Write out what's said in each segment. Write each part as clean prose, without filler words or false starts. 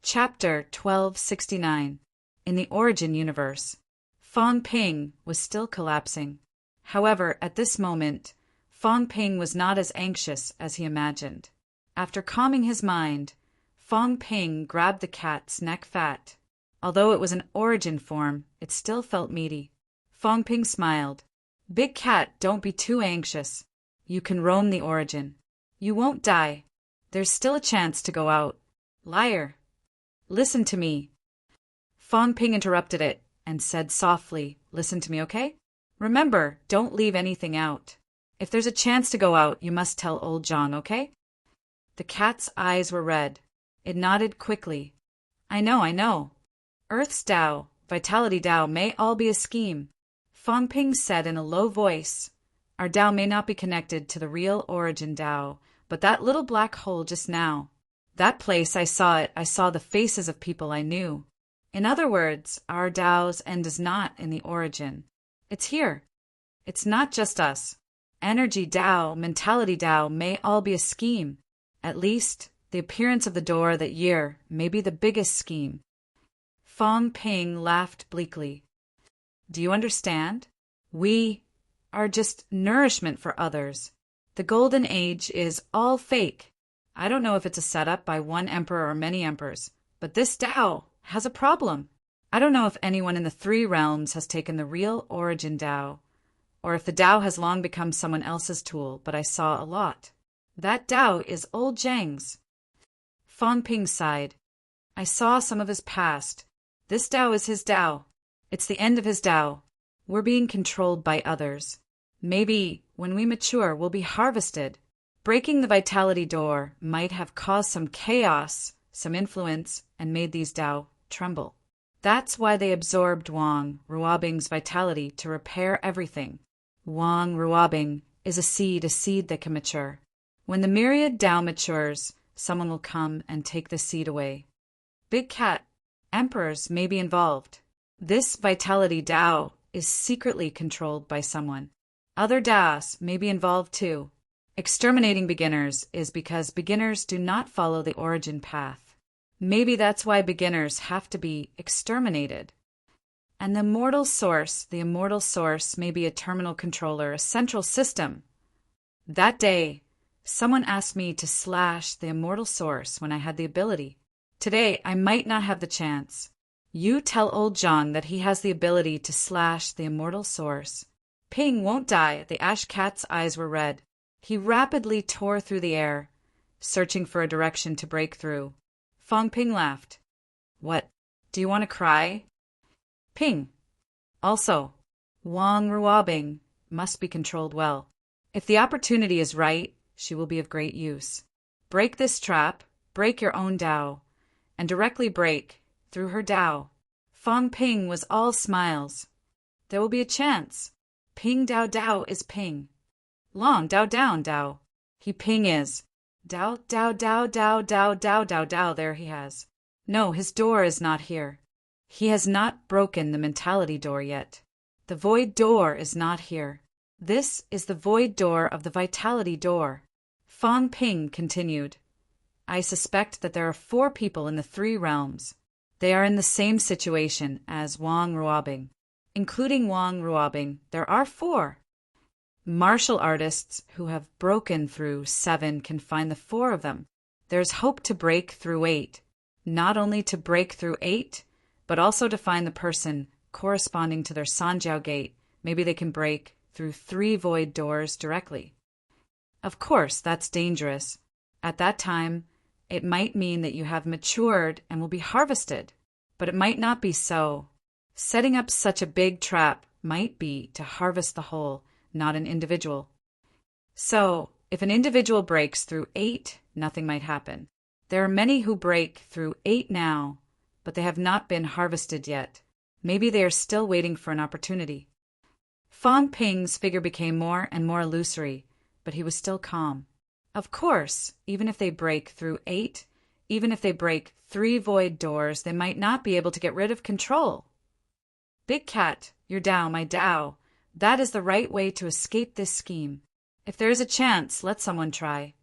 Chapter 1269. In the Origin Universe. Fong Ping was still collapsing. However, at this moment, Fong Ping was not as anxious as he imagined. After calming his mind, Fong Ping grabbed the cat's neck fat. Although it was an origin form, it still felt meaty. Fong Ping smiled. "Big cat, don't be too anxious. You can roam the origin. You won't die. There's still a chance to go out. Liar. Listen to me." Fong Ping interrupted it and said softly, "Listen to me, okay? Remember, don't leave anything out. If there's a chance to go out, you must tell old John, okay?" The cat's eyes were red. It nodded quickly. I know. Earth's Tao, Vitality Tao may all be a scheme," Fong Ping said in a low voice. "Our Tao may not be connected to the real origin Tao, but that little black hole just now, that place, I saw the faces of people I knew. In other words, our Tao's end is not in the origin. It's here. It's not just us. Energy Tao, Mentality Tao may all be a scheme. At least, the appearance of the door that year may be the biggest scheme." Fong Ping laughed bleakly. "Do you understand? We are just nourishment for others. The Golden Age is all fake. I don't know if it's a setup by one emperor or many emperors, but this Tao has a problem. I don't know if anyone in the three realms has taken the real origin Tao, or if the Tao has long become someone else's tool, but I saw a lot. That Tao is old Zhang's." Fong Ping sighed. "I saw some of his past. This Tao is his Tao. It's the end of his Tao. We're being controlled by others. Maybe, when we mature, we'll be harvested. Breaking the vitality door might have caused some chaos, some influence, and made these Tao tremble. That's why they absorbed Wang Ruobing's vitality to repair everything. Wang Ruobing is a seed that can mature. When the myriad Tao matures, someone will come and take the seed away. Big cat, emperors may be involved. This vitality Tao is secretly controlled by someone. Other Taos may be involved too. Exterminating beginners is because beginners do not follow the origin path. Maybe that's why beginners have to be exterminated. And the immortal source may be a terminal controller, a central system. That day, someone asked me to slash the immortal source when I had the ability. Today, I might not have the chance. You tell old John that he has the ability to slash the immortal source. Ping won't die. The ash cat's eyes were red. He rapidly tore through the air, searching for a direction to break through. Fong Ping laughed. "What? Do you want to cry?" Ping. "Also, Wang Ruobing must be controlled well. If the opportunity is right, she will be of great use. Break this trap, break your own Tao, and directly break through her Tao." Fong Ping was all smiles. "There will be a chance. Ping Dao Dao is Ping. Long Dao Down Dao. He Ping is. Dao Dao Dao Dao Dao Dao Dao Dao there he has. No, his door is not here. He has not broken the mentality door yet. The void door is not here. This is the void door of the vitality door." Fong Ping continued. "I suspect that there are 4 people in the 3 realms. They are in the same situation as Wang Ruobing. Including Wang Ruobing, there are 4. Martial artists who have broken through 7 can find the 4 of them. There's hope to break through 8. Not only to break through 8, but also to find the person corresponding to their Sanjiao gate. Maybe they can break through 3 void doors directly. Of course, that's dangerous. At that time, it might mean that you have matured and will be harvested, but it might not be so. Setting up such a big trap might be to harvest the whole, not an individual. So, if an individual breaks through 8, nothing might happen. There are many who break through 8 now, but they have not been harvested yet. Maybe they are still waiting for an opportunity." Fong Ping's figure became more and more illusory, but he was still calm. "Of course, even if they break through 8, even if they break 3 void doors, they might not be able to get rid of control. Big cat, your Tao, my Tao, that is the right way to escape this scheme. If there is a chance, let someone try.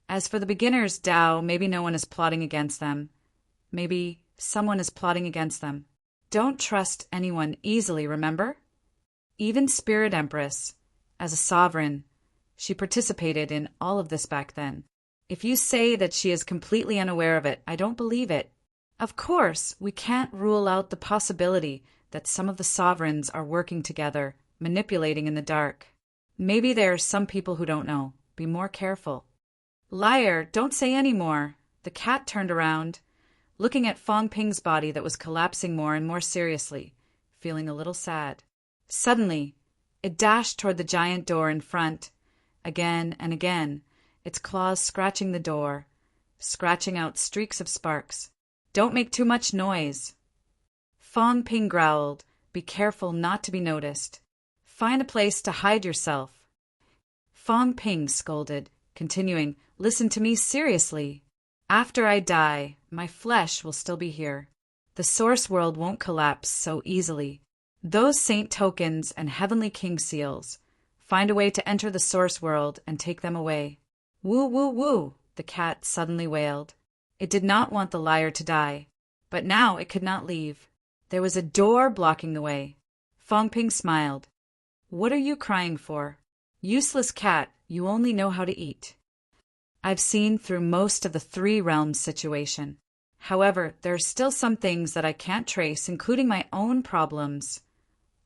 As for the beginner's Tao, maybe no one is plotting against them. Maybe someone is plotting against them. Don't trust anyone easily, remember? Even Spirit Empress, as a sovereign, she participated in all of this back then. If you say that she is completely unaware of it, I don't believe it. Of course, we can't rule out the possibility that some of the sovereigns are working together, manipulating in the dark. Maybe there are some people who don't know. Be more careful. Liar, don't say any more. The cat turned around, looking at Fong Ping's body that was collapsing more and more seriously, feeling a little sad. Suddenly, it dashed toward the giant door in front, again and again, its claws scratching the door, scratching out streaks of sparks. Don't make too much noise. Fong Ping growled, be careful not to be noticed. Find a place to hide yourself. Fong Ping scolded, continuing, listen to me seriously. After I die, my flesh will still be here. The source world won't collapse so easily. Those saint tokens and heavenly king seals, find a way to enter the source world and take them away. Woo, woo, woo, the cat suddenly wailed. It did not want the liar to die, but now it could not leave. There was a door blocking the way. Fong Ping smiled. What are you crying for? Useless cat, you only know how to eat. I've seen through most of the three realms situation. However, there are still some things that I can't trace, including my own problems.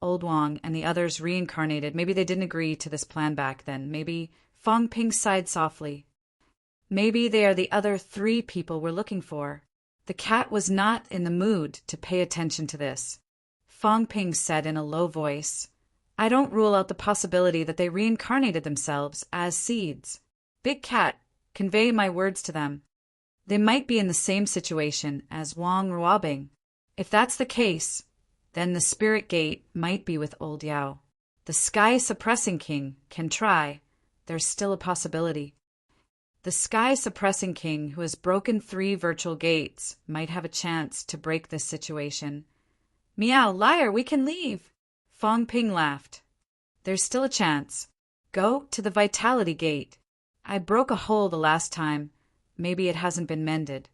Old Wang and the others reincarnated. Maybe they didn't agree to this plan back then. Maybe Fong Ping sighed softly. Maybe they are the other three people we're looking for. The cat was not in the mood to pay attention to this. Fong Ping said in a low voice, I don't rule out the possibility that they reincarnated themselves as seeds. Big cat, convey my words to them. They might be in the same situation as Wang Ruobing. If that's the case, then the spirit gate might be with Old Yao. The Sky Suppressing King can try. There's still a possibility. The Sky Suppressing King, who has broken 3 virtual gates, might have a chance to break this situation. Meow, liar, we can leave. Fong Ping laughed. There's still a chance. Go to the Vitality Gate. I broke a hole the last time. Maybe it hasn't been mended.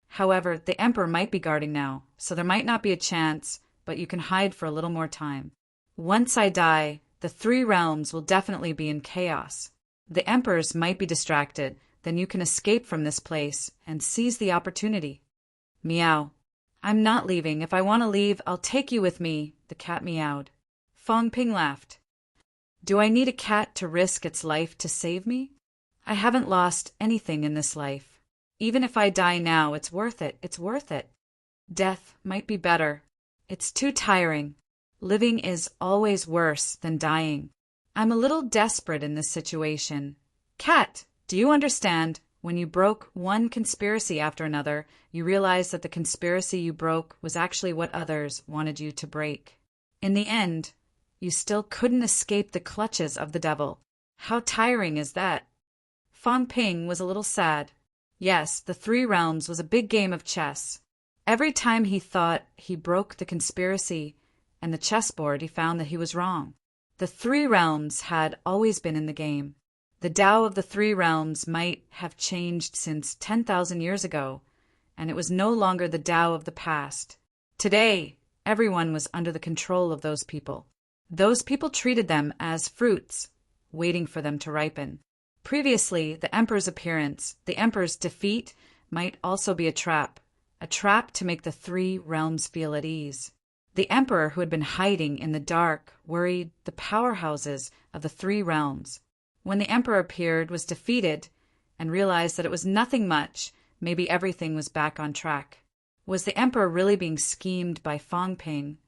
However, the Emperor might be guarding now, so there might not be a chance, but you can hide for a little more time. Once I die, the 3 realms will definitely be in chaos. The Emperors might be distracted, then you can escape from this place and seize the opportunity. Meow. I'm not leaving. If I want to leave, I'll take you with me, the cat meowed. Fong Ping laughed. Do I need a cat to risk its life to save me? I haven't lost anything in this life. Even if I die now, it's worth it. It's worth it. Death might be better. It's too tiring. Living is always worse than dying. I'm a little desperate in this situation. Cat, do you understand? When you broke one conspiracy after another, you realized that the conspiracy you broke was actually what others wanted you to break. In the end, you still couldn't escape the clutches of the devil. How tiring is that? Fong Ping was a little sad. Yes, the 3 realms was a big game of chess. Every time he thought he broke the conspiracy and the chessboard, he found that he was wrong. The 3 realms had always been in the game. The Tao of the 3 realms might have changed since 10,000 years ago, and it was no longer the Tao of the past. Today, everyone was under the control of those people. Those people treated them as fruits, waiting for them to ripen. Previously, the Emperor's appearance, the Emperor's defeat, might also be a trap to make the 3 realms feel at ease. The Emperor, who had been hiding in the dark, worried the powerhouses of the 3 realms. When the Emperor appeared, was defeated, and realized that it was nothing much, maybe everything was back on track. Was the Emperor really being schemed by Fong Ping,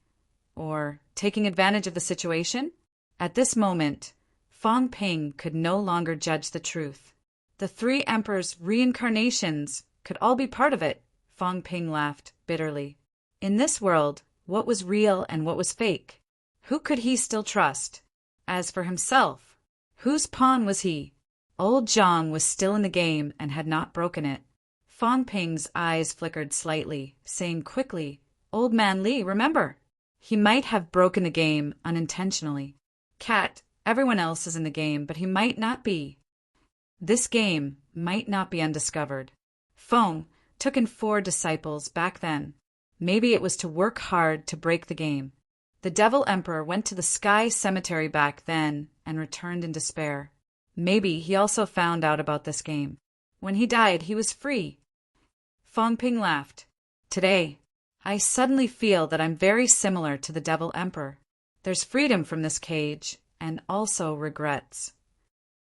or taking advantage of the situation? At this moment, Fong Ping could no longer judge the truth. The 3 Emperors' reincarnations could all be part of it. Fong Ping laughed bitterly. In this world, what was real and what was fake? Who could he still trust? As for himself, whose pawn was he? Old Zhang was still in the game and had not broken it. Fong Ping's eyes flickered slightly, saying quickly, Old Man Li, remember, he might have broken the game unintentionally. Cat, everyone else is in the game, but he might not be. This game might not be undiscovered. Fong, took in 4 disciples back then. Maybe it was to work hard to break the game. The Devil Emperor went to the Sky Cemetery back then and returned in despair. Maybe he also found out about this game. When he died, he was free. Fong Ping laughed. Today, I suddenly feel that I'm very similar to the Devil Emperor. There's freedom from this cage, and also regrets.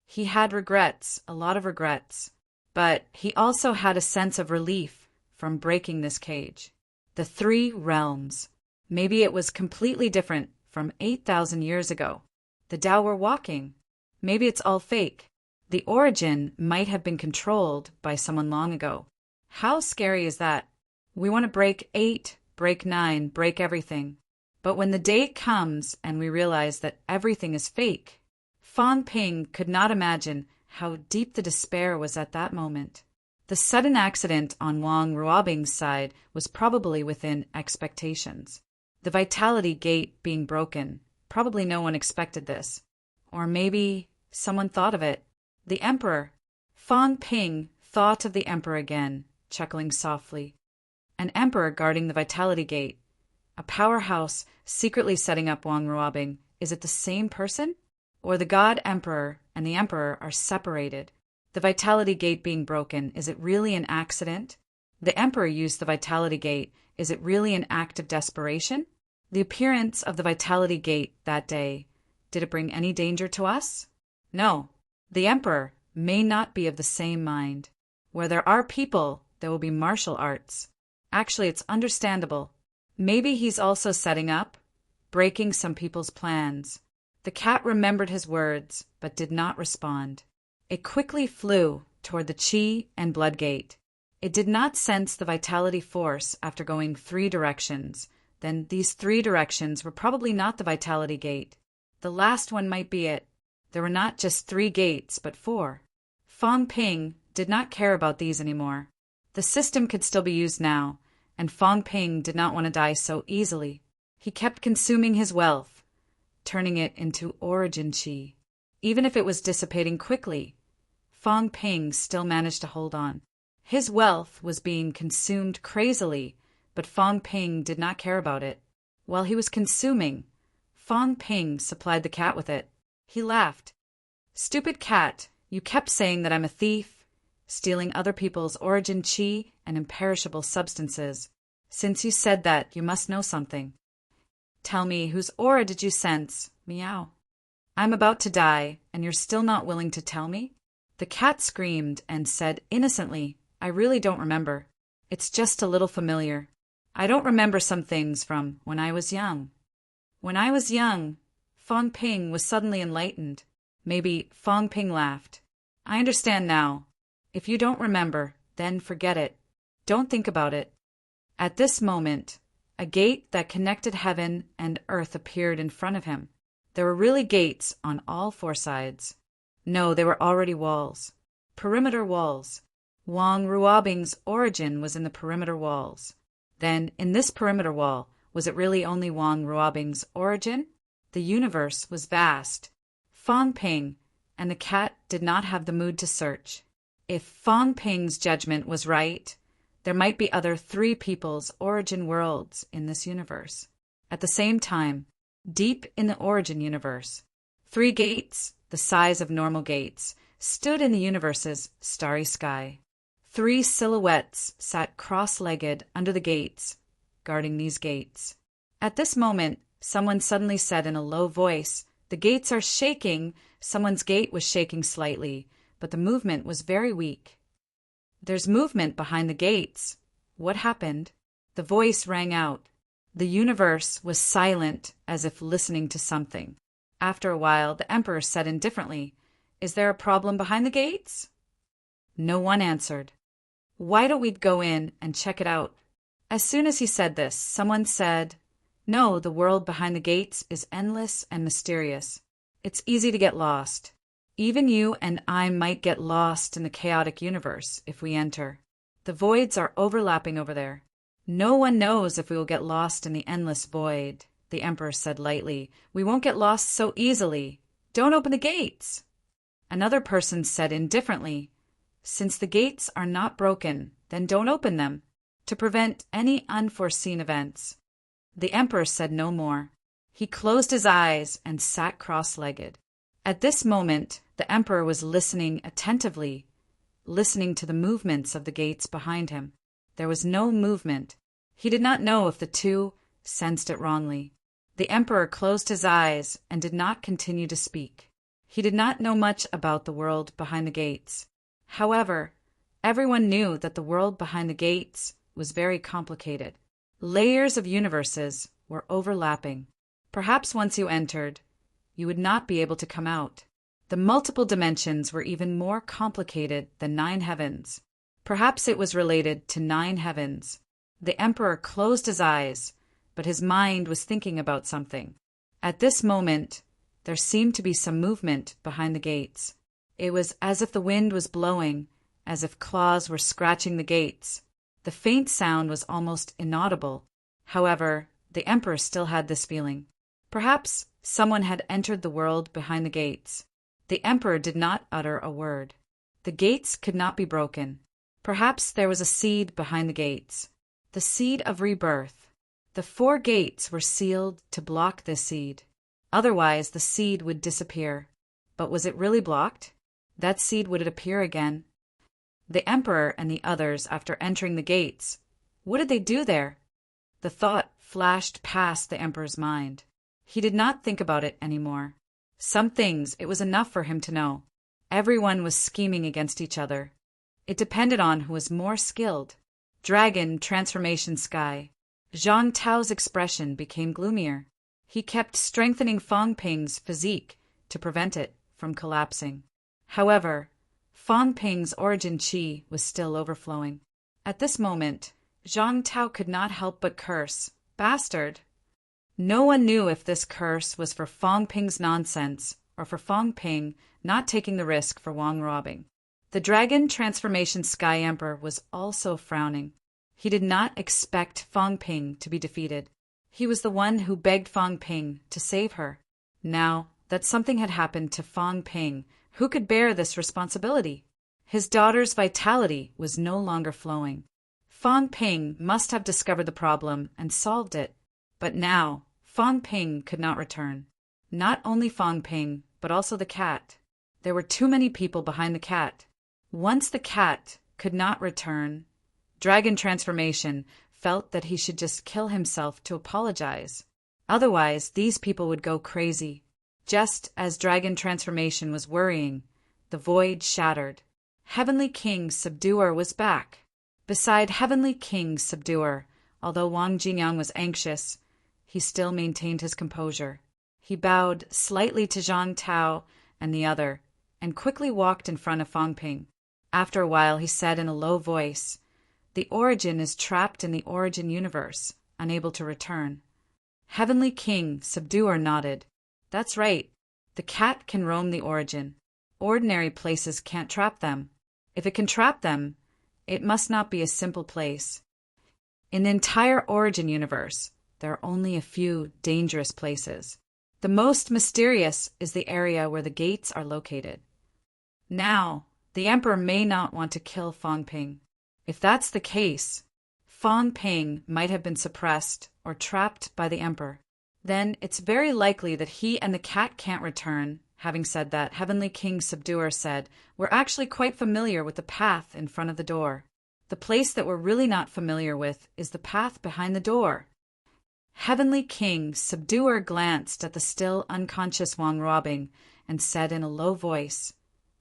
He had regrets, a lot of regrets, but he also had a sense of relief from breaking this cage. The 3 realms. Maybe it was completely different from 8,000 years ago. The Tao were walking. Maybe it's all fake. The origin might have been controlled by someone long ago. How scary is that? We want to break 8, break 9, break everything. But when the day comes and we realize that everything is fake, Fong Ping could not imagine how deep the despair was at that moment. The sudden accident on Wang Ruobing's side was probably within expectations. The vitality gate being broken, probably no one expected this. Or maybe someone thought of it. The Emperor. Fong Ping thought of the Emperor again, chuckling softly. An Emperor guarding the vitality gate. A powerhouse secretly setting up Wang Ruobing. Is it the same person? Or the God Emperor and the Emperor are separated? The vitality gate being broken, is it really an accident? The Emperor used the vitality gate. Is it really an act of desperation? The appearance of the vitality gate that day, did it bring any danger to us? No. The Emperor may not be of the same mind. Where there are people, there will be martial arts. Actually, it's understandable. Maybe he's also setting up, breaking some people's plans. The cat remembered his words, but did not respond. It quickly flew toward the Qi and Blood Gate. It did not sense the vitality force after going 3 directions. Then these 3 directions were probably not the vitality gate. The last one might be it. There were not just 3 gates, but 4. Fong Ping did not care about these anymore. The system could still be used now, and Fong Ping did not want to die so easily. He kept consuming his wealth, turning it into origin qi. Even if it was dissipating quickly, Fong Ping still managed to hold on. His wealth was being consumed crazily, but Fong Ping did not care about it. While he was consuming, Fong Ping supplied the cat with it. He laughed. Stupid cat, you kept saying that I'm a thief, stealing other people's origin qi and imperishable substances. Since you said that, you must know something. Tell me, whose aura did you sense? Meow. I'm about to die, and you're still not willing to tell me? The cat screamed and said innocently, I really don't remember. It's just a little familiar. I don't remember some things from when I was young. When I was young, Fong Ping was suddenly enlightened. Maybe Fong Ping laughed. I understand now. If you don't remember, then forget it. Don't think about it. At this moment, a gate that connected heaven and earth appeared in front of him. There were really gates on all 4 sides. No, they were already walls. Perimeter walls. Wang Ruobing's origin was in the perimeter walls. Then, in this perimeter wall, was it really only Wang Ruobing's origin? The universe was vast. Fong Ping and the cat did not have the mood to search. If Fong Ping's judgment was right, there might be other 3 people's origin worlds in this universe. At the same time, deep in the origin universe, 3 gates, the size of normal gates, stood in the universe's starry sky. 3 silhouettes sat cross-legged under the gates, guarding these gates. At this moment, someone suddenly said in a low voice, "The gates are shaking." Someone's gate was shaking slightly, but the movement was very weak. There's movement behind the gates. What happened? The voice rang out. The universe was silent, as if listening to something. After a while, the Emperor said indifferently, "Is there a problem behind the gates?" No one answered. "Why don't we go in and check it out?" As soon as he said this, someone said, "No, the world behind the gates is endless and mysterious. It's easy to get lost. Even you and I might get lost in the chaotic universe if we enter. The voids are overlapping over there. No one knows if we will get lost in the endless void," the Emperor said lightly. "We won't get lost so easily. Don't open the gates." Another person said indifferently, "Since the gates are not broken, Then don't open them, to prevent any unforeseen events." The emperor said no more. He closed his eyes and sat cross-legged. At this moment, the emperor was listening attentively, listening to the movements of the gates behind him. There was no movement. He did not know if the two sensed it wrongly. The emperor closed his eyes and did not continue to speak. He did not know much about the world behind the gates. However, everyone knew that the world behind the gates was very complicated. Layers of universes were overlapping. Perhaps once you entered, you would not be able to come out. The multiple dimensions were even more complicated than 9 heavens. Perhaps it was related to 9 heavens. The emperor closed his eyes, but his mind was thinking about something. At this moment, there seemed to be some movement behind the gates. It was as if the wind was blowing, as if claws were scratching the gates. The faint sound was almost inaudible. However, the emperor still had this feeling. Perhaps someone had entered the world behind the gates. The emperor did not utter a word. The gates could not be broken. Perhaps there was a seed behind the gates. The seed of rebirth. The 4 gates were sealed to block this seed. Otherwise, the seed would disappear. But was it really blocked? That seed would appear again. The emperor and the others, after entering the gates, what did they do there? The thought flashed past the emperor's mind. He did not think about it anymore. Some things it was enough for him to know. Everyone was scheming against each other. It depended on who was more skilled. Dragon transformation sky. Zhang Tao's expression became gloomier. He kept strengthening Fang Ping's physique to prevent it from collapsing. However, Fang Ping's origin qi was still overflowing. At this moment, Zhang Tao could not help but curse. Bastard! No one knew if this curse was for Fang Ping's nonsense or for Fang Ping not taking the risk for Wang robbing. The Dragon Transformation Sky Emperor was also frowning. He did not expect Fang Ping to be defeated. He was the one who begged Fang Ping to save her. Now that something had happened to Fang Ping, who could bear this responsibility? His daughter's vitality was no longer flowing. Fang Ping must have discovered the problem and solved it. But now, Fang Ping could not return. Not only Fang Ping, but also the cat. There were too many people behind the cat. Once the cat could not return, Dragon Transformation felt that he should just kill himself to apologize. Otherwise, these people would go crazy. Just as Dragon Transformation was worrying, the void shattered. Heavenly King Subduer was back. Beside Heavenly King Subduer, although Wang Jingyang was anxious, he still maintained his composure. He bowed slightly to Zhang Tao and the other, and quickly walked in front of Fang Ping. After a while, he said in a low voice, "The Origin is trapped in the Origin universe, unable to return." Heavenly King Subduer nodded. "That's right. The cat can roam the Origin. Ordinary places can't trap them. If it can trap them, it must not be a simple place. In the entire Origin universe, there are only a few dangerous places. The most mysterious is the area where the gates are located. Now, the Emperor may not want to kill Fang Ping. If that's the case, Fang Ping might have been suppressed or trapped by the Emperor. Then it's very likely that he and the cat can't return." Having said that, Heavenly King Subduer said, "We're actually quite familiar with the path in front of the door. The place that we're really not familiar with is the path behind the door." Heavenly King Subduer glanced at the still unconscious Wang Ruobing and said in a low voice,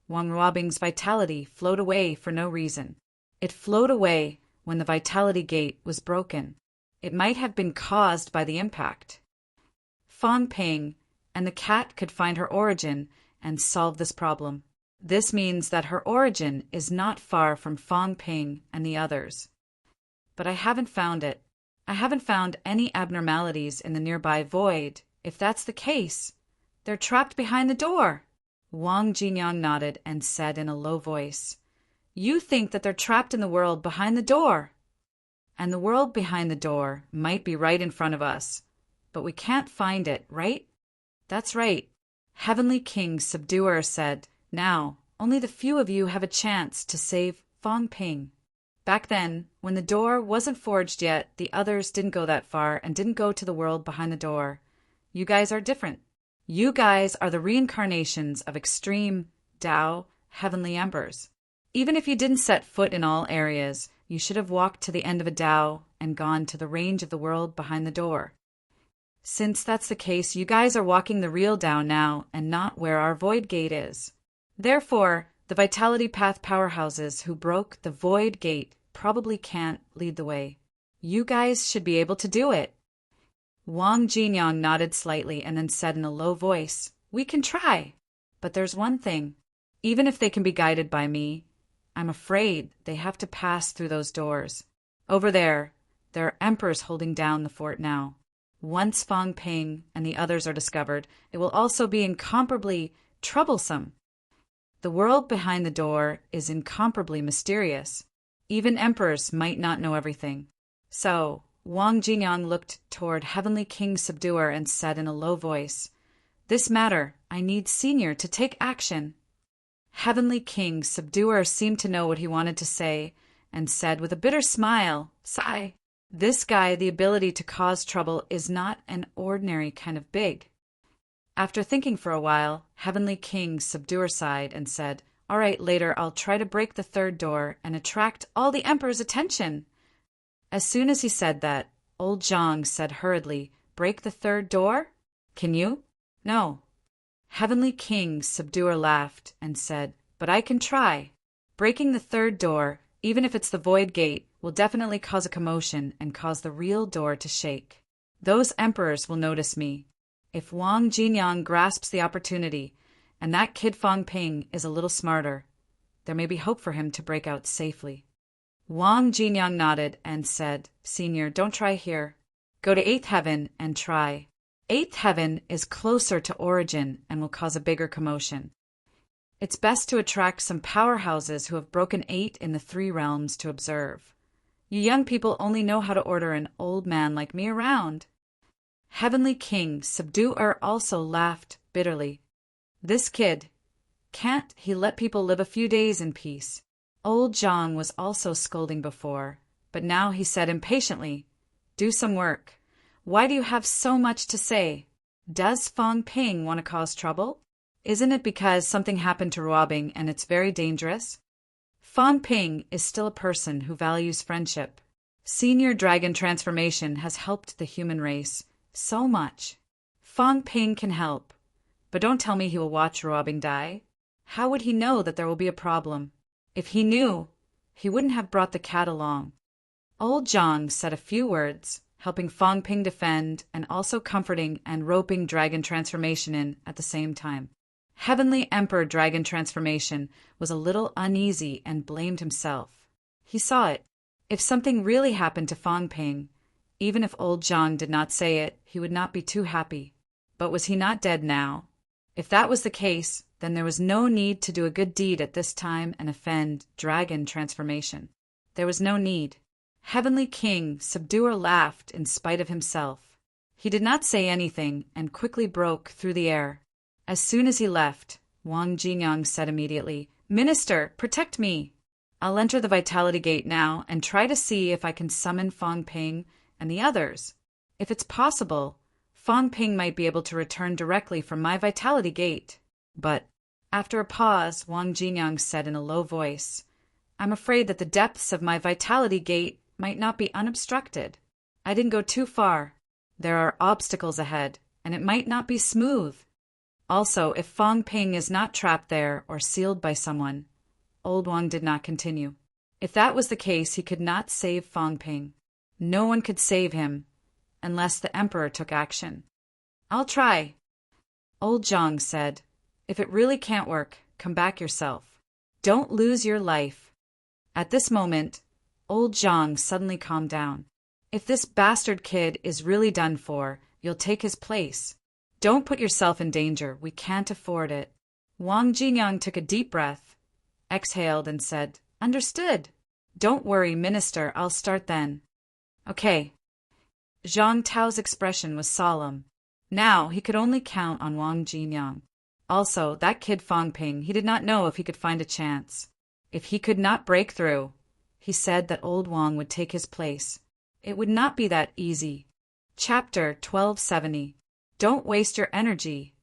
"Wang Ruobing's vitality flowed away for no reason. It flowed away when the vitality gate was broken. It might have been caused by the impact. Fang Ping and the cat could find her origin and solve this problem. This means that her origin is not far from Fang Ping and the others. But I haven't found it. I haven't found any abnormalities in the nearby void. If that's the case, they're trapped behind the door." Wang Jingyang nodded and said in a low voice, "You think that they're trapped in the world behind the door. And the world behind the door might be right in front of us, but we can't find it, right?" "That's right." Heavenly King Subduer said, "Now, only the few of you have a chance to save Fang Ping. Back then, when the door wasn't forged yet, the others didn't go that far and didn't go to the world behind the door. You guys are different. You guys are the reincarnations of extreme Tao heavenly embers. Even if you didn't set foot in all areas, you should have walked to the end of a Tao and gone to the range of the world behind the door. Since that's the case, you guys are walking the real Tao now and not where our void gate is. Therefore, the Vitality Path powerhouses who broke the void gate probably can't lead the way. You guys should be able to do it. Wang Jinyang nodded slightly and then said in a low voice, "We can try. But there's one thing. Even if they can be guided by me, I'm afraid they have to pass through those doors. Over there are emperors holding down the fort now. Once Fang Ping and the others are discovered, it will also be incomparably troublesome. The world behind the door is incomparably mysterious. Even emperors might not know everything." So, Wang Jinyang looked toward Heavenly King Subduer and said in a low voice, "This matter, I need Senior to take action." Heavenly King Subduer seemed to know what he wanted to say and said with a bitter smile, "Sigh. This guy, the ability to cause trouble is not an ordinary kind of big." After thinking for a while, Heavenly King Subduer sighed and said, "All right, later I'll try to break the third door and attract all the Emperor's attention." As soon as he said that, old Zhang said hurriedly, "Break the third door? Can you?" "No." Heavenly King Subduer laughed and said, "But I can try. Breaking the third door, even if it's the void gate, will definitely cause a commotion and cause the real door to shake. Those emperors will notice me. If Wang Jinyang grasps the opportunity, and that kid Fang Ping is a little smarter, there may be hope for him to break out safely." Wang Jinyang nodded and said, "Senior, don't try here. Go to 8th Heaven and try. 8th Heaven is closer to origin and will cause a bigger commotion. It's best to attract some powerhouses who have broken 8 in the 3 realms to observe. You young people only know how to order an old man like me around." Heavenly King Subduer also laughed bitterly. "This kid, can't he let people live a few days in peace?" Old Zhang was also scolding before, but now he said impatiently, "Do some work. Why do you have so much to say? Does Fang Ping want to cause trouble? Isn't it because something happened to Ruobing and it's very dangerous? Fang Ping is still a person who values friendship. Senior Dragon Transformation has helped the human race so much. Fang Ping can help. But don't tell me he will watch Ruobing die. How would he know that there will be a problem? If he knew, he wouldn't have brought the cat along." Old Zhang said a few words, helping Fang Ping defend and also comforting and roping Dragon Transformation in at the same time. Heavenly Emperor Dragon Transformation was a little uneasy and blamed himself. He saw it. If something really happened to Fang Ping, even if old Zhang did not say it, he would not be too happy. But was he not dead now? If that was the case, then there was no need to do a good deed at this time and offend Dragon Transformation. There was no need. Heavenly King Subduer laughed in spite of himself. He did not say anything and quickly broke through the air. As soon as he left, Wang Jinyang said immediately, "Minister, protect me. I'll enter the Vitality Gate now and try to see if I can summon Fang Ping and the others. If it's possible, Fang Ping might be able to return directly from my Vitality Gate." But, after a pause, Wang Jinyang said in a low voice, "I'm afraid that the depths of my Vitality Gate might not be unobstructed. I didn't go too far. There are obstacles ahead, and it might not be smooth. Also, if Fang Ping is not trapped there or sealed by someone." Old Wang did not continue. If that was the case, he could not save Fang Ping. No one could save him, unless the Emperor took action. "I'll try." Old Zhang said, "If it really can't work, come back yourself. Don't lose your life." At this moment, old Zhang suddenly calmed down. "If this bastard kid is really done for, you'll take his place. Don't put yourself in danger. We can't afford it." Wang Jinyang took a deep breath, exhaled and said, "Understood. Don't worry, Minister, I'll start then." "Okay." Zhang Tao's expression was solemn. Now he could only count on Wang Jinyang. Also, that kid Fang Ping, he did not know if he could find a chance. If he could not break through, He said that old Wang would take his place. It would not be that easy. Chapter 1270. Don't waste your energy.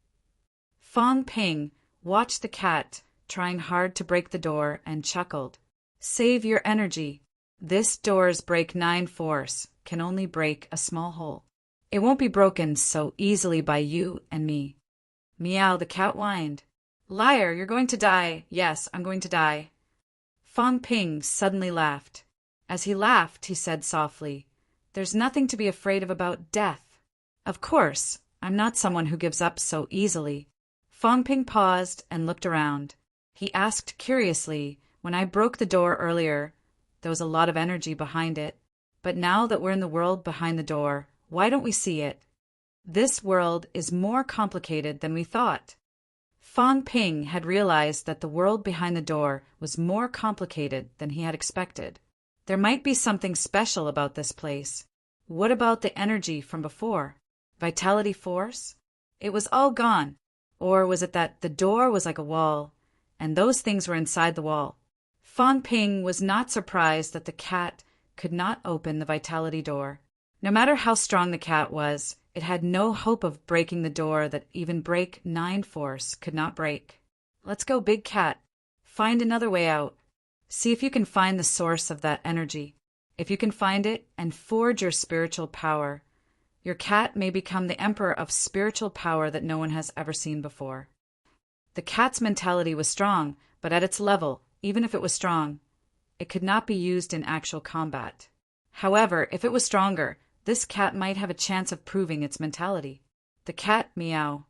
Fong Ping watched the cat trying hard to break the door and chuckled. Save your energy. This door's break 9 force can only break a small hole. It won't be broken so easily by you and me. Meow, the cat whined. Liar, you're going to die. Yes, I'm going to die. Fong Ping suddenly laughed. As he laughed, he said softly, There's nothing to be afraid of about death. Of course, I'm not someone who gives up so easily. Fong Ping paused and looked around. He asked curiously, When I broke the door earlier, there was a lot of energy behind it. But now that we're in the world behind the door, why don't we see it? This world is more complicated than we thought. Fong Ping had realized that the world behind the door was more complicated than he had expected. There might be something special about this place. What about the energy from before? Vitality force? It was all gone. Or was it that the door was like a wall, and those things were inside the wall? Fong Ping was not surprised that the cat could not open the vitality door. No matter how strong the cat was, it had no hope of breaking the door that even break 9 force could not break. Let's go, big cat. Find another way out. See if you can find the source of that energy. If you can find it and forge your spiritual power, your cat may become the emperor of spiritual power that no one has ever seen before. The cat's mentality was strong, but at its level, even if it was strong, it could not be used in actual combat. However, if it was stronger, this cat might have a chance of proving its mentality. The cat meow.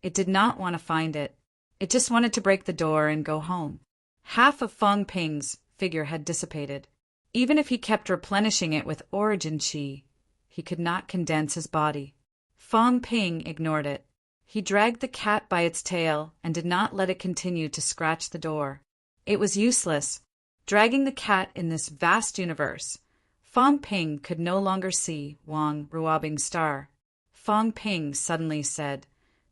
It did not want to find it. It just wanted to break the door and go home. Half of Fong Ping's figure had dissipated. Even if he kept replenishing it with origin chi, he could not condense his body. Fong Ping ignored it. He dragged the cat by its tail and did not let it continue to scratch the door. It was useless. Dragging the cat in this vast universe, Fong Ping could no longer see Wang Ruobing's star. Fong Ping suddenly said,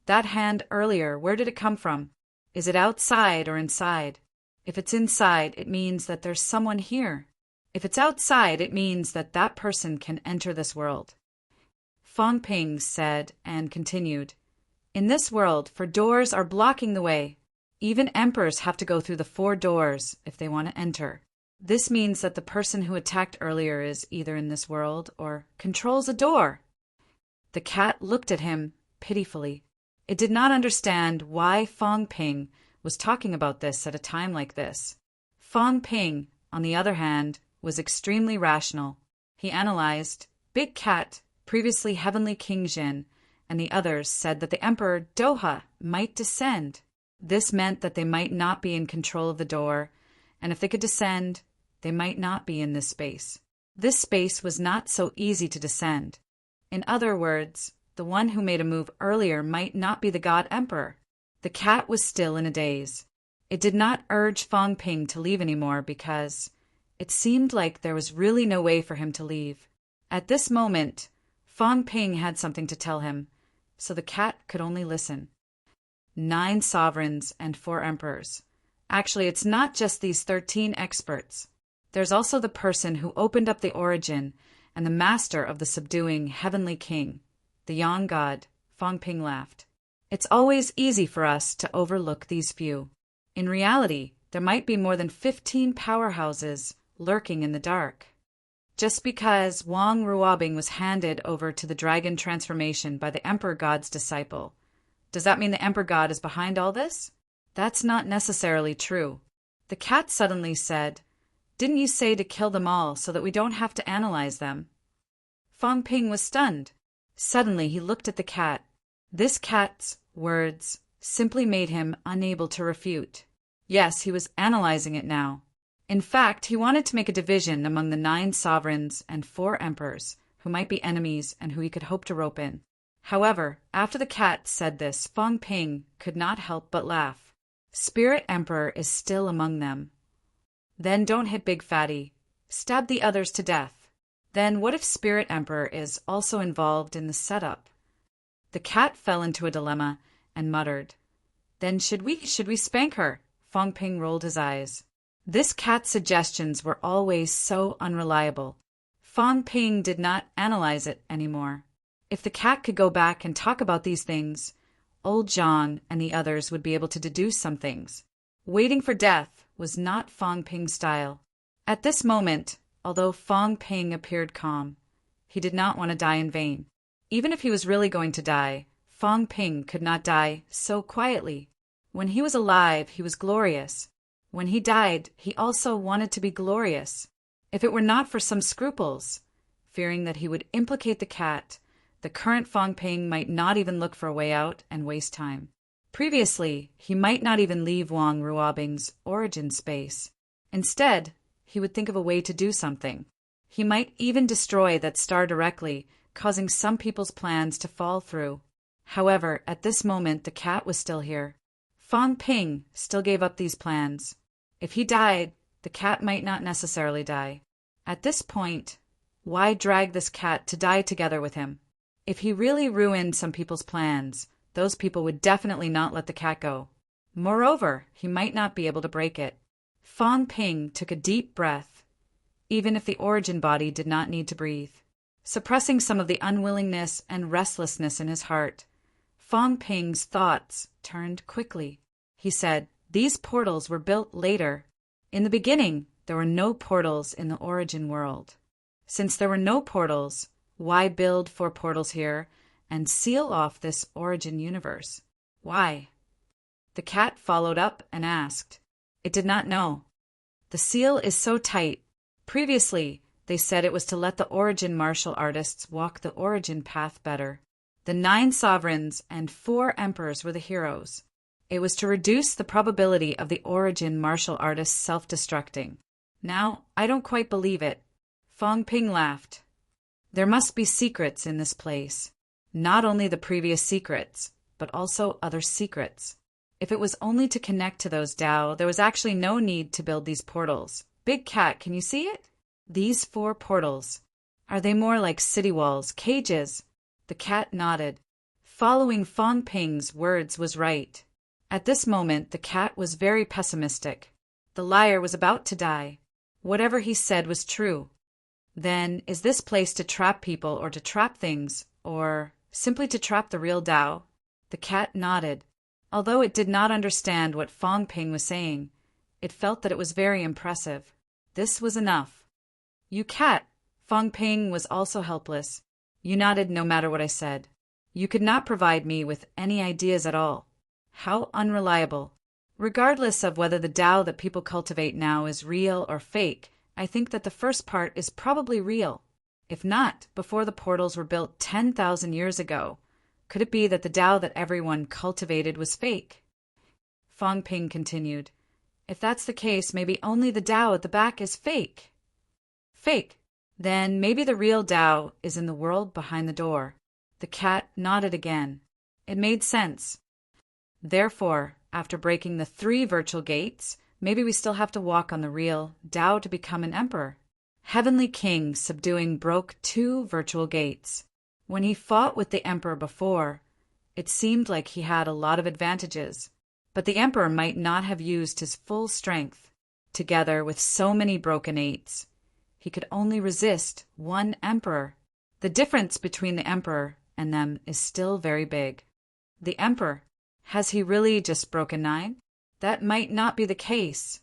That hand earlier, where did it come from? Is it outside or inside? If it's inside, it means that there's someone here. If it's outside, it means that that person can enter this world. Fong Ping said and continued, In this world, for doors are blocking the way. Even emperors have to go through the 4 doors if they want to enter. This means that the person who attacked earlier is either in this world or controls a door. The cat looked at him pitifully. It did not understand why Fong Ping was talking about this at a time like this. Fong Ping, on the other hand, was extremely rational. He analyzed, Big Cat, previously Heavenly King Jin, and the others said that the Emperor Doha might descend. This meant that they might not be in control of the door, and if they could descend, they might not be in this space. This space was not so easy to descend. In other words, the one who made a move earlier might not be the God Emperor. The cat was still in a daze. It did not urge Fong Ping to leave anymore because it seemed like there was really no way for him to leave. At this moment, Fong Ping had something to tell him, so the cat could only listen. 9 sovereigns and 4 emperors. Actually, it's not just these 13 experts. There's also the person who opened up the origin and the master of the subduing heavenly king, the Yang God. Fong Ping laughed. It's always easy for us to overlook these few. In reality, there might be more than 15 powerhouses lurking in the dark. Just because Wang Ruobing was handed over to the dragon transformation by the Emperor God's disciple, does that mean the Emperor God is behind all this? That's not necessarily true. The cat suddenly said, Didn't you say to kill them all so that we don't have to analyze them? Fong Ping was stunned. Suddenly he looked at the cat. This cat's words simply made him unable to refute. Yes, he was analyzing it now. In fact, he wanted to make a division among the 9 sovereigns and 4 emperors, who might be enemies and who he could hope to rope in. However, after the cat said this, Fong Ping could not help but laugh. Spirit Emperor is still among them. Then don't hit Big Fatty. Stab the others to death. Then what if Spirit Emperor is also involved in the setup? The cat fell into a dilemma and muttered, Then should we spank her? Fong Ping rolled his eyes. This cat's suggestions were always so unreliable. Fong Ping did not analyze it anymore. If the cat could go back and talk about these things, old John and the others would be able to deduce some things. Waiting for death was not Fong Ping's style. At this moment, although Fong Ping appeared calm, he did not want to die in vain. Even if he was really going to die, Fong Ping could not die so quietly. When he was alive, he was glorious. When he died, he also wanted to be glorious. If it were not for some scruples, fearing that he would implicate the cat, the current Fong Ping might not even look for a way out and waste time. Previously, he might not even leave Wang Ruobing's origin space. Instead, he would think of a way to do something. He might even destroy that star directly, causing some people's plans to fall through. However, at this moment the cat was still here. Fong Ping still gave up these plans. If he died, the cat might not necessarily die. At this point, why drag this cat to die together with him? If he really ruined some people's plans, those people would definitely not let the cat go. Moreover, he might not be able to break it. Fong Ping took a deep breath, even if the origin body did not need to breathe. Suppressing some of the unwillingness and restlessness in his heart, Fong Ping's thoughts turned quickly. He said, "These portals were built later. In the beginning, there were no portals in the origin world. Since there were no portals, why build 4 portals here and seal off this origin universe? Why?" The cat followed up and asked. It did not know. The seal is so tight. Previously, they said it was to let the origin martial artists walk the origin path better. The 9 sovereigns and 4 emperors were the heroes. It was to reduce the probability of the origin martial artists self-destructing. Now, I don't quite believe it. Fong Ping laughed. There must be secrets in this place. Not only the previous secrets, but also other secrets. If it was only to connect to those Tao, there was actually no need to build these portals. Big Cat, can you see it? These 4 portals. Are they more like city walls, cages? The cat nodded. Following Fong Ping's words was right. At this moment, the cat was very pessimistic. The liar was about to die. Whatever he said was true. Then, is this place to trap people or to trap things, or simply to trap the real Tao? The cat nodded. Although it did not understand what Fong Ping was saying, it felt that it was very impressive. This was enough. You cat! Fong Ping was also helpless. You nodded no matter what I said. You could not provide me with any ideas at all. How unreliable. Regardless of whether the Tao that people cultivate now is real or fake, I think that the first part is probably real. If not, before the portals were built 10,000 years ago, could it be that the Tao that everyone cultivated was fake? Fong Ping continued. If that's the case, maybe only the Tao at the back is fake. Fake. Then maybe the real Tao is in the world behind the door. The cat nodded again. It made sense. Therefore, after breaking the 3 virtual gates, maybe we still have to walk on the real Tao to become an emperor. Heavenly King subduing broke 2 virtual gates. When he fought with the emperor before, it seemed like he had a lot of advantages, but the emperor might not have used his full strength. Together with so many broken 8s, he could only resist 1 emperor. The difference between the emperor and them is still very big. The emperor, has he really just broken 9? That might not be the case.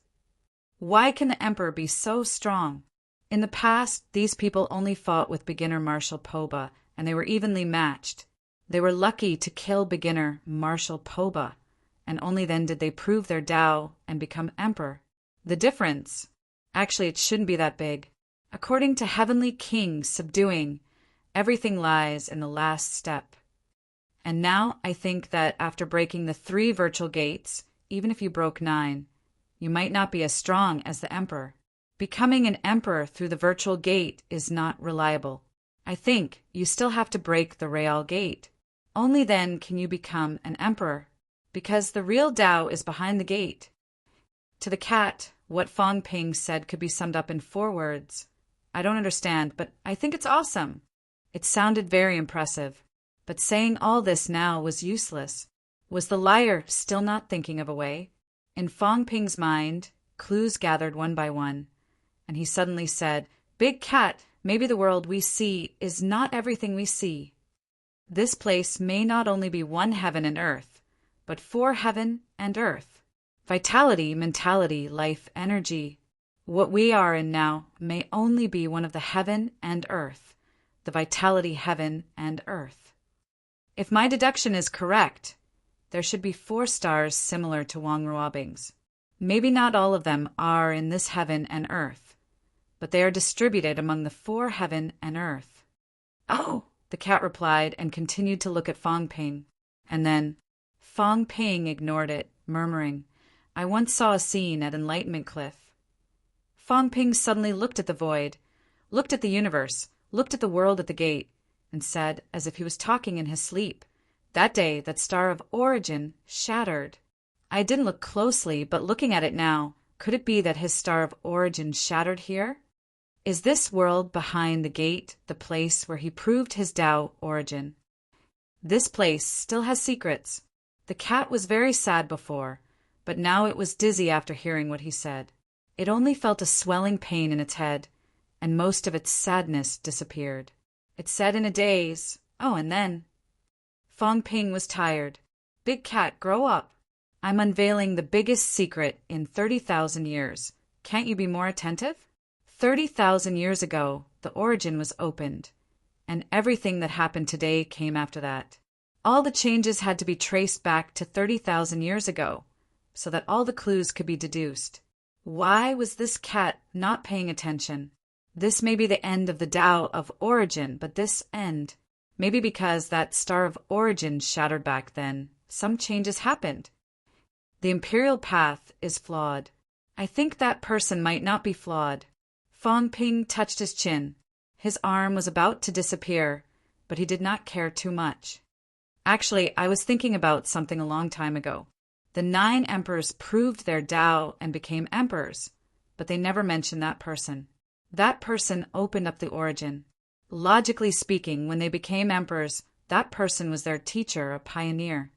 Why can the emperor be so strong? In the past, these people only fought with beginner Marshal Poba, and they were evenly matched. They were lucky to kill beginner Marshal Poba, and only then did they prove their Tao and become emperor. The difference? Actually, it shouldn't be that big. According to Heavenly King subduing, everything lies in the last step. And now I think that after breaking the 3 virtual gates, even if you broke 9, you might not be as strong as the emperor. Becoming an emperor through the virtual gate is not reliable. I think you still have to break the real gate. Only then can you become an emperor, because the real Tao is behind the gate. To the cat, what Fong Ping said could be summed up in 4 words. I don't understand, but I think it's awesome. It sounded very impressive, but saying all this now was useless. Was the liar still not thinking of a way? In Fong Ping's mind, clues gathered one by one, and he suddenly said, "Big Cat, maybe the world we see is not everything we see. This place may not only be one heaven and earth, but 4 heaven and earth. Vitality, mentality, life, energy. What we are in now may only be one of the heaven and earth, the vitality heaven and earth. If my deduction is correct, there should be 4 stars similar to Wang Ruobing's. Maybe not all of them are in this heaven and earth, but they are distributed among the 4 heaven and earth." "Oh," the cat replied and continued to look at Fong Ping. And then Fong Ping ignored it, murmuring, "I once saw a scene at Enlightenment Cliff." Fong Ping suddenly looked at the void, looked at the universe, looked at the world at the gate, and said, as if he was talking in his sleep, "That day, that star of origin shattered." I didn't look closely, but looking at it now, could it be that his star of origin shattered here? Is this world behind the gate the place where he proved his Tao origin? This place still has secrets. The cat was very sad before, but now it was dizzy after hearing what he said. It only felt a swelling pain in its head, and most of its sadness disappeared. It said in a daze, "Oh, and then." Fong Ping was tired. "Big Cat, grow up. I'm unveiling the biggest secret in 30,000 years. Can't you be more attentive?" 30,000 years ago, the origin was opened, and everything that happened today came after that. All the changes had to be traced back to 30,000 years ago, so that all the clues could be deduced. Why was this cat not paying attention? This may be the end of the Tao of origin, but this end, maybe because that star of origin shattered back then, some changes happened. The imperial path is flawed. I think that person might not be flawed. Fong Ping touched his chin. His arm was about to disappear, but he did not care too much. Actually, I was thinking about something a long time ago. The 9 emperors proved their Tao and became emperors, but they never mentioned that person. That person opened up the origin. Logically speaking, when they became emperors, that person was their teacher, a pioneer.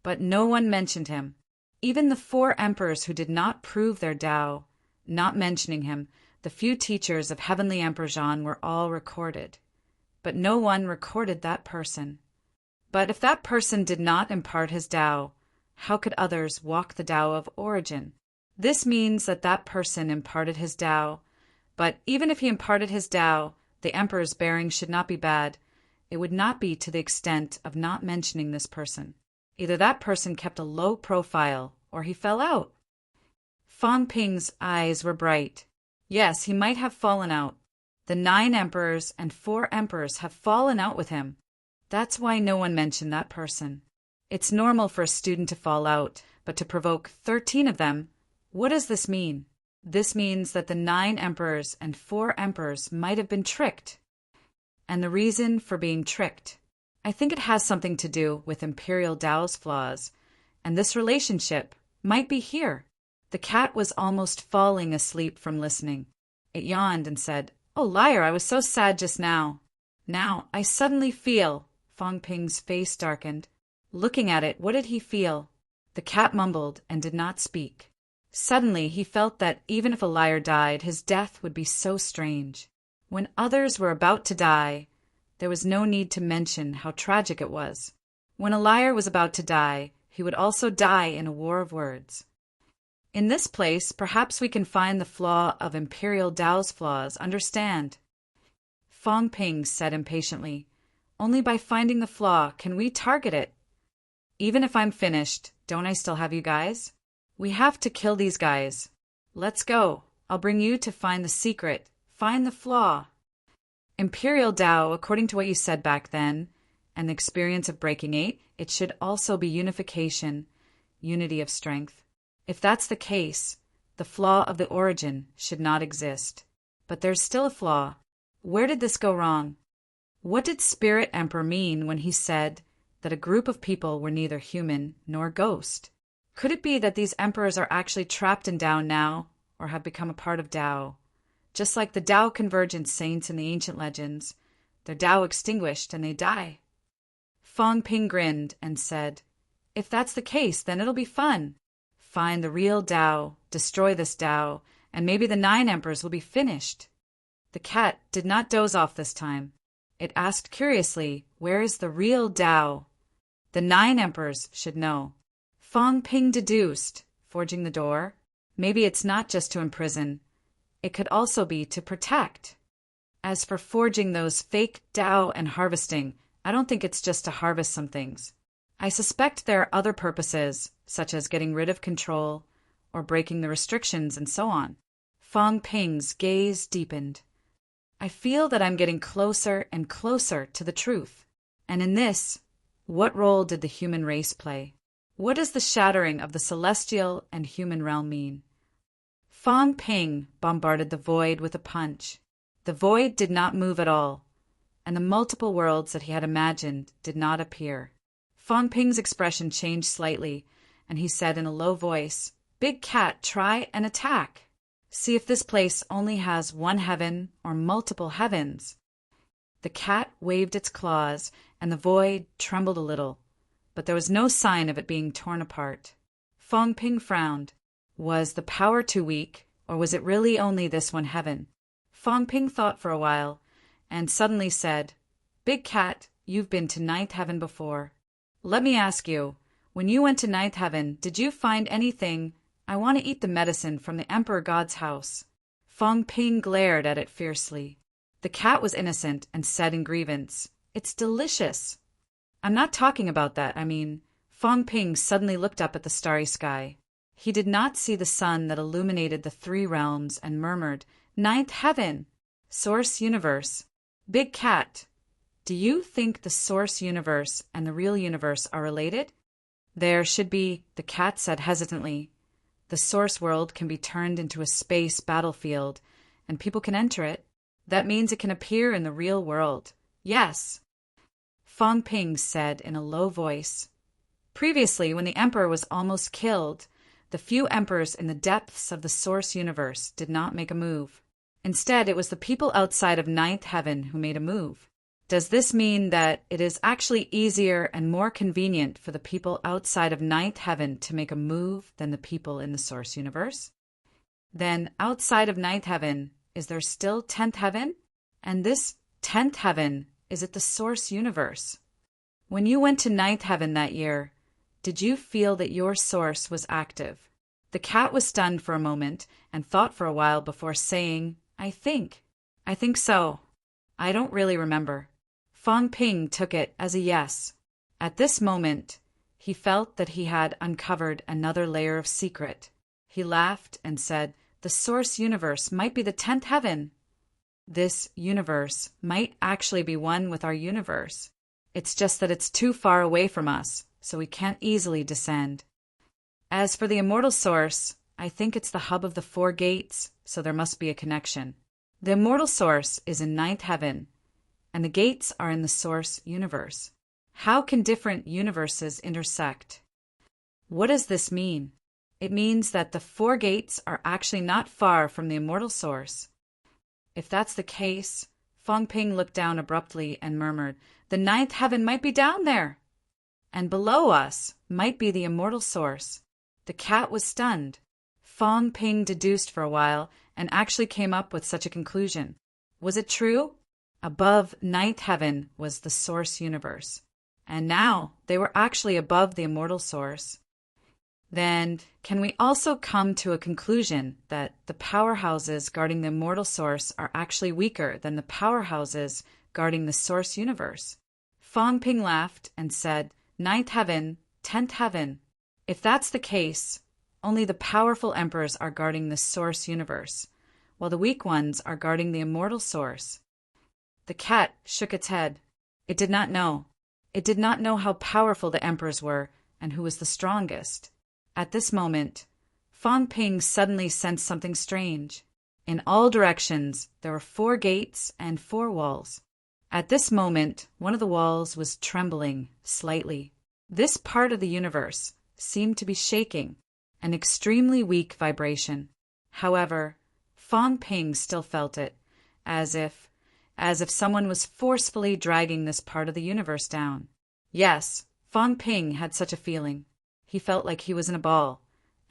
But no one mentioned him. Even the 4 emperors who did not prove their Tao, not mentioning him, the few teachers of Heavenly Emperor Zhan were all recorded. But no one recorded that person. But if that person did not impart his Tao, how could others walk the Tao of origin? This means that that person imparted his Tao, but even if he imparted his Tao, the emperor's bearing should not be bad. It would not be to the extent of not mentioning this person. Either that person kept a low profile, or he fell out. Fong Ping's eyes were bright. Yes, he might have fallen out. The 9 emperors and 4 emperors have fallen out with him. That's why no one mentioned that person. It's normal for a student to fall out, but to provoke 13 of them, what does this mean? This means that the 9 emperors and 4 emperors might have been tricked. And the reason for being tricked, I think it has something to do with Imperial Tao's flaws, and this relationship might be here. The cat was almost falling asleep from listening. It yawned and said, "Oh, liar, I was so sad just now. Now, I suddenly feel." Fong Ping's face darkened. Looking at it, what did he feel? The cat mumbled and did not speak. Suddenly, he felt that even if a liar died, his death would be so strange. When others were about to die, there was no need to mention how tragic it was. When a liar was about to die, he would also die in a war of words. In this place, perhaps we can find the flaw of Imperial Tao's flaws, understand? Fong Ping said impatiently, "Only by finding the flaw can we target it. Even if I'm finished, don't I still have you guys? We have to kill these guys. Let's go. I'll bring you to find the secret, find the flaw." Imperial Tao, according to what you said back then, and the experience of breaking 8, it should also be unification, unity of strength. If that's the case, the flaw of the origin should not exist. But there's still a flaw. Where did this go wrong? What did Spirit Emperor mean when he said that a group of people were neither human nor ghost? Could it be that these emperors are actually trapped in Tao now, or have become a part of Tao? Just like the Tao convergent saints in the ancient legends, their Tao extinguished and they die. Fong Ping grinned and said, "If that's the case, then it'll be fun." find the real Tao, destroy this Tao, and maybe the 9 emperors will be finished. The cat did not doze off this time. It asked curiously, where is the real Tao? The 9 emperors should know. Fang Ping deduced, forging the door. Maybe it's not just to imprison. It could also be to protect. As for forging those fake Tao and harvesting, I don't think it's just to harvest some things. I suspect there are other purposes, such as getting rid of control, or breaking the restrictions and so on. Fang Ping's gaze deepened. I feel that I'm getting closer and closer to the truth. And in this, what role did the human race play? What does the shattering of the celestial and human realm mean? Fang Ping bombarded the void with a punch. The void did not move at all, and the multiple worlds that he had imagined did not appear. Fang Ping's expression changed slightly, and he said in a low voice, "Big cat, try and attack. See if this place only has one heaven or multiple heavens." The cat waved its claws, and the void trembled a little, but there was no sign of it being torn apart. Fang Ping frowned. Was the power too weak, or was it really only this one heaven? Fang Ping thought for a while, and suddenly said, "Big cat, you've been to 9th heaven before. Let me ask you, when you went to 9th heaven, did you find anything? I want to eat the medicine from the Emperor God's house." Fang Ping glared at it fiercely. The cat was innocent and said in grievance, "It's delicious." "I'm not talking about that, I mean." Fang Ping suddenly looked up at the starry sky. He did not see the sun that illuminated the 3 realms and murmured, "9th heaven! Source universe. Big cat, do you think the source universe and the real universe are related?" "There should be," the cat said hesitantly. "The source world can be turned into a space battlefield, and people can enter it. That means it can appear in the real world." "Yes," Fang Ping said in a low voice. "Previously, when the emperor was almost killed, the few emperors in the depths of the source universe did not make a move. Instead, it was the people outside of 9th heaven who made a move. Does this mean that it is actually easier and more convenient for the people outside of 9th heaven to make a move than the people in the source universe? Then, outside of 9th heaven, is there still 10th heaven? And this 10th heaven, is it the source universe? When you went to 9th heaven that year, did you feel that your source was active?" The cat was stunned for a moment and thought for a while before saying, I think so. I don't really remember." Fang Ping took it as a yes. At this moment, he felt that he had uncovered another layer of secret. He laughed and said, "The source universe might be the 10th heaven. This universe might actually be one with our universe. It's just that it's too far away from us, so we can't easily descend. As for the immortal source, I think it's the hub of the 4 gates, so there must be a connection. The immortal source is in 9th heaven, and the gates are in the source universe. How can different universes intersect? What does this mean? It means that the 4 gates are actually not far from the immortal source. If that's the case, Fang Ping looked down abruptly and murmured, "The 9th heaven might be down there. And below us might be the immortal source." The cat was stunned. Fang Ping deduced for a while and actually came up with such a conclusion. Was it true? Above 9th heaven was the source universe, and now they were actually above the immortal source. Then, can we also come to a conclusion that the powerhouses guarding the immortal source are actually weaker than the powerhouses guarding the source universe? Fang Ping laughed and said, 9th heaven, 10th heaven. If that's the case, only the powerful emperors are guarding the source universe, while the weak ones are guarding the immortal source. The cat shook its head. It did not know. It did not know how powerful the emperors were and who was the strongest. At this moment, Fang Ping suddenly sensed something strange. In all directions, there were 4 gates and 4 walls. At this moment, one of the walls was trembling slightly. This part of the universe seemed to be shaking, an extremely weak vibration. However, Fang Ping still felt it, as if someone was forcefully dragging this part of the universe down. Yes, Fang Ping had such a feeling. He felt like he was in a ball,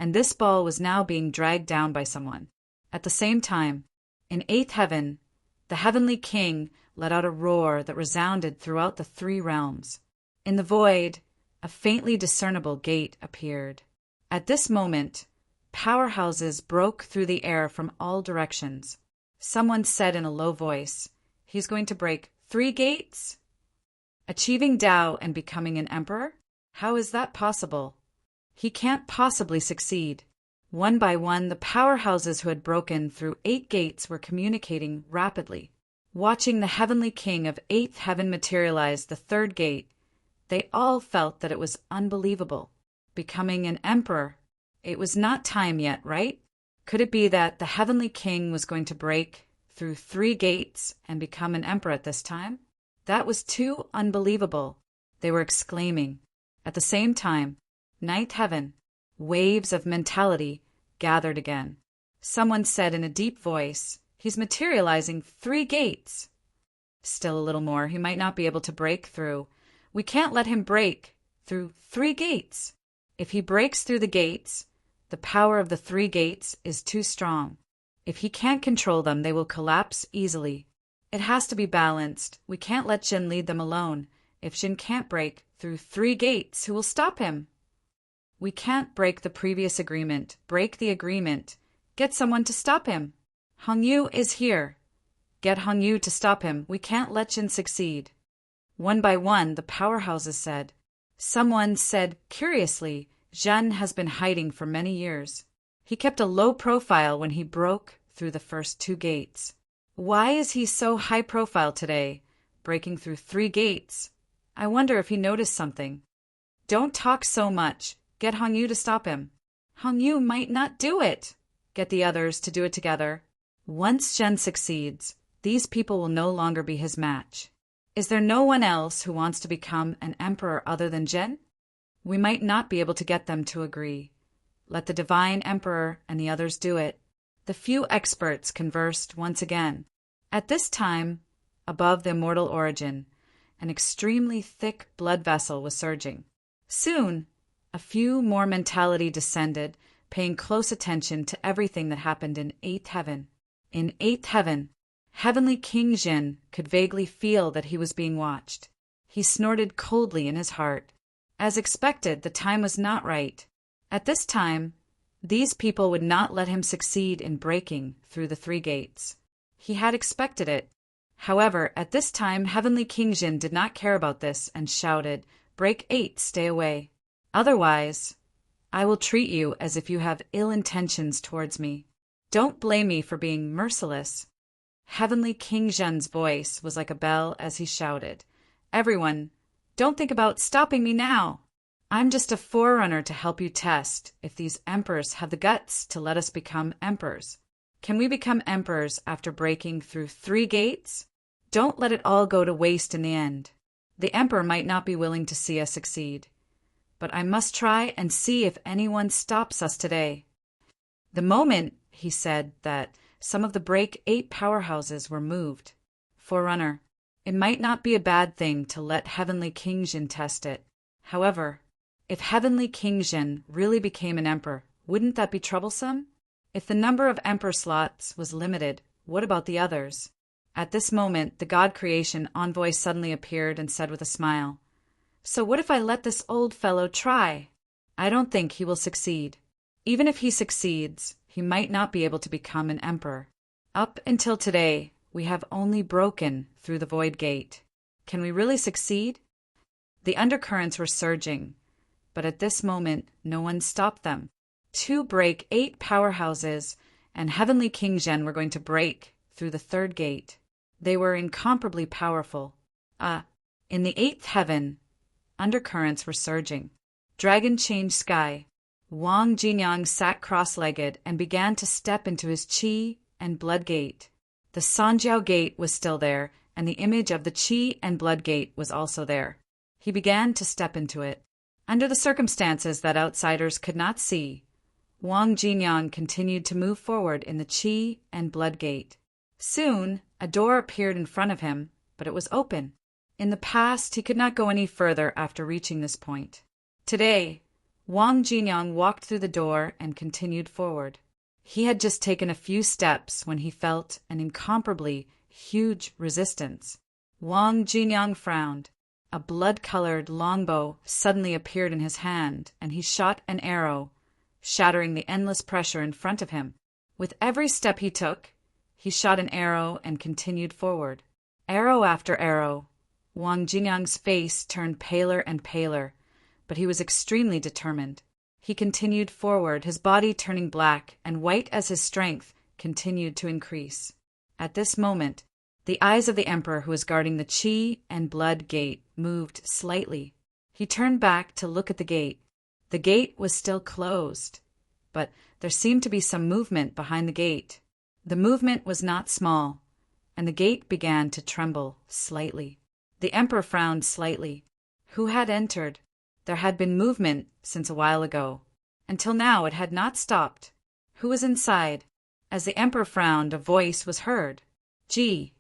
and this ball was now being dragged down by someone. At the same time, in eighth heaven, the heavenly king let out a roar that resounded throughout the three realms. In the void, a faintly discernible gate appeared. At this moment, powerhouses broke through the air from all directions. Someone said in a low voice, "He's going to break 3 gates?" Achieving Tao and becoming an emperor? How is that possible? He can't possibly succeed. One by one, the powerhouses who had broken through 8 gates were communicating rapidly. Watching the heavenly king of 8th heaven materialize the 3rd gate, they all felt that it was unbelievable. Becoming an emperor. It was not time yet, right? Could it be that the heavenly king was going to break through 3 gates and become an emperor at this time? That was too unbelievable, they were exclaiming. At the same time, 9th heaven, waves of mentality gathered again. Someone said in a deep voice, "He's materializing 3 gates." Still a little more, he might not be able to break through. We can't let him break through 3 gates. If he breaks through the gates, the power of the 3 gates is too strong. If he can't control them, they will collapse easily. It has to be balanced. We can't let Jin lead them alone. If Jin can't break through 3 gates, who will stop him? We can't break the previous agreement. Break the agreement. Get someone to stop him. Hongyu is here. Get Hongyu to stop him. We can't let Jin succeed. One by one, the powerhouses said. Someone said curiously, Zhen has been hiding for many years. He kept a low profile when he broke through the first 2 gates. Why is he so high profile today, breaking through 3 gates? I wonder if he noticed something. Don't talk so much. Get Hongyu to stop him. Hongyu might not do it. Get the others to do it together. Once Zhen succeeds, these people will no longer be his match. Is there no one else who wants to become an emperor other than Zhen? We might not be able to get them to agree. Let the divine emperor and the others do it. The few experts conversed once again. At this time, above the immortal origin, an extremely thick blood vessel was surging. Soon, a few more mentality descended, paying close attention to everything that happened in 8th heaven. In 8th heaven, heavenly King Jin could vaguely feel that he was being watched. He snorted coldly in his heart. As expected, the time was not right. At this time, these people would not let him succeed in breaking through the 3 gates. He had expected it. However, at this time, heavenly King Jin did not care about this and shouted, "Break 8, stay away. Otherwise, I will treat you as if you have ill intentions towards me. Don't blame me for being merciless." Heavenly King Zhen's voice was like a bell as he shouted, "Everyone, don't think about stopping me now. I'm just a forerunner to help you test if these emperors have the guts to let us become emperors. Can we become emperors after breaking through 3 gates? Don't let it all go to waste in the end. The emperor might not be willing to see us succeed, but I must try and see if anyone stops us today." The moment he said that, some of the break 8 powerhouses were moved. Forerunner, it might not be a bad thing to let heavenly King Jin test it. However, if heavenly King Jin really became an emperor, wouldn't that be troublesome? If the number of emperor slots was limited, what about the others? At this moment, the God creation envoy suddenly appeared and said with a smile, "So what if I let this old fellow try? I don't think he will succeed. Even if he succeeds, he might not be able to become an emperor. Up until today, we have only broken through the void gate. Can we really succeed?" The undercurrents were surging, but at this moment, no one stopped them. 2 break 8 powerhouses, and heavenly King Zhen were going to break through the 3rd gate. They were incomparably powerful. In the 8th heaven, undercurrents were surging. Dragon changed sky. Wang Jinyang sat cross-legged and began to step into his qi and blood gate. The Sanjiao gate was still there, and the image of the qi and blood gate was also there. He began to step into it. Under the circumstances that outsiders could not see, Wang Jinyang continued to move forward in the qi and blood gate. Soon, a door appeared in front of him, but it was open. In the past, he could not go any further after reaching this point. Today, Wang Jinyang walked through the door and continued forward. He had just taken a few steps when he felt an incomparably huge resistance. Wang Jinyang frowned. A blood-colored longbow suddenly appeared in his hand, and he shot an arrow, shattering the endless pressure in front of him. With every step he took, he shot an arrow and continued forward. Arrow after arrow. Wang Jinyang's face turned paler and paler, but he was extremely determined. He continued forward, his body turning black and white as his strength continued to increase. At this moment, the eyes of the emperor who was guarding the Qi and blood gate moved slightly. He turned back to look at the gate. The gate was still closed, but there seemed to be some movement behind the gate. The movement was not small, and the gate began to tremble slightly. The emperor frowned slightly. Who had entered? There had been movement since a while ago. Until now it had not stopped. Who was inside? As the emperor frowned, a voice was heard. Ji,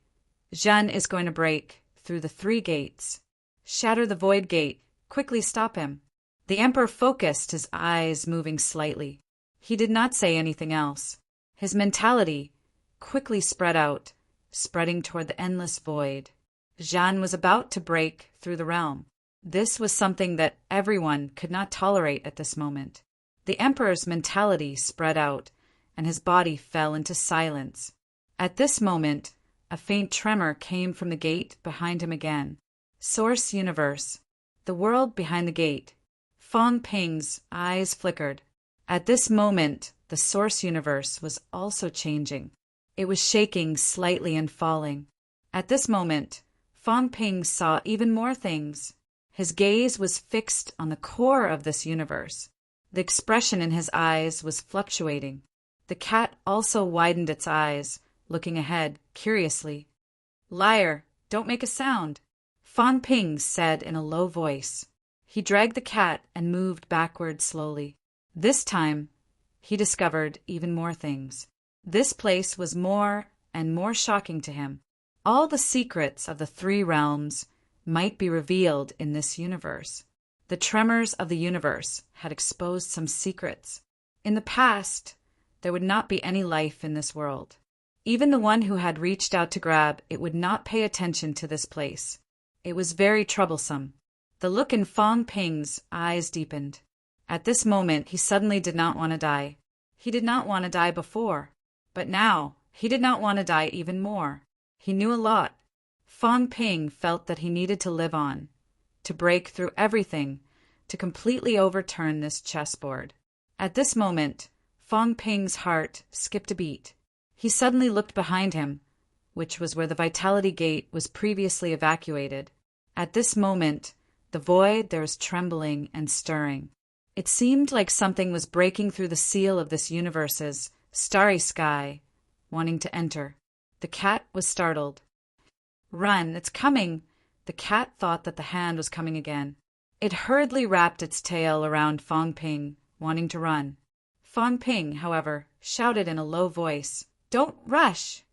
Zhen is going to break through the 3 gates. Shatter the void gate. Quickly stop him. The emperor focused, his eyes moving slightly. He did not say anything else. His mentality quickly spread out, spreading toward the endless void. Zhan was about to break through the realm. This was something that everyone could not tolerate at this moment. The emperor's mentality spread out, and his body fell into silence. At this moment, a faint tremor came from the gate behind him again. Source Universe. The world behind the gate. Fong Ping's eyes flickered. At this moment, the Source Universe was also changing. It was shaking slightly and falling. At this moment, Fong Ping saw even more things. His gaze was fixed on the core of this universe. The expression in his eyes was fluctuating. The cat also widened its eyes, looking ahead curiously. Liar, don't make a sound, Fong Ping said in a low voice. He dragged the cat and moved backward slowly. This time, he discovered even more things. This place was more and more shocking to him. All the secrets of the 3 realms might be revealed in this universe. The tremors of the universe had exposed some secrets. In the past, there would not be any life in this world. Even the one who had reached out to grab it would not pay attention to this place. It was very troublesome. The look in Fong Ping's eyes deepened. At this moment, he suddenly did not want to die. He did not want to die before, but now he did not want to die even more. He knew a lot. Fong Ping felt that he needed to live on, to break through everything, to completely overturn this chessboard. At this moment, Fong Ping's heart skipped a beat. He suddenly looked behind him, which was where the Vitality Gate was previously evacuated. At this moment, the void there was trembling and stirring. It seemed like something was breaking through the seal of this universe's starry sky, wanting to enter. The cat was startled. Run, it's coming! The cat thought that the hand was coming again. It hurriedly wrapped its tail around Fong Ping, wanting to run. Fong Ping, however, shouted in a low voice, "Don't rush!"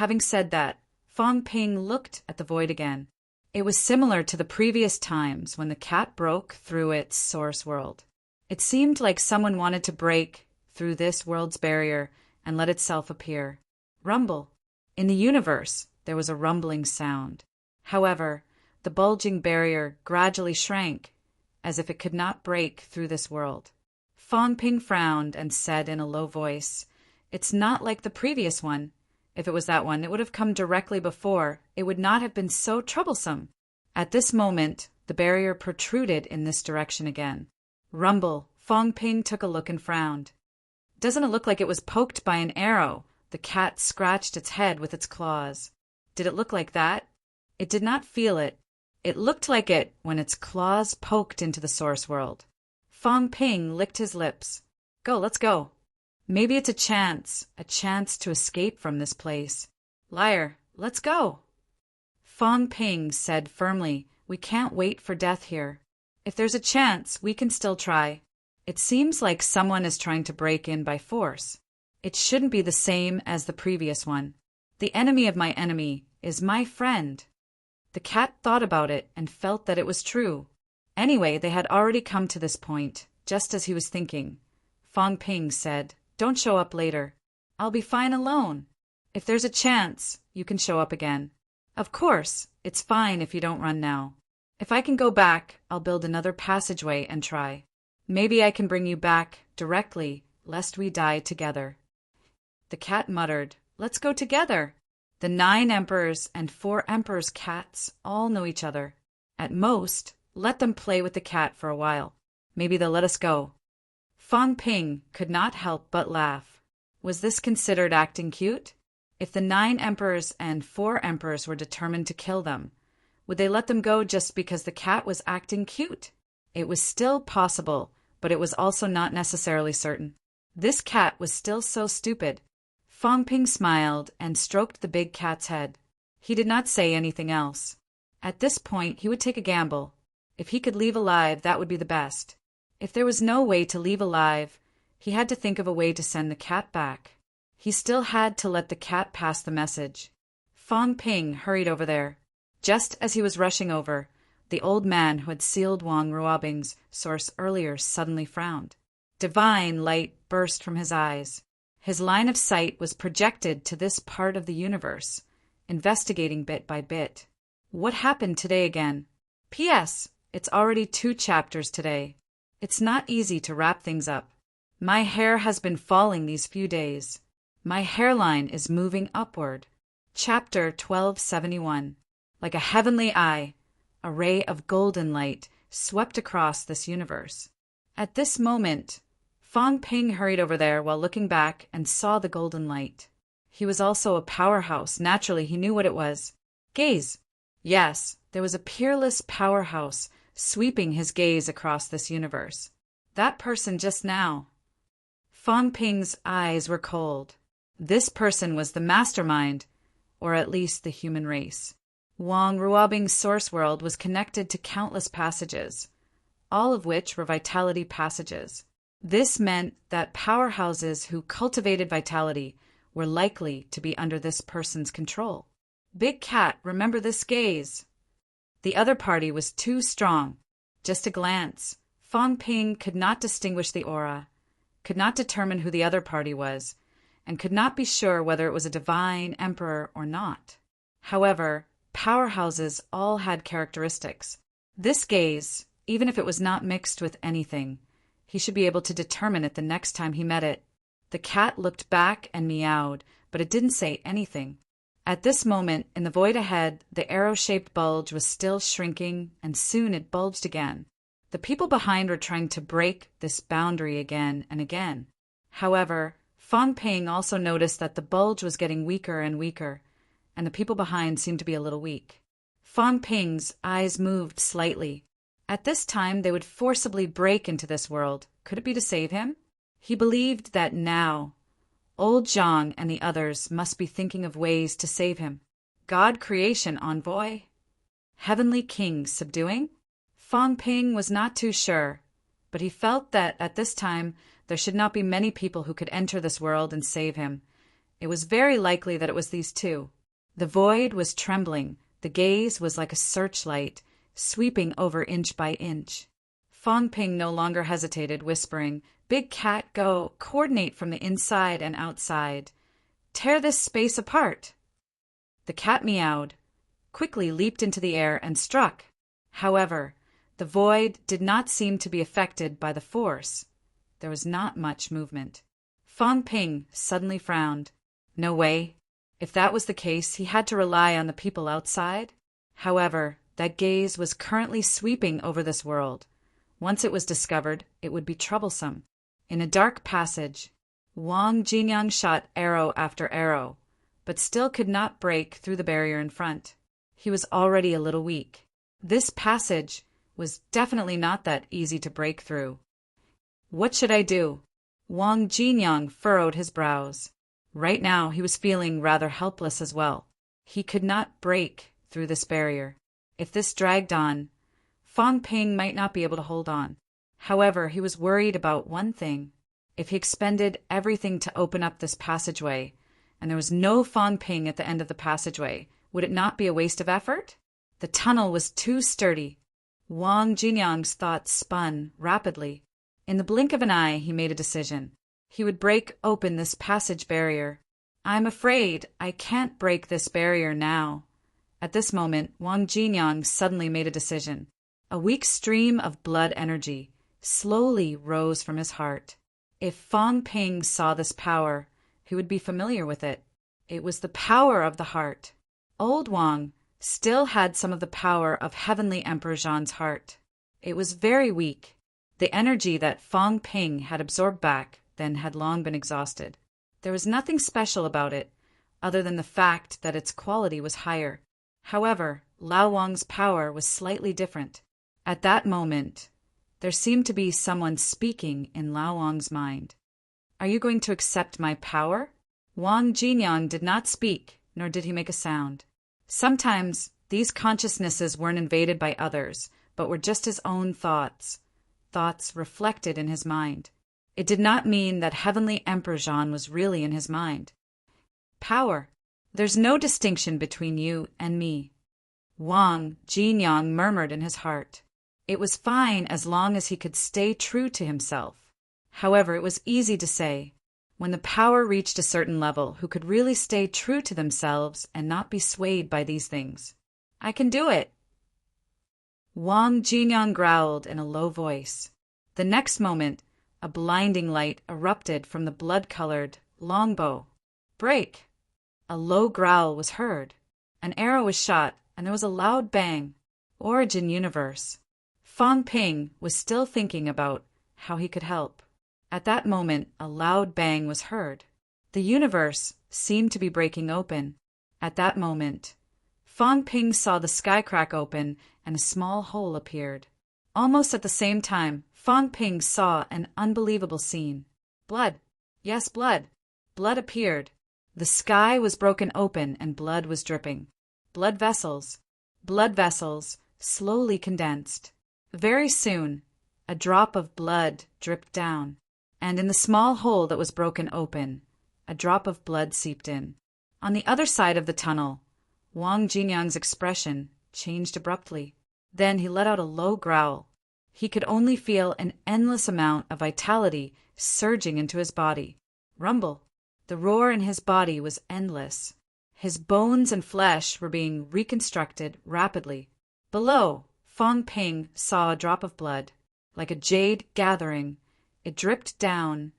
Having said that, Fong Ping looked at the void again. It was similar to the previous times when the cat broke through its source world. It seemed like someone wanted to break through this world's barrier and let itself appear. Rumble. In the universe, there was a rumbling sound. However, the bulging barrier gradually shrank, as if it could not break through this world. Fong Ping frowned and said in a low voice, "It's not like the previous one. If it was that one, it would have come directly before. It would not have been so troublesome." At this moment, the barrier protruded in this direction again. Rumble. Fong Ping took a look and frowned. "Doesn't it look like it was poked by an arrow?" The cat scratched its head with its claws. Did it look like that? It did not feel it. It looked like it when its claws poked into the source world. Fong Ping licked his lips. "Go, let's go. Maybe it's a chance to escape from this place." "Liar, let's go." Fong Ping said firmly, "We can't wait for death here. If there's a chance, we can still try. It seems like someone is trying to break in by force. It shouldn't be the same as the previous one. The enemy of my enemy is my friend." The cat thought about it and felt that it was true. Anyway, they had already come to this point. Just as he was thinking, Fong Ping said, "Don't show up later. I'll be fine alone. If there's a chance, you can show up again. Of course, it's fine if you don't run now. If I can go back, I'll build another passageway and try. Maybe I can bring you back directly, lest we die together." The cat muttered, "Let's go together." The 9 emperors and 4 emperors' cats all know each other. At most, let them play with the cat for a while. Maybe they'll let us go. Fong Ping could not help but laugh. Was this considered acting cute? If the 9 emperors and 4 emperors were determined to kill them, would they let them go just because the cat was acting cute? It was still possible, but it was also not necessarily certain. This cat was still so stupid. Fong Ping smiled and stroked the big cat's head. He did not say anything else. At this point, he would take a gamble. If he could leave alive, that would be the best. If there was no way to leave alive, he had to think of a way to send the cat back. He still had to let the cat pass the message. Fong Ping hurried over there. Just as he was rushing over, the old man who had sealed Wang Ruobing's source earlier suddenly frowned. Divine light burst from his eyes. His line of sight was projected to this part of the universe, investigating bit by bit. What happened today again? P.S. It's already 2 chapters today. It's not easy to wrap things up. My hair has been falling these few days. My hairline is moving upward. Chapter 1271. Like a heavenly eye, a ray of golden light swept across this universe. At this moment, Fong Ping hurried over there while looking back and saw the golden light. He was also a powerhouse. Naturally, he knew what it was. Gaze. Yes, there was a peerless powerhouse sweeping his gaze across this universe. That person just now. Fong Ping's eyes were cold. This person was the mastermind, or at least the human race. Wang Ruobing's source world was connected to countless passages, all of which were vitality passages. This meant that powerhouses who cultivated vitality were likely to be under this person's control. Big Cat, remember this gaze. The other party was too strong. Just a glance. Fong Ping could not distinguish the aura, could not determine who the other party was, and could not be sure whether it was a divine emperor or not. However, powerhouses all had characteristics. This gaze, even if it was not mixed with anything, he should be able to determine it the next time he met it. The cat looked back and meowed, but it didn't say anything. At this moment, in the void ahead, the arrow-shaped bulge was still shrinking, and soon it bulged again. The people behind were trying to break this boundary again and again. However, Fong Ping also noticed that the bulge was getting weaker and weaker, and the people behind seemed to be a little weak. Fong Ping's eyes moved slightly. At this time, they would forcibly break into this world. Could it be to save him? He believed that now, old Zhang and the others must be thinking of ways to save him. God creation envoy? Heavenly king subduing? Fong Ping was not too sure, but he felt that at this time there should not be many people who could enter this world and save him. It was very likely that it was these 2. The void was trembling. The gaze was like a searchlight, sweeping over inch by inch. Fong Ping no longer hesitated, whispering, "Big Cat, go, coordinate from the inside and outside. Tear this space apart." The cat meowed, quickly leaped into the air and struck. However, the void did not seem to be affected by the force. There was not much movement. Fong Ping suddenly frowned. No way. If that was the case, he had to rely on the people outside. However, that gaze was currently sweeping over this world. Once it was discovered, it would be troublesome. In a dark passage, Wang Jinyang shot arrow after arrow, but still could not break through the barrier in front. He was already a little weak. This passage was definitely not that easy to break through. What should I do? Wang Jinyang furrowed his brows. Right now, he was feeling rather helpless as well. He could not break through this barrier. If this dragged on, Fong Ping might not be able to hold on. However, he was worried about one thing. If he expended everything to open up this passageway, and there was no Fong Ping at the end of the passageway, would it not be a waste of effort? The tunnel was too sturdy. Wang Jinyang's thoughts spun rapidly. In the blink of an eye, he made a decision. He would break open this passage barrier. I'm afraid I can't break this barrier now. At this moment, Wang Jinyang suddenly made a decision. A weak stream of blood energy slowly rose from his heart. If Fang Ping saw this power, he would be familiar with it. It was the power of the heart. Old Wang still had some of the power of Heavenly Emperor Zhan's heart. It was very weak. The energy that Fang Ping had absorbed back then had long been exhausted. There was nothing special about it, other than the fact that its quality was higher. However, Lao Wang's power was slightly different. At that moment, there seemed to be someone speaking in Lao Wang's mind. Are you going to accept my power? Wang Jinyang did not speak, nor did he make a sound. Sometimes these consciousnesses weren't invaded by others, but were just his own thoughts reflected in his mind. It did not mean that Heavenly Emperor Zhan was really in his mind. Power. There's no distinction between you and me. Wang Jinyang murmured in his heart. It was fine as long as he could stay true to himself. However, it was easy to say, when the power reached a certain level, who could really stay true to themselves and not be swayed by these things. I can do it. Wang Jinyang growled in a low voice. The next moment, a blinding light erupted from the blood-colored longbow. Break! A low growl was heard. An arrow was shot, and there was a loud bang. Origin Universe. Fang Ping was still thinking about how he could help. At that moment, a loud bang was heard. The universe seemed to be breaking open. At that moment, Fang Ping saw the sky crack open and a small hole appeared. Almost at the same time, Fang Ping saw an unbelievable scene. Blood. Yes, blood. Blood appeared. The sky was broken open and blood was dripping. Blood vessels slowly condensed. Very soon, a drop of blood dripped down, and in the small hole that was broken open, a drop of blood seeped in. On the other side of the tunnel, Wang Jinyang's expression changed abruptly. Then he let out a low growl. He could only feel an endless amount of vitality surging into his body. Rumble. The roar in his body was endless. His bones and flesh were being reconstructed rapidly. Below, Fang Ping saw a drop of blood. Like a jade gathering, it dripped down,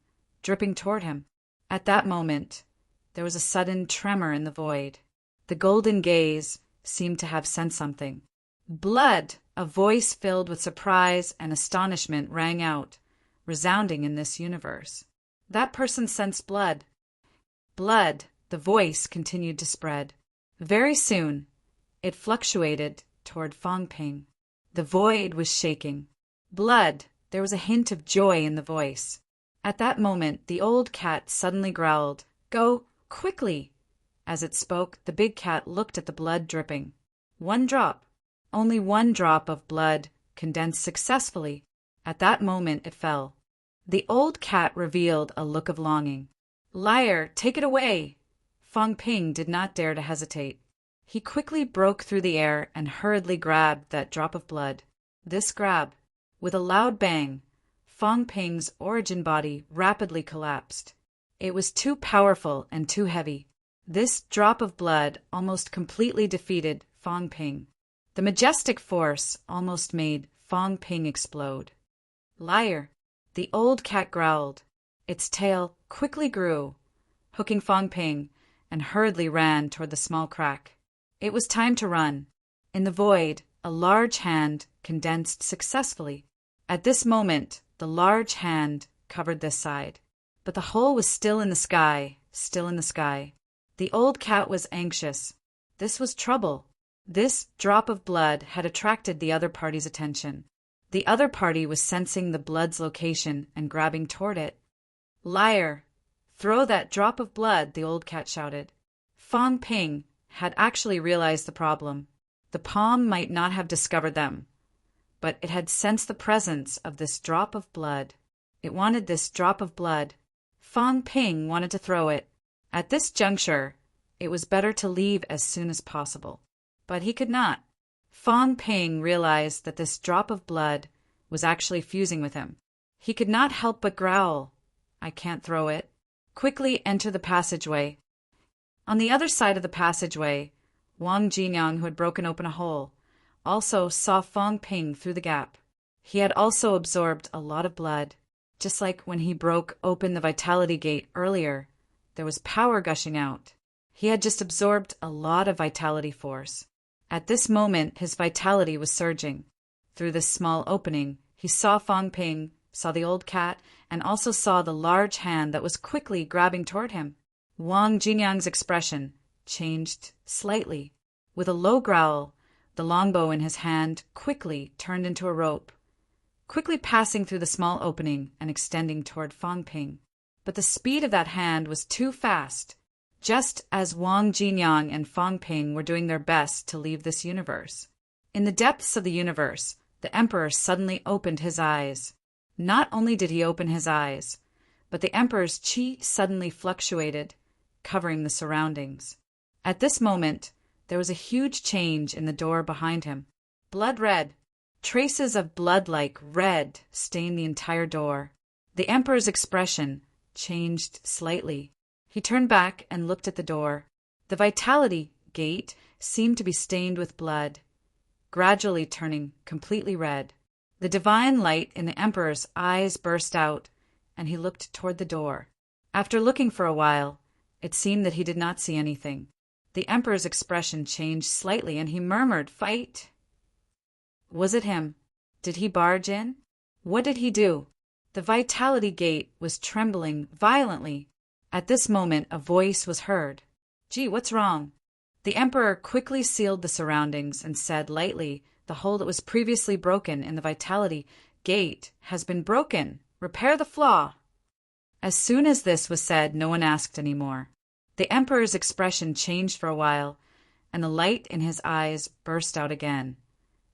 dripping toward him. At that moment, there was a sudden tremor in the void. The golden gaze seemed to have sensed something. Blood! A voice filled with surprise and astonishment rang out, resounding in this universe. That person sensed blood. Blood, the voice continued to spread. Very soon, it fluctuated toward Fang Ping. The void was shaking. Blood, there was a hint of joy in the voice. At that moment, the old cat suddenly growled, Go, quickly! As it spoke, the big cat looked at the blood dripping. One drop. Only one drop of blood condensed successfully. At that moment, it fell. The old cat revealed a look of longing. Liar, take it away! Fang Ping did not dare to hesitate. He quickly broke through the air and hurriedly grabbed that drop of blood. This grab, with a loud bang, Fang Ping's origin body rapidly collapsed. It was too powerful and too heavy. This drop of blood almost completely defeated Fang Ping. The majestic force almost made Fang Ping explode. Liar! The old cat growled. Its tail quickly grew, hooking Fang Ping, and hurriedly ran toward the small crack. It was time to run. In the void, a large hand condensed successfully. At this moment, the large hand covered this side. But the hole was still in the sky, still in the sky. The old cat was anxious. This was trouble. This drop of blood had attracted the other party's attention. The other party was sensing the blood's location and grabbing toward it. Liar! Throw that drop of blood, the old cat shouted. Fang Ping had actually realized the problem. The palm might not have discovered them, but it had sensed the presence of this drop of blood. It wanted this drop of blood. Fang Ping wanted to throw it. At this juncture, it was better to leave as soon as possible. But he could not. Fang Ping realized that this drop of blood was actually fusing with him. He could not help but growl. "I can't throw it." Quickly enter the passageway. On the other side of the passageway, Wang Jinyang, who had broken open a hole, also saw Fang Ping through the gap. He had also absorbed a lot of blood. Just like when he broke open the vitality gate earlier, there was power gushing out. He had just absorbed a lot of vitality force. At this moment, his vitality was surging. Through this small opening, he saw Fang Ping, saw the old cat, and also saw the large hand that was quickly grabbing toward him. Wang Jinyang's expression changed slightly. With a low growl, the longbow in his hand quickly turned into a rope, quickly passing through the small opening and extending toward Fang Ping. But the speed of that hand was too fast, just as Wang Jinyang and Fang Ping were doing their best to leave this universe. In the depths of the universe, the Emperor suddenly opened his eyes. Not only did he open his eyes, but the Emperor's chi suddenly fluctuated, covering the surroundings. At this moment, there was a huge change in the door behind him. Blood red. Traces of blood-like red stained the entire door. The Emperor's expression changed slightly. He turned back and looked at the door. The vitality gate seemed to be stained with blood, gradually turning completely red. The divine light in the Emperor's eyes burst out, and he looked toward the door. After looking for a while, it seemed that he did not see anything. The Emperor's expression changed slightly, and he murmured, "Fight." Was it him? Did he barge in? What did he do? The vitality gate was trembling violently. At this moment, a voice was heard. "Gee, what's wrong?" The Emperor quickly sealed the surroundings and said lightly, "The hole that was previously broken in the vitality gate has been broken. Repair the flaw." As soon as this was said, no one asked any more. The Emperor's expression changed for a while, and the light in his eyes burst out again,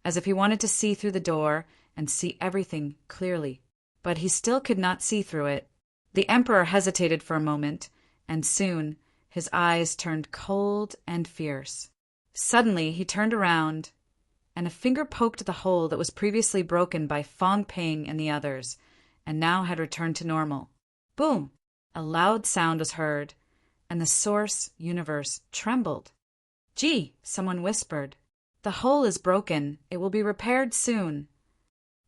as if he wanted to see through the door and see everything clearly. But he still could not see through it. The Emperor hesitated for a moment, and soon his eyes turned cold and fierce. Suddenly he turned around, and a finger poked the hole that was previously broken by Fang Ping and the others, and now had returned to normal. Boom! A loud sound was heard, and the source universe trembled. "Gee," someone whispered. "The hole is broken. It will be repaired soon."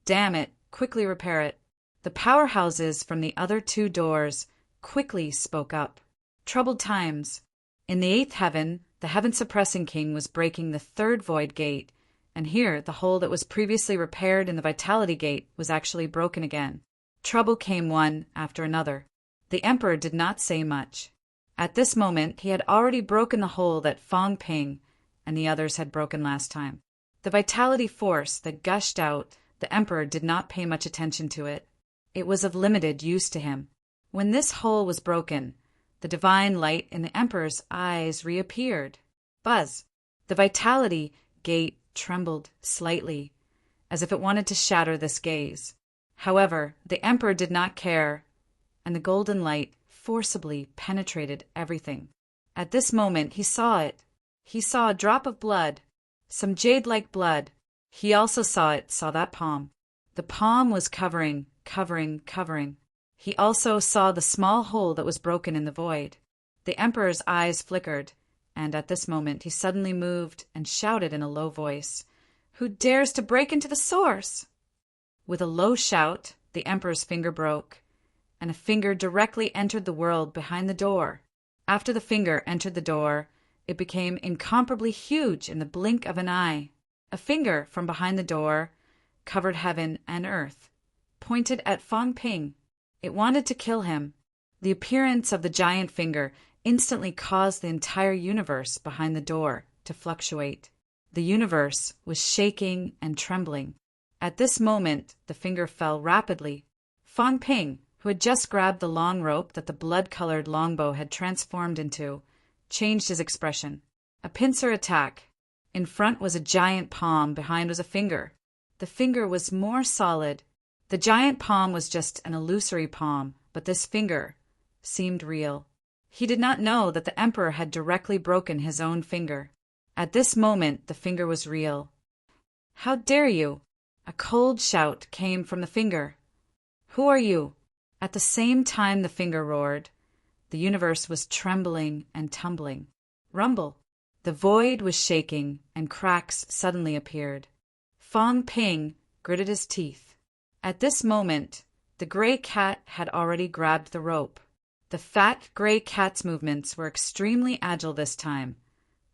"Damn it, quickly repair it." The powerhouses from the other two doors quickly spoke up. Troubled times. In the eighth heaven, the heaven-suppressing king was breaking the third void gate, and here the hole that was previously repaired in the vitality gate was actually broken again. Trouble came one after another. The Emperor did not say much. At this moment, he had already broken the hole that Fang Ping and the others had broken last time. The vitality force that gushed out, the Emperor did not pay much attention to it. It was of limited use to him. When this hole was broken, the divine light in the Emperor's eyes reappeared. Buzz! The vitality gate trembled slightly, as if it wanted to shatter this gaze. However, the Emperor did not care, and the golden light forcibly penetrated everything. At this moment, he saw it. He saw a drop of blood, some jade-like blood. He also saw that palm. The palm was covering. He also saw the small hole that was broken in the void. The Emperor's eyes flickered, and at this moment he suddenly moved and shouted in a low voice, "Who dares to break into the source?" With a low shout, the Emperor's finger broke, and a finger directly entered the world behind the door. After the finger entered the door, it became incomparably huge in the blink of an eye. A finger from behind the door covered heaven and earth, pointed at Fang Ping. It wanted to kill him. The appearance of the giant finger instantly caused the entire universe behind the door to fluctuate. The universe was shaking and trembling. At this moment, the finger fell rapidly. Fang Ping, who had just grabbed the long rope that the blood-colored longbow had transformed into, changed his expression. A pincer attack. In front was a giant palm, behind was a finger. The finger was more solid. The giant palm was just an illusory palm, but this finger seemed real. He did not know that the Emperor had directly broken his own finger. At this moment, the finger was real. "How dare you?" A cold shout came from the finger. Who are you? At the same time the finger roared, the universe was trembling and tumbling. Rumble. The void was shaking, and cracks suddenly appeared. Fong Ping gritted his teeth. At this moment, the gray cat had already grabbed the rope. The fat gray cat's movements were extremely agile this time,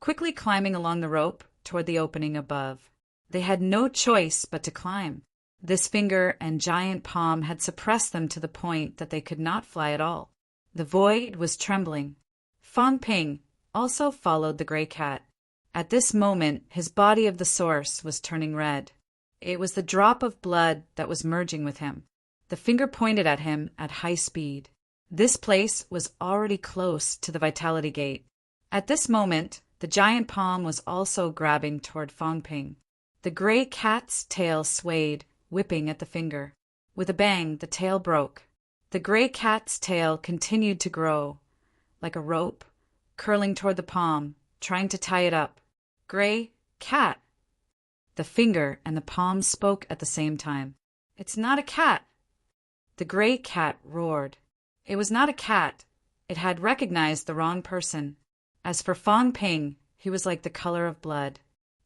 quickly climbing along the rope toward the opening above. They had no choice but to climb. This finger and giant palm had suppressed them to the point that they could not fly at all. The void was trembling. Fong Ping also followed the gray cat. At this moment, his body of the source was turning red. It was the drop of blood that was merging with him. The finger pointed at him at high speed. This place was already close to the vitality gate. At this moment, the giant palm was also grabbing toward Fong Ping. The gray cat's tail swayed, whipping at the finger. With a bang, the tail broke. The gray cat's tail continued to grow, like a rope, curling toward the palm, trying to tie it up. Gray cat. The finger and the palm spoke at the same time. It's not a cat. The gray cat roared. It was not a cat. It had recognized the wrong person. As for Fong Ping, he was like the color of blood.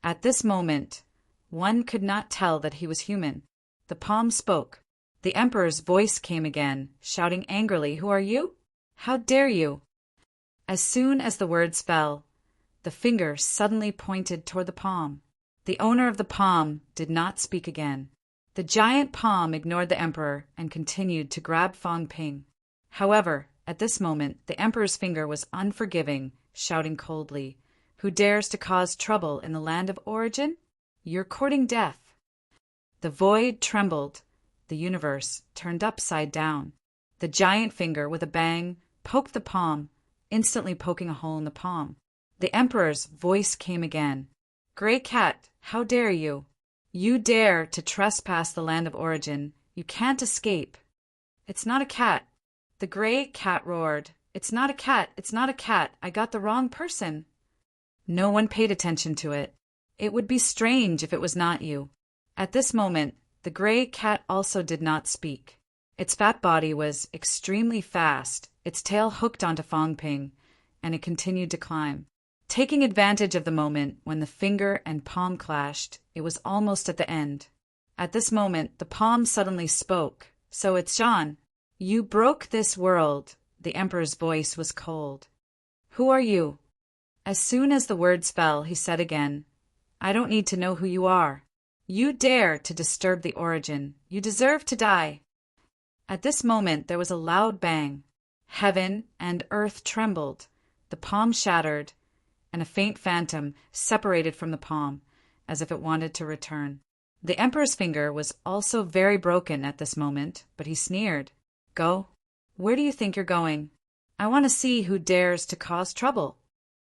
At this moment, one could not tell that he was human. The palm spoke. The emperor's voice came again, shouting angrily, "Who are you? How dare you?" As soon as the words fell, the finger suddenly pointed toward the palm. The owner of the palm did not speak again. The giant palm ignored the emperor and continued to grab Fong Ping. However, at this moment, the emperor's finger was unforgiving, shouting coldly, "Who dares to cause trouble in the land of origin? You're courting death." The void trembled. The universe turned upside down. The giant finger, with a bang, poked the palm, instantly poking a hole in the palm. The emperor's voice came again. "Gray cat, how dare you? You dare to trespass the land of origin. You can't escape." "It's not a cat." The gray cat roared. "It's not a cat. It's not a cat. I got the wrong person." No one paid attention to it. It would be strange if it was not you. At this moment, the gray cat also did not speak. Its fat body was extremely fast, its tail hooked onto Fong Ping, and it continued to climb. Taking advantage of the moment when the finger and palm clashed, it was almost at the end. At this moment, the palm suddenly spoke. "So it's Jean. You broke this world." The emperor's voice was cold. "Who are you?" As soon as the words fell, he said again, "I don't need to know who you are. You dare to disturb the origin. You deserve to die." At this moment there was a loud bang. Heaven and earth trembled, the palm shattered, and a faint phantom separated from the palm, as if it wanted to return. The emperor's finger was also very broken at this moment, but he sneered. "Go? Where do you think you're going? I want to see who dares to cause trouble."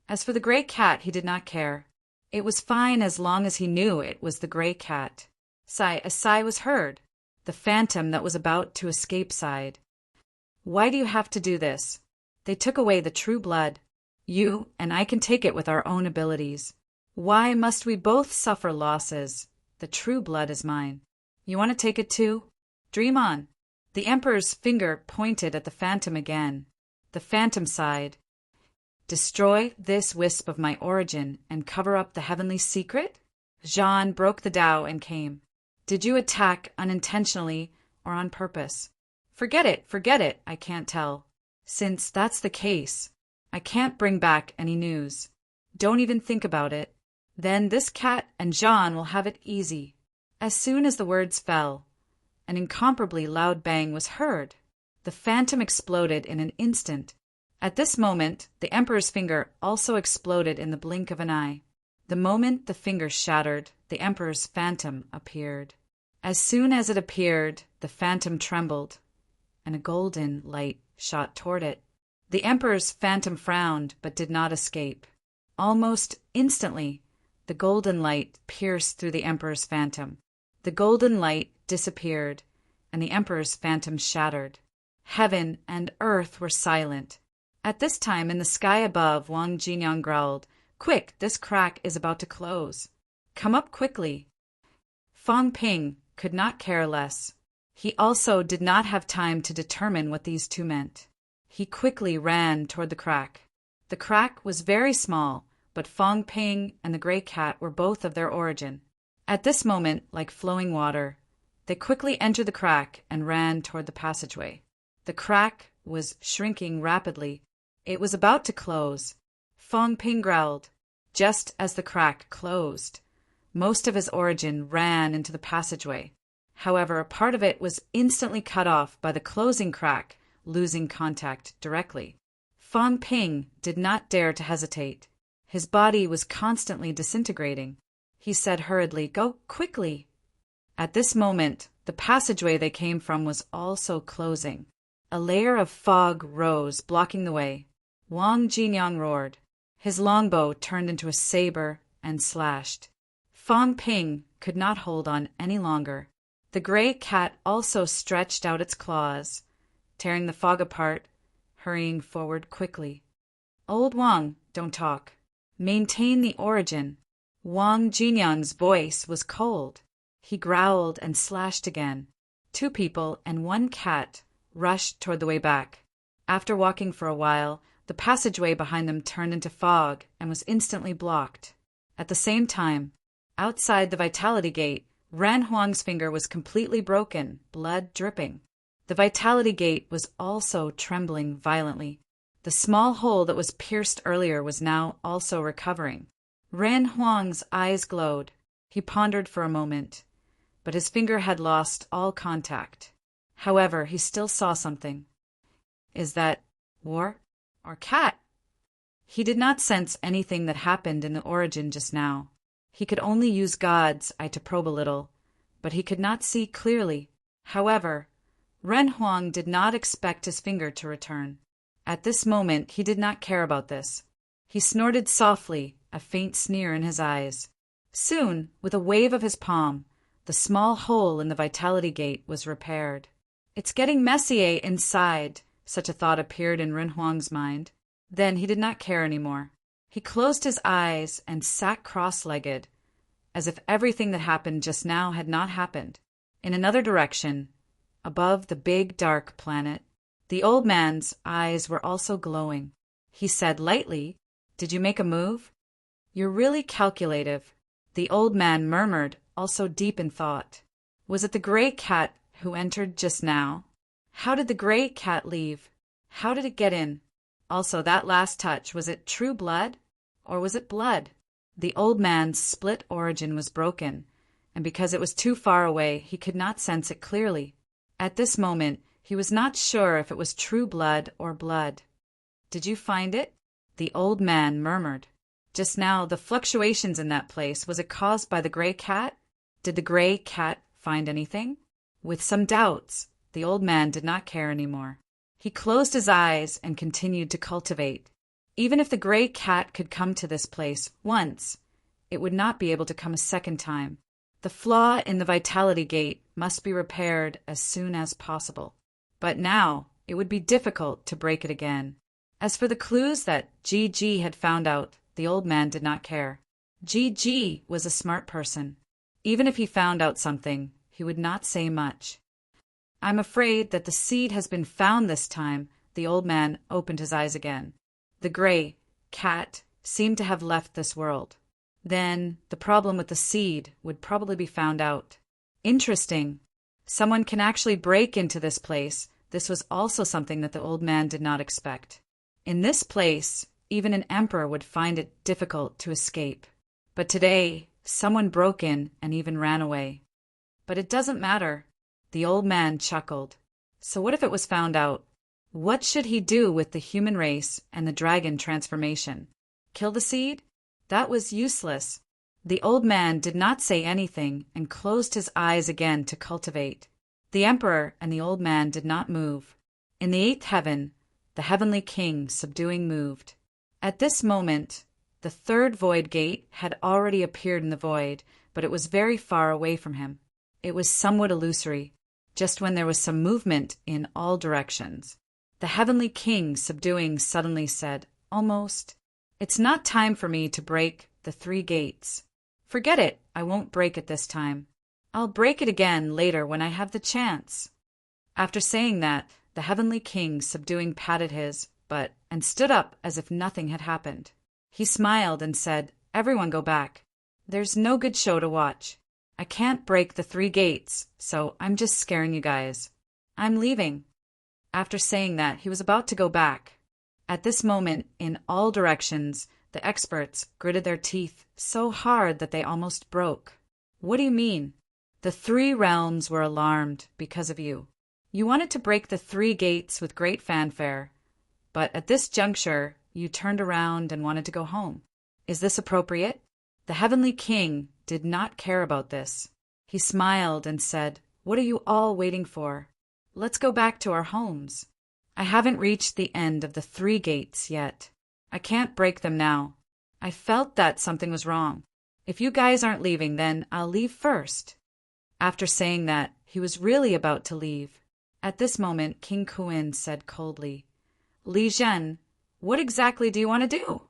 As for the gray cat, he did not care. It was fine as long as he knew it was the gray cat. A sigh was heard. The phantom that was about to escape sighed. "Why do you have to do this? They took away the true blood. You and I can take it with our own abilities. Why must we both suffer losses? The true blood is mine. You want to take it too? Dream on." The emperor's finger pointed at the phantom again. The phantom sighed. "Destroy this wisp of my origin and cover up the heavenly secret?" Jean broke the Tao and came. "Did you attack unintentionally or on purpose?" Forget it, I can't tell. Since that's the case, I can't bring back any news. Don't even think about it. Then this cat and Jean will have it easy." As soon as the words fell, an incomparably loud bang was heard. The phantom exploded in an instant. At this moment, the emperor's finger also exploded in the blink of an eye. The moment the finger shattered, the emperor's phantom appeared. As soon as it appeared, the phantom trembled, and a golden light shot toward it. The emperor's phantom frowned, but did not escape. Almost instantly, the golden light pierced through the emperor's phantom. The golden light disappeared, and the emperor's phantom shattered. Heaven and earth were silent. At this time, in the sky above, Wang Jinyang growled, "Quick, this crack is about to close. Come up quickly." Fong Ping could not care less. He also did not have time to determine what these two meant. He quickly ran toward the crack. The crack was very small, but Fong Ping and the gray cat were both of their origin. At this moment, like flowing water, they quickly entered the crack and ran toward the passageway. The crack was shrinking rapidly. It was about to close. Fong Ping growled. Just as the crack closed, most of his origin ran into the passageway. However, a part of it was instantly cut off by the closing crack, losing contact directly. Fong Ping did not dare to hesitate. His body was constantly disintegrating. He said hurriedly, "Go quickly." At this moment, the passageway they came from was also closing. A layer of fog rose, blocking the way. Wang Jinyang roared. His longbow turned into a saber and slashed. Fong Ping could not hold on any longer. The gray cat also stretched out its claws, tearing the fog apart, hurrying forward quickly. "Old Wang, don't talk. Maintain the origin." Wang Jinyang's voice was cold. He growled and slashed again. Two people and one cat rushed toward the way back. After walking for a while, the passageway behind them turned into fog and was instantly blocked. At the same time, outside the Vitality Gate, Ren Huang's finger was completely broken, blood dripping. The Vitality Gate was also trembling violently. The small hole that was pierced earlier was now also recovering. Ren Huang's eyes glowed. He pondered for a moment, but his finger had lost all contact. However, he still saw something. Is that war or cat? He did not sense anything that happened in the origin just now. He could only use God's eye to probe a little, but he could not see clearly. However, Ren Huang did not expect his finger to return. At this moment, he did not care about this. He snorted softly, a faint sneer in his eyes. Soon, with a wave of his palm, the small hole in the Vitality Gate was repaired. "It's getting messy inside," such a thought appeared in Ren Huang's mind. Then he did not care anymore. He closed his eyes and sat cross-legged, as if everything that happened just now had not happened. In another direction, above the big dark planet, the old man's eyes were also glowing. He said lightly, "Did you make a move?" "You're really calculative," the old man murmured, also deep in thought. "Was it the gray cat who entered just now? How did the gray cat leave? How did it get in? Also, that last touch, was it true blood? Or was it blood?" The old man's split origin was broken, and because it was too far away, he could not sense it clearly. At this moment, he was not sure if it was true blood or blood. "Did you find it?" the old man murmured. "Just now, the fluctuations in that place, was it caused by the gray cat? Did the gray cat find anything?" With some doubts, the old man did not care anymore. He closed his eyes and continued to cultivate. Even if the gray cat could come to this place once, it would not be able to come a second time. The flaw in the Vitality Gate must be repaired as soon as possible. But now, it would be difficult to break it again. As for the clues that G.G. had found out, the old man did not care. G.G. was a smart person. Even if he found out something, he would not say much. "I'm afraid that the seed has been found this time." The old man opened his eyes again. The gray cat seemed to have left this world. Then the problem with the seed would probably be found out. Interesting. Someone can actually break into this place. This was also something that the old man did not expect. In this place, even an emperor would find it difficult to escape. But today, someone broke in and even ran away. But it doesn't matter. The old man chuckled. So what if it was found out? What should he do with the human race and the dragon transformation? Kill the seed? That was useless. The old man did not say anything and closed his eyes again to cultivate. The emperor and the old man did not move. In the eighth heaven, the heavenly king subduing moved. At this moment, the third void gate had already appeared in the void, but it was very far away from him. It was somewhat illusory, just when there was some movement in all directions. The heavenly king subduing suddenly said, almost, "It's not time for me to break the three gates." "Forget it, I won't break it this time." I'll break it again later when I have the chance. After saying that, the Heavenly King subduing patted his butt and stood up as if nothing had happened. He smiled and said, "Everyone go back. There's no good show to watch. I can't break the 3 gates, so I'm just scaring you guys. I'm leaving." After saying that, he was about to go back. At this moment, in all directions, the experts gritted their teeth so hard that they almost broke. "What do you mean?" "The 3 realms were alarmed because of you. You wanted to break the 3 gates with great fanfare, but at this juncture, you turned around and wanted to go home. Is this appropriate?" The Heavenly King did not care about this. He smiled and said, "What are you all waiting for? Let's go back to our homes. I haven't reached the end of the 3 gates yet. I can't break them now. I felt that something was wrong. If you guys aren't leaving, then I'll leave first." After saying that, he was really about to leave. At this moment, King Kuin said coldly, "Li Zhen, what exactly do you want to do?"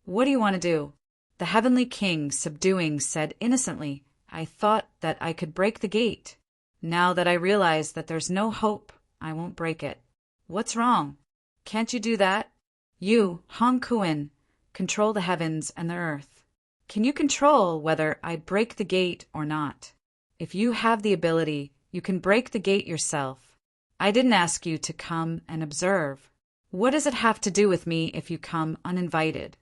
"What do you want to do?" The Heavenly King, subduing, said innocently, "I thought that I could break the gate. Now that I realize that there's no hope, I won't break it." "What's wrong? Can't you do that? You, Hong Kuin, control the heavens and the earth. Can you control whether I break the gate or not? If you have the ability, you can break the gate yourself. I didn't ask you to come and observe. What does it have to do with me if you come uninvited?"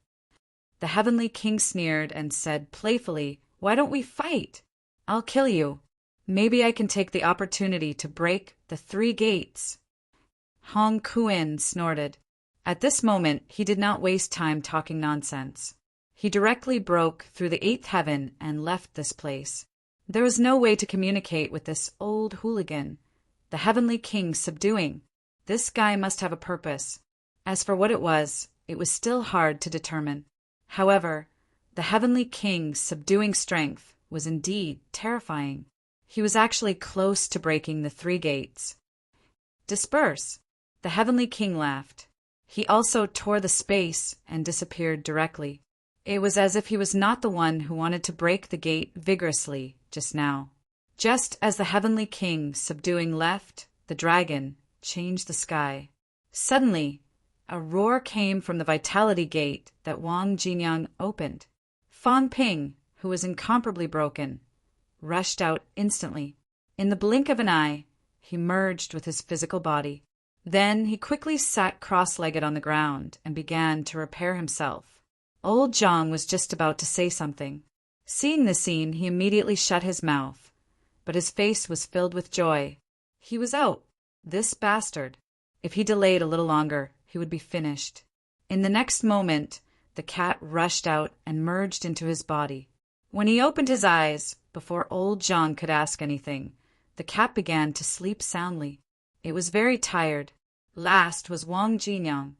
The Heavenly King sneered and said playfully, "Why don't we fight? I'll kill you. Maybe I can take the opportunity to break the 3 gates." Hong Kuin snorted. At this moment, he did not waste time talking nonsense. He directly broke through the 8th heaven and left this place. There was no way to communicate with this old hooligan. The Heavenly King subduing. This guy must have a purpose. As for what it was still hard to determine. However, the Heavenly King's subduing strength was indeed terrifying. He was actually close to breaking the 3 gates. "Disperse!" The Heavenly King laughed. He also tore the space and disappeared directly. It was as if he was not the one who wanted to break the gate vigorously just now. Just as the Heavenly King, subduing, left, the dragon changed the sky. Suddenly, a roar came from the Vitality Gate that Wang Jinyang opened. Fang Ping, who was incomparably broken, rushed out instantly. In the blink of an eye, he merged with his physical body. Then he quickly sat cross-legged on the ground and began to repair himself. Old Zhang was just about to say something. Seeing the scene, he immediately shut his mouth, but his face was filled with joy. He was out. This bastard. If he delayed a little longer, he would be finished. In the next moment, the cat rushed out and merged into his body. When he opened his eyes, before old Zhang could ask anything, the cat began to sleep soundly. It was very tired. Last was Wang Jinyang.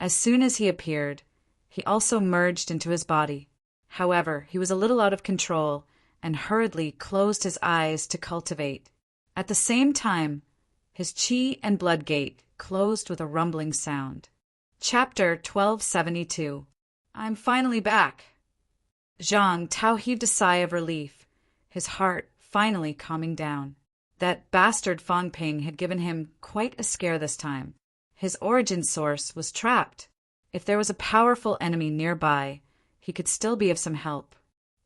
As soon as he appeared, he also merged into his body. However, he was a little out of control and hurriedly closed his eyes to cultivate. At the same time, his chi and blood gate closed with a rumbling sound. Chapter 1272. I'm finally back. Zhang Tao heaved a sigh of relief, his heart finally calming down. That bastard Fang Ping had given him quite a scare this time. His origin source was trapped. If there was a powerful enemy nearby, he could still be of some help.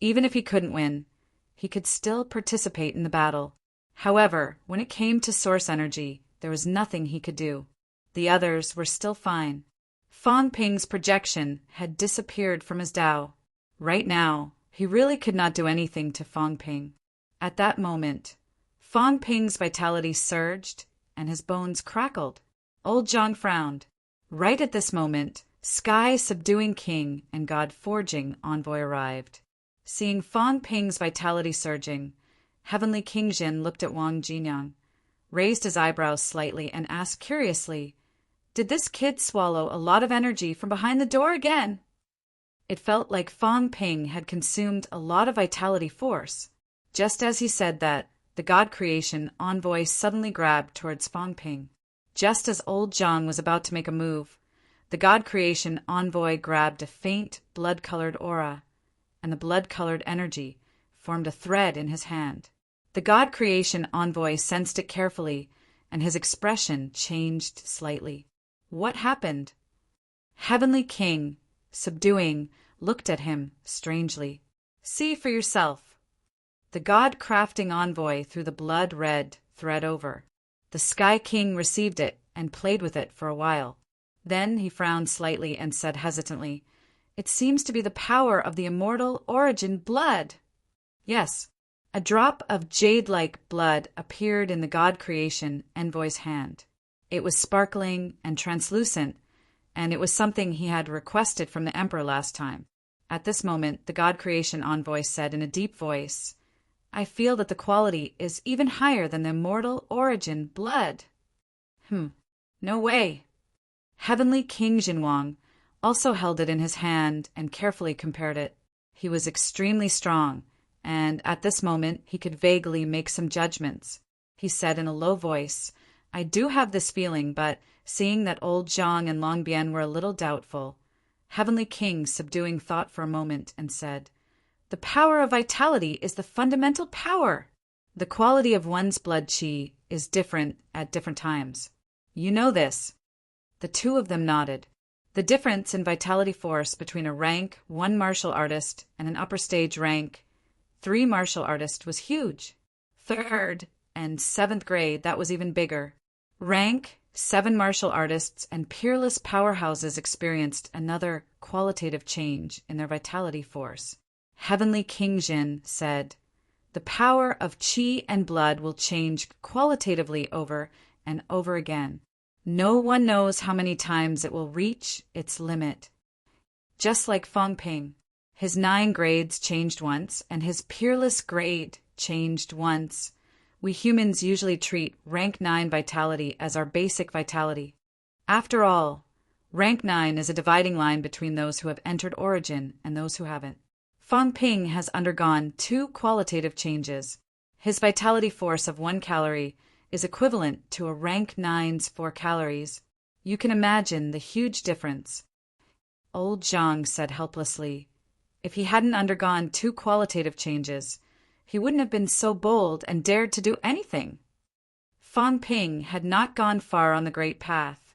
Even if he couldn't win, he could still participate in the battle. However, when it came to source energy, there was nothing he could do. The others were still fine. Fang Ping's projection had disappeared from his Tao. Right now, he really could not do anything to Fang Ping. At that moment, Fang Ping's vitality surged and his bones crackled. Old Zhang frowned. Right at this moment, Sky Subduing King and God Forging Envoy arrived. Seeing Fang Ping's vitality surging, Heavenly King Jin looked at Wang Jinyang, raised his eyebrows slightly, and asked curiously, "Did this kid swallow a lot of energy from behind the door again?" It felt like Fang Ping had consumed a lot of vitality force. Just as he said that, the God Creation Envoy suddenly grabbed towards Fang Ping. Just as old Zhang was about to make a move, the God Creation Envoy grabbed a faint blood-colored aura, and the blood-colored energy formed a thread in his hand. The God creation envoy sensed it carefully, and his expression changed slightly. What happened? Heavenly King, subduing, looked at him strangely. See for yourself. The God-crafting envoy threw the blood-red thread over. The Sky King received it and played with it for a while. Then he frowned slightly and said hesitantly, "It seems to be the power of the immortal origin blood." Yes, a drop of jade-like blood appeared in the God creation envoy's hand. It was sparkling and translucent, and it was something he had requested from the emperor last time. At this moment, the God creation envoy said in a deep voice, "I feel that the quality is even higher than the immortal origin blood." No way. Heavenly King Jinwang also held it in his hand and carefully compared it. He was extremely strong, and at this moment he could vaguely make some judgments. He said in a low voice, "I do have this feeling, but seeing that old Zhang and Longbian were a little doubtful." Heavenly King, subduing thought for a moment, and said, "The power of vitality is the fundamental power. The quality of one's blood qi is different at different times. You know this." The two of them nodded. The difference in vitality force between a rank 1 martial artist and an upper stage rank 3 martial artist was huge. 3rd and 7th grade, that was even bigger. Rank 7 martial artists and peerless powerhouses experienced another qualitative change in their vitality force. Heavenly King Jin said, "The power of qi and blood will change qualitatively over and over again. No one knows how many times it will reach its limit." Just like Feng Ping, his 9 grades changed once, and his peerless grade changed once. We humans usually treat rank 9 vitality as our basic vitality. After all, rank 9 is a dividing line between those who have entered Origin and those who haven't. Feng Ping has undergone 2 qualitative changes. His vitality force of 1 calorie is equivalent to a rank 9's 4 calories. You can imagine the huge difference. Old Zhang said helplessly, if he hadn't undergone 2 qualitative changes, he wouldn't have been so bold and dared to do anything. Feng Ping had not gone far on the Great Path,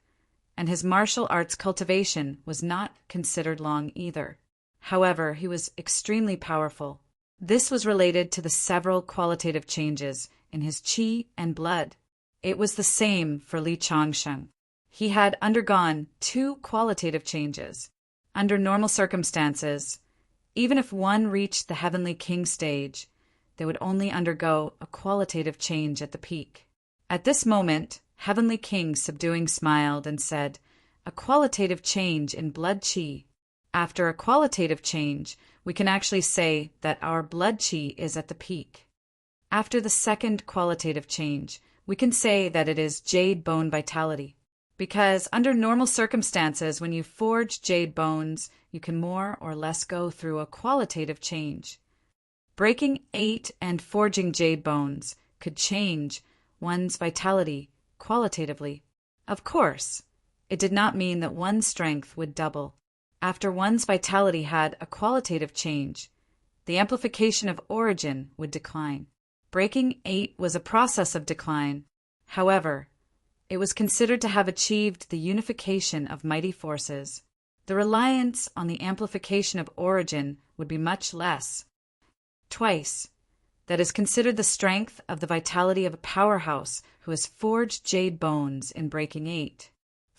and his martial arts cultivation was not considered long either. However, he was extremely powerful. This was related to the several qualitative changes in his qi and blood. It was the same for Li Changsheng. He had undergone 2 qualitative changes. Under normal circumstances, even if one reached the Heavenly King stage, they would only undergo a qualitative change at the peak. At this moment, Heavenly King subduing smiled and said, "A qualitative change in blood qi. After a qualitative change, we can actually say that our blood qi is at the peak. After the second qualitative change, we can say that it is jade bone vitality. Because under normal circumstances, when you forge jade bones, you can more or less go through a qualitative change. Breaking 8 and forging jade bones could change one's vitality qualitatively. Of course, it did not mean that one's strength would double. After one's vitality had a qualitative change, the amplification of origin would decline. Breaking 8 was a process of decline. However, it was considered to have achieved the unification of mighty forces. The reliance on the amplification of origin would be much less. Twice, that is considered the strength of the vitality of a powerhouse who has forged jade bones in breaking 8.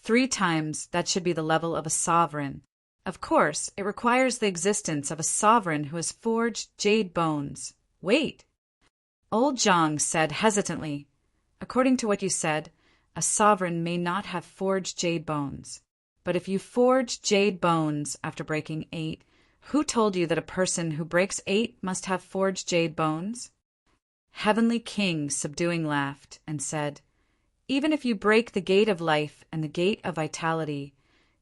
3 times, that should be the level of a sovereign. Of course, it requires the existence of a sovereign who has forged jade bones. Wait. Old Zhang said hesitantly, "According to what you said, a sovereign may not have forged jade bones. But if you forge jade bones after breaking 8, who told you that a person who breaks 8 must have forged jade bones?" Heavenly King, subduing, laughed and said, "Even if you break the gate of life and the gate of vitality,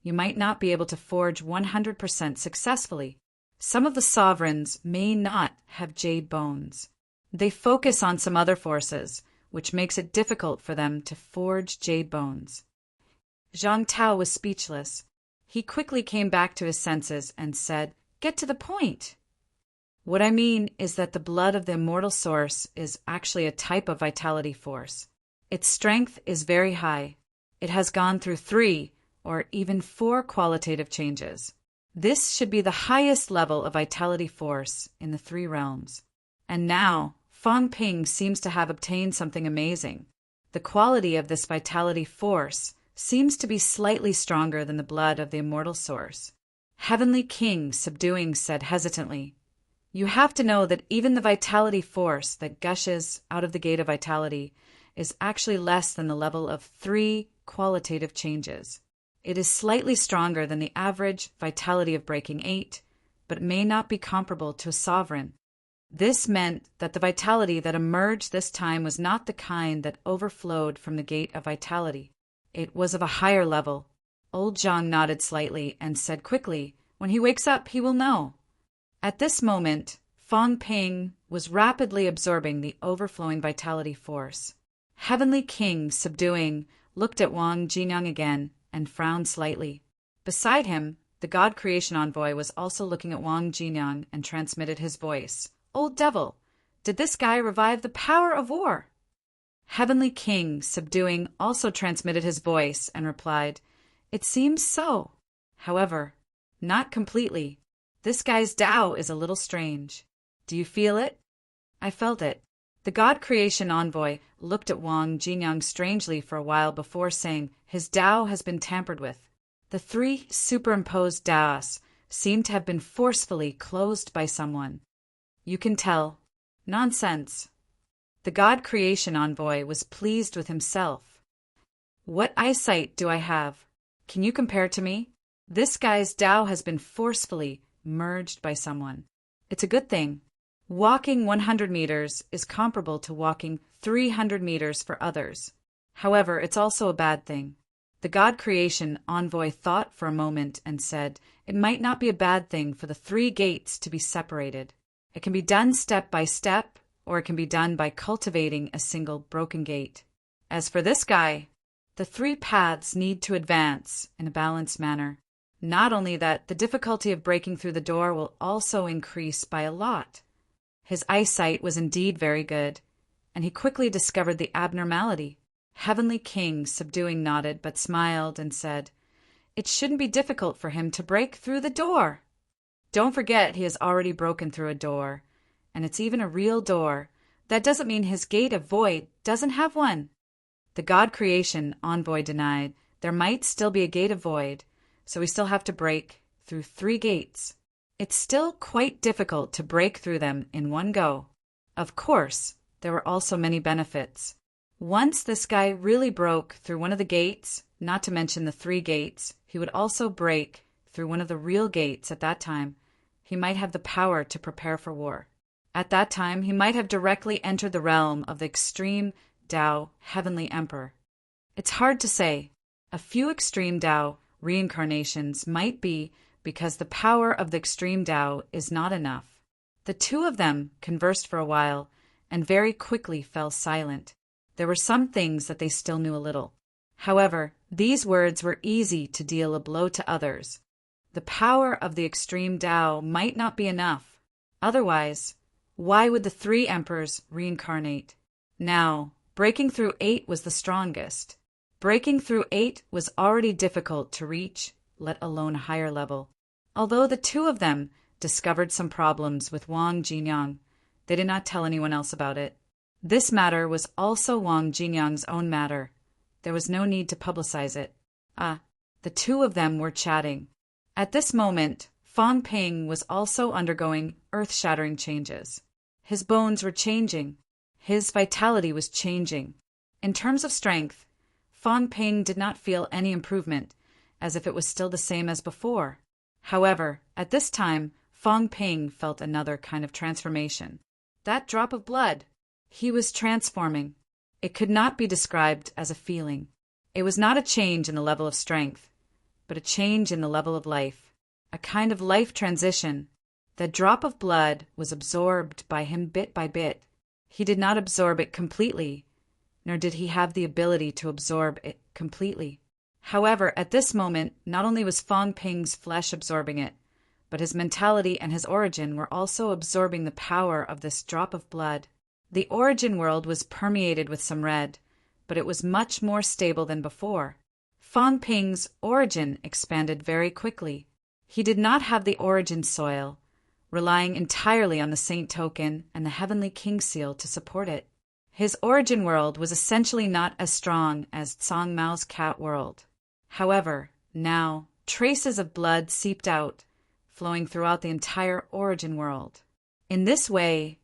you might not be able to forge 100% successfully. Some of the sovereigns may not have jade bones. They focus on some other forces, which makes it difficult for them to forge jade bones." Zhang Tao was speechless. He quickly came back to his senses and said, "Get to the point." What I mean is that the blood of the immortal source is actually a type of vitality force. Its strength is very high. It has gone through 3 or even 4 qualitative changes. This should be the highest level of vitality force in the 3 realms. And now, Fang Ping seems to have obtained something amazing. The quality of this vitality force seems to be slightly stronger than the blood of the immortal source. Heavenly King, subduing, said hesitantly, "You have to know that even the vitality force that gushes out of the gate of vitality is actually less than the level of 3 qualitative changes. It is slightly stronger than the average vitality of breaking 8, but may not be comparable to a sovereign." This meant that the vitality that emerged this time was not the kind that overflowed from the gate of vitality. It was of a higher level. Old Zhang nodded slightly and said quickly, "When he wakes up, he will know." At this moment, Fang Ping was rapidly absorbing the overflowing vitality force. Heavenly King, subduing, looked at Wang Jinyang again and frowned slightly. Beside him, the God Creation Envoy was also looking at Wang Jinyang and transmitted his voice. "Old devil, did this guy revive the power of war?" Heavenly King, subduing, also transmitted his voice and replied, "It seems so. However, not completely. This guy's Tao is a little strange. Do you feel it?" I felt it. The God Creation Envoy looked at Wang Jinyang strangely for a while before saying, "His Tao has been tampered with." The 3 superimposed Taos seemed to have been forcefully closed by someone. "You can tell." "Nonsense." The God Creation Envoy was pleased with himself. "What eyesight do I have? Can you compare to me? This guy's Tao has been forcefully merged by someone. It's a good thing. Walking 100 meters is comparable to walking 300 meters for others. However, it's also a bad thing." The God Creation Envoy thought for a moment and said, "It might not be a bad thing for the 3 gates to be separated. It can be done step by step, or it can be done by cultivating a single broken gate. As for this guy, the 3 paths need to advance in a balanced manner. Not only that, the difficulty of breaking through the door will also increase by a lot." His eyesight was indeed very good, and he quickly discovered the abnormality. Heavenly King, subduing, nodded but smiled and said, "It shouldn't be difficult for him to break through the door. Don't forget he has already broken through a door, and it's even a real door. That doesn't mean his gate of void doesn't have one." The God Creation Envoy denied. There might still be a gate of void, so we still have to break through 3 gates. It's still quite difficult to break through them in one go. Of course, there were also many benefits. Once this guy really broke through one of the gates, not to mention the 3 gates, he would also break through one of the real gates. At that time, he might have the power to prepare for war. At that time, he might have directly entered the realm of the extreme Tao Heavenly Emperor. It's hard to say. A few extreme Tao reincarnations might be because the power of the extreme Tao is not enough. The 2 of them conversed for a while and very quickly fell silent. There were some things that they still knew a little. However, these words were easy to deal a blow to others. The power of the extreme Tao might not be enough. Otherwise, why would the 3 emperors reincarnate? Now, breaking through 8 was the strongest. Breaking through 8 was already difficult to reach, let alone a higher level. Although the 2 of them discovered some problems with Wang Jinyang, they did not tell anyone else about it. This matter was also Wang Jinyang's own matter. There was no need to publicize it. The 2 of them were chatting. At this moment, Fang Ping was also undergoing earth-shattering changes. His bones were changing. His vitality was changing. In terms of strength, Fang Ping did not feel any improvement, as if it was still the same as before. However, at this time, Fang Ping felt another kind of transformation. That drop of blood. He was transforming. It could not be described as a feeling. It was not a change in the level of strength, but a change in the level of life, a kind of life transition. The drop of blood was absorbed by him bit by bit. He did not absorb it completely, nor did he have the ability to absorb it completely. However, at this moment, not only was Fang Ping's flesh absorbing it, but his mentality and his origin were also absorbing the power of this drop of blood. The origin world was permeated with some red, but it was much more stable than before. Fang Ping's origin expanded very quickly. He did not have the origin soil, relying entirely on the saint token and the heavenly king seal to support it. His origin world was essentially not as strong as Tsang Mao's cat world. However, now, traces of blood seeped out, flowing throughout the entire origin world. In this way,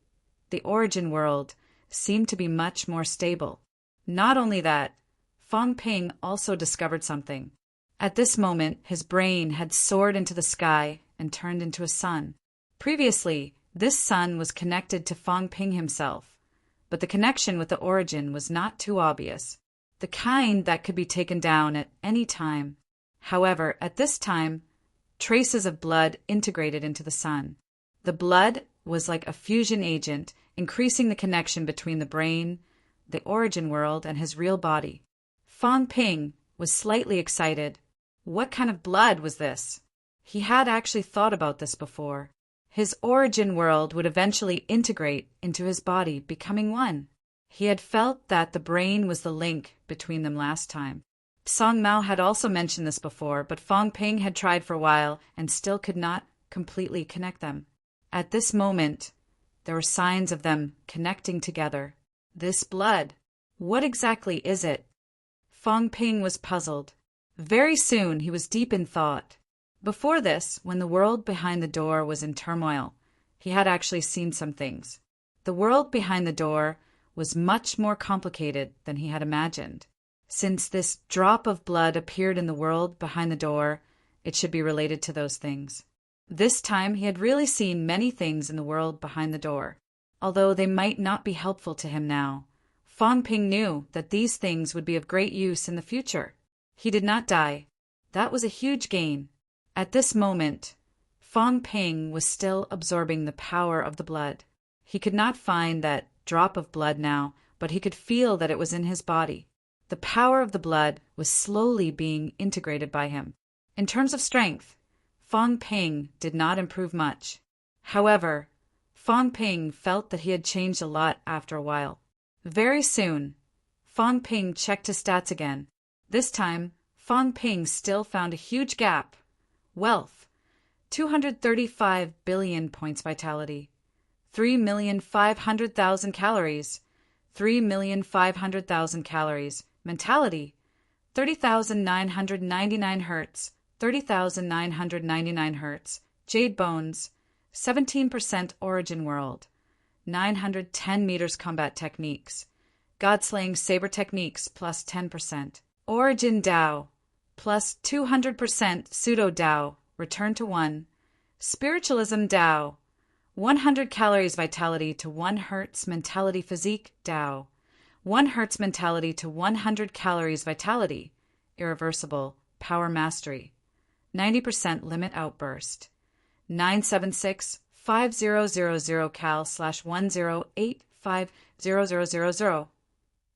the origin world seemed to be much more stable. Not only that, Fang Ping also discovered something. At this moment, his brain had soared into the sky and turned into a sun. Previously, this sun was connected to Fang Ping himself, but the connection with the origin was not too obvious, the kind that could be taken down at any time. However, at this time, traces of blood integrated into the sun. The blood was like a fusion agent, increasing the connection between the brain, the origin world, and his real body. Fang Ping was slightly excited. What kind of blood was this? He had actually thought about this before. His origin world would eventually integrate into his body, becoming one. He had felt that the brain was the link between them last time. Tsang Mao had also mentioned this before, but Fang Ping had tried for a while and still could not completely connect them. At this moment, there were signs of them connecting together. This blood, what exactly is it? Fang Ping was puzzled. Very soon he was deep in thought. Before this, when the world behind the door was in turmoil, he had actually seen some things. The world behind the door was much more complicated than he had imagined. Since this drop of blood appeared in the world behind the door, it should be related to those things. This time he had really seen many things in the world behind the door. Although they might not be helpful to him now, Fang Ping knew that these things would be of great use in the future. He did not die. That was a huge gain. At this moment, Fang Ping was still absorbing the power of the blood. He could not find that drop of blood now, but he could feel that it was in his body. The power of the blood was slowly being integrated by him. In terms of strength, Fang Ping did not improve much. However, Fang Ping felt that he had changed a lot after a while. Very soon, Fang Ping checked his stats again. This time, Fang Ping still found a huge gap. Wealth, 235 billion points vitality, 3,500,000 calories, 3,500,000 calories. Mentality, 30,999 hertz, 30,999 hertz. Jade bones, 17% origin world, 910 meters combat techniques. God-slaying saber techniques plus 10%. Origin Dao, plus 200% pseudo Dao, return to 1. Spiritualism Dao, 100 calories vitality to 1 hertz mentality physique Dao, 1 hertz mentality to 100 calories vitality, irreversible, power mastery, 90% limit outburst, 976-5000 cal/10850000.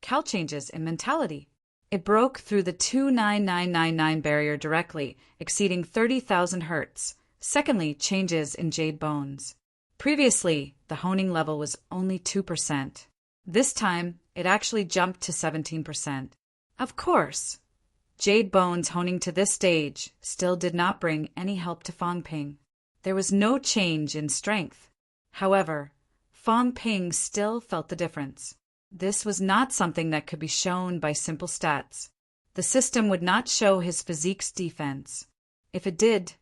Cal changes in mentality. It broke through the 29999 barrier directly, exceeding 30,000 hertz. Secondly, changes in jade bones. Previously, the honing level was only 2%. This time, it actually jumped to 17%. Of course, jade bones honing to this stage still did not bring any help to Fang Ping. There was no change in strength. However, Fang Ping still felt the difference. This was not something that could be shown by simple stats. The system would not show his physique's defense. If it did,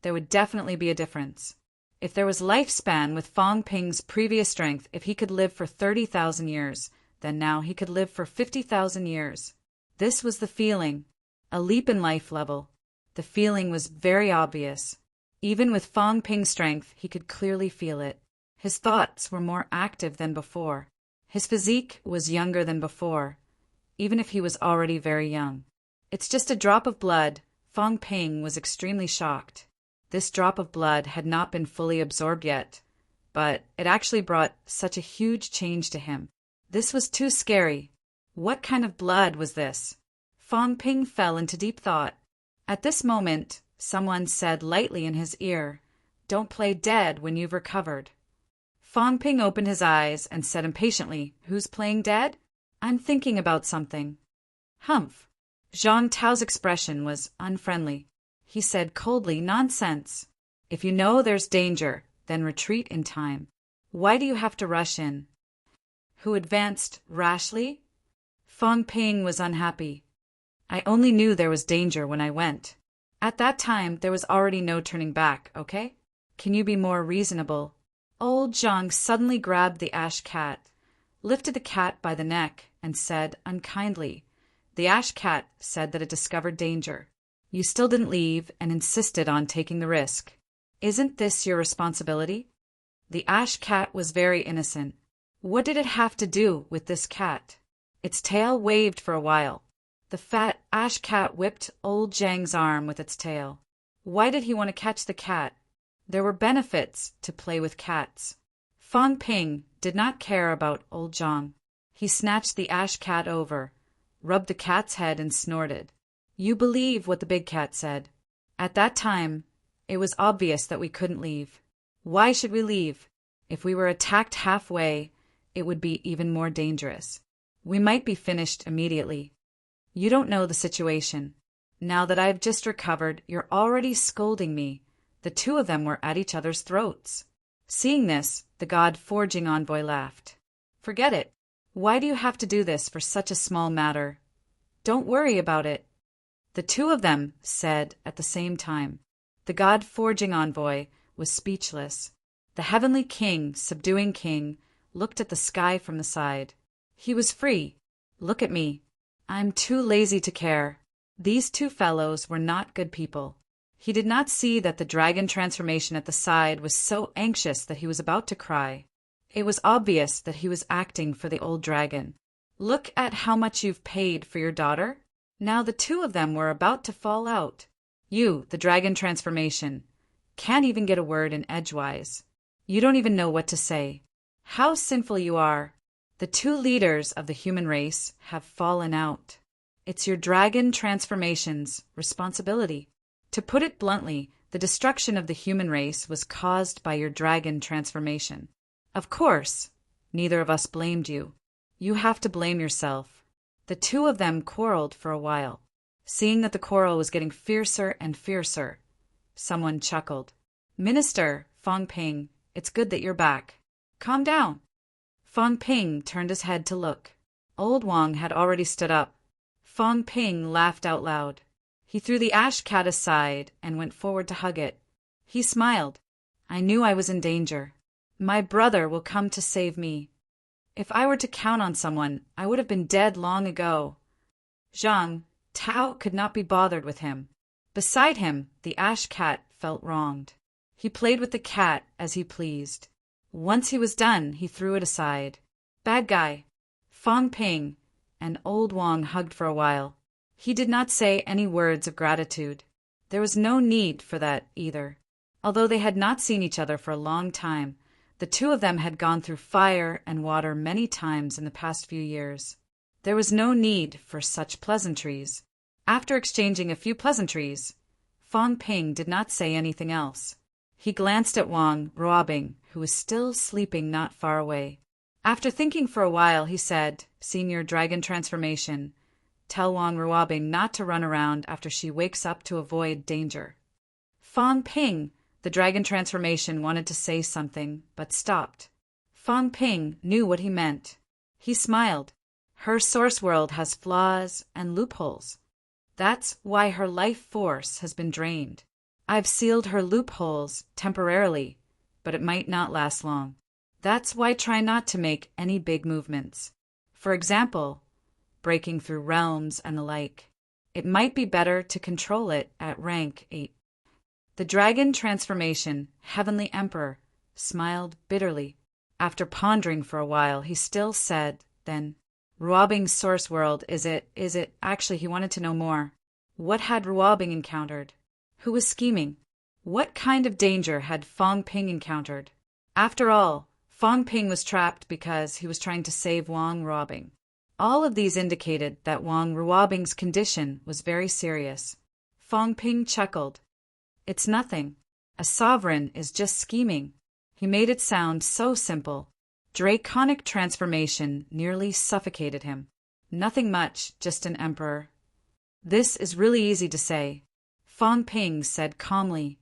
there would definitely be a difference. If there was lifespan with Fang Ping's previous strength, if he could live for 30,000 years, then now he could live for 50,000 years. This was the feeling, a leap in life level. The feeling was very obvious. Even with Fang Ping's strength, he could clearly feel it. His thoughts were more active than before. His physique was younger than before, even if he was already very young. It's just a drop of blood. Fang Ping was extremely shocked. This drop of blood had not been fully absorbed yet, but it actually brought such a huge change to him. This was too scary. What kind of blood was this? Fang Ping fell into deep thought. At this moment, someone said lightly in his ear, Don't play dead when you've recovered. Fong Ping opened his eyes and said impatiently, Who's playing dead? I'm thinking about something. Humph. Zhang Tao's expression was unfriendly. He said coldly, Nonsense. If you know there's danger, then retreat in time. Why do you have to rush in? Who advanced rashly? Fong Ping was unhappy. I only knew there was danger when I went. At that time, there was already no turning back, okay? Can you be more reasonable? Old Zhang suddenly grabbed the ash cat, lifted the cat by the neck, and said unkindly, The ash cat said that it discovered danger. You still didn't leave and insisted on taking the risk. Isn't this your responsibility? The ash cat was very innocent. What did it have to do with this cat? Its tail waved for a while. The fat ash cat whipped old Zhang's arm with its tail. Why did he want to catch the cat? There were benefits to play with cats. Fong Ping did not care about old Zhang. He snatched the ash cat over, rubbed the cat's head and snorted. You believe what the big cat said. At that time, it was obvious that we couldn't leave. Why should we leave? If we were attacked halfway, it would be even more dangerous. We might be finished immediately. You don't know the situation. Now that I've just recovered, you're already scolding me. The two of them were at each other's throats. Seeing this, the God-forging envoy laughed. Forget it. Why do you have to do this for such a small matter? Don't worry about it. The two of them said at the same time. The God-forging envoy was speechless. The heavenly king, subduing king, looked at the sky from the side. He was free. Look at me. I'm too lazy to care. These two fellows were not good people. He did not see that the dragon transformation at the side was so anxious that he was about to cry. It was obvious that he was acting for the old dragon. Look at how much you've paid for your daughter. Now the two of them were about to fall out. You, the dragon transformation, can't even get a word in edgewise. You don't even know what to say. How sinful you are. The two leaders of the human race have fallen out. It's your dragon transformation's responsibility. To put it bluntly, the destruction of the human race was caused by your dragon transformation. Of course, neither of us blamed you. You have to blame yourself. The two of them quarreled for a while. Seeing that the quarrel was getting fiercer and fiercer, someone chuckled. Minister, Fong Ping, it's good that you're back. Calm down. Fong Ping turned his head to look. Old Wang had already stood up. Fong Ping laughed out loud. He threw the ash cat aside and went forward to hug it. He smiled. I knew I was in danger. My brother will come to save me. If I were to count on someone, I would have been dead long ago. Zhang Tao could not be bothered with him. Beside him, the ash cat felt wronged. He played with the cat as he pleased. Once he was done, he threw it aside. Bad guy. Fong Ping and old Wang hugged for a while. He did not say any words of gratitude. There was no need for that either. Although they had not seen each other for a long time, the two of them had gone through fire and water many times in the past few years. There was no need for such pleasantries. After exchanging a few pleasantries, Fong Ping did not say anything else. He glanced at Wang Ruobing, who was still sleeping not far away. After thinking for a while, he said, Senior Dragon Transformation, tell Wang Ruobing not to run around after she wakes up to avoid danger. Fong Ping, the Dragon Transformation, wanted to say something, but stopped. Fong Ping knew what he meant. He smiled. Her source world has flaws and loopholes. That's why her life force has been drained. I've sealed her loopholes temporarily, but it might not last long. That's why try not to make any big movements. For example, breaking through realms and the like. It might be better to control it at rank 8. The dragon transformation, Heavenly Emperor, smiled bitterly. After pondering for a while, he still said, then, Ruobing's source world, is it? Actually, he wanted to know more. What had Ruobing encountered? Who was scheming? What kind of danger had Fong Ping encountered? After all, Fong Ping was trapped because he was trying to save Wang Ruobing. All of these indicated that Wang Ruobing's condition was very serious. Fong Ping chuckled. It's nothing. A sovereign is just scheming. He made it sound so simple. Draconic transformation nearly suffocated him. Nothing much, just an emperor. This is really easy to say. Fong Ping said calmly.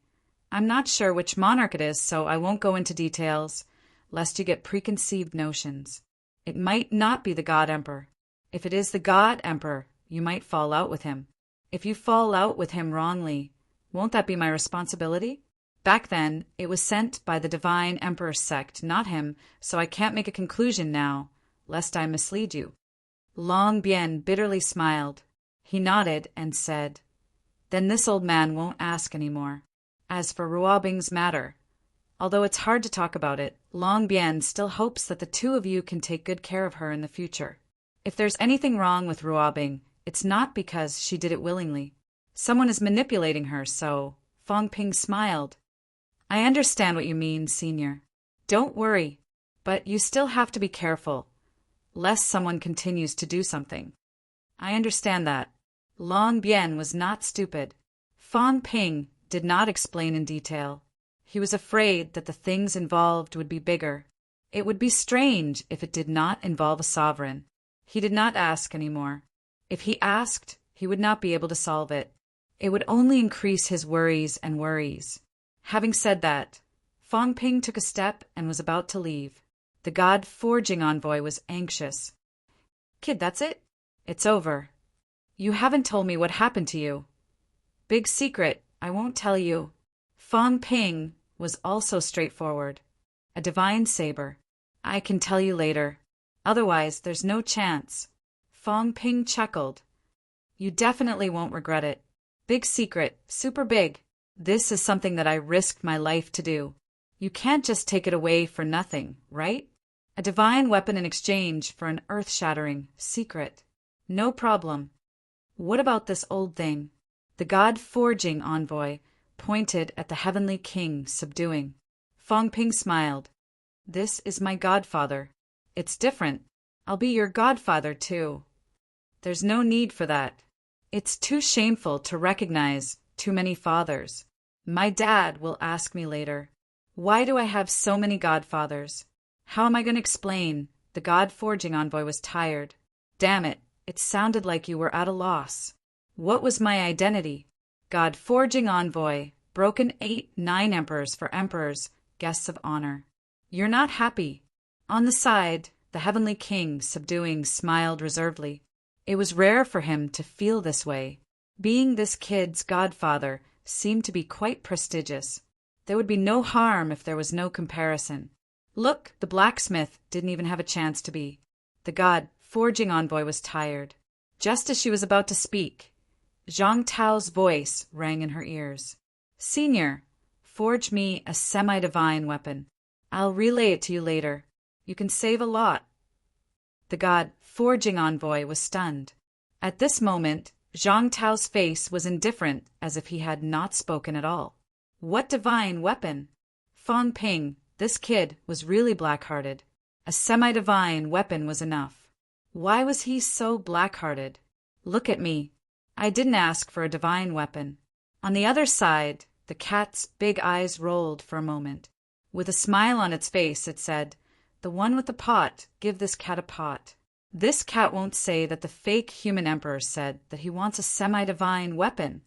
I'm not sure which monarch it is, so I won't go into details, lest you get preconceived notions. It might not be the God Emperor. If it is the God Emperor, you might fall out with him. If you fall out with him wrongly, won't that be my responsibility? Back then, it was sent by the Divine Emperor sect, not him, so I can't make a conclusion now, lest I mislead you. Long Bien bitterly smiled. He nodded and said, Then this old man won't ask any more. As for Ruobing's matter, although it's hard to talk about it, Long Bien still hopes that the two of you can take good care of her in the future. If there's anything wrong with Ruobing, it's not because she did it willingly. Someone is manipulating her, so Fong Ping smiled. I understand what you mean, Senior. Don't worry, but you still have to be careful, lest someone continues to do something. I understand that. Long Bien was not stupid. Fong Ping did not explain in detail. He was afraid that the things involved would be bigger. It would be strange if it did not involve a sovereign. He did not ask any more. If he asked, he would not be able to solve it. It would only increase his worries and worries. Having said that, Fong Ping took a step and was about to leave. The God-forging envoy was anxious. Kid, that's it? It's over. You haven't told me what happened to you. Big secret, I won't tell you. Fong Ping was also straightforward. A divine saber. I can tell you later. Otherwise, there's no chance. Fong Ping chuckled. You definitely won't regret it. Big secret, super big. This is something that I risked my life to do. You can't just take it away for nothing, right? A divine weapon in exchange for an earth-shattering secret. No problem. What about this old thing? The God-forging envoy pointed at the heavenly king, subduing. Fong Ping smiled. This is my godfather. It's different. I'll be your godfather, too. There's no need for that. It's too shameful to recognize too many fathers. My dad will ask me later. Why do I have so many godfathers? How am I going to explain? The God-forging envoy was tired. Damn it, it sounded like you were at a loss. What was my identity? God-forging envoy, broken 8-9 emperors for emperors, guests of honor. You're not happy. On the side, the heavenly king, subduing, smiled reservedly. It was rare for him to feel this way. Being this kid's godfather seemed to be quite prestigious. There would be no harm if there was no comparison. Look, the blacksmith didn't even have a chance to be. The God-forging envoy was tired. Just as she was about to speak, Zhang Tao's voice rang in her ears. Senior, forge me a semi-divine weapon. I'll relay it to you later. You can save a lot. The God-forging envoy was stunned. At this moment, Zhang Tao's face was indifferent, as if he had not spoken at all. What divine weapon? Fong Ping, this kid was really black-hearted. A semi-divine weapon was enough. Why was he so black-hearted? Look at me. I didn't ask for a divine weapon. On the other side, the cat's big eyes rolled for a moment. With a smile on its face, it said, The one with the pot, give this cat a pot. This cat won't say that the fake human emperor said that he wants a semi-divine weapon.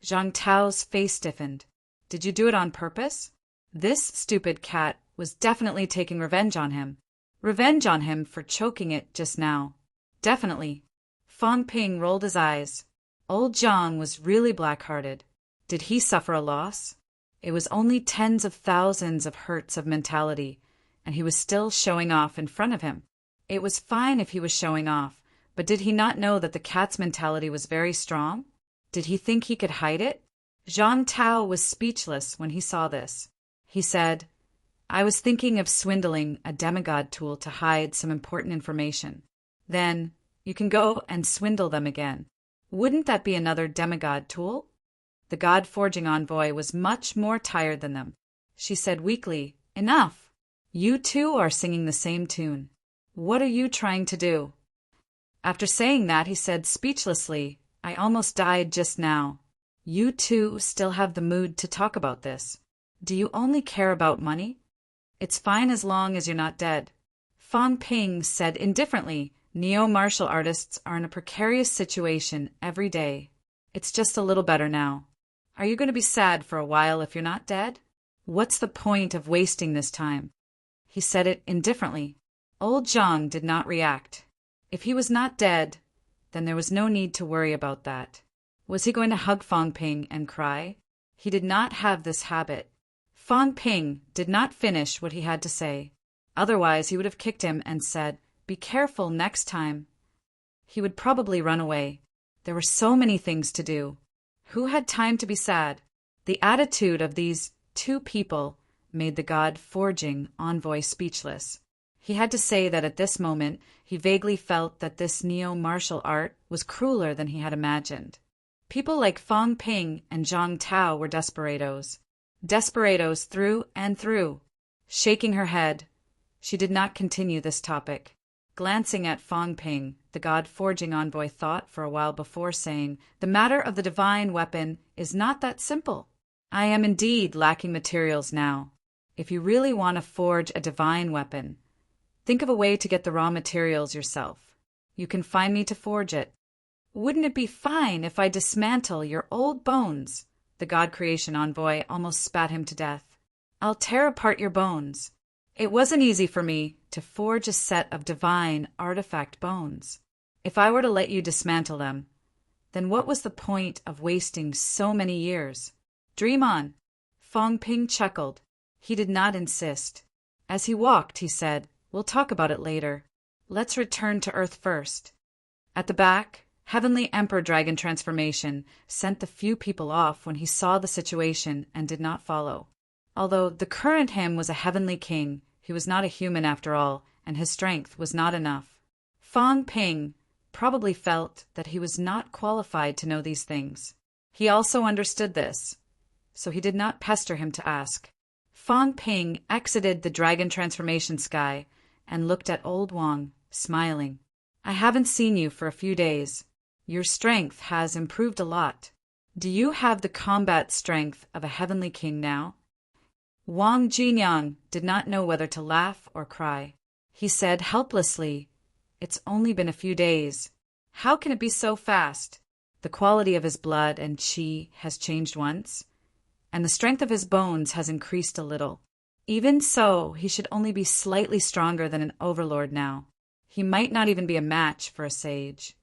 Zhang Tao's face stiffened. Did you do it on purpose? This stupid cat was definitely taking revenge on him. Revenge on him for choking it just now. Definitely. Fong Ping rolled his eyes. Old Zhang was really black-hearted. Did he suffer a loss? It was only tens of thousands of hurts of mentality, and he was still showing off in front of him. It was fine if he was showing off, but did he not know that the cat's mentality was very strong? Did he think he could hide it? Zhang Tao was speechless when he saw this. He said, I was thinking of swindling a demigod tool to hide some important information. Then, you can go and swindle them again. Wouldn't that be another demigod tool? The God-forging envoy was much more tired than them. She said weakly, Enough! You two are singing the same tune. What are you trying to do? After saying that, he said speechlessly, I almost died just now. You two still have the mood to talk about this. Do you only care about money? It's fine as long as you're not dead. Fang Ping said indifferently, neo-martial artists are in a precarious situation every day. It's just a little better now. Are you going to be sad for a while if you're not dead? What's the point of wasting this time? He said it indifferently. Old Zhang did not react. If he was not dead, then there was no need to worry about that. Was he going to hug Fang Ping and cry? He did not have this habit. Fang Ping did not finish what he had to say. Otherwise, he would have kicked him and said, "Be careful next time." He would probably run away. There were so many things to do. Who had time to be sad? The attitude of these two people made the God-forging envoy speechless. He had to say that at this moment he vaguely felt that this neo-martial art was crueler than he had imagined. People like Fang Ping and Zhang Tao were desperados. Desperados through and through. Shaking her head, she did not continue this topic. Glancing at Fang Ping, the God-forging envoy thought for a while before saying, "The matter of the divine weapon is not that simple. I am indeed lacking materials now. If you really want to forge a divine weapon, think of a way to get the raw materials yourself. You can find me to forge it." "Wouldn't it be fine if I dismantle your old bones?" The God Creation envoy almost spat him to death. "I'll tear apart your bones." It wasn't easy for me to forge a set of divine artifact bones. If I were to let you dismantle them, then what was the point of wasting so many years? Dream on. Fang Ping chuckled. He did not insist. As he walked, he said, "We'll talk about it later. Let's return to Earth first." At the back, Heavenly Emperor Dragon Transformation sent the few people off when he saw the situation and did not follow. Although the current him was a heavenly king, he was not a human after all, and his strength was not enough. Fang Ping probably felt that he was not qualified to know these things. He also understood this, so he did not pester him to ask. Fang Ping exited the dragon transformation sky and looked at old Wang, smiling. "I haven't seen you for a few days. Your strength has improved a lot. Do you have the combat strength of a heavenly king now?" Wang Jinyang did not know whether to laugh or cry. He said helplessly, "It's only been a few days. How can it be so fast? The quality of his blood and qi has changed once, and the strength of his bones has increased a little. Even so, he should only be slightly stronger than an overlord now. He might not even be a match for a sage."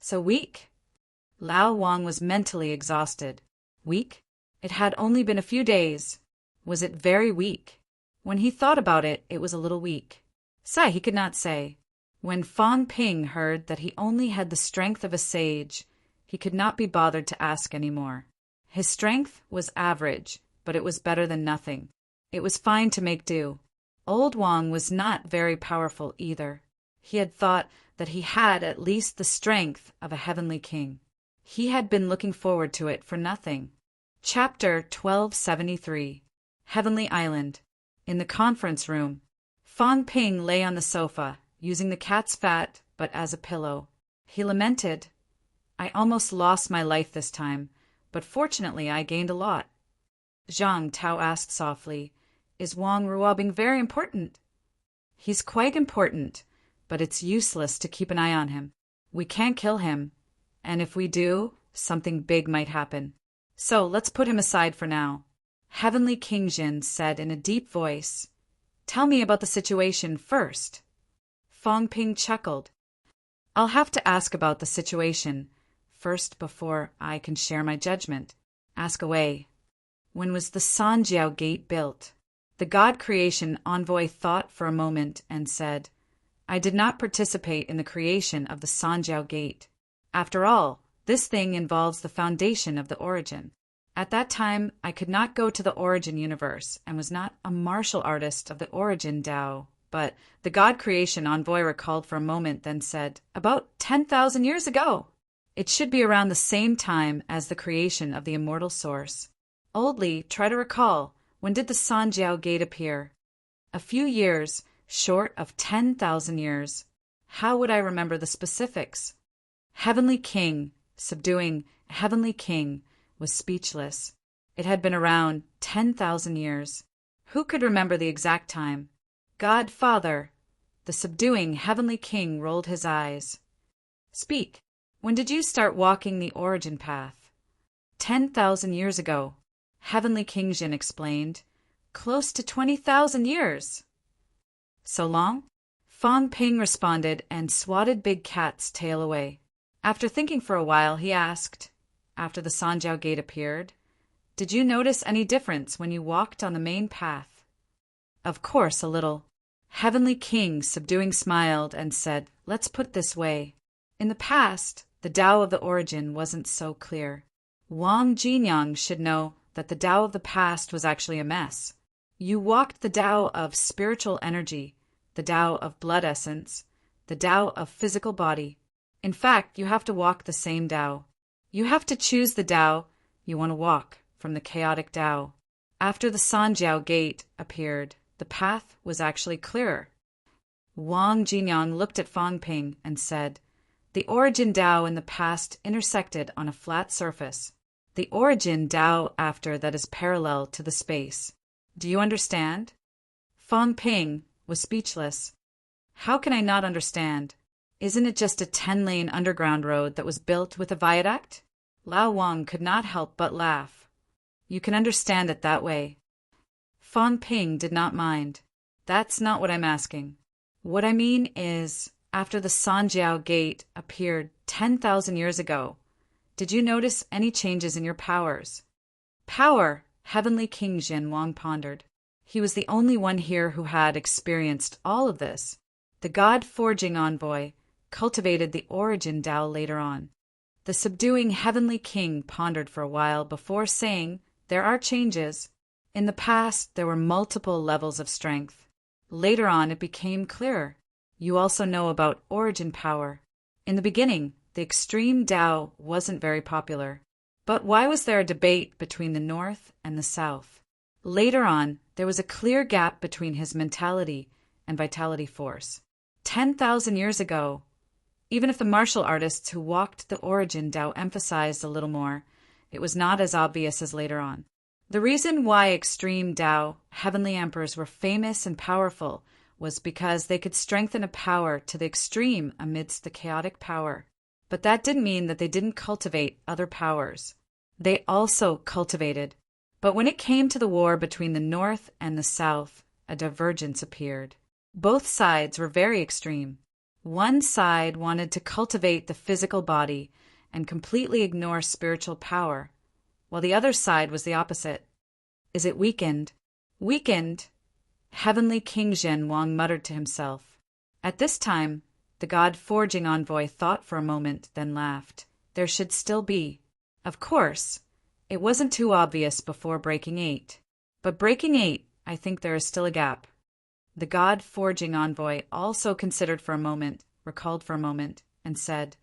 "So weak?" Lao Wang was mentally exhausted. Weak? It had only been a few days. Was it very weak? When he thought about it, it was a little weak. He could not say. When Fang Ping heard that he only had the strength of a sage, he could not be bothered to ask any more. His strength was average, but it was better than nothing. It was fine to make do. Old Wang was not very powerful either. He had thought that he had at least the strength of a heavenly king. He had been looking forward to it for nothing. Chapter 1273. Heavenly Island. In the conference room, Fang Ping lay on the sofa, using the cat's fat but as a pillow. He lamented, "I almost lost my life this time, but fortunately I gained a lot." Zhang Tao asked softly, "Is Wang Ruobing very important?" "He's quite important, but it's useless to keep an eye on him. We can't kill him, and if we do, something big might happen. So let's put him aside for now." Heavenly King Jin said in a deep voice, "Tell me about the situation first." Fang Ping chuckled. "I'll have to ask about the situation first before I can share my judgment." "Ask away." "When was the Sanjiao Gate built?" The God Creation envoy thought for a moment and said, "I did not participate in the creation of the Sanjiao Gate. After all, this thing involves the foundation of the origin. At that time, I could not go to the origin universe and was not a martial artist of the origin Tao, but the God Creation envoy recalled for a moment, then said, "About 10,000 years ago. It should be around the same time as the creation of the immortal source." "Oldly, try to recall, when did the Sanjiao Gate appear?" "A few years, short of 10,000 years. How would I remember the specifics?" Heavenly King, subduing Heavenly King, was speechless. It had been around 10,000 years. Who could remember the exact time? God Father. The subduing heavenly king rolled his eyes. Speak. When did you start walking the origin path? 10,000 years ago. Heavenly King Jin explained. Close to 20,000 years. So long? Fong Ping responded and swatted Big Cat's tail away. After thinking for a while, he asked, after the Sanjiao Gate appeared, did you notice any difference when you walked on the main path? Of course, a little. Heavenly King subduing smiled and said, let's put it this way. In the past, the Tao of the origin wasn't so clear. Wang Jinyang should know that the Tao of the past was actually a mess. You walked the Tao of spiritual energy, the Tao of blood essence, the Tao of physical body. In fact, you have to walk the same Tao. You have to choose the Tao you want to walk from the chaotic Tao. After the Sanjiao Gate appeared, the path was actually clearer. Wang Jinyang looked at Fong Ping and said, the origin Tao in the past intersected on a flat surface. The origin Tao after that is parallel to the space. Do you understand? Fong Ping was speechless. How can I not understand? Isn't it just a 10-lane underground road that was built with a viaduct? Lao Wang could not help but laugh. You can understand it that way. Fong Ping did not mind. That's not what I'm asking. What I mean is, after the Sanjiao Gate appeared 10,000 years ago, did you notice any changes in your powers? Power, Heavenly King Jin Wang pondered. He was the only one here who had experienced all of this. The God-forging envoy cultivated the origin Tao later on. The subduing Heavenly King pondered for a while before saying, there are changes. In the past, there were multiple levels of strength. Later on, it became clearer. You also know about origin power. In the beginning, the extreme Tao wasn't very popular. But why was there a debate between the North and the South? Later on, there was a clear gap between his mentality and vitality force. 10,000 years ago, even if the martial artists who walked the origin Tao emphasized a little more, it was not as obvious as later on. The reason why extreme Tao, heavenly emperors were famous and powerful was because they could strengthen a power to the extreme amidst the chaotic power. But that didn't mean that they didn't cultivate other powers. They also cultivated. But when it came to the war between the North and the South, a divergence appeared. Both sides were very extreme. One side wanted to cultivate the physical body and completely ignore spiritual power, while the other side was the opposite. Is it weakened? Weakened? Heavenly King Jin Wang muttered to himself. At this time, the God-forging envoy thought for a moment, then laughed. There should still be. Of course, it wasn't too obvious before breaking 8. But breaking 8, I think there is still a gap. The God-forging envoy also considered for a moment, recalled for a moment, and said,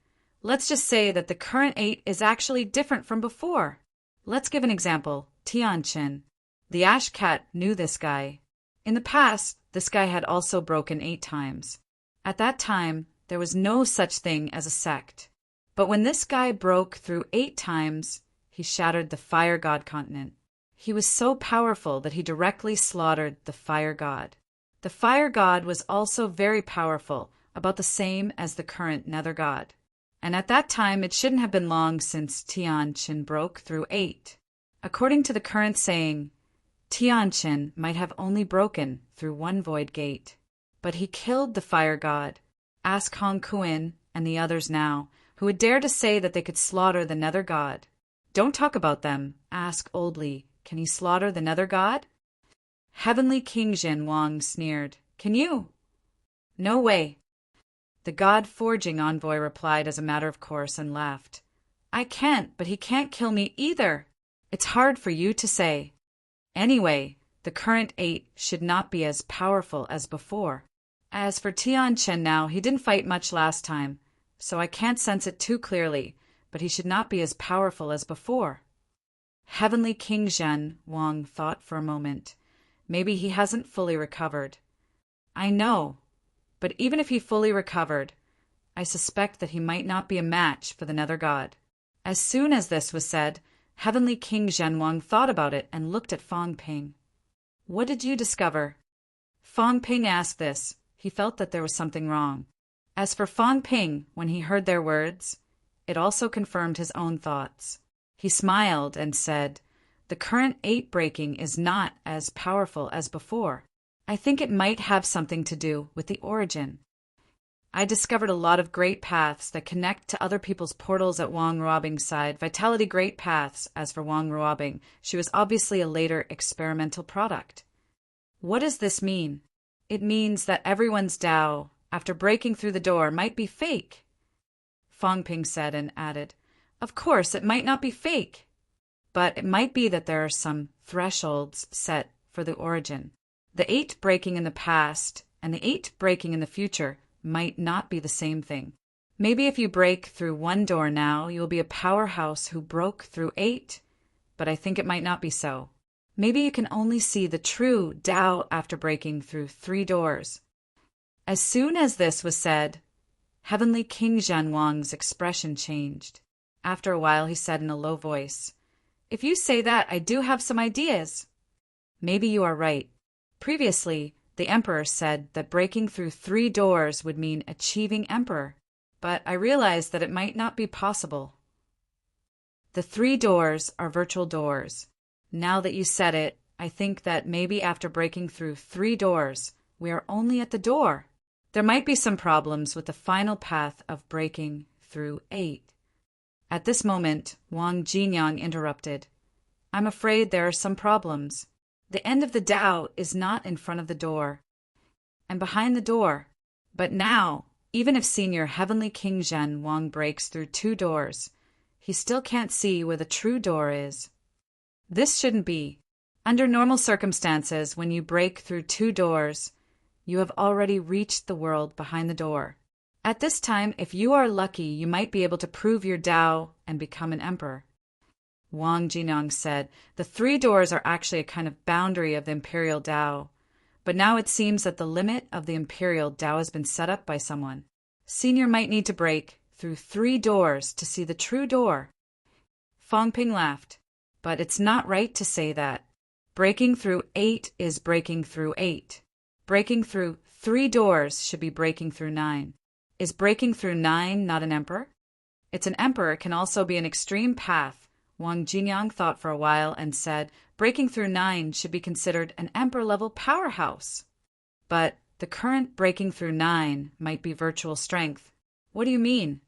let's just say that the current 8 is actually different from before. Let's give an example. Tianqin. The Ash Cat knew this guy. In the past, this guy had also broken 8 times. At that time, there was no such thing as a sect. But when this guy broke through 8 times, he shattered the fire god continent. He was so powerful that he directly slaughtered the fire god. The fire god was also very powerful, about the same as the current nether god. And at that time, it shouldn't have been long since Tianqin broke through 8. According to the current saying, Tianqin might have only broken through 1 void gate. But he killed the fire god. Ask Hong Kuin and the others now, who would dare to say that they could slaughter the nether god. Don't talk about them. Ask Old Li, can he slaughter the nether god? Heavenly King Jin Wang sneered. Can you? No way. The God-forging envoy replied as a matter of course and laughed. I can't, but he can't kill me either. It's hard for you to say. Anyway, the current 8 should not be as powerful as before. As for Tianqin now, he didn't fight much last time, so I can't sense it too clearly, but he should not be as powerful as before. Heavenly King Zhen Wang thought for a moment. Maybe he hasn't fully recovered. I know, but even if he fully recovered, I suspect that he might not be a match for the nether god. As soon as this was said, Heavenly King Zhenwang thought about it and looked at Fang Ping. What did you discover? Fang Ping asked this. He felt that there was something wrong. As for Fang Ping, when he heard their words, it also confirmed his own thoughts. He smiled and said, "The current 8 breaking is not as powerful as before. I think it might have something to do with the origin. I discovered a lot of great paths that connect to other people's portals at Wang Ruobing's side, Vitality Great Paths. As for Wang Ruobing, she was obviously a later experimental product." What does this mean? It means that everyone's Tao, after breaking through the door, might be fake. Fang Ping said and added, "Of course, it might not be fake, but it might be that there are some thresholds set for the origin. The 8 breaking in the past and the 8 breaking in the future might not be the same thing. Maybe if you break through 1 door now, you will be a powerhouse who broke through 8, but I think it might not be so. Maybe you can only see the true Tao after breaking through 3 doors." As soon as this was said, Heavenly King Zhenwang's expression changed. After a while, he said in a low voice, "If you say that, I do have some ideas." Maybe you are right. Previously, the Emperor said that breaking through 3 doors would mean achieving Emperor, but I realized that it might not be possible. The 3 doors are virtual doors. Now that you said it, I think that maybe after breaking through 3 doors, we are only at the door. There might be some problems with the final path of breaking through 8. At this moment, Wang Jinyang interrupted. "I'm afraid there are some problems. The end of the Tao is not in front of the door. I'm behind the door. But now, even if Senior Heavenly King Zhen Wang breaks through 2 doors, he still can't see where the true door is. This shouldn't be. Under normal circumstances, when you break through 2 doors, you have already reached the world behind the door. At this time, if you are lucky, you might be able to prove your Tao and become an emperor." Wang Jinyang said, "The 3 doors are actually a kind of boundary of the imperial Tao, but now it seems that the limit of the imperial Tao has been set up by someone. Senior might need to break through 3 doors to see the true door." Fang Ping laughed. "But it's not right to say that. Breaking through 8 is breaking through 8. Breaking through 3 doors should be breaking through 9. Is breaking through 9 not an emperor? It's an emperor can also be an extreme path." Wang Jinyang thought for a while and said, "Breaking through 9 should be considered an emperor-level powerhouse. But the current breaking through 9 might be virtual strength. What do you mean?"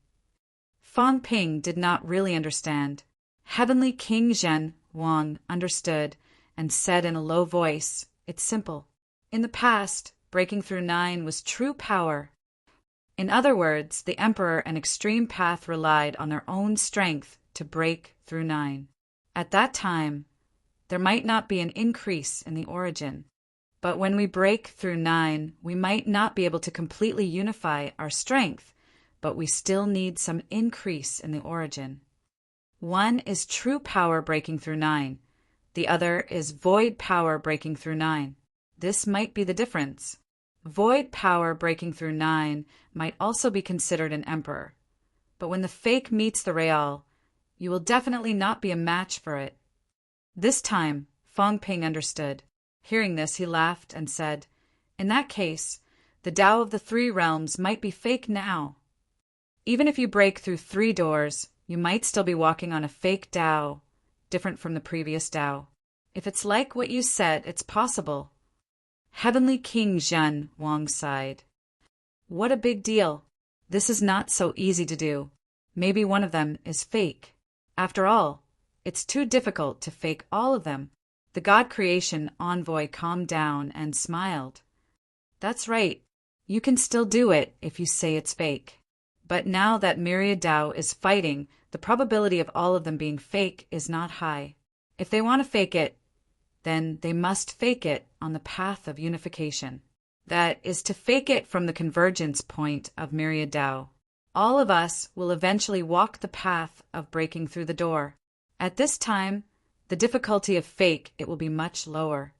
Fang Ping did not really understand. Heavenly King Zhen Wang understood and said in a low voice, "It's simple. In the past, breaking through 9 was true power. In other words, the emperor and extreme path relied on their own strength to break through 9. At that time, there might not be an increase in the origin. But when we break through 9, we might not be able to completely unify our strength, but we still need some increase in the origin. One is true power breaking through 9. The other is void power breaking through 9. This might be the difference. Void power breaking through 9 might also be considered an emperor. But when the fake meets the real, you will definitely not be a match for it." This time, Fang Ping understood. Hearing this, he laughed and said, "In that case, the Tao of the 3 realms might be fake now. Even if you break through 3 doors, you might still be walking on a fake Tao, different from the previous Tao. If it's like what you said, it's possible." Heavenly King Zhen Wang sighed. "What a big deal. This is not so easy to do. Maybe one of them is fake. After all, it's too difficult to fake all of them." The God Creation envoy calmed down and smiled. "That's right. You can still do it if you say it's fake. But now that Myriad Tao is fighting, the probability of all of them being fake is not high. If they want to fake it, then they must fake it on the path of unification. That is to fake it from the convergence point of Myriad Tao. All of us will eventually walk the path of breaking through the door. At this time, the difficulty of fake it will be much lower.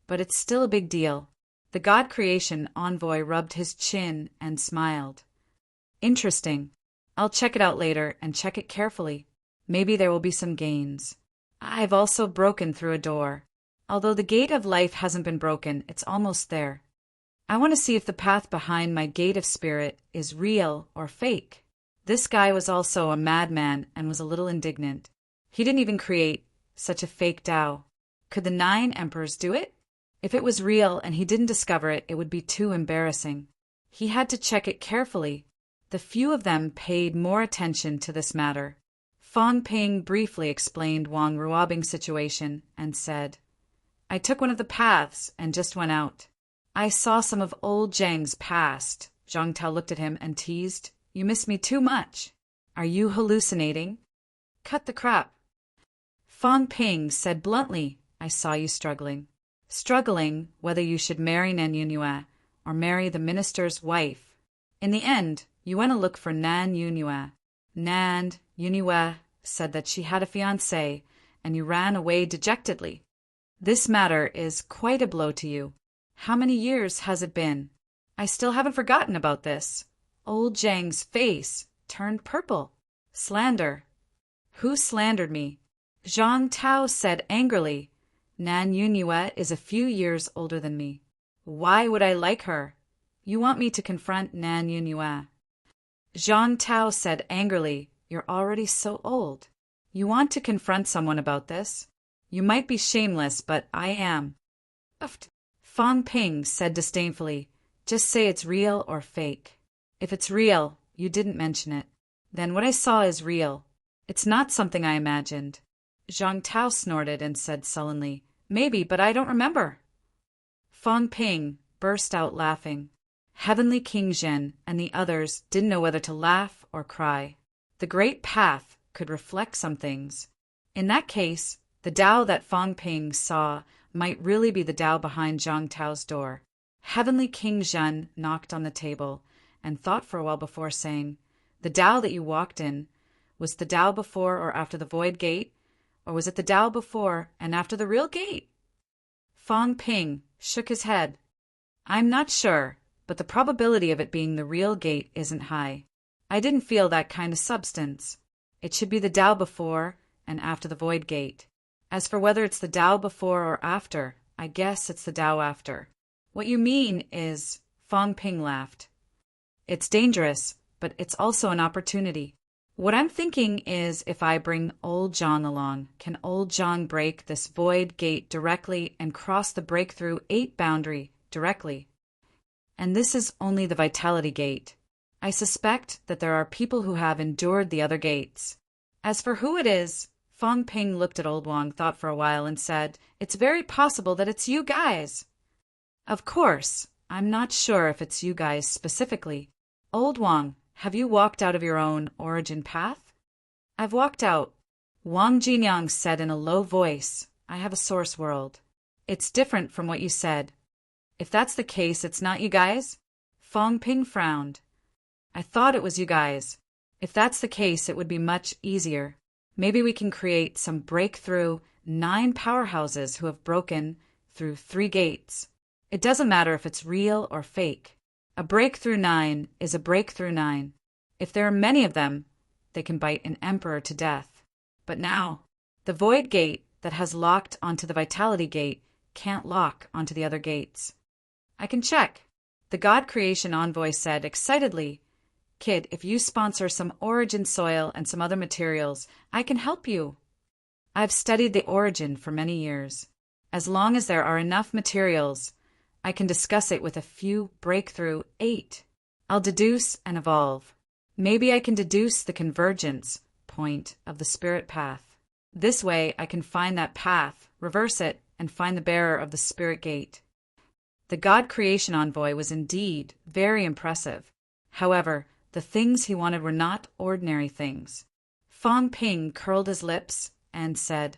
But it's still a big deal." The God Creation envoy rubbed his chin and smiled. "Interesting. I'll check it out later and check it carefully." Maybe there will be some gains. I've also broken through a door. Although the gate of life hasn't been broken, it's almost there. I want to see if the path behind my gate of spirit is real or fake. This guy was also a madman and was a little indignant. He didn't even create such a fake Tao. Could the 9 emperors do it? If it was real and he didn't discover it, it would be too embarrassing. He had to check it carefully. The few of them paid more attention to this matter. Fong Ping briefly explained Wang Ruobing's situation and said, I took one of the paths and just went out. I saw some of old Zhang's past. Zhang Tao looked at him and teased, You miss me too much. Are you hallucinating? Cut the crap. Fong Ping said bluntly, I saw you struggling. Struggling whether you should marry Nan Yunhua or marry the minister's wife. In the end, you went to look for Nan Yunhua. Nan Yunhua said that she had a fiancé, and you ran away dejectedly. This matter is quite a blow to you. How many years has it been? I still haven't forgotten about this. Old Zhang's face turned purple. Slander. Who slandered me? Zhang Tao said angrily, Nan Yunhua is a few years older than me. Why would I like her? You want me to confront Nan Yunhua. Zhang Tao said angrily, You're already so old. You want to confront someone about this? You might be shameless, but I am. Fong Ping said disdainfully, Just say it's real or fake. If it's real, you didn't mention it. Then what I saw is real. It's not something I imagined. Zhang Tao snorted and said sullenly, Maybe, but I don't remember. Fong Ping burst out laughing. Heavenly King Zhen and the others didn't know whether to laugh or cry. The great path could reflect some things. In that case, the Tao that Fong Ping saw might really be the Tao behind Zhang Tao's door. Heavenly King Zhen knocked on the table and thought for a while before saying, The Tao that you walked in, was the Tao before or after the Void Gate? Or was it the Tao before and after the real gate? Fong Ping shook his head. I'm not sure, but the probability of it being the real gate isn't high. I didn't feel that kind of substance. It should be the Tao before and after the Void Gate. As for whether it's the Tao before or after, I guess it's the Tao after. What you mean is, Fong Ping laughed. It's dangerous, but it's also an opportunity. What I'm thinking is if I bring old Zhang along, can old Zhang break this Void Gate directly and cross the Breakthrough 8 boundary directly? And this is only the Vitality Gate. I suspect that there are people who have endured the other gates. As for who it is, Fong Ping looked at old Wang, thought for a while, and said, It's very possible that it's you guys. Of course, I'm not sure if it's you guys specifically. Old Wang, have you walked out of your own origin path? I've walked out. Wang Jinyang said in a low voice, I have a source world. It's different from what you said. If that's the case, it's not you guys? Fong Ping frowned. I thought it was you guys. If that's the case, it would be much easier. Maybe we can create some breakthrough 9 powerhouses who have broken through 3 gates. It doesn't matter if it's real or fake. A breakthrough 9 is a breakthrough 9. If there are many of them, they can bite an emperor to death. But now, the Void Gate that has locked onto the Vitality Gate can't lock onto the other gates. I can check. The God Creation Envoy said excitedly, Kid, if you sponsor some origin soil and some other materials, I can help you. I've studied the origin for many years. As long as there are enough materials, I can discuss it with a few breakthrough 8. I'll deduce and evolve. Maybe I can deduce the convergence point of the spirit path. This way I can find that path, reverse it, and find the bearer of the spirit gate. The God Creation Envoy was indeed very impressive. However, the things he wanted were not ordinary things. Fong Ping curled his lips and said,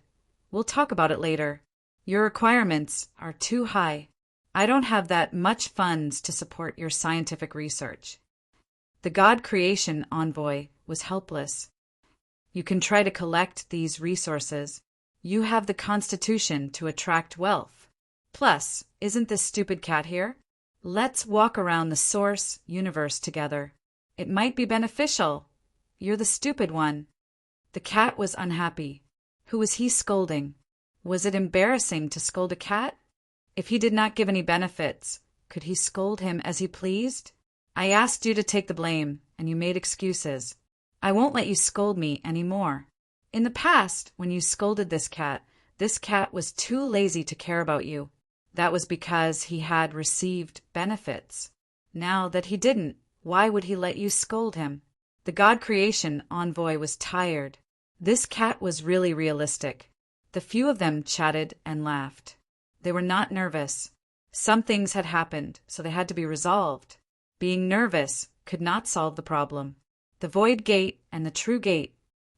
We'll talk about it later. Your requirements are too high. I don't have that much funds to support your scientific research. The God Creation Envoy was helpless. You can try to collect these resources. You have the constitution to attract wealth. Plus, isn't this stupid cat here? Let's walk around the source universe together. It might be beneficial. You're the stupid one. The cat was unhappy. Who was he scolding? Was it embarrassing to scold a cat? If he did not give any benefits, could he scold him as he pleased? I asked you to take the blame, and you made excuses. I won't let you scold me any more. In the past, when you scolded this cat was too lazy to care about you. That was because he had received benefits. Now that he didn't, why would he let you scold him? The God creation envoy was tired. This cat was really realistic. The few of them chatted and laughed. They were not nervous. Some things had happened, so they had to be resolved. Being nervous could not solve the problem. The void gate and the true gate.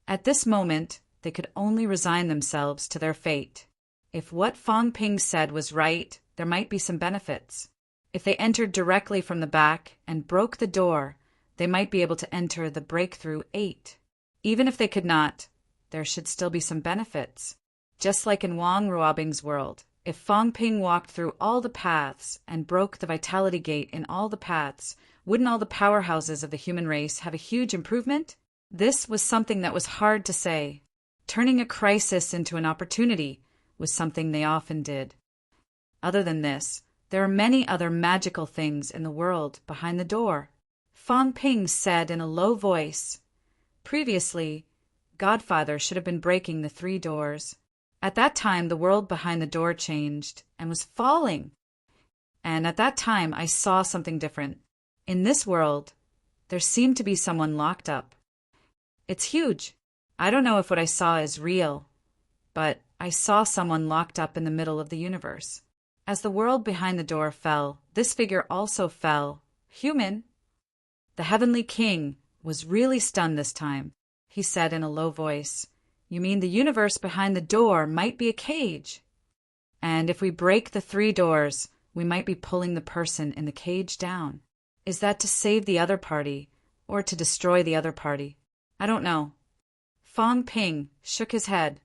At this moment, they could only resign themselves to their fate. If what Fong Ping said was right, there might be some benefits. If they entered directly from the back and broke the door, they might be able to enter the breakthrough 8. Even if they could not, there should still be some benefits. Just like in Wang Ruobing's world, if Fong Ping walked through all the paths and broke the vitality gate in all the paths, wouldn't all the powerhouses of the human race have a huge improvement? This was something that was hard to say. Turning a crisis into an opportunity was something they often did. Other than this, there are many other magical things in the world behind the door. Fong Ping said in a low voice, "Previously, Godfather should have been breaking the 3 doors. At that time, the world behind the door changed and was falling. And at that time, I saw something different. In this world, there seemed to be someone locked up. It's huge. I don't know if what I saw is real, but I saw someone locked up in the middle of the universe. As the world behind the door fell, this figure also fell. Human. The Heavenly King was really stunned this time. He said in a low voice, "You mean the universe behind the door might be a cage? And if we break the 3 doors, we might be pulling the person in the cage down. Is that to save the other party, or to destroy the other party? I don't know." Fong Ping shook his head.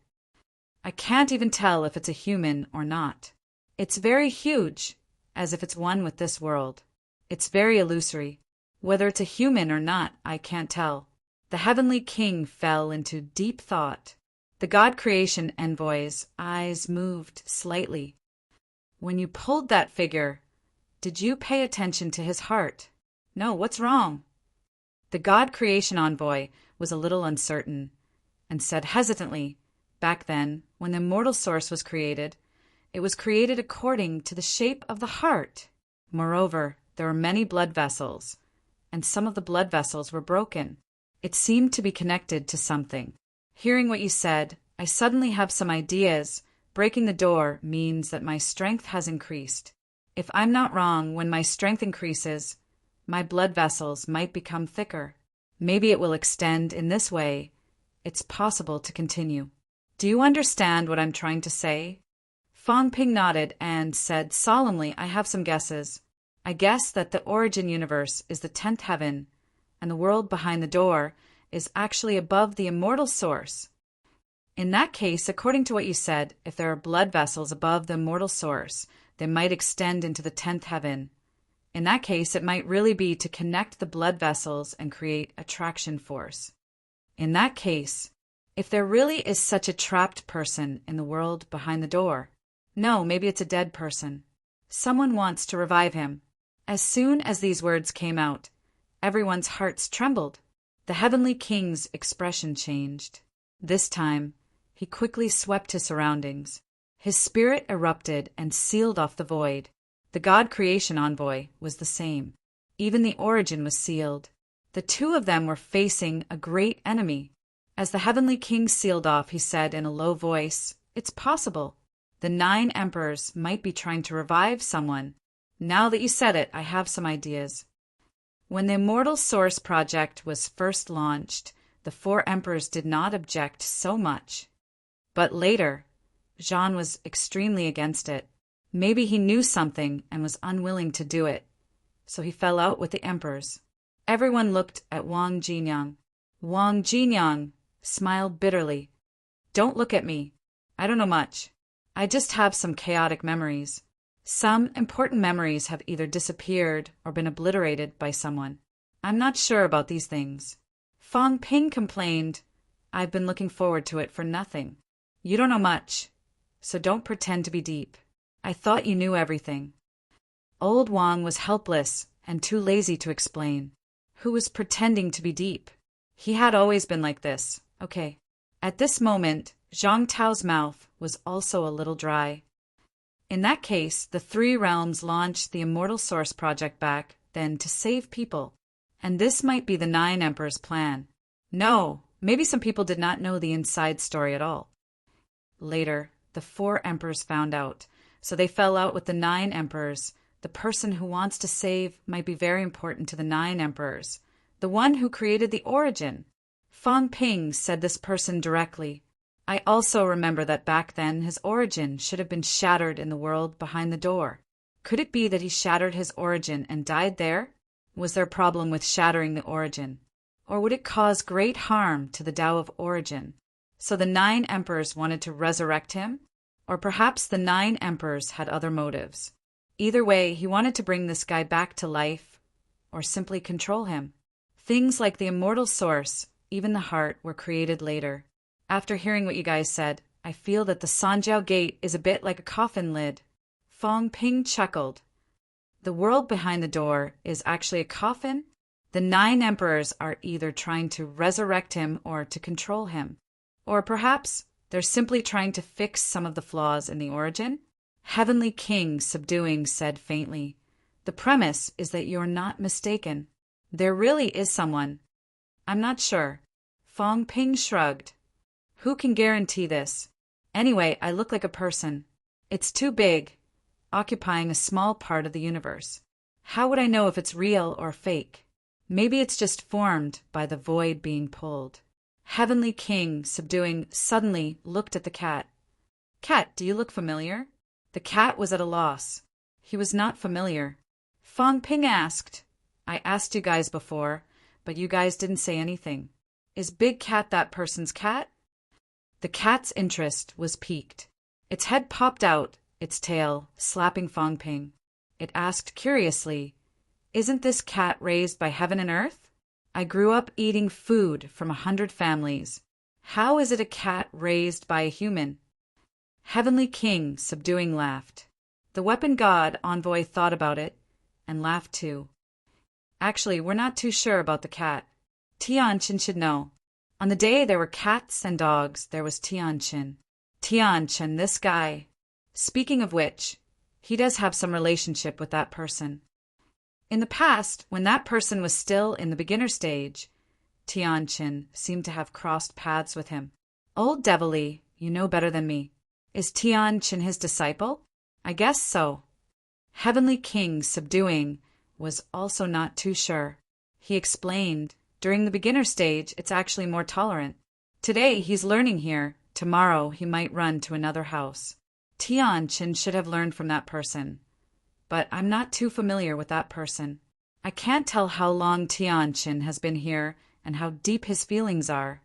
"I can't even tell if it's a human or not. It's very huge, as if it's one with this world. It's very illusory. Whether it's a human or not, I can't tell." The Heavenly King fell into deep thought. The God creation envoy's eyes moved slightly. "When you pulled that figure, did you pay attention to his heart?" "No, what's wrong?" The God creation envoy was a little uncertain and said hesitantly, "Back then, when the immortal source was created, it was created according to the shape of the heart. Moreover, there were many blood vessels, and some of the blood vessels were broken. It seemed to be connected to something. Hearing what you said, I suddenly have some ideas. Breaking the door means that my strength has increased. If I'm not wrong, when my strength increases, my blood vessels might become thicker. Maybe it will extend in this way. It's possible to continue. Do you understand what I'm trying to say?" Fong Ping nodded and said solemnly, "I have some guesses. I guess that the origin universe is the 10th heaven, and the world behind the door is actually above the immortal source. In that case, according to what you said, if there are blood vessels above the immortal source, they might extend into the 10th heaven. In that case, it might really be to connect the blood vessels and create attraction force. In that case, if there really is such a trapped person in the world behind the door, no, maybe it's a dead person. Someone wants to revive him." As soon as these words came out, everyone's hearts trembled. The Heavenly King's expression changed. This time, he quickly swept his surroundings. His spirit erupted and sealed off the void. The God creation envoy was the same. Even the origin was sealed. The 2 of them were facing a great enemy. As the Heavenly King sealed off, he said in a low voice, "It's possible. The 9 emperors might be trying to revive someone. Now that you said it, I have some ideas." When the Immortal Source project was first launched, the 4 emperors did not object so much. But later, Jean was extremely against it. Maybe he knew something and was unwilling to do it, so he fell out with the emperors. Everyone looked at Wang Jinyang. Wang Jinyang smiled bitterly. "Don't look at me. I don't know much. I just have some chaotic memories. Some important memories have either disappeared or been obliterated by someone. I'm not sure about these things." Fong Ping complained, I've been looking forward to it for nothing. You don't know much, so don't pretend to be deep. I thought you knew everything." Old Wang was helpless and too lazy to explain. Who was pretending to be deep? He had always been like this. Okay. At this moment, Zhang Tao's mouth was also a little dry. In that case, the Three Realms launched the Immortal Source project back then to save people. And this might be the Nine Emperors' plan. No, maybe some people did not know the inside story at all. Later, the Four Emperors found out, so they fell out with the Nine Emperors. The person who wants to save might be very important to the Nine Emperors, the one who created the origin. Fang Ping said this person directly. I also remember that back then his origin should have been shattered in the world behind the door. Could it be that he shattered his origin and died there? Was there a problem with shattering the origin? Or would it cause great harm to the Tao of origin? So the Nine Emperors wanted to resurrect him? Or perhaps the Nine Emperors had other motives. Either way, he wanted to bring this guy back to life, or simply control him. Things like the Immortal Source, even the heart, were created later. After hearing what you guys said, I feel that the Sanjiao Gate is a bit like a coffin lid. Fang Ping chuckled. The world behind the door is actually a coffin? The Nine Emperors are either trying to resurrect him or to control him. Or perhaps they're simply trying to fix some of the flaws in the origin? Heavenly King, subduing, said faintly, "The premise is that you're not mistaken. There really is someone." "I'm not sure." Fang Ping shrugged. "Who can guarantee this? Anyway, I look like a person. It's too big, occupying a small part of the universe. How would I know if it's real or fake? Maybe it's just formed by the void being pulled." Heavenly King, subduing, suddenly looked at the cat. "Cat, do you look familiar?" The cat was at a loss. He was not familiar. Fang Ping asked, "I asked you guys before, but you guys didn't say anything. Is Big Cat that person's cat?" The cat's interest was piqued. Its head popped out, its tail slapping Fang Ping. It asked curiously, "Isn't this cat raised by heaven and earth? I grew up eating food from 100 families. How is it a cat raised by a human?" Heavenly King, subduing, laughed. The weapon god envoy thought about it and laughed too. "Actually, we're not too sure about the cat. Tianqin should know. On the day there were cats and dogs, there was Tianqin. Tianqin, this guy. Speaking of which, he does have some relationship with that person. In the past, when that person was still in the beginner stage, Tianqin seemed to have crossed paths with him. Old Devilly, you know better than me. Is Tianqin his disciple? I guess so." Heavenly King, subduing, was also not too sure. He explained, during the beginner stage, it's actually more tolerant. Today, he's learning here. Tomorrow, he might run to another house. Tianqin should have learned from that person. But I'm not too familiar with that person. I can't tell how long Tianqin has been here and how deep his feelings are.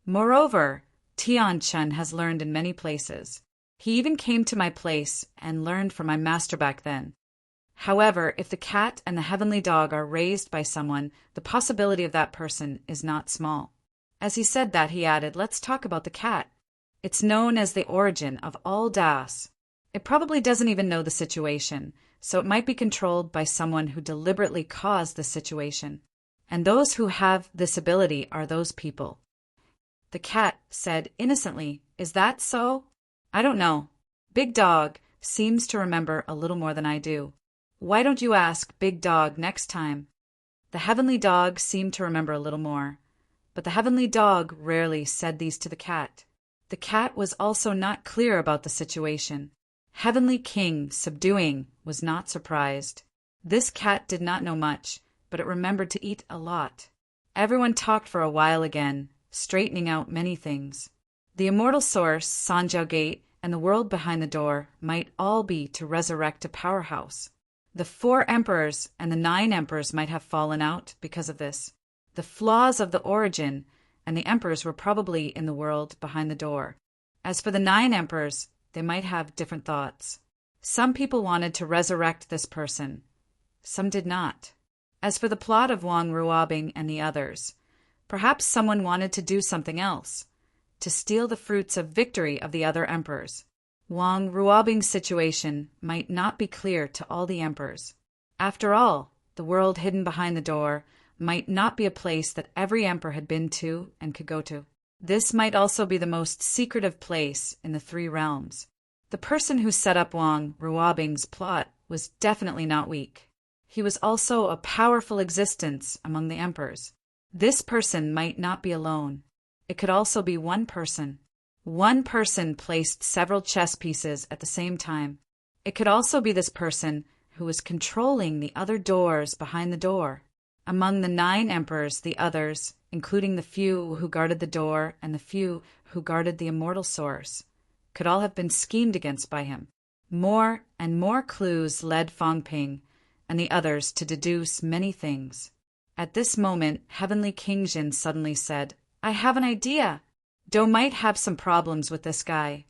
Moreover, Tianqin has learned in many places. He even came to my place and learned from my master back then. However, if the cat and the heavenly dog are raised by someone, the possibility of that person is not small. As he said that, he added, "Let's talk about the cat. It's known as the origin of all Das. It probably doesn't even know the situation, so it might be controlled by someone who deliberately caused the situation. And those who have this ability are those people." The cat said innocently, "Is that so? I don't know. Big Dog seems to remember a little more than I do. Why don't you ask Big Dog next time?" The heavenly dog seemed to remember a little more, but the heavenly dog rarely said these to the cat. The cat was also not clear about the situation. Heavenly King, subduing, was not surprised. This cat did not know much, but it remembered to eat a lot. Everyone talked for a while again, straightening out many things. The Immortal Source, Sanjiao Gate, and the world behind the door might all be to resurrect a powerhouse. The 4 emperors and the 9 emperors might have fallen out because of this. The flaws of the origin and the emperors were probably in the world behind the door. As for the 9 emperors, they might have different thoughts. Some people wanted to resurrect this person. Some did not. As for the plot of Wang Ruobing and the others, Perhaps someone wanted to do something else, to steal the fruits of victory of the other emperors. Wang Ruobing's situation might not be clear to all the emperors. After all, the world hidden behind the door might not be a place that every emperor had been to and could go to. This might also be the most secretive place in the three realms. The person who set up Wang Ruobing's plot was definitely not weak. He was also a powerful existence among the emperors. This person might not be alone. It could also be one person. One person placed several chess pieces at the same time. It could also be this person who was controlling the other doors behind the door. Among the 9 emperors, the others, including the few who guarded the door and the few who guarded the immortal source, could all have been schemed against by him. More and more clues led Fang Ping and the others to deduce many things. At this moment, Heavenly King Jin suddenly said, "I have an idea. Dou might have some problems with this guy."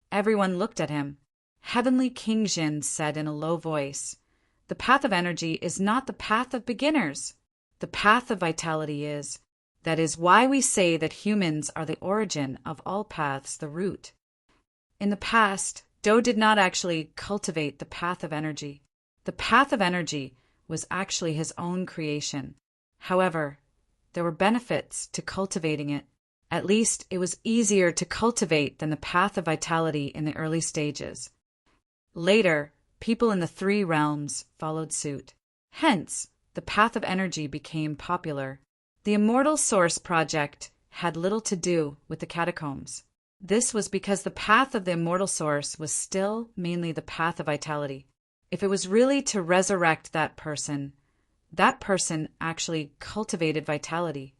Everyone looked at him. Heavenly King Jin said in a low voice, "The path of energy is not the path of beginners. The path of vitality is. That is why we say that humans are the origin of all paths, the root." In the past, Dou did not actually cultivate the path of energy. The path of energy was actually his own creation. However, there were benefits to cultivating it. At least it was easier to cultivate than the path of vitality in the early stages. Later, people in the 3 realms followed suit. Hence, the path of energy became popular. The Immortal Source project had little to do with the catacombs. This was because the path of the Immortal Source was still mainly the path of vitality. If it was really to resurrect that person actually cultivated vitality.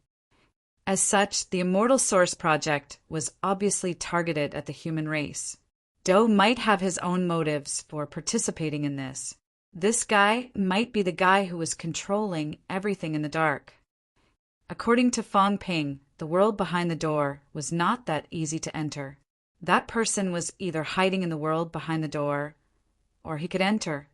As such, the Immortal Source project was obviously targeted at the human race. Dou might have his own motives for participating in this. This guy might be the guy who was controlling everything in the dark. According to Fang Ping, the world behind the door was not that easy to enter. That person was either hiding in the world behind the door, or he could enter.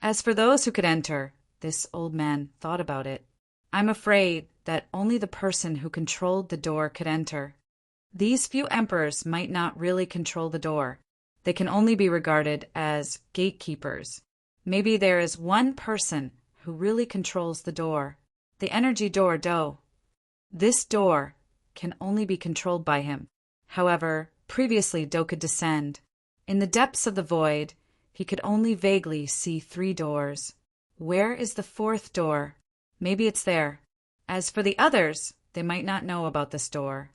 As for those who could enter, this old man thought about it. "I'm afraid that only the person who controlled the door could enter. These few emperors might not really control the door. They can only be regarded as gatekeepers. Maybe there is one person who really controls the door, the energy door Dou. This door can only be controlled by him. However, previously Dou could descend. In the depths of the void, he could only vaguely see 3 doors. Where is the 4th door? Maybe it's there. As for the others, they might not know about this door."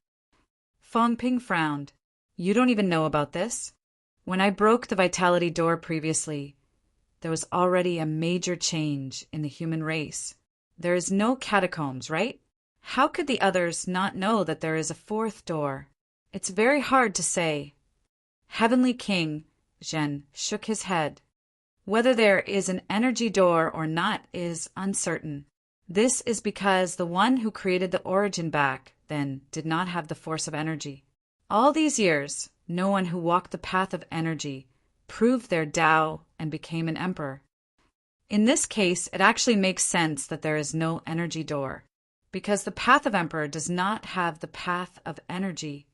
Fang Ping frowned. "You don't even know about this? When I broke the vitality door previously, there was already a major change in the human race. There is no catacombs, right? How could the others not know that there is a 4th door? It's very hard to say." Heavenly King Zhen shook his head. "Whether there is an energy door or not is uncertain. This is because the one who created the origin back then did not have the force of energy. All these years, no one who walked the path of energy proved their Tao and became an emperor. In this case, it actually makes sense that there is no energy door, because the path of emperor does not have the path of energy.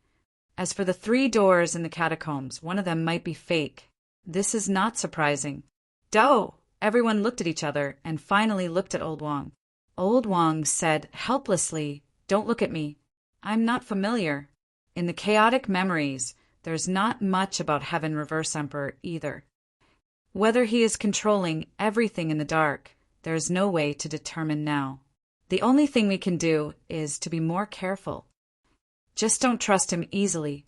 As for the 3 doors in the catacombs, one of them might be fake. This is not surprising." "Dou!" Everyone looked at each other and finally looked at Old Wang. Old Wang said helplessly, "Don't look at me. I'm not familiar. In the chaotic memories, there's not much about Heaven Reverse Emperor either. Whether he is controlling everything in the dark, there is no way to determine now. The only thing we can do is to be more careful. Just don't trust him easily.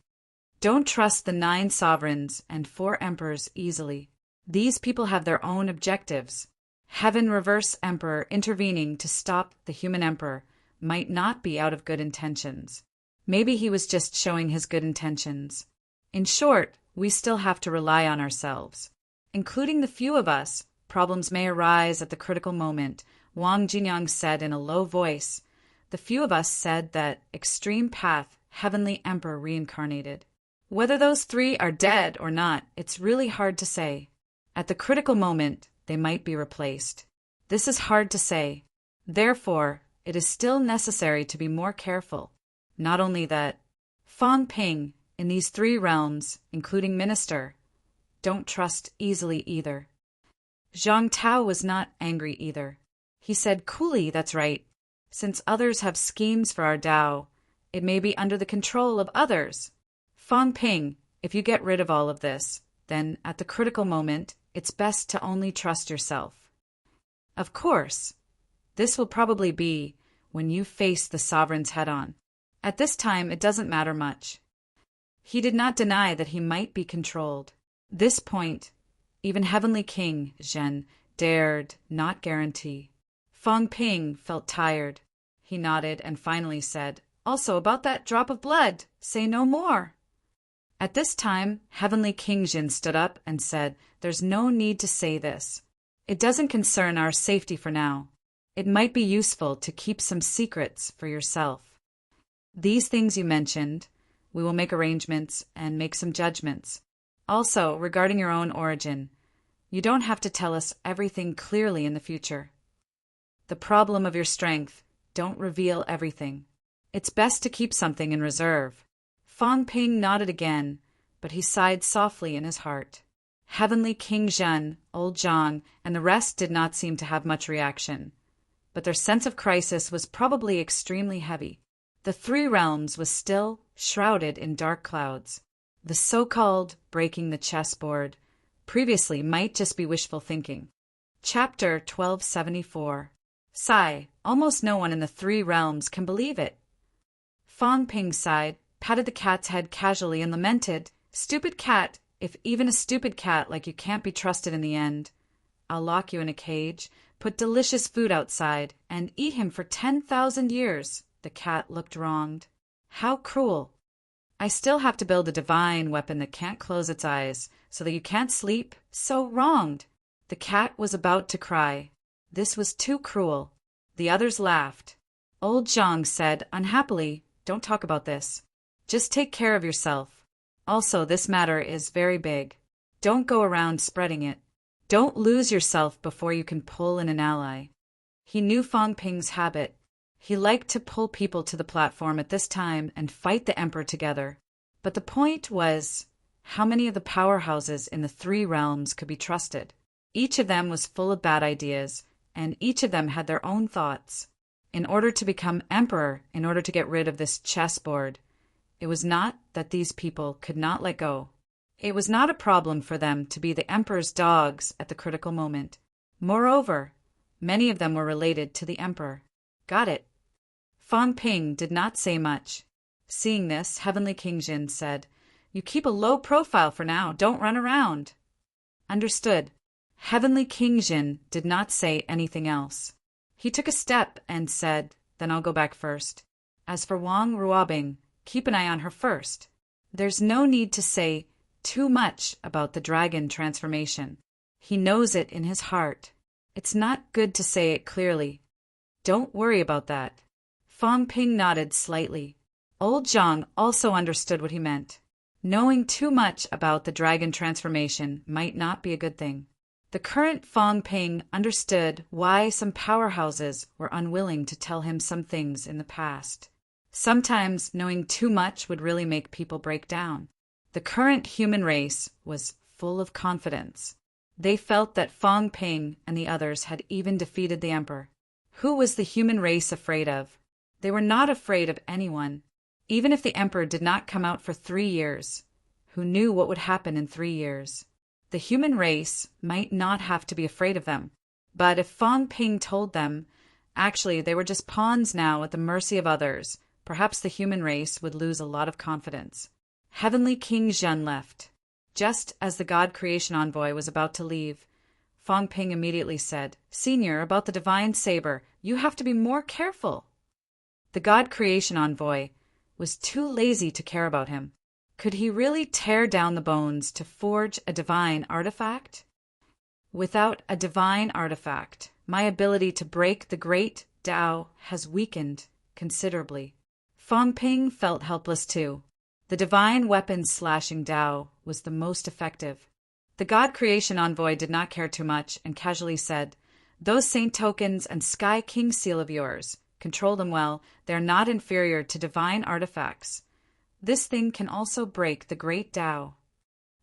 Don't trust the 9 sovereigns and 4 emperors easily. These people have their own objectives. Heaven Reverse Emperor intervening to stop the human emperor might not be out of good intentions. Maybe he was just showing his good intentions. In short, we still have to rely on ourselves. Including the few of us, problems may arise at the critical moment," Wang Jinyang said in a low voice. "The few of us said that extreme path Heavenly Emperor reincarnated. Whether those 3 are dead or not, it's really hard to say. At the critical moment, they might be replaced. This is hard to say. Therefore, it is still necessary to be more careful. Not only that, Fang Ping, in these 3 realms, including minister, don't trust easily either. Zhang Tao was not angry either. He said coolly, that's right. Since others have schemes for our Tao, it may be under the control of others. Fang Ping, if you get rid of all of this, then at the critical moment, it's best to only trust yourself. Of course, this will probably be when you face the sovereigns head-on. At this time, it doesn't matter much. He did not deny that he might be controlled. This point, even Heavenly King Zhen dared not guarantee. Fang Ping felt tired. He nodded and finally said, "Also about that drop of blood, say no more." At this time, Heavenly King Zhen stood up and said, "There's no need to say this. It doesn't concern our safety for now. It might be useful to keep some secrets for yourself. These things you mentioned, we will make arrangements and make some judgments. Also, regarding your own origin, you don't have to tell us everything clearly in the future. The problem of your strength, don't reveal everything. It's best to keep something in reserve." Fang Ping nodded again, but he sighed softly in his heart. Heavenly King Zhen, Old Zhang, and the rest did not seem to have much reaction, but their sense of crisis was probably extremely heavy. The 3 realms was still shrouded in dark clouds. The so-called breaking the chessboard previously might just be wishful thinking. Chapter 1274. Sigh, almost no one in the 3 realms can believe it. Fang Ping sighed, patted the cat's head casually and lamented, "Stupid cat, if even a stupid cat like you can't be trusted in the end. I'll lock you in a cage, put delicious food outside, and eat him for 10,000 years. The cat looked wronged. How cruel. I still have to build a divine weapon that can't close its eyes, so that you can't sleep. So wronged. The cat was about to cry. This was too cruel. The others laughed. Old Zhang said unhappily, "Don't talk about this. Just take care of yourself. Also, this matter is very big. Don't go around spreading it. Don't lose yourself before you can pull in an ally." He knew Fang Ping's habit. He liked to pull people to the platform at this time and fight the emperor together. But the point was, how many of the powerhouses in the 3 realms could be trusted? Each of them was full of bad ideas, and each of them had their own thoughts. In order to become emperor, in order to get rid of this chessboard, it was not that these people could not let go. It was not a problem for them to be the emperor's dogs at the critical moment. Moreover, many of them were related to the emperor. Got it. Fang Ping did not say much. Seeing this, Heavenly King Zhen said, "You keep a low profile for now. Don't run around." Understood. Heavenly King Zhen did not say anything else. He took a step and said, "Then I'll go back first. As for Wang Ruobing, keep an eye on her first. There's no need to say too much about the dragon transformation. He knows it in his heart. It's not good to say it clearly. Don't worry about that." Fang Ping nodded slightly. Old Zhang also understood what he meant. Knowing too much about the dragon transformation might not be a good thing. The current Fang Ping understood why some powerhouses were unwilling to tell him some things in the past. Sometimes knowing too much would really make people break down. The current human race was full of confidence. They felt that Fang Ping and the others had even defeated the emperor. Who was the human race afraid of? They were not afraid of anyone. Even if the emperor did not come out for 3 years, who knew what would happen in 3 years? The human race might not have to be afraid of them. But if Fang Ping told them, actually they were just pawns now at the mercy of others, perhaps the human race would lose a lot of confidence. Heavenly King Zhen left. Just as the God Creation Envoy was about to leave, Fang Ping immediately said, "Senior, about the divine saber, you have to be more careful." The God Creation Envoy was too lazy to care about him. Could he really tear down the bones to forge a divine artifact? Without a divine artifact, my ability to break the great Tao has weakened considerably. Fang Ping felt helpless too. The divine weapon slashing Tao was the most effective. The God Creation Envoy did not care too much and casually said, "Those saint tokens and Sky King seal of yours, Control them well. They are not inferior to divine artifacts. This thing can also break the great Tao.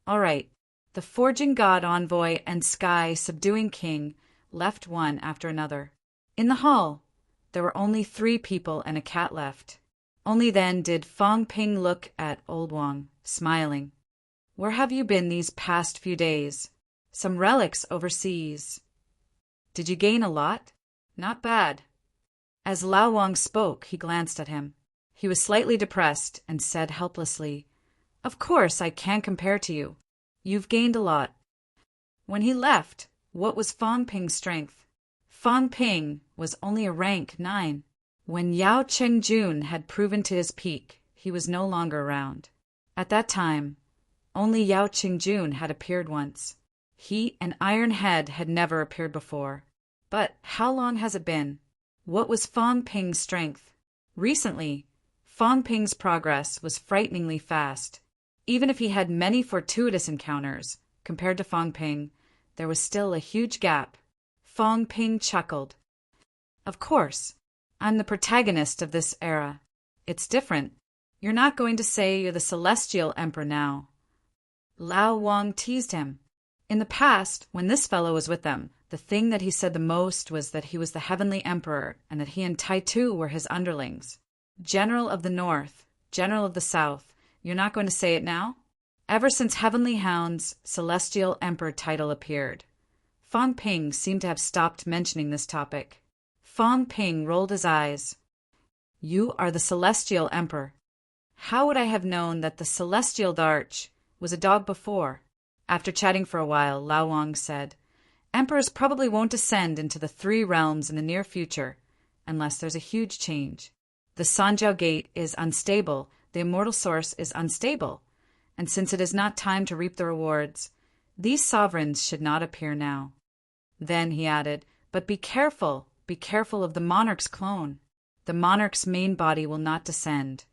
All right. The forging god envoy and sky subduing king left one after another. In the hall, there were only 3 people and a cat left. Only then did Fong Ping look at Old Wang, smiling. Where have you been these past few days? Some relics overseas. Did you gain a lot? Not bad. As Lao Wang spoke, he glanced at him. He was slightly depressed and said helplessly, Of course I can't compare to you. You've gained a lot. When he left, what was Fong Ping's strength? Fong Ping was only a rank 9. When Yao Chengjun had proven to his peak, he was no longer around. At that time, only Yao Chengjun had appeared once. He and Iron Head had never appeared before. But how long has it been? What was Fong Ping's strength? Recently, Fong Ping's progress was frighteningly fast. Even if he had many fortuitous encounters, compared to Fong Ping, there was still a huge gap. Fong Ping chuckled. Of course, I'm the protagonist of this era. It's different. You're not going to say you're the Celestial Emperor now. Lao Wang teased him. In the past, when this fellow was with them, the thing that he said the most was that he was the Heavenly Emperor and that he and Tai Tu were his underlings. General of the North, General of the South, you're not going to say it now? Ever since Heavenly Hound's Celestial Emperor title appeared, Fong Ping seemed to have stopped mentioning this topic. Fong Ping rolled his eyes. You are the Celestial Emperor. How would I have known that the Celestial Darch was a dog before? After chatting for a while, Lao Wang said, Emperors probably won't descend into the 3 realms in the near future, unless there's a huge change. The Sanjiao Gate is unstable, the Immortal Source is unstable, and since it is not time to reap the rewards, these sovereigns should not appear now. Then he added, but be careful of the monarch's clone. The monarch's main body will not descend,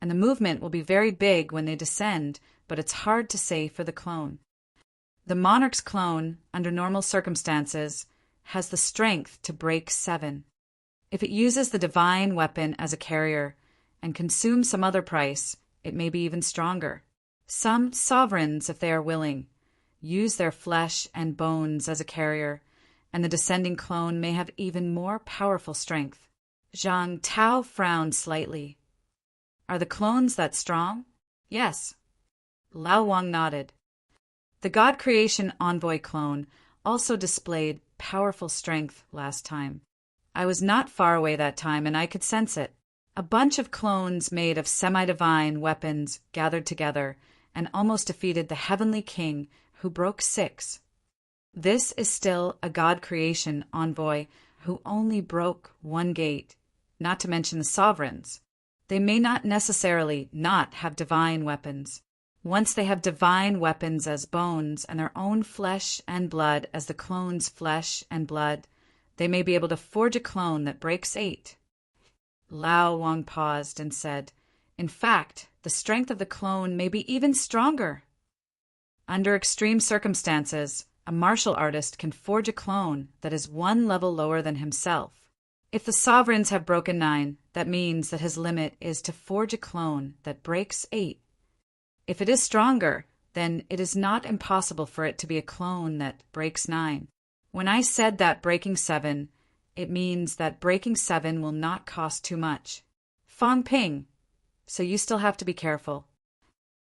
and the movement will be very big when they descend, but it's hard to say for the clone. The monarch's clone, under normal circumstances, has the strength to break 7. If it uses the divine weapon as a carrier and consumes some other price, it may be even stronger. Some sovereigns, if they are willing, use their flesh and bones as a carrier, and the descending clone may have even more powerful strength. Zhang Tao frowned slightly. Are the clones that strong? Yes. Lao Wang nodded. The God Creation Envoy clone also displayed powerful strength last time. I was not far away that time, and I could sense it. A bunch of clones made of semi-divine weapons gathered together and almost defeated the Heavenly King, who broke 6. This is still a God Creation Envoy who only broke 1 gate, not to mention the sovereigns. They may not necessarily not have divine weapons. Once they have divine weapons as bones and their own flesh and blood as the clone's flesh and blood, they may be able to forge a clone that breaks 8. Lao Wang paused and said, in fact, the strength of the clone may be even stronger. Under extreme circumstances, a martial artist can forge a clone that is 1 level lower than himself. If the sovereigns have broken 9, that means that his limit is to forge a clone that breaks 8. If it is stronger, then it is not impossible for it to be a clone that breaks 9. When I said that breaking 7, it means that breaking 7 will not cost too much. Fong Ping, so you still have to be careful.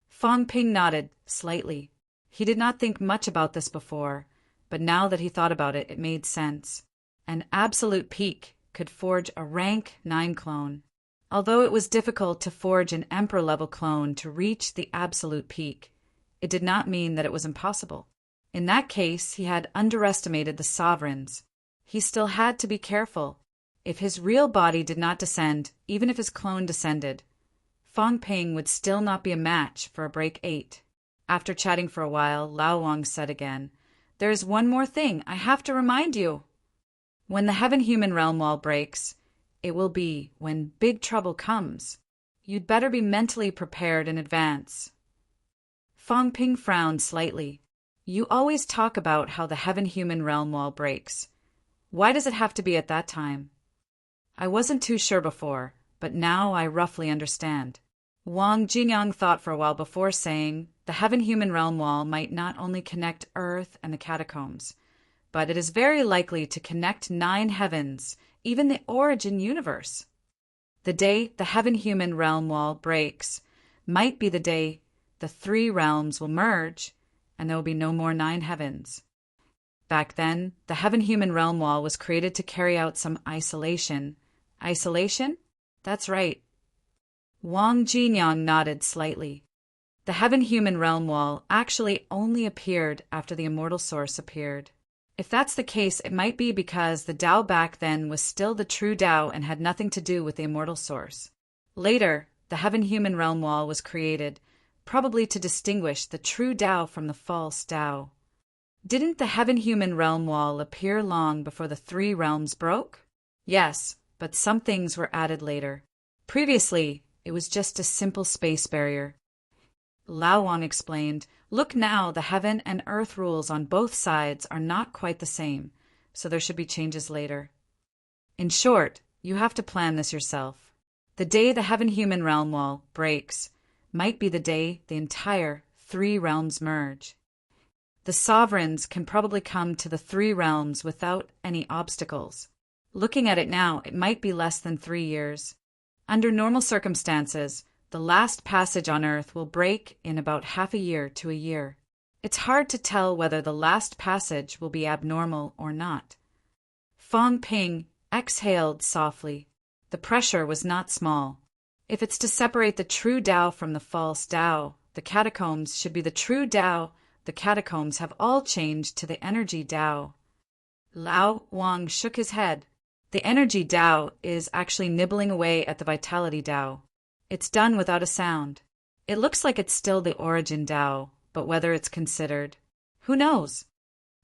Fong Ping nodded slightly. He did not think much about this before, but now that he thought about it, it made sense. An absolute peak could forge a rank 9 clone. Although it was difficult to forge an Emperor-level clone to reach the absolute peak, it did not mean that it was impossible. In that case, he had underestimated the sovereigns. He still had to be careful. If his real body did not descend, even if his clone descended, Fong Ping would still not be a match for a break 8. After chatting for a while, Lao Wang said again, There is one more thing I have to remind you. When the heaven-human realm wall breaks, it will be when big trouble comes. You'd better be mentally prepared in advance. Fong Ping frowned slightly. You always talk about how the heaven-human realm wall breaks. Why does it have to be at that time? I wasn't too sure before, but now I roughly understand. Wang Jinyang thought for a while before saying, the heaven-human realm wall might not only connect Earth and the catacombs, but it is very likely to connect 9 heavens, even the origin universe. The day the heaven-human realm wall breaks might be the day the 3 realms will merge, and there will be no more 9 heavens. Back then, the heaven-human realm wall was created to carry out some isolation. Isolation? That's right. Wang Jinyang nodded slightly. The heaven-human realm wall actually only appeared after the immortal source appeared. If that's the case, it might be because the Tao back then was still the true Tao and had nothing to do with the immortal source. Later, the heaven-human realm wall was created, probably to distinguish the true Tao from the false Tao. Didn't the heaven-human realm wall appear long before the 3 realms broke? Yes, but some things were added later. Previously, it was just a simple space barrier. Lao Wang explained, look now, the heaven and earth rules on both sides are not quite the same, so there should be changes later. In short, you have to plan this yourself. The day the heaven-human realm wall breaks might be the day the entire 3 realms merge. The sovereigns can probably come to the 3 realms without any obstacles. Looking at it now, it might be less than 3 years. Under normal circumstances, the last passage on Earth will break in about half a year to a year. It's hard to tell whether the last passage will be abnormal or not. Fang Ping exhaled softly. The pressure was not small. If it's to separate the true Tao from the false Tao, the catacombs should be the true Tao. The catacombs have all changed to the energy Tao. Lao Wang shook his head. The energy Tao is actually nibbling away at the vitality Tao. It's done without a sound. It looks like it's still the origin Tao, but whether it's considered, who knows?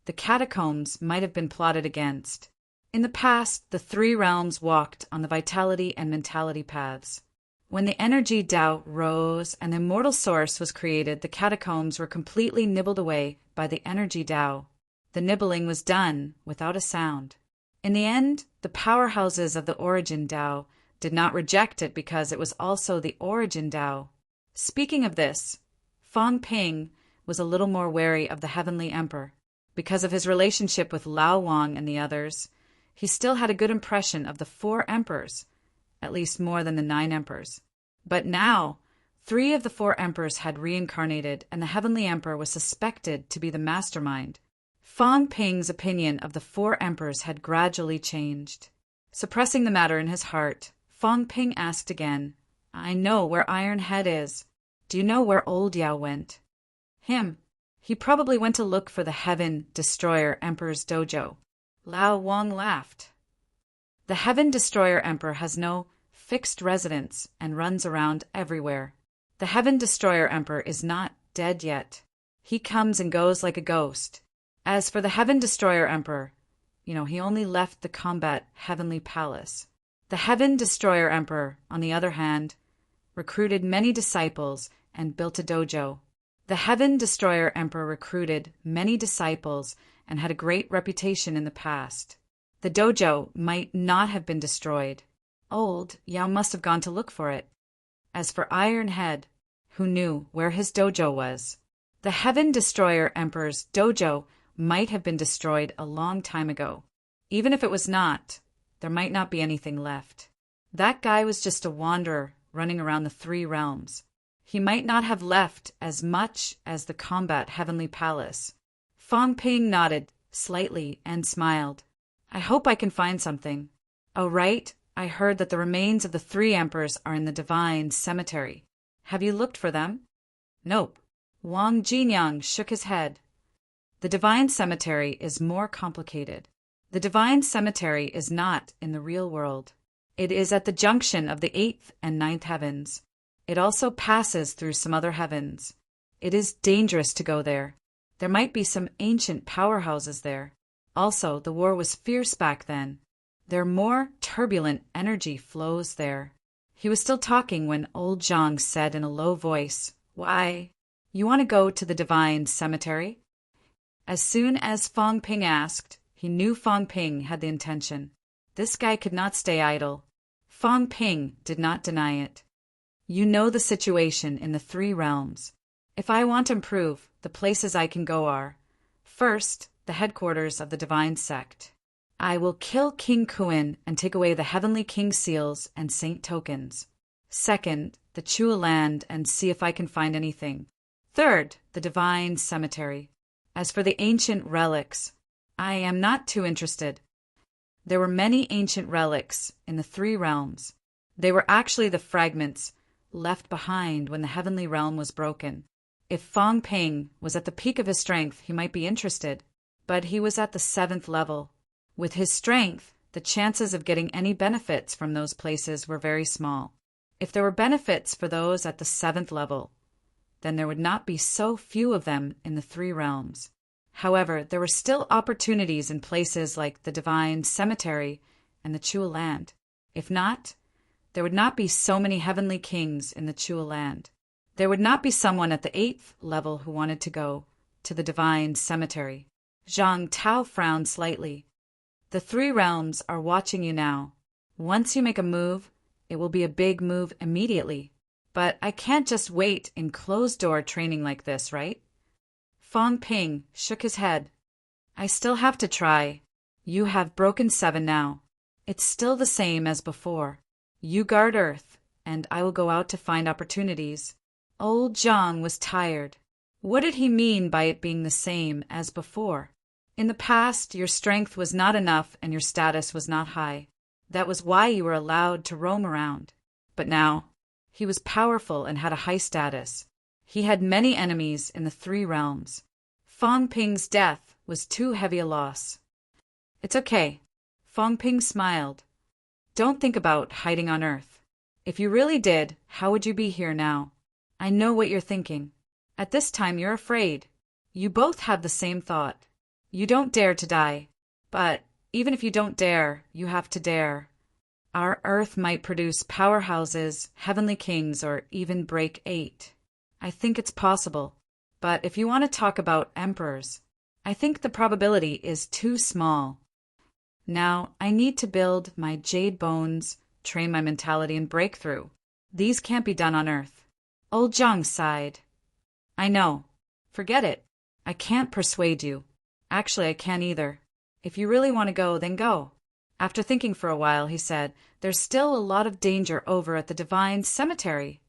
The catacombs might have been plotted against. In the past, the 3 realms walked on the vitality and mentality paths. When the energy Tao rose and the immortal source was created, the catacombs were completely nibbled away by the energy Tao. The nibbling was done without a sound. In the end, the powerhouses of the origin Tao did not reject it because it was also the origin Tao. Speaking of this, Fang Ping was a little more wary of the Heavenly Emperor. Because of his relationship with Lao Wang and the others, he still had a good impression of the 4 emperors, at least more than the 9 emperors. But now, 3 of the 4 emperors had reincarnated, and the Heavenly Emperor was suspected to be the mastermind. Fang Ping's opinion of the 4 emperors had gradually changed. Suppressing the matter in his heart, Fang Ping asked again, I know where Iron Head is. Do you know where Old Yao went? Him. He probably went to look for the Heaven Destroyer Emperor's dojo. Lao Wang laughed. The Heaven Destroyer Emperor has no fixed residence and runs around everywhere. The Heaven Destroyer Emperor is not dead yet. He comes and goes like a ghost. As for the Heaven Destroyer Emperor, he only left the combat Heavenly Palace. The Heaven Destroyer Emperor, on the other hand, recruited many disciples and built a dojo. The Heaven Destroyer Emperor recruited many disciples and had a great reputation in the past. The dojo might not have been destroyed. Old Yao must have gone to look for it. As for Iron Head, who knew where his dojo was? The Heaven Destroyer Emperor's dojo might have been destroyed a long time ago. Even if it was not, there might not be anything left. That guy was just a wanderer running around the 3 realms. He might not have left as much as the combat Heavenly Palace. Fang Ping nodded slightly and smiled. I hope I can find something. Oh, right, I heard that the remains of the 3 emperors are in the Divine Cemetery. Have you looked for them? Nope. Wang Jinyang shook his head. The Divine Cemetery is more complicated. The Divine Cemetery is not in the real world. It is at the junction of the 8th and 9th heavens. It also passes through some other heavens. It is dangerous to go there. There might be some ancient powerhouses there. Also, the war was fierce back then. There more turbulent energy flows there. He was still talking when old Zhang said in a low voice, Why, you want to go to the Divine Cemetery? As soon as Fang Ping asked, he knew Fang Ping had the intention. This guy could not stay idle. Fong Ping did not deny it. You know the situation in the three realms. If I want to improve, the places I can go are: first, the headquarters of the divine sect. I will kill King Kuin and take away the heavenly king seals and saint tokens. Second, the Chua land and see if I can find anything. Third, the divine cemetery. As for the ancient relics, I am not too interested. There were many ancient relics in the three realms. They were actually the fragments left behind when the heavenly realm was broken. If Fong Ping was at the peak of his strength, he might be interested, but he was at the 7th level. With his strength, the chances of getting any benefits from those places were very small. If there were benefits for those at the 7th level, then there would not be so few of them in the three realms. However, there were still opportunities in places like the divine cemetery and the Chua land. If not, there would not be so many heavenly kings in the Chua land. There would not be someone at the 8th level who wanted to go to the divine cemetery. Zhang Tao frowned slightly. The three realms are watching you now. Once you make a move, it will be a big move immediately. But I can't just wait in closed-door training like this, right? Fong Ping shook his head. I still have to try. You have broken 7 now. It's still the same as before. You guard Earth, and I will go out to find opportunities. Old Zhang was tired. What did he mean by it being the same as before? In the past, your strength was not enough and your status was not high. That was why you were allowed to roam around. But now, he was powerful and had a high status. He had many enemies in the three realms. Fong Ping's death was too heavy a loss. It's okay. Fong Ping smiled. Don't think about hiding on Earth. If you really did, how would you be here now? I know what you're thinking. At this time you're afraid. You both have the same thought. You don't dare to die. But even if you don't dare, you have to dare. Our Earth might produce powerhouses, heavenly kings, or even break 8. I think it's possible. But if you want to talk about emperors, I think the probability is too small. Now, I need to build my jade bones, train my mentality, and breakthrough. These can't be done on Earth. Old Zhang sighed. I know. Forget it. I can't persuade you. Actually, I can't either. If you really want to go, then go. After thinking for a while, he said, there's still a lot of danger over at the divine cemetery.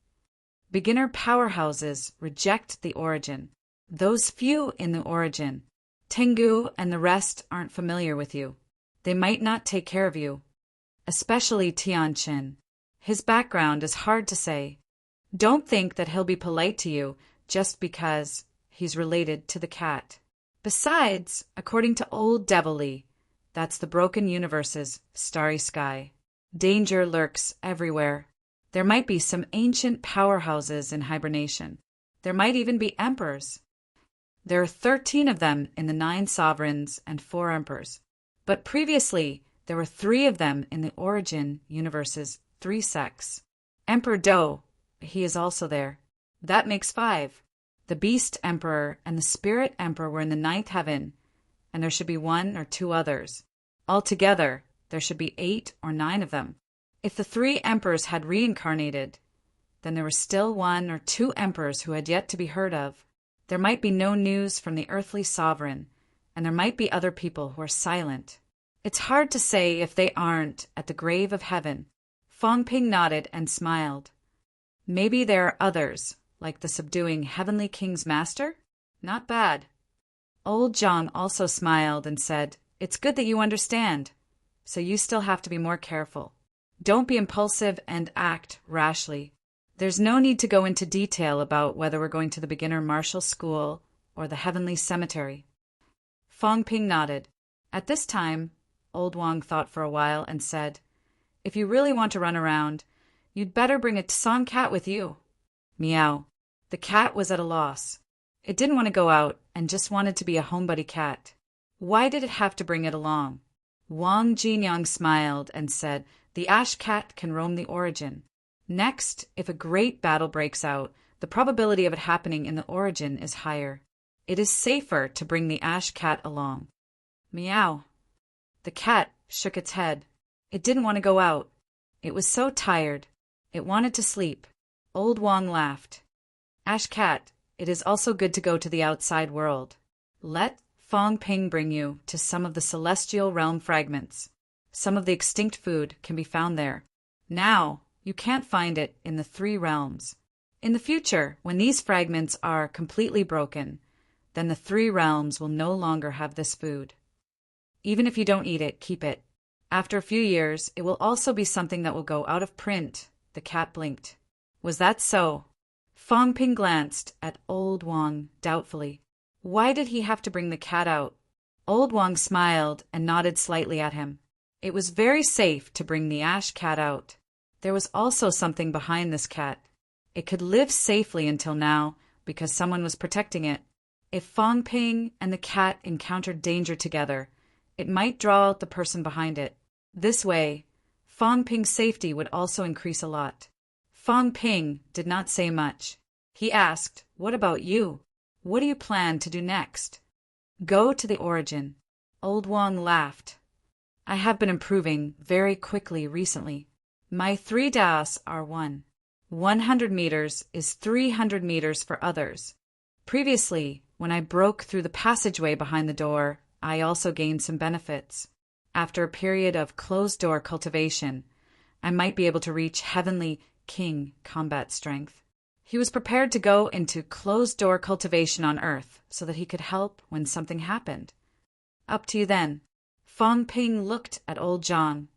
Beginner powerhouses reject the origin. Those few in the origin, Tengu and the rest, aren't familiar with you. They might not take care of you. Especially Tianqin. His background is hard to say. Don't think that he'll be polite to you just because he's related to the cat. Besides, according to old Devilly, that's the broken universe's starry sky. Danger lurks everywhere. There might be some ancient powerhouses in hibernation. There might even be emperors. There are 13 of them in the 9 sovereigns and 4 emperors. But previously, there were 3 of them in the origin universe's 3 sects. Emperor Do, he is also there. That makes 5. The Beast Emperor and the Spirit Emperor were in the 9th heaven, and there should be 1 or 2 others. Altogether, there should be 8 or 9 of them. If the 3 emperors had reincarnated, then there were still 1 or 2 emperors who had yet to be heard of. There might be no news from the earthly sovereign, and there might be other people who are silent. It's hard to say if they aren't at the grave of heaven. Fong Ping nodded and smiled. Maybe there are others, like the subduing heavenly king's master? Not bad. Old Zhang also smiled and said, it's good that you understand, so you still have to be more careful. Don't be impulsive and act rashly. There's no need to go into detail about whether we're going to the beginner martial school or the heavenly cemetery. Fong Ping nodded. At this time, Old Wang thought for a while and said, if you really want to run around, you'd better bring a song cat with you. Meow. The cat was at a loss. It didn't want to go out and just wanted to be a homebody cat. Why did it have to bring it along? Wang Jinyang smiled and said, the ash cat can roam the origin. Next, if a great battle breaks out, the probability of it happening in the origin is higher. It is safer to bring the ash cat along. Meow. The cat shook its head. It didn't want to go out. It was so tired. It wanted to sleep. Old Wong laughed. Ash Cat, it is also good to go to the outside world. Let Fong Ping bring you to some of the celestial realm fragments. Some of the extinct food can be found there. Now, you can't find it in the three realms. In the future, when these fragments are completely broken, then the three realms will no longer have this food. Even if you don't eat it, keep it. After a few years, it will also be something that will go out of print. The cat blinked. Was that so? Fong Ping glanced at Old Wong doubtfully. Why did he have to bring the cat out? Old Wong smiled and nodded slightly at him. It was very safe to bring the ash cat out. There was also something behind this cat. It could live safely until now because someone was protecting it. If Fong Ping and the cat encountered danger together, it might draw out the person behind it. This way, Fong Ping's safety would also increase a lot. Fong Ping did not say much. He asked, "What about you? What do you plan to do next?" "Go to the origin." Old Wong laughed. "I have been improving very quickly recently. My 3 das are 100 meters is 300 meters for others. Previously, when I broke through the passageway behind the door, I also gained some benefits. After a period of closed-door cultivation, I might be able to reach Heavenly King combat strength." He was prepared to go into closed-door cultivation on Earth so that he could help when something happened. "Up to you then." Fong Ping looked at Old Zhang.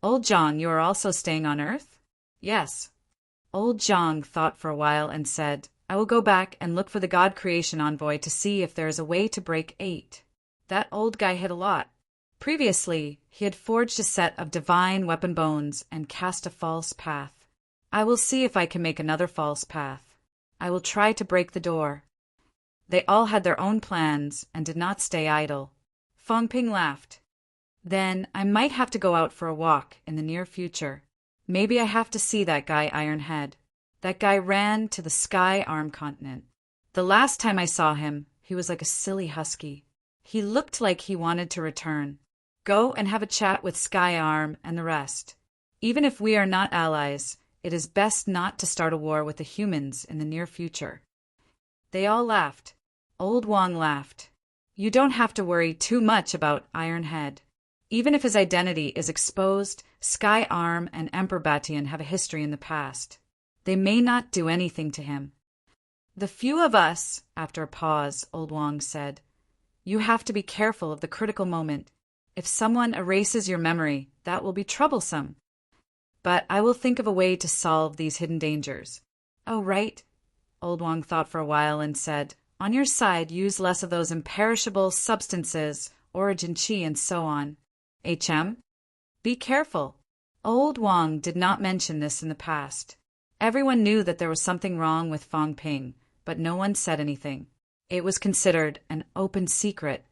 "Old Zhang, you are also staying on Earth?" "Yes." Old Zhang thought for a while and said, "I will go back and look for the God Creation Envoy to see if there is a way to break 8. That old guy hit a lot. Previously, he had forged a set of divine weapon bones and cast a false path. I will see if I can make another false path. I will try to break the door." They all had their own plans and did not stay idle. Fong Ping laughed. "Then I might have to go out for a walk in the near future. Maybe I have to see that guy Iron Head. That guy ran to the Sky Arm continent. The last time I saw him, he was like a silly husky. He looked like he wanted to return. Go and have a chat with Sky Arm and the rest. Even if we are not allies, it is best not to start a war with the humans in the near future." They all laughed. Old Wong laughed. "You don't have to worry too much about Iron Head. Even if his identity is exposed, Sky Arm and Emperor Batian have a history in the past. They may not do anything to him." "The few of us," after a pause, Old Wong said, "you have to be careful of the critical moment. If someone erases your memory, that will be troublesome. But I will think of a way to solve these hidden dangers." "Oh, right." Old Wong thought for a while and said, "On your side, use less of those imperishable substances, origin qi and so on. HM? Be careful." Old Wong did not mention this in the past. Everyone knew that there was something wrong with Fong Ping, but no one said anything. It was considered an open secret.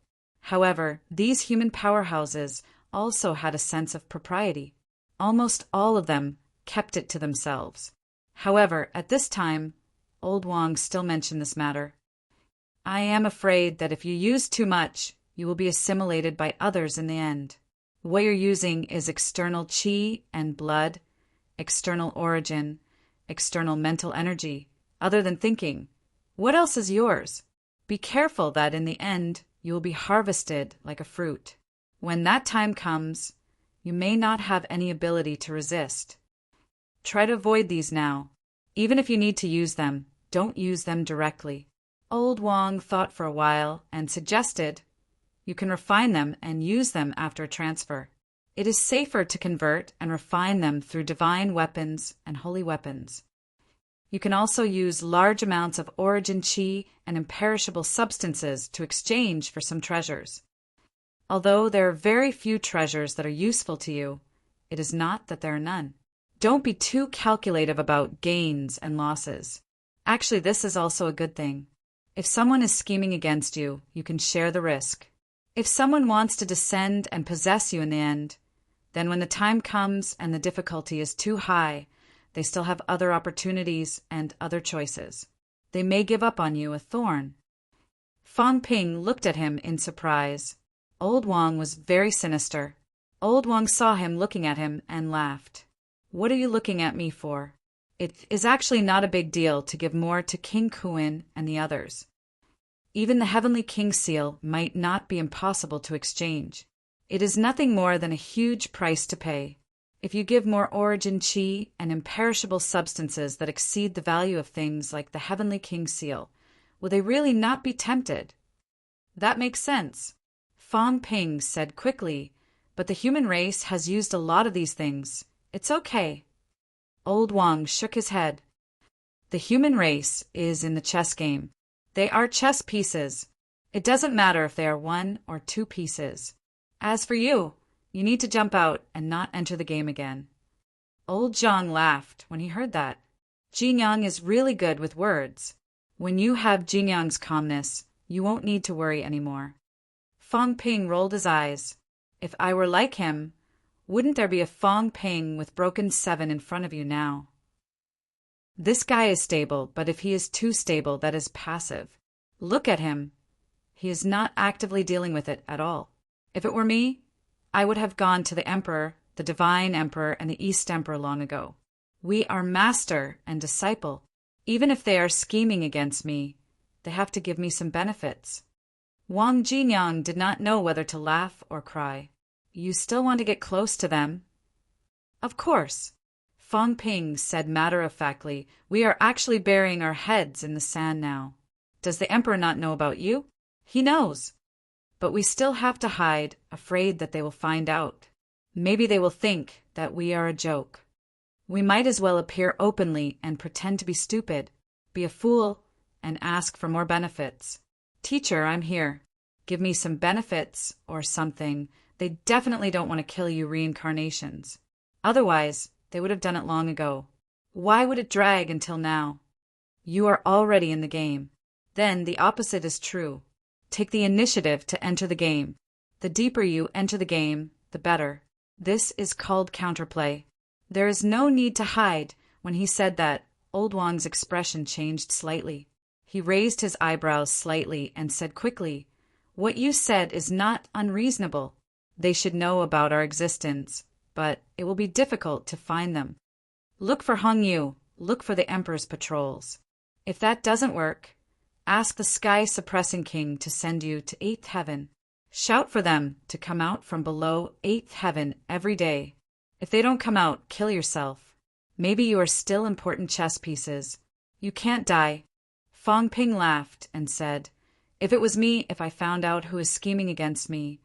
However, these human powerhouses also had a sense of propriety. Almost all of them kept it to themselves. However, at this time, Old Wong still mentioned this matter. "I am afraid that if you use too much, you will be assimilated by others in the end. What you're using is external qi and blood, external origin, external mental energy, other than thinking. What else is yours? Be careful that in the end, you will be harvested like a fruit. When that time comes, you may not have any ability to resist. Try to avoid these now. Even if you need to use them, don't use them directly." Old Wong thought for a while and suggested, "You can refine them and use them after a transfer. It is safer to convert and refine them through divine weapons and holy weapons. You can also use large amounts of origin qi and imperishable substances to exchange for some treasures. Although there are very few treasures that are useful to you, it is not that there are none. Don't be too calculative about gains and losses. Actually, this is also a good thing. If someone is scheming against you, you can share the risk. If someone wants to descend and possess you in the end, then when the time comes and the difficulty is too high, they still have other opportunities and other choices. They may give up on you a thorn." Fong Ping looked at him in surprise. Old Wong was very sinister. Old Wang saw him looking at him and laughed. What are you looking at me for? It is actually not a big deal to give more to King Kuin and the others. Even the Heavenly King seal might not be impossible to exchange. It is nothing more than a huge price to pay. If you give more origin chi and imperishable substances that exceed the value of things like the Heavenly King seal, will they really not be tempted? That makes sense, Fang Ping said quickly, but the human race has used a lot of these things. It's okay. Old Wang shook his head. The human race is in the chess game. They are chess pieces. It doesn't matter if they are 1 or 2 pieces. As for you, you need to jump out and not enter the game again. Old Zhang laughed when he heard that. Jinyang is really good with words. When you have Jinyang's calmness, you won't need to worry anymore. Fang Ping rolled his eyes. If I were like him, wouldn't there be a Fang Ping with broken 7 in front of you now? This guy is stable, but if he is too stable, that is passive. Look at him. He is not actively dealing with it at all. If it were me, I would have gone to the Emperor, the Divine Emperor, and the East Emperor long ago. We are master and disciple. Even if they are scheming against me, they have to give me some benefits. Wang Jinyang did not know whether to laugh or cry. You still want to get close to them? Of course. Fang Ping said matter-of-factly, we are actually burying our heads in the sand now. Does the Emperor not know about you? He knows. But we still have to hide, afraid that they will find out. Maybe they will think that we are a joke. We might as well appear openly and pretend to be stupid, be a fool, and ask for more benefits. Teacher, I'm here. Give me some benefits or something. They definitely don't want to kill you reincarnations. Otherwise, they would have done it long ago. Why would it drag until now? You are already in the game. Then the opposite is true. Take the initiative to enter the game. The deeper you enter the game, the better. This is called counterplay. There is no need to hide. When he said that, Old Wang's expression changed slightly. He raised his eyebrows slightly and said quickly, what you said is not unreasonable. They should know about our existence, but it will be difficult to find them. Look for Hong Yu. Look for the Emperor's patrols. If that doesn't work, ask the Sky-Suppressing King to send you to 8th heaven. Shout for them to come out from below 8th heaven every day. If they don't come out, kill yourself. Maybe you are still important chess pieces. You can't die. Fang Ping laughed and said, if it was me, if I found out who is scheming against me,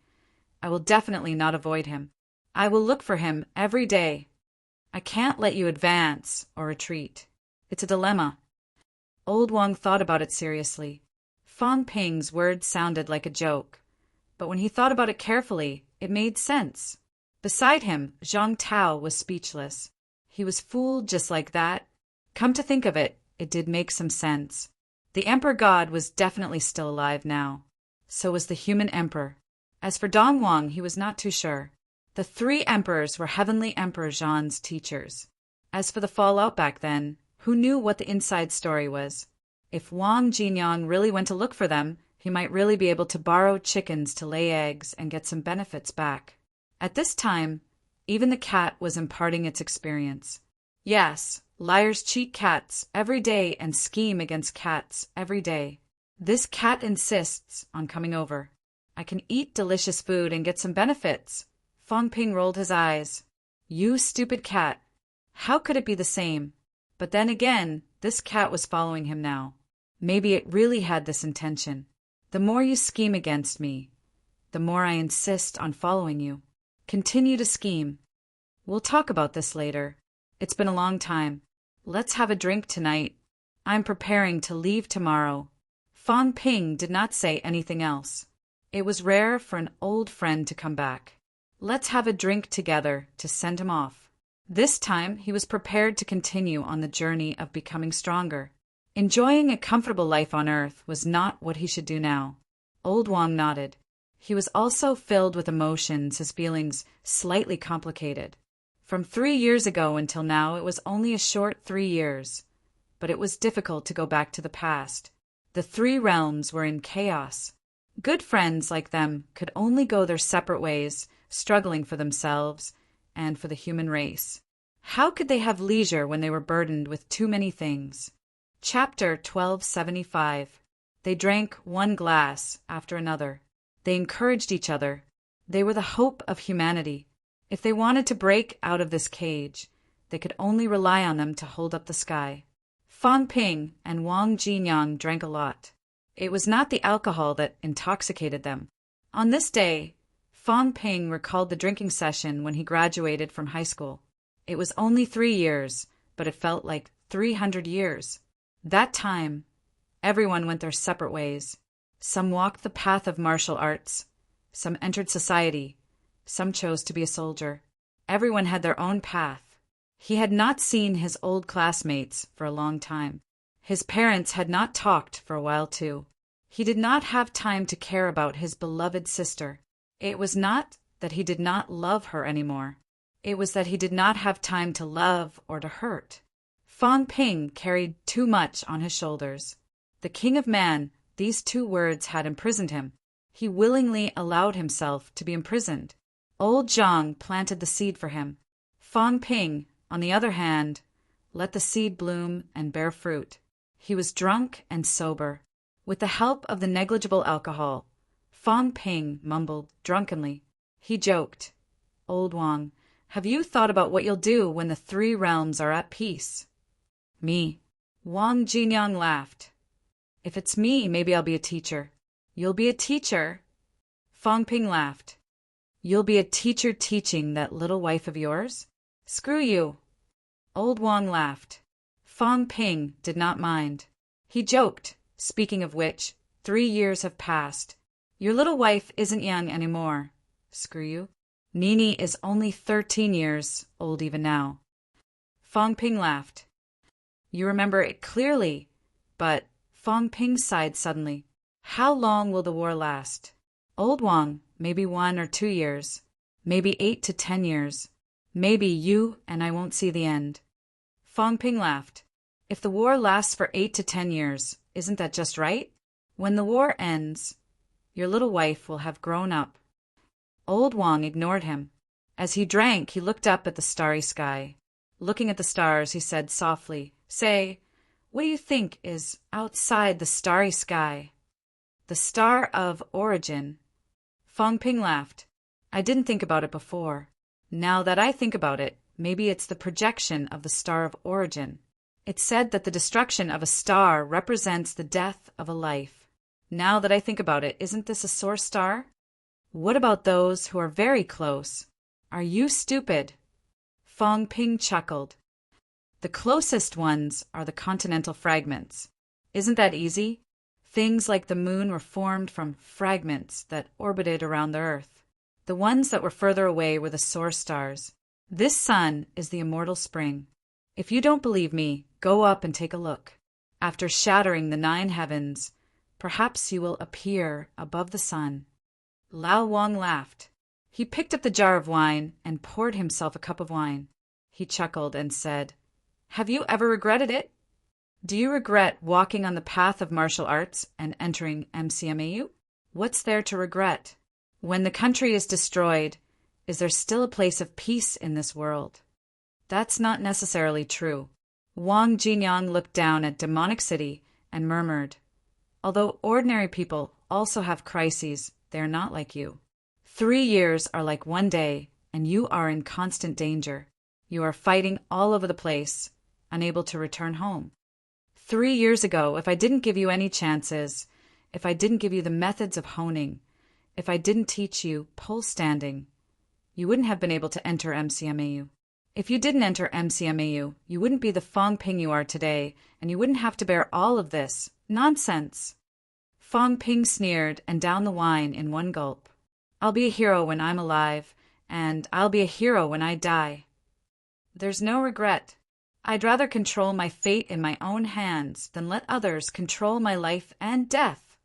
I will definitely not avoid him. I will look for him every day. I can't let you advance or retreat. It's a dilemma. Old Wang thought about it seriously. Fang Ping's words sounded like a joke, but when he thought about it carefully, it made sense. Beside him, Zhang Tao was speechless. He was fooled just like that. Come to think of it, it did make some sense. The Emperor God was definitely still alive now. So was the human emperor. As for Dong Wang, he was not too sure. The 3 emperors were Heavenly Emperor Zhan's teachers. As for the fallout back then, who knew what the inside story was? If Wang Jinyang really went to look for them, he might really be able to borrow chickens to lay eggs and get some benefits back. At this time, even the cat was imparting its experience. Yes, liars cheat cats every day and scheme against cats every day. This cat insists on coming over. I can eat delicious food and get some benefits. Fang Ping rolled his eyes. You stupid cat. How could it be the same? But then again, this cat was following him now. Maybe it really had this intention. The more you scheme against me, the more I insist on following you. Continue to scheme. We'll talk about this later. It's been a long time. Let's have a drink tonight. I'm preparing to leave tomorrow. Fang Ping did not say anything else. It was rare for an old friend to come back. Let's have a drink together to send him off. This time he was prepared to continue on the journey of becoming stronger. Enjoying a comfortable life on earth was not what he should do now. Old Wang nodded. He was also filled with emotions, his feelings slightly complicated. From 3 years ago until now, it was only a short 3 years. But it was difficult to go back to the past. The 3 realms were in chaos. Good friends like them could only go their separate ways, struggling for themselves and for the human race. How could they have leisure when they were burdened with too many things? Chapter 1275. They drank one glass after another. They encouraged each other. They were the hope of humanity. If they wanted to break out of this cage, they could only rely on them to hold up the sky. Fang Ping and Wang Jinyang drank a lot. It was not the alcohol that intoxicated them. On this day, Fang Ping recalled the drinking session when he graduated from high school. It was only 3 years, but it felt like 300 years. That time, everyone went their separate ways. Some walked the path of martial arts. Some entered society. Some chose to be a soldier. Everyone had their own path. He had not seen his old classmates for a long time. His parents had not talked for a while too. He did not have time to care about his beloved sister. It was not that he did not love her anymore. It was that he did not have time to love or to hurt. Fang Ping carried too much on his shoulders. The King of Man, these 2 words had imprisoned him. He willingly allowed himself to be imprisoned. Old Zhang planted the seed for him. Fang Ping, on the other hand, let the seed bloom and bear fruit. He was drunk and sober. With the help of the negligible alcohol, Fang Ping mumbled drunkenly. He joked, "Old Wang, have you thought about what you'll do when the 3 realms are at peace?" "Me." Wang Jinyang laughed. "If it's me, maybe I'll be a teacher." "You'll be a teacher?" Fang Ping laughed. "You'll be a teacher teaching that little wife of yours? Screw you." Old Wang laughed. Fang Ping did not mind. He joked, "Speaking of which, 3 years have passed. Your little wife isn't young anymore. Screw you. Nini is only 13 years old even now." Fang Ping laughed. "You remember it clearly." But Fang Ping sighed suddenly. "How long will the war last?" "Old Wang, maybe 1 or 2 years. Maybe 8 to 10 years. Maybe you and I won't see the end." Fang Ping laughed. "If the war lasts for 8 to 10 years, isn't that just right? When the war ends, your little wife will have grown up." Old Wang ignored him. As he drank, he looked up at the starry sky. Looking at the stars, he said softly, "Say, what do you think is outside the starry sky?" "The star of origin." Fang Ping laughed. "I didn't think about it before. Now that I think about it, maybe it's the projection of the star of origin. It's said that the destruction of a star represents the death of a life. Now that I think about it, isn't this a source star? What about those who are very close? Are you stupid?" Fang Ping chuckled. "The closest ones are the continental fragments. Isn't that easy? Things like the moon were formed from fragments that orbited around the Earth. The ones that were further away were the source stars. This sun is the immortal spring. If you don't believe me, go up and take a look. After shattering the 9 heavens, perhaps you will appear above the sun." Lao Wang laughed. He picked up the jar of wine and poured himself a cup of wine. He chuckled and said, "Have you ever regretted it? Do you regret walking on the path of martial arts and entering MCMAU? What's there to regret? When the country is destroyed, is there still a place of peace in this world?" "That's not necessarily true." Wang Jinyang looked down at Demonic City and murmured, "Although ordinary people also have crises, they are not like you. 3 years are like 1 day, and you are in constant danger. You are fighting all over the place, unable to return home. 3 years ago, if I didn't give you any chances, if I didn't give you the methods of honing, if I didn't teach you pole standing, you wouldn't have been able to enter MCMAU. If you didn't enter MCMAU, you wouldn't be the Fang Ping you are today, and you wouldn't have to bear all of this nonsense." Fang Ping sneered and downed the wine in 1 gulp. "I'll be a hero when I'm alive, and I'll be a hero when I die. There's no regret. I'd rather control my fate in my own hands than let others control my life and death.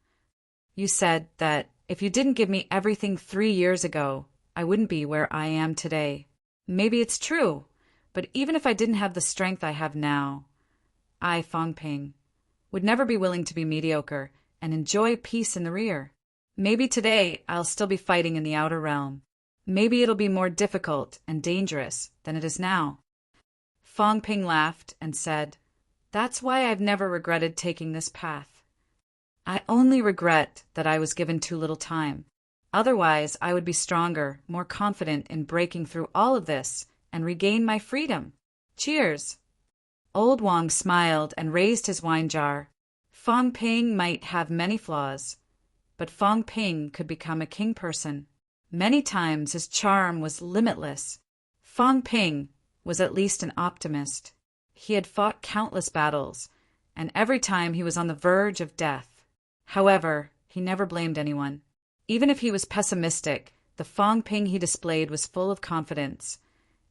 You said that if you didn't give me everything 3 years ago, I wouldn't be where I am today. Maybe it's true, but even if I didn't have the strength I have now, I, Fang Ping, would never be willing to be mediocre and enjoy peace in the rear. Maybe today I'll still be fighting in the outer realm. Maybe it'll be more difficult and dangerous than it is now. Fong Ping laughed and said, "That's why I've never regretted taking this path. I only regret that I was given too little time. Otherwise, I would be stronger, more confident in breaking through all of this and regain my freedom. Cheers!" Old Wang smiled and raised his wine jar. Fong Ping might have many flaws, but Fong Ping could become a king person. Many times his charm was limitless. Fong Ping was at least an optimist. He had fought countless battles, and every time he was on the verge of death. However, he never blamed anyone. Even if he was pessimistic, the Fong Ping he displayed was full of confidence,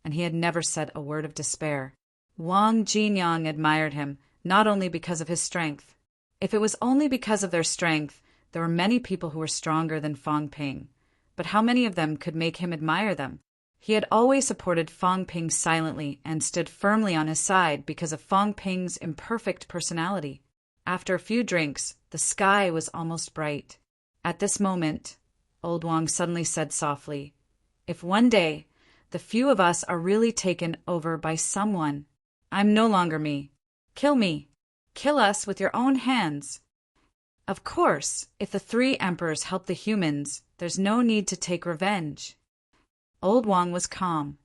and he had never said a word of despair. Wang Jinyang admired him, not only because of his strength. If it was only because of their strength, there were many people who were stronger than Fong Ping. But how many of them could make him admire them? He had always supported Fong Ping silently and stood firmly on his side because of Fong Ping's imperfect personality. After a few drinks, the sky was almost bright. At this moment, Old Wang suddenly said softly, "If one day the few of us are really taken over by someone, I'm no longer me. Kill me. Kill us with your own hands. Of course, if the three emperors help the humans, there's no need to take revenge." Old Wang was calm.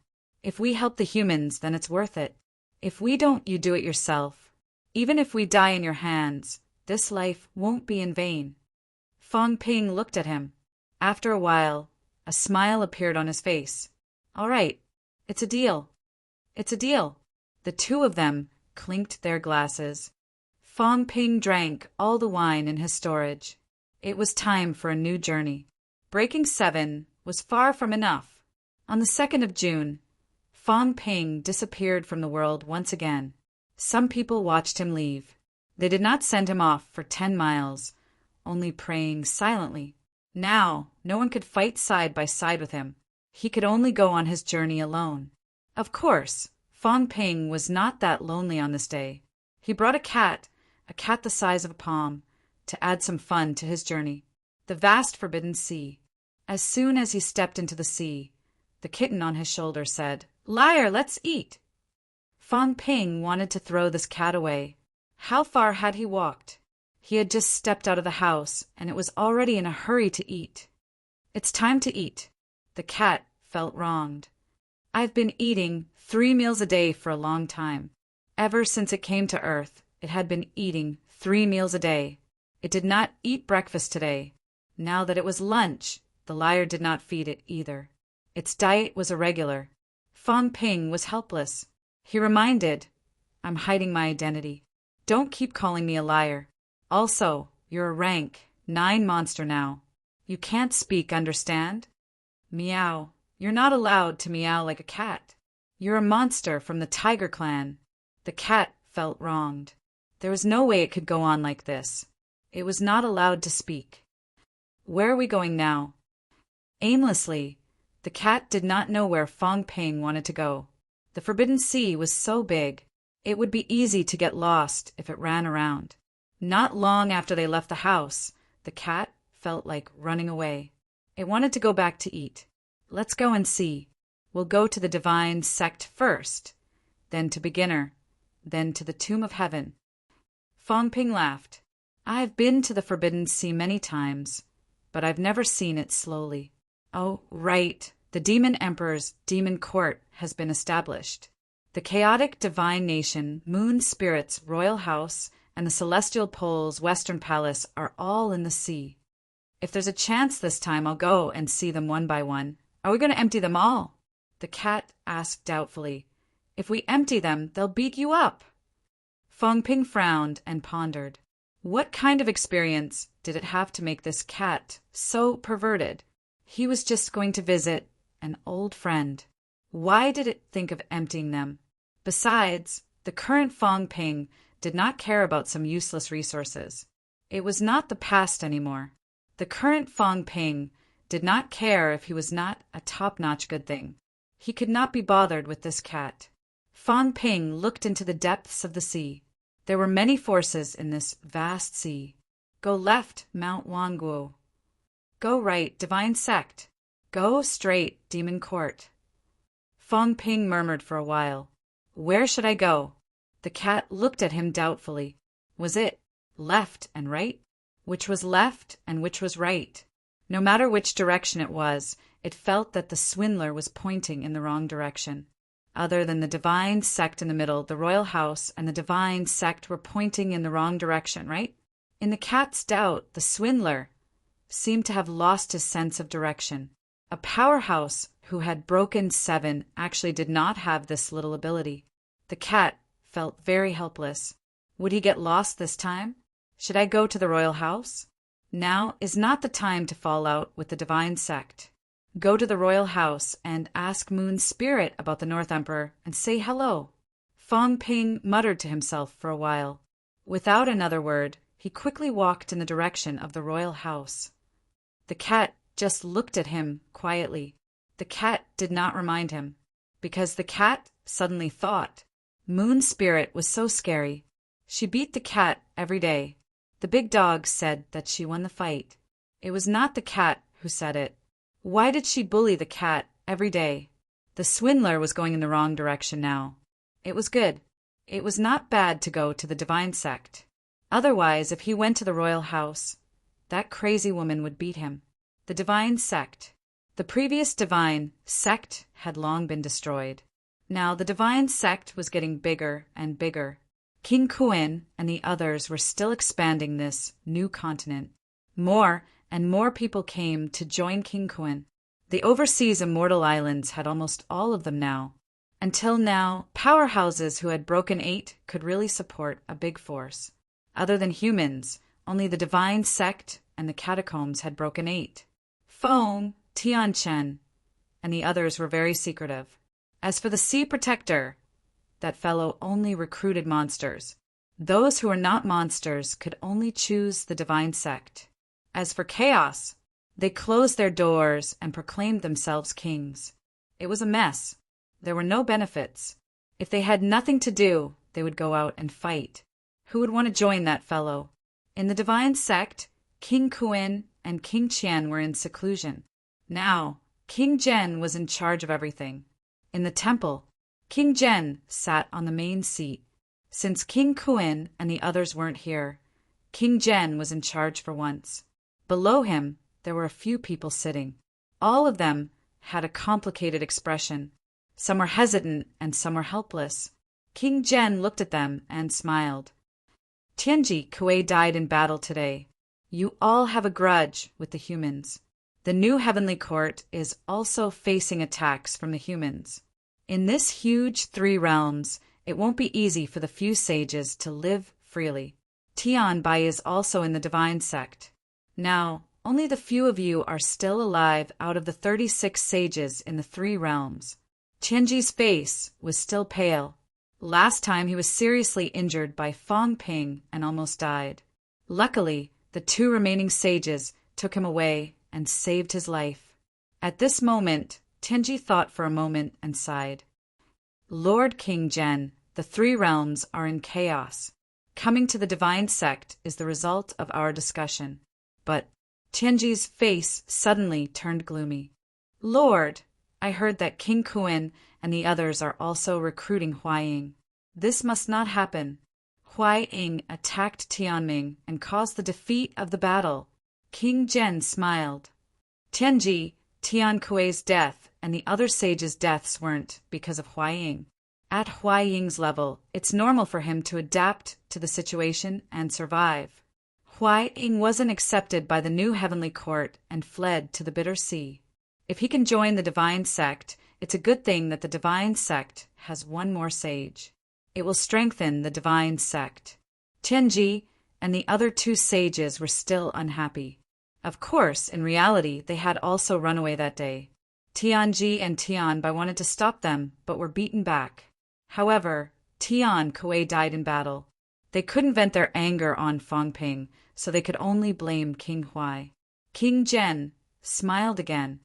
"If we help the humans, then it's worth it. If we don't, you do it yourself. Even if we die in your hands, this life won't be in vain." Fong Ping looked at him. After a while, a smile appeared on his face. "All right, it's a deal. It's a deal." The two of them clinked their glasses. Fong Ping drank all the wine in his storage. It was time for a new journey. Breaking 7 was far from enough. On the 2nd of June, Fong Ping disappeared from the world once again. Some people watched him leave. They did not send him off for 10 miles, only praying silently. Now, no one could fight side by side with him. He could only go on his journey alone. Of course, Fong Ping was not that lonely on this day. He brought a cat the size of a palm, to add some fun to his journey. The vast forbidden sea. As soon as he stepped into the sea, the kitten on his shoulder said, "Liar, let's eat." Fong Ping wanted to throw this cat away. How far had he walked? He had just stepped out of the house, and it was already in a hurry to eat. "It's time to eat." The cat felt wronged. "I've been eating 3 meals a day for a long time. Ever since it came to Earth, it had been eating 3 meals a day. It did not eat breakfast today. Now that it was lunch, the liar did not feed it either. Its diet was irregular." Fong Ping was helpless. He reminded, "I'm hiding my identity. Don't keep calling me a liar. Also, you're a rank 9 monster now. You can't speak, understand? Meow. You're not allowed to meow like a cat. You're a monster from the Tiger Clan." The cat felt wronged. There was no way it could go on like this. It was not allowed to speak. "Where are we going now?" Aimlessly, the cat did not know where Fong Ping wanted to go. The Forbidden Sea was so big, it would be easy to get lost if it ran around. Not long after they left the house, the cat felt like running away. It wanted to go back to eat. "Let's go and see. We'll go to the divine sect first, then to beginner, then to the tomb of heaven." Fong Ping laughed. "I've been to the Forbidden Sea many times, but I've never seen it slowly." "Oh, right. The Demon Emperor's demon court has been established. The chaotic divine nation, Moon Spirit's royal house, and the Celestial Pole's western palace are all in the sea. If there's a chance this time, I'll go and see them one by one." "Are we going to empty them all?" the cat asked doubtfully. "If we empty them, they'll beat you up." Fong Ping frowned and pondered. What kind of experience did it have to make this cat so perverted? He was just going to visit an old friend. Why did it think of emptying them? Besides, the current Fong Ping did not care about some useless resources. It was not the past anymore. The current Fong Ping did not care if he was not a top-notch good thing. He could not be bothered with this cat. Fong Ping looked into the depths of the sea. There were many forces in this vast sea. Go left, Mount Wanguo. Go right, divine sect. Go straight, Demon Court. Fong Ping murmured for a while. Where should I go? The cat looked at him doubtfully. Was it left and right? Which was left and which was right? No matter which direction it was, it felt that the swindler was pointing in the wrong direction. Other than the divine sect in the middle, the royal house and the divine sect were pointing in the wrong direction, right? In the cat's doubt, the swindler seemed to have lost his sense of direction. A powerhouse who had broken 7 actually did not have this little ability. The cat felt very helpless. Would he get lost this time? Should I go to the royal house? Now is not the time to fall out with the divine sect. Go to the royal house and ask Moon's spirit about the North Emperor and say hello. Fong Ping muttered to himself for a while. Without another word, he quickly walked in the direction of the royal house. The cat just looked at him quietly. The cat did not remind him, because the cat suddenly thought. Moon's spirit was so scary. She beat the cat every day. The big dog said that she won the fight. It was not the cat who said it. Why did she bully the cat every day? The swindler was going in the wrong direction now. It was good. It was not bad to go to the divine sect. Otherwise, if he went to the royal house, that crazy woman would beat him. The divine sect. The previous divine sect had long been destroyed. Now the divine sect was getting bigger and bigger. King Kuin and the others were still expanding this new continent. More and more people came to join King Kuin. The overseas immortal islands had almost all of them now. Until now, powerhouses who had broken 8 could really support a big force. Other than humans, only the divine sect and the catacombs had broken 8. Fong, Tianchen, and the others were very secretive. As for the Sea Protector, that fellow only recruited monsters. Those who were not monsters could only choose the divine sect. As for chaos, they closed their doors and proclaimed themselves kings. It was a mess. There were no benefits. If they had nothing to do, they would go out and fight. Who would want to join that fellow? In the divine sect, King Kuin and King Qian were in seclusion. Now, King Zhen was in charge of everything. In the temple, King Zhen sat on the main seat. Since King Kuin and the others weren't here, King Zhen was in charge for once. Below him, there were a few people sitting. All of them had a complicated expression. Some were hesitant and some were helpless. King Zhen looked at them and smiled. Tianji Kuei died in battle today. You all have a grudge with the humans. The new heavenly court is also facing attacks from the humans. In this huge 3 realms, it won't be easy for the few sages to live freely. Tian Bai is also in the divine sect. Now, only the few of you are still alive out of the 36 sages in the 3 realms. Tianji's face was still pale. Last time he was seriously injured by Fong Ping and almost died. Luckily, the 2 remaining sages took him away and saved his life. At this moment, Tianji thought for a moment and sighed. Lord King Zhen, the 3 realms are in chaos. Coming to the divine sect is the result of our discussion. But Tianji's face suddenly turned gloomy. Lord, I heard that King Kuin and the others are also recruiting Huaying. This must not happen. Huaying attacked Tianming and caused the defeat of the battle. King Zhen smiled. Tianji, Tian Kuei's death and the other sages' deaths weren't because of Huaying. At Huaying's level, it's normal for him to adapt to the situation and survive. Huaying wasn't accepted by the new heavenly court and fled to the bitter sea. If he can join the divine sect, it's a good thing that the divine sect has 1 more sage. It will strengthen the divine sect. Tianji and the other 2 sages were still unhappy. Of course, in reality, they had also run away that day. Tianji and Tian Bai wanted to stop them, but were beaten back. However, Tian Kuei died in battle. They couldn't vent their anger on Fong Ping, so they could only blame King Huai. King Zhen smiled again.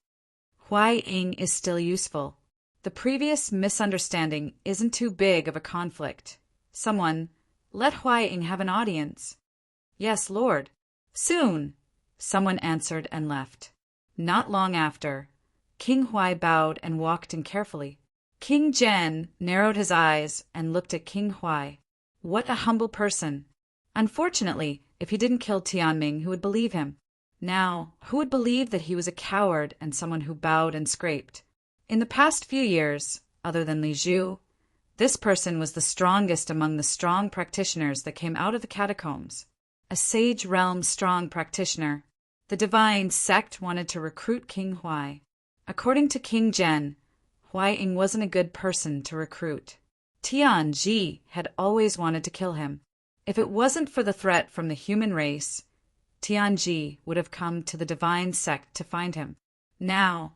Huaying is still useful. The previous misunderstanding isn't too big of a conflict. Someone, let Huaying have an audience. Yes, Lord. Soon, someone answered and left. Not long after, King Huai bowed and walked in carefully. King Jen narrowed his eyes and looked at King Huai. What a humble person! Unfortunately, if he didn't kill Tianming, who would believe him? Now, who would believe that he was a coward and someone who bowed and scraped? In the past few years, other than Li Zhu, this person was the strongest among the strong practitioners that came out of the catacombs. A sage realm strong practitioner. The divine sect wanted to recruit King Huai. According to King Jen, Huai Ying wasn't a good person to recruit. Tian Ji had always wanted to kill him. If it wasn't for the threat from the human race, Tian Ji would have come to the divine sect to find him. Now,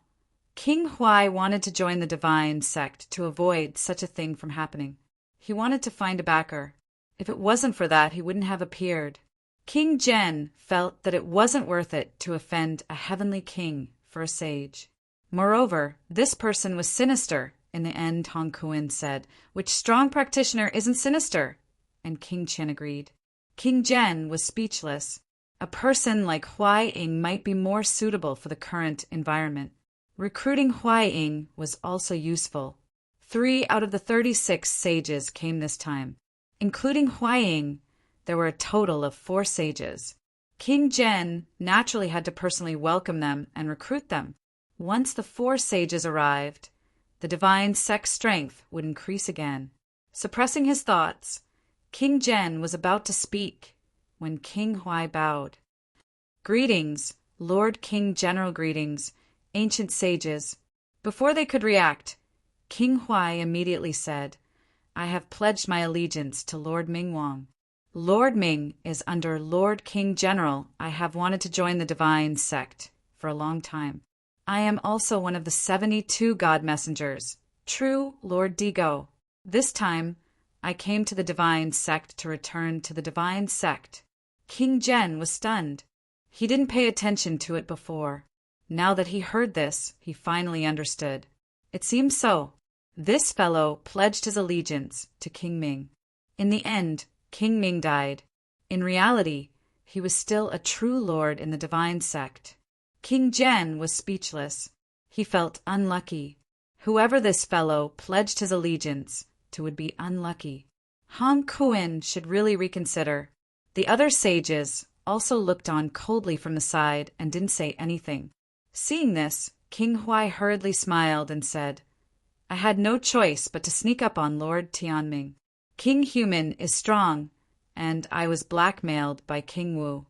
King Huai wanted to join the divine sect to avoid such a thing from happening. He wanted to find a backer. If it wasn't for that, he wouldn't have appeared. King Jen felt that it wasn't worth it to offend a heavenly king for a sage. Moreover, this person was sinister. In the end, Hong Kuan said, "Which strong practitioner isn't sinister?" And King Chen agreed. King Jen was speechless. A person like Huai Ying might be more suitable for the current environment. Recruiting Huai Ying was also useful. 3 out of the 36 sages came this time. Including Huai Ying, there were a total of 4 sages. King Jen naturally had to personally welcome them and recruit them. Once the 4 sages arrived, the divine sect's strength would increase again. Suppressing his thoughts, King Jen was about to speak when King Huai bowed. "Greetings, Lord King General, greetings, ancient sages." Before they could react, King Huai immediately said, "I have pledged my allegiance to Lord Ming Wang. Lord Ming is under Lord King General. I have wanted to join the divine sect for a long time. I am also one of the 72 God messengers. True, Lord Digo. This time, I came to the divine sect to return to the divine sect." King Jen was stunned. He didn't pay attention to it before. Now that he heard this, he finally understood. It seems so. This fellow pledged his allegiance to King Ming. In the end, King Ming died. In reality, he was still a true lord in the divine sect. King Jen was speechless. He felt unlucky. Whoever this fellow pledged his allegiance to would be unlucky. Hong Kuan should really reconsider. The other sages also looked on coldly from the side and didn't say anything. Seeing this, King Huai hurriedly smiled and said, "I had no choice but to sneak up on Lord Tianming. King Human is strong, and I was blackmailed by King Wu.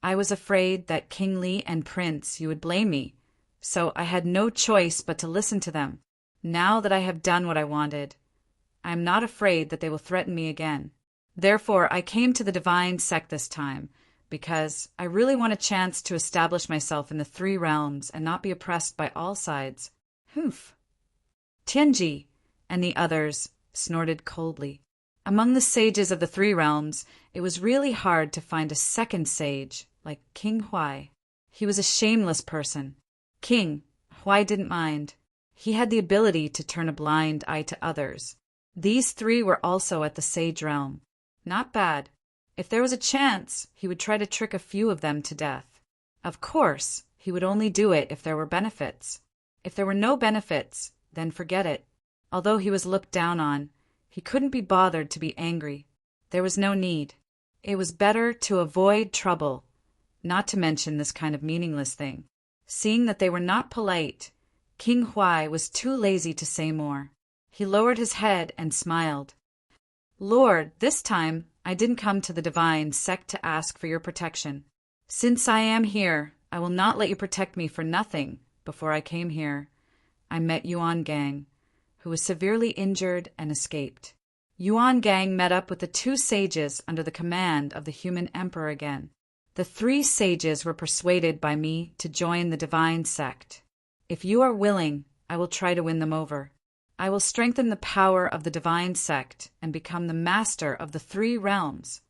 I was afraid that King Li and Prince you would blame me, so I had no choice but to listen to them. Now that I have done what I wanted, I am not afraid that they will threaten me again. Therefore, I came to the divine sect this time, because I really want a chance to establish myself in the 3 realms and not be oppressed by all sides." Humph. Tianji and the others snorted coldly. Among the sages of the 3 realms, it was really hard to find a second sage like King Huai. He was a shameless person. King Huai didn't mind. He had the ability to turn a blind eye to others. These 3 were also at the sage realm. Not bad. If there was a chance, he would try to trick a few of them to death. Of course, he would only do it if there were benefits. If there were no benefits, then forget it. Although he was looked down on, he couldn't be bothered to be angry. There was no need. It was better to avoid trouble, not to mention this kind of meaningless thing. Seeing that they were not polite, King Huai was too lazy to say more. He lowered his head and smiled. "Lord, this time I didn't come to the divine sect to ask for your protection. Since I am here, I will not let you protect me for nothing. Before I came here, I met Yuan Gang, who was severely injured and escaped. Yuan Gang met up with the 2 sages under the command of the human emperor again. The 3 sages were persuaded by me to join the divine sect. If you are willing, I will try to win them over. I will strengthen the power of the divine sect and become the master of the 3 realms."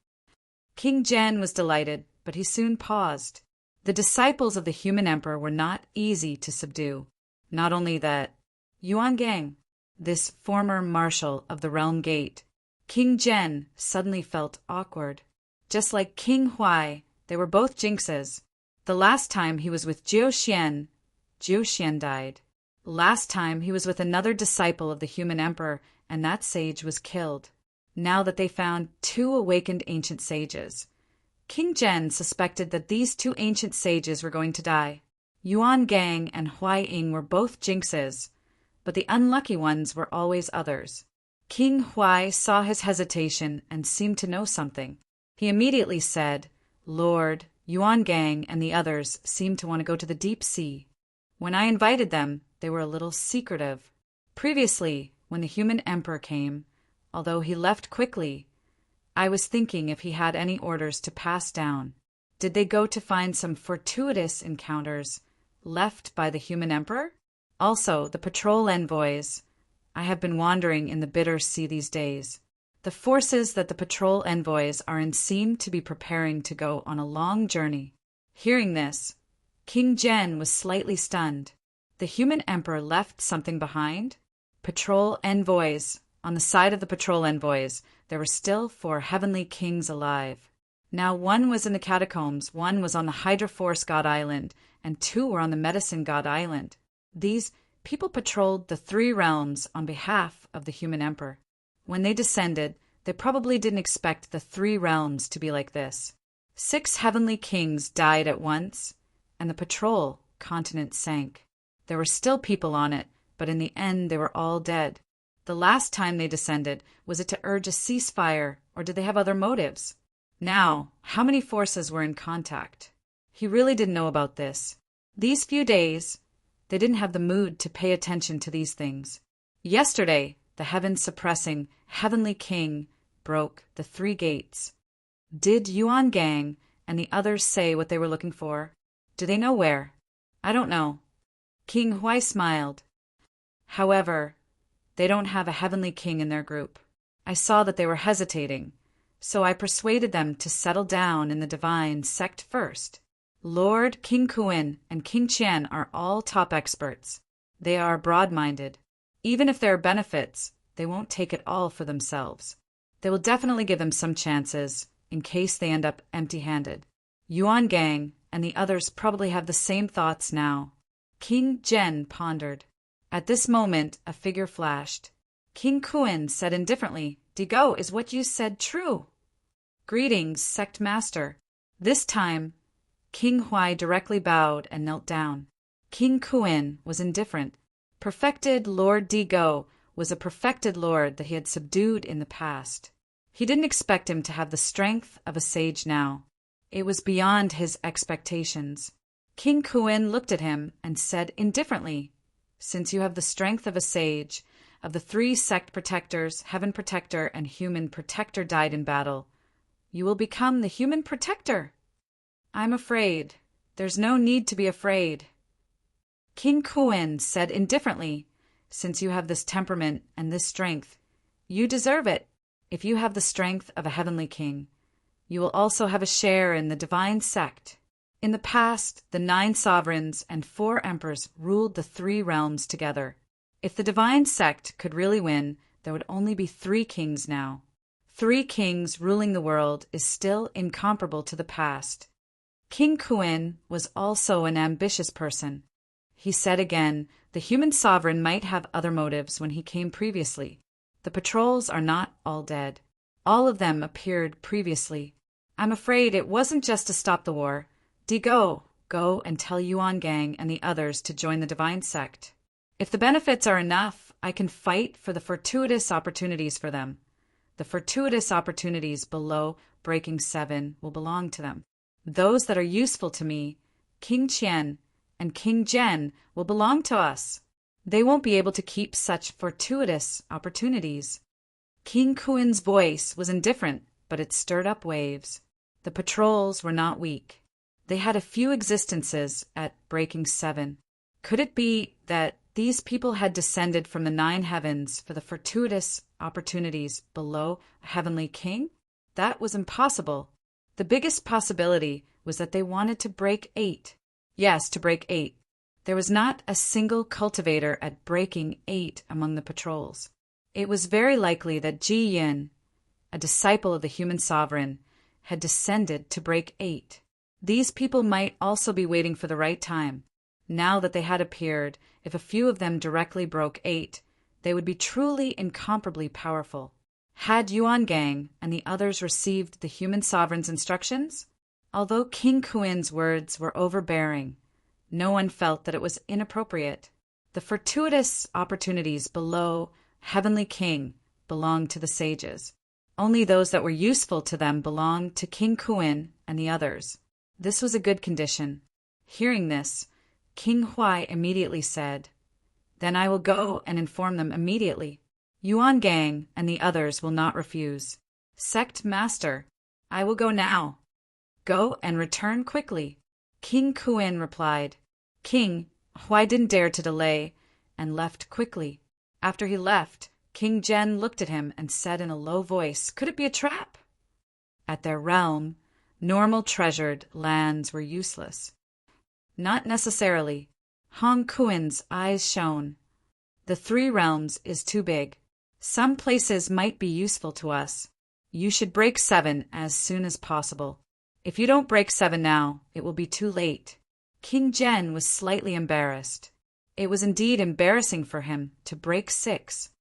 King Jen was delighted, but he soon paused. The disciples of the human emperor were not easy to subdue. Not only that, Yuan Gang, this former marshal of the realm gate, King Jen suddenly felt awkward. Just like King Huai, they were both jinxes. The last time he was with Jiu Xian died. Last time he was with another disciple of the human emperor, and that sage was killed. Now that they found two awakened ancient sages, King Jen suspected that these two ancient sages were going to die. Yuan Gang and Huai Ying were both jinxes, but the unlucky ones were always others. King Huai saw his hesitation and seemed to know something. He immediately said, "Lord, Yuan Gang and the others seem to want to go to the deep sea. When I invited them, they were a little secretive. Previously, when the human emperor came, although he left quickly, I was thinking if he had any orders to pass down. Did they go to find some fortuitous encounters left by the human emperor? Also, the patrol envoys. I have been wandering in the bitter sea these days. The forces that the patrol envoys are in seem to be preparing to go on a long journey." Hearing this, King Jen was slightly stunned. The human emperor left something behind? Patrol envoys. On the side of the patrol envoys, there were still 4 heavenly kings alive. Now one was in the catacombs, one was on the Hydra Force God Island, and 2 were on the Medicine God Island. These people patrolled the 3 realms on behalf of the human emperor. When they descended, they probably didn't expect the 3 realms to be like this. 6 heavenly kings died at once, and the patrol continent sank. There were still people on it, but in the end they were all dead. The last time they descended, was it to urge a ceasefire, or did they have other motives? Now, how many forces were in contact? He really didn't know about this. These few days, they didn't have the mood to pay attention to these things. Yesterday, the heaven-suppressing heavenly king broke the 3 gates. Did Yuan Gang and the others say what they were looking for? Do they know where? I don't know. King Huai smiled. However, they don't have a heavenly king in their group. I saw that they were hesitating, so I persuaded them to settle down in the divine sect first. Lord King Kuin and King Qian are all top experts. They are broad-minded. Even if there are benefits, they won't take it all for themselves. They will definitely give them some chances, in case they end up empty-handed. Yuan Gang and the others probably have the same thoughts now. King Jen pondered. At this moment, a figure flashed. King Kuin said indifferently, "Digo, is what you said true?" "Greetings, sect master." This time, King Huai directly bowed and knelt down. King Kuin was indifferent. Perfected Lord Digo was a perfected lord that he had subdued in the past. He didn't expect him to have the strength of a sage now. It was beyond his expectations. King Kuin looked at him and said indifferently, "Since you have the strength of a sage, of the 3 sect protectors, heaven protector and human protector died in battle, you will become the human protector." "I'm afraid. There's no need to be afraid." King Kuin said indifferently, "Since you have this temperament and this strength, you deserve it. If you have the strength of a heavenly king, you will also have a share in the divine sect. In the past, the 9 sovereigns and 4 emperors ruled the 3 realms together. If the divine sect could really win, there would only be 3 kings now. 3 kings ruling the world is still incomparable to the past." King Kuin was also an ambitious person. He said again, the human sovereign might have other motives when he came previously. The patrols are not all dead. All of them appeared previously. I'm afraid it wasn't just to stop the war. Digo, go and tell Yuan Gang and the others to join the divine sect. If the benefits are enough, I can fight for the fortuitous opportunities for them. The fortuitous opportunities below Breaking 7 will belong to them. Those that are useful to me, King Qian and King Jen, will belong to us. They won't be able to keep such fortuitous opportunities. King Kuin's voice was indifferent, but it stirred up waves. The patrols were not weak. They had a few existences at Breaking 7. Could it be that these people had descended from the 9 heavens for the fortuitous opportunities below a heavenly king? That was impossible. The biggest possibility was that they wanted to break 8. Yes, to break 8. There was not a single cultivator at Breaking 8 among the patrols. It was very likely that Ji Yin, a disciple of the human sovereign, had descended to break 8. These people might also be waiting for the right time. Now that they had appeared, if a few of them directly broke 8, they would be truly incomparably powerful. Had Yuan Gang and the others received the human sovereign's instructions? Although King Kuin's words were overbearing, no one felt that it was inappropriate. The fortuitous opportunities below Heavenly King belonged to the sages. Only those that were useful to them belonged to King Kuin and the others. This was a good condition. Hearing this, King Huai immediately said, "Then I will go and inform them immediately. Yuan Gang and the others will not refuse. Sect Master, I will go now. Go and return quickly." King Kuin replied. King Huai didn't dare to delay and left quickly. After he left, King Jen looked at him and said in a low voice, "Could it be a trap?" At their realm, normal treasured lands were useless. Not necessarily. Hong Kuin's eyes shone. The 3 realms is too big. Some places might be useful to us. You should break 7 as soon as possible. If you don't break 7 now, it will be too late. King Jen was slightly embarrassed. It was indeed embarrassing for him to break 6.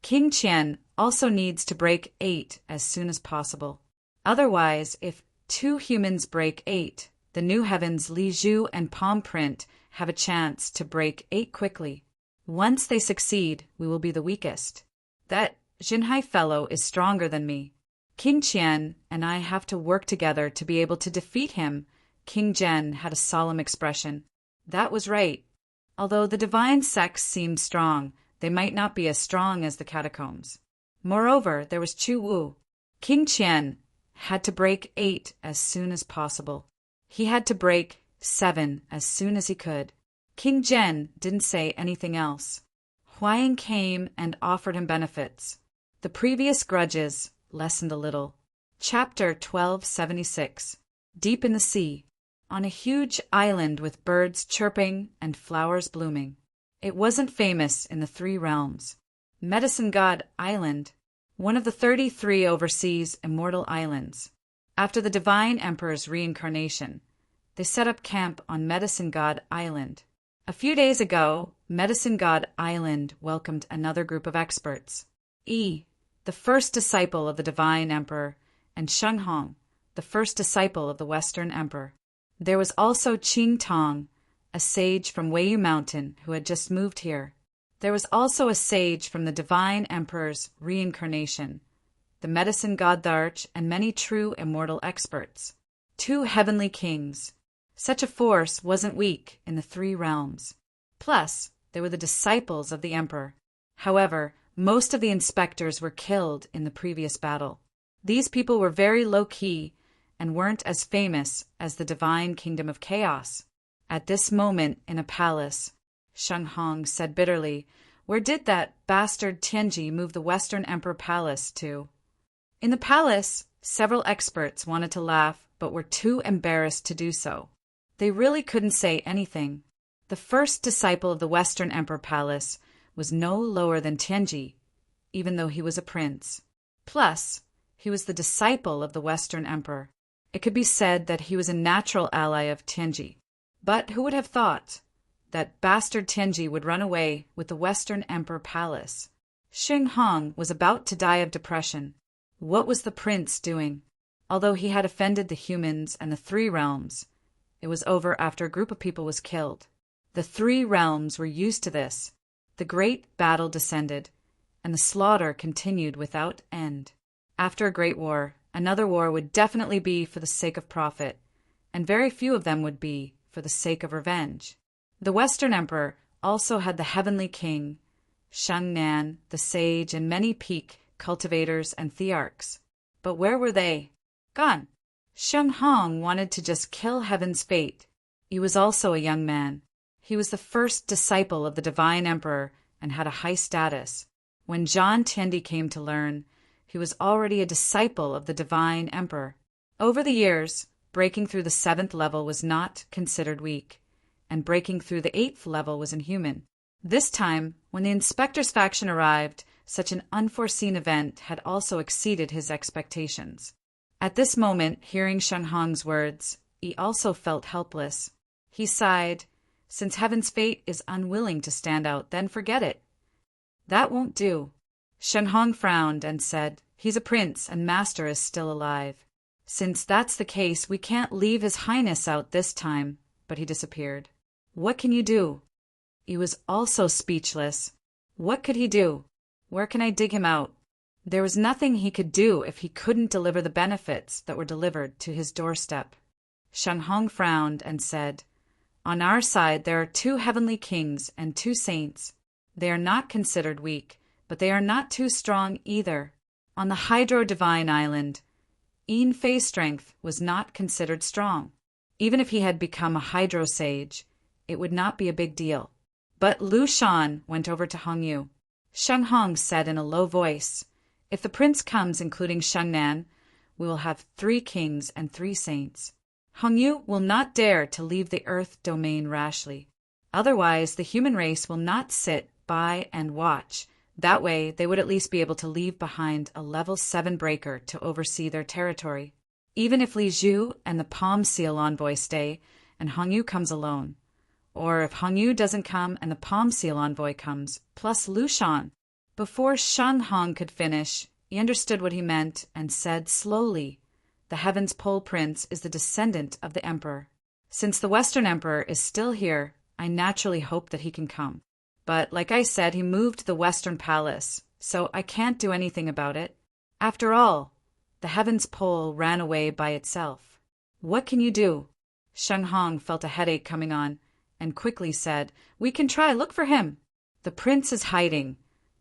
King Qian also needs to break 8 as soon as possible. Otherwise, if 2 humans break 8, the New Heavens Li Zhu and Palm Print have a chance to break 8 quickly. Once they succeed, we will be the weakest. That Jinhai fellow is stronger than me. King Qian and I have to work together to be able to defeat him. King Jen had a solemn expression. That was right. Although the divine sects seemed strong, they might not be as strong as the catacombs. Moreover, there was Chu Wu. King Qian had to break 8 as soon as possible. He had to break 7 as soon as he could. King Jen didn't say anything else. Huang came and offered him benefits. The previous grudges lessened a little. Chapter 1276. Deep in the sea, on a huge island with birds chirping and flowers blooming. It wasn't famous in the 3 realms. Medicine God Island, one of the 33 overseas immortal islands. After the Divine Emperor's reincarnation, they set up camp on Medicine God Island. A few days ago, Medicine God Island welcomed another group of experts. Yi, the first disciple of the Divine Emperor, and Sheng Hong, the first disciple of the Western Emperor. There was also Qing Tong, a sage from Weiyu Mountain who had just moved here. There was also a sage from the Divine Emperor's reincarnation, the Medicine God Darch, and many true immortal experts. 2 heavenly kings. Such a force wasn't weak in the 3 realms. Plus, there were the disciples of the Emperor. However, most of the inspectors were killed in the previous battle. These people were very low-key and weren't as famous as the Divine Kingdom of Chaos. At this moment in a palace, Sheng Hong said bitterly, "Where did that bastard Tianji move the Western Emperor Palace to?" In the palace, several experts wanted to laugh but were too embarrassed to do so. They really couldn't say anything. The first disciple of the Western Emperor Palace was no lower than Tianji, even though he was a prince. Plus, he was the disciple of the Western Emperor. It could be said that he was a natural ally of Tianji. But who would have thought that bastard Tianji would run away with the Western Emperor Palace? Sheng Hong was about to die of depression. What was the prince doing? Although he had offended the humans and the 3 realms, it was over after a group of people was killed. The 3 realms were used to this. The great battle descended, and the slaughter continued without end. After a great war, another war would definitely be for the sake of profit, and very few of them would be for the sake of revenge. The Western Emperor also had the Heavenly King, Shang Nan, the sage, and many peak cultivators and thearchs. But where were they? Gone. Sheng Hong wanted to just kill Heaven's fate. He was also a young man. He was the first disciple of the Divine Emperor and had a high status. When Zhan Tiendi came to learn, he was already a disciple of the Divine Emperor. Over the years, breaking through the 7th level was not considered weak, and breaking through the 8th level was inhuman. This time, when the Inspector's faction arrived, such an unforeseen event had also exceeded his expectations. At this moment, hearing Sheng Hong's words, he also felt helpless. He sighed, Since heaven's fate is unwilling to stand out, then forget it. That won't do. Shen Hong frowned and said, He's a prince and master is still alive. Since that's the case, we can't leave his highness out this time. But he disappeared. What can you do? He was also speechless. What could he do? Where can I dig him out? There was nothing he could do if he couldn't deliver the benefits that were delivered to his doorstep. Shen Hong frowned and said, On our side there are 2 heavenly kings and 2 saints. They are not considered weak, but they are not too strong either. On the Hydro-Divine Island, Yin Fei's strength was not considered strong. Even if he had become a Hydro Sage, it would not be a big deal. But Lu Shan went over to Hong Yu. Shen Hong said in a low voice, If the prince comes including Sheng Nan, we will have 3 kings and 3 saints. Hong Yu will not dare to leave the Earth domain rashly. Otherwise, the human race will not sit by and watch. That way, they would at least be able to leave behind a level 7 breaker to oversee their territory. Even if Li Zhu and the Palm Seal envoy stay, and Hong Yu comes alone. Or if Hong Yu doesn't come and the Palm Seal envoy comes, plus Lu Shan. Before Shen Hong could finish, he understood what he meant and said slowly, The Heaven's Pole Prince is the descendant of the Emperor. Since the Western Emperor is still here, I naturally hope that he can come. But like I said, he moved to the Western Palace, so I can't do anything about it. After all, the Heaven's Pole ran away by itself. What can you do? Shen Hong felt a headache coming on, and quickly said, We can try, look for him. The prince is hiding,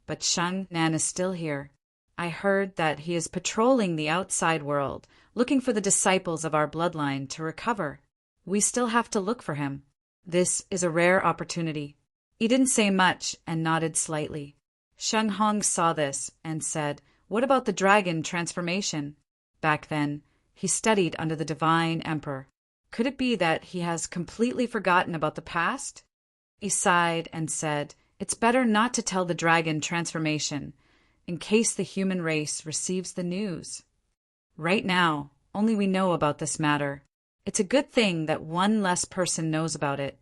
but Sheng Nan is still here. I heard that he is patrolling the outside world, looking for the disciples of our bloodline to recover. We still have to look for him. This is a rare opportunity. He didn't say much and nodded slightly. Shen Hong saw this and said, What about the dragon transformation? Back then, he studied under the Divine Emperor. Could it be that he has completely forgotten about the past? He sighed and said, It's better not to tell the dragon transformation, in case the human race receives the news. Right now, only we know about this matter. It's a good thing that one less person knows about it.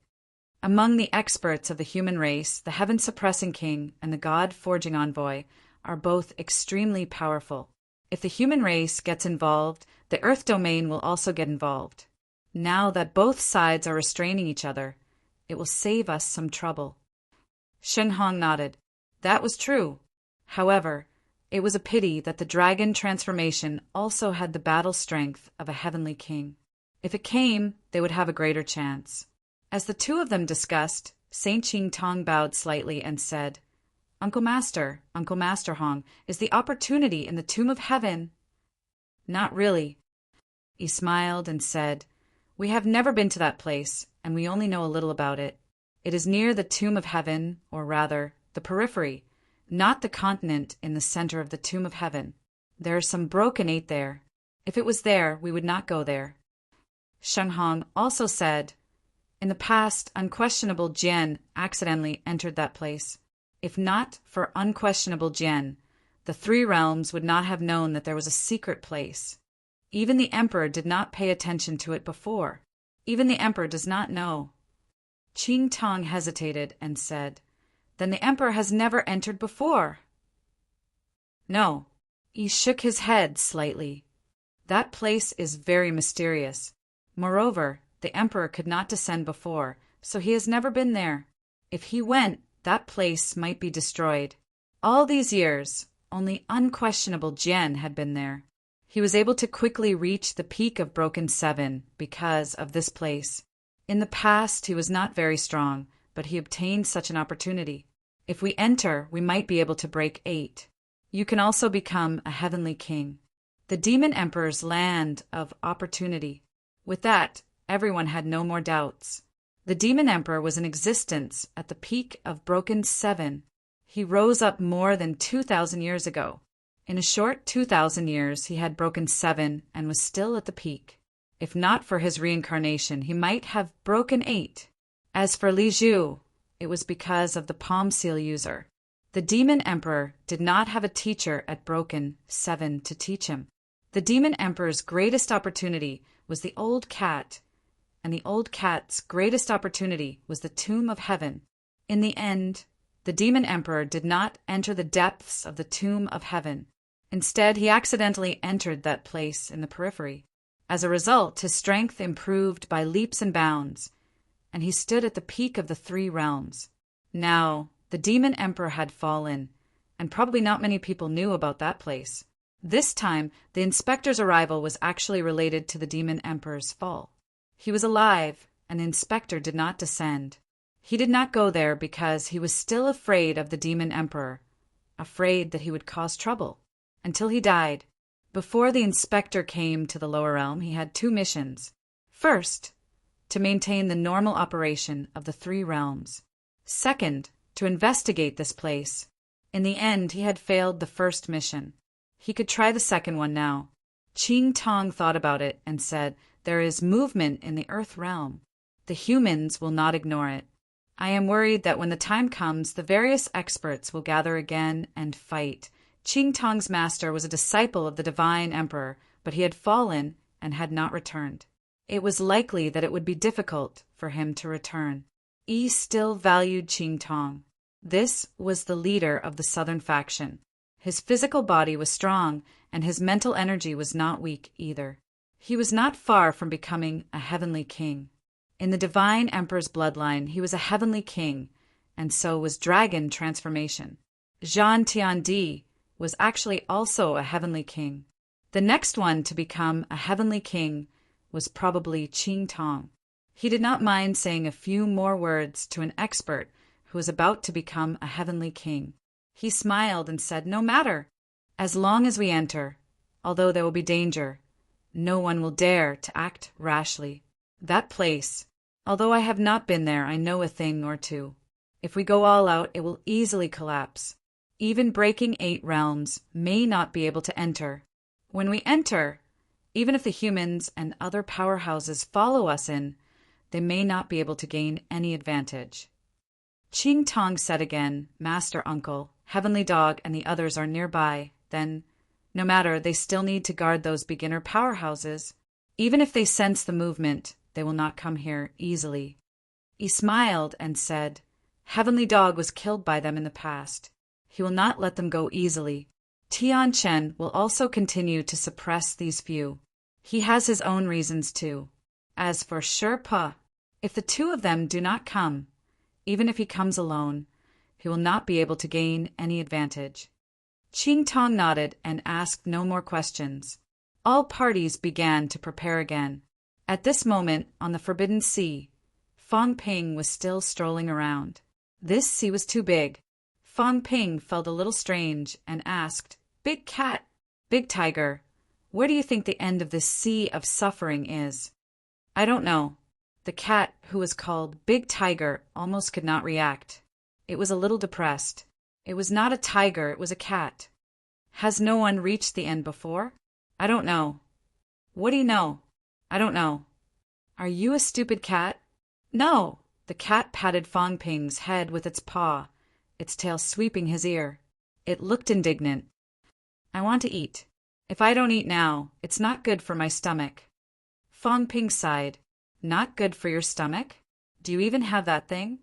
Among the experts of the human race, the Heaven-Suppressing King and the God-Forging Envoy are both extremely powerful. If the human race gets involved, the Earth domain will also get involved. Now that both sides are restraining each other, it will save us some trouble. Shen Hong nodded. That was true. However, it was a pity that the dragon transformation also had the battle strength of a heavenly king. If it came, they would have a greater chance. As the 2 of them discussed, Saint Ching Tong bowed slightly and said, Uncle Master Hong, is the opportunity in the Tomb of Heaven? Not really. He smiled and said, We have never been to that place, and we only know a little about it. It is near the Tomb of Heaven, or rather, the periphery, not the continent in the center of the Tomb of Heaven. There are some broken 8 there. If it was there, we would not go there. Shen Hong also said, In the past, unquestionable Jian accidentally entered that place. If not for unquestionable Jian, the 3 realms would not have known that there was a secret place. Even the Emperor did not pay attention to it before. Even the Emperor does not know. Qing Tong hesitated and said, Then the Emperor has never entered before. No. He shook his head slightly. That place is very mysterious. Moreover, the Emperor could not descend before, so he has never been there. If he went, that place might be destroyed. All these years, only unquestionable Jian had been there. He was able to quickly reach the peak of Broken 7 because of this place. In the past, he was not very strong, but he obtained such an opportunity. If we enter, we might be able to break 8. You can also become a heavenly king. The Demon Emperor's land of opportunity. With that, everyone had no more doubts. The Demon Emperor was in existence at the peak of Broken 7. He rose up more than 2,000 years ago. In a short 2,000 years, he had broken 7 and was still at the peak. If not for his reincarnation, he might have broken 8. As for Li Zhu, it was because of the Palm Seal user. The Demon Emperor did not have a teacher at Broken 7 to teach him. The Demon Emperor's greatest opportunity was the old cat, and the old cat's greatest opportunity was the tomb of heaven. In the end, the demon emperor did not enter the depths of the tomb of heaven. Instead, he accidentally entered that place in the periphery. As a result, his strength improved by leaps and bounds, and he stood at the peak of the three realms. Now, the demon emperor had fallen, and probably not many people knew about that place. This time, the inspector's arrival was actually related to the demon emperor's fall. He was alive, and the inspector did not descend. He did not go there because he was still afraid of the demon emperor, afraid that he would cause trouble, until he died. Before the inspector came to the lower realm, he had two missions. First, to maintain the normal operation of the three realms. Second, to investigate this place. In the end, he had failed the first mission. He could try the second one now. Qing Tong thought about it and said, "There is movement in the Earth realm. The humans will not ignore it. I am worried that when the time comes, the various experts will gather again and fight." Qing Tong's master was a disciple of the divine emperor, but he had fallen and had not returned. It was likely that it would be difficult for him to return. Yi still valued Qing Tong. This was the leader of the southern faction. His physical body was strong, and his mental energy was not weak either. He was not far from becoming a heavenly king. In the divine emperor's bloodline, he was a heavenly king, and so was dragon transformation. Zhan Tiandi was actually also a heavenly king. The next one to become a heavenly king was probably Qing Tong. He did not mind saying a few more words to an expert who was about to become a heavenly king. He smiled and said, "No matter. As long as we enter, although there will be danger, no one will dare to act rashly. That place, although I have not been there, I know a thing or two. If we go all out, it will easily collapse. Even breaking 8 realms may not be able to enter. When we enter, even if the humans and other powerhouses follow us in, they may not be able to gain any advantage." Qing Tong said again, "Master Uncle, Heavenly Dog and the others are nearby. Then, no matter, they still need to guard those beginner powerhouses. Even if they sense the movement, they will not come here easily." He smiled and said, "Heavenly Dog was killed by them in the past. He will not let them go easily. Tian Chen will also continue to suppress these few. He has his own reasons too. As for Sherpa, if the two of them do not come, even if he comes alone, he will not be able to gain any advantage." Qing Tong nodded and asked no more questions. All parties began to prepare again. At this moment, on the Forbidden Sea, Fang Ping was still strolling around. This sea was too big. Fang Ping felt a little strange and asked, "Big cat, big tiger, where do you think the end of this sea of suffering is?" "I don't know." The cat, who was called Big Tiger, almost could not react. It was a little depressed. It was not a tiger, it was a cat. "Has no one reached the end before?" "I don't know." "What do you know?" "I don't know." "Are you a stupid cat?" "No." The cat patted Fang Ping's head with its paw, its tail sweeping his ear. It looked indignant. "I want to eat. If I don't eat now, it's not good for my stomach." Fang Ping sighed. "Not good for your stomach? Do you even have that thing?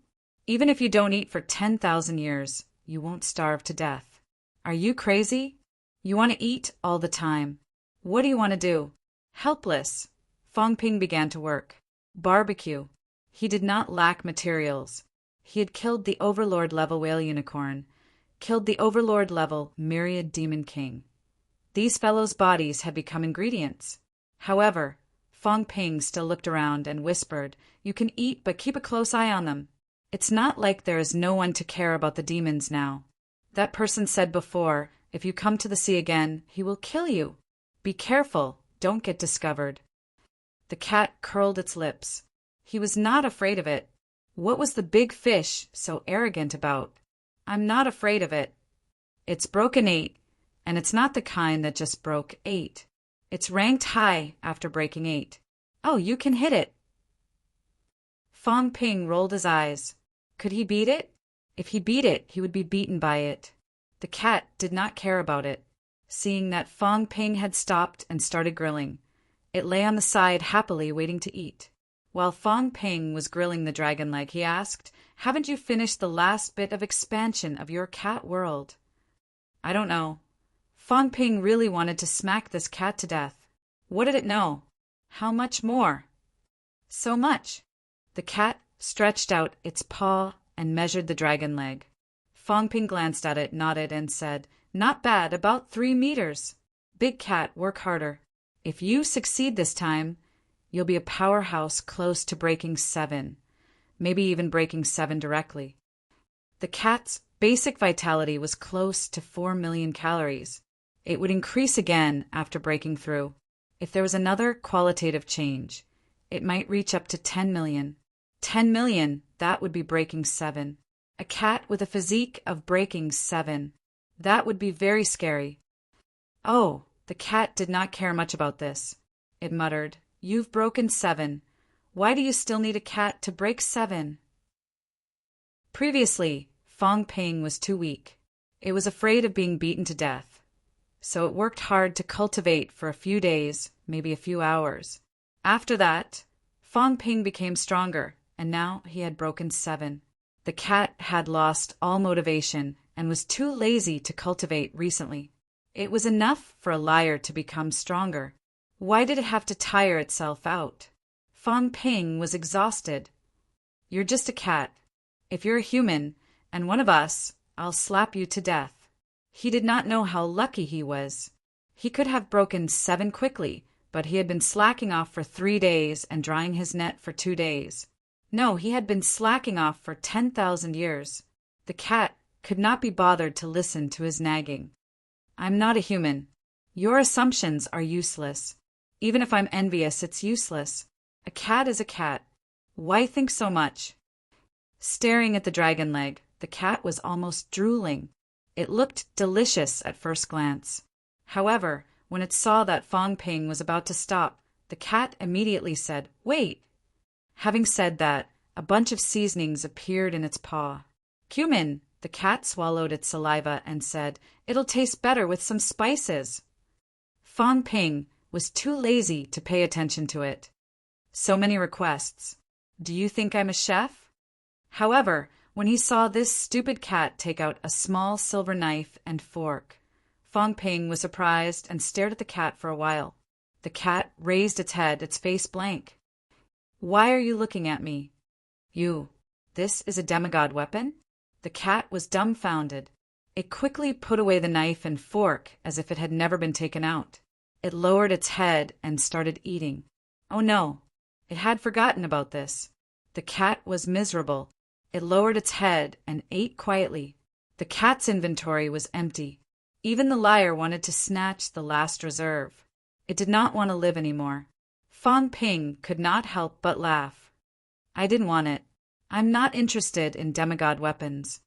Even if you don't eat for 10,000 years, you won't starve to death. Are you crazy? You want to eat all the time. What do you want to do?" Helpless, Fang Ping began to work. Barbecue. He did not lack materials. He had killed the Overlord-level whale unicorn, killed the Overlord-level myriad demon king. These fellows' bodies had become ingredients. However, Fang Ping still looked around and whispered, "You can eat, but keep a close eye on them. It's not like there is no one to care about the demons now. That person said before, if you come to the sea again, he will kill you. Be careful, don't get discovered." The cat curled its lips. He was not afraid of it. What was the big fish so arrogant about? "I'm not afraid of it. It's broken 8, and it's not the kind that just broke 8. It's ranked high after breaking 8. Oh, you can hit it." Fang Ping rolled his eyes. Could he beat it? If he beat it, he would be beaten by it. The cat did not care about it. Seeing that Fang Ping had stopped and started grilling, it lay on the side happily waiting to eat. While Fong Ping was grilling the dragon leg, he asked, "Haven't you finished the last bit of expansion of your cat world?" "I don't know." Fong Ping really wanted to smack this cat to death. What did it know? How much more? So much. The cat stretched out its paw and measured the dragon leg. Fong Ping glanced at it, nodded, and said, "Not bad, about 3 meters. Big cat, work harder. If you succeed this time, you'll be a powerhouse close to breaking 7, maybe even breaking 7 directly." The cat's basic vitality was close to 4 million calories. It would increase again after breaking through. If there was another qualitative change, it might reach up to 10 million. 10 million, that would be breaking 7. A cat with a physique of breaking 7. That would be very scary. Oh, the cat did not care much about this. It muttered, "You've broken 7. Why do you still need a cat to break 7? Previously, Fong Ping was too weak. It was afraid of being beaten to death. So it worked hard to cultivate for a few days, maybe a few hours. After that, Fong Ping became stronger, and now he had broken 7. The cat had lost all motivation and was too lazy to cultivate recently. It was enough for a liar to become stronger. Why did it have to tire itself out? Fong Ping was exhausted. "You're just a cat. If you're a human, and one of us, I'll slap you to death." He did not know how lucky he was. He could have broken 7 quickly, but he had been slacking off for 3 days and drying his net for 2 days. No, he had been slacking off for 10,000 years. The cat could not be bothered to listen to his nagging. "I'm not a human. Your assumptions are useless. Even if I'm envious, it's useless. A cat is a cat. Why think so much?" Staring at the dragon leg, the cat was almost drooling. It looked delicious at first glance. However, when it saw that Fong Ping was about to stop, the cat immediately said, "Wait." Having said that, a bunch of seasonings appeared in its paw. "Cumin." The cat swallowed its saliva and said, "It'll taste better with some spices." Fong Ping was too lazy to pay attention to it. So many requests. Do you think I'm a chef? However, when he saw this stupid cat take out a small silver knife and fork, Fong Ping was surprised and stared at the cat for a while. The cat raised its head, its face blank. "Why are you looking at me?" This is a demigod weapon?" The cat was dumbfounded. It quickly put away the knife and fork as if it had never been taken out. It lowered its head and started eating. Oh no, it had forgotten about this. The cat was miserable. It lowered its head and ate quietly. The cat's inventory was empty. Even the liar wanted to snatch the last reserve. It did not want to live anymore. Fong Ping could not help but laugh. "I didn't want it. I'm not interested in demigod weapons."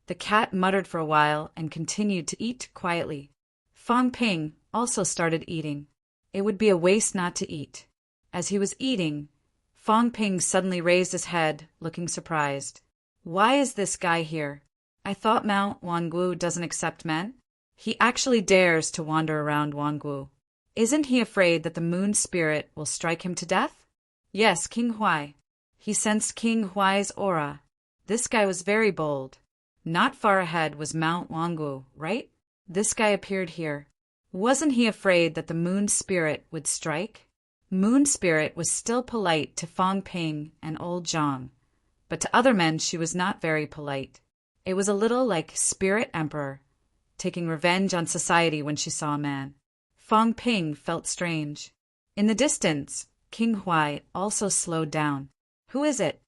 The cat muttered for a while and continued to eat quietly. Fong Ping also started eating. It would be a waste not to eat. As he was eating, Fong Ping suddenly raised his head, looking surprised. "Why is this guy here? I thought Mount Wangu doesn't accept men?" He actually dares to wander around Wangu. Isn't he afraid that the moon spirit will strike him to death? Yes, King Huai. He sensed King Huai's aura. This guy was very bold. Not far ahead was Mount Wangu, right? This guy appeared here. Wasn't he afraid that the moon spirit would strike? Moon spirit was still polite to Fong Ping and old Zhang, but to other men she was not very polite. It was a little like Spirit Emperor, taking revenge on society when she saw a man. Fong Ping felt strange. In the distance, King Huai also slowed down. Who is it?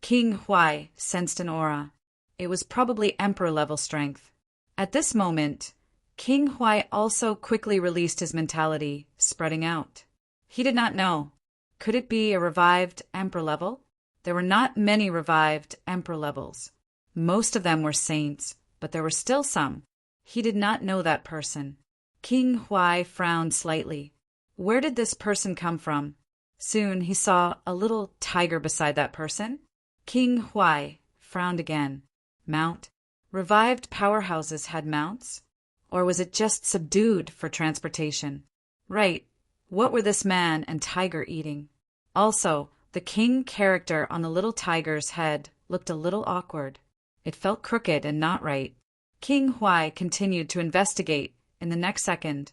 King Huai sensed an aura. It was probably Emperor-level strength. At this moment, King Huai also quickly released his mentality, spreading out. He did not know. Could it be a revived Emperor level? There were not many revived Emperor levels. Most of them were saints, but there were still some. He did not know that person. King Huai frowned slightly. Where did this person come from? Soon he saw a little tiger beside that person. King Huai frowned again. Mount? Revived powerhouses had mounts? Or was it just subdued for transportation? Right. What were this man and tiger eating? Also, The king character on the little tiger's head looked a little awkward. It felt crooked and not right. King Huai continued to investigate. In the next second,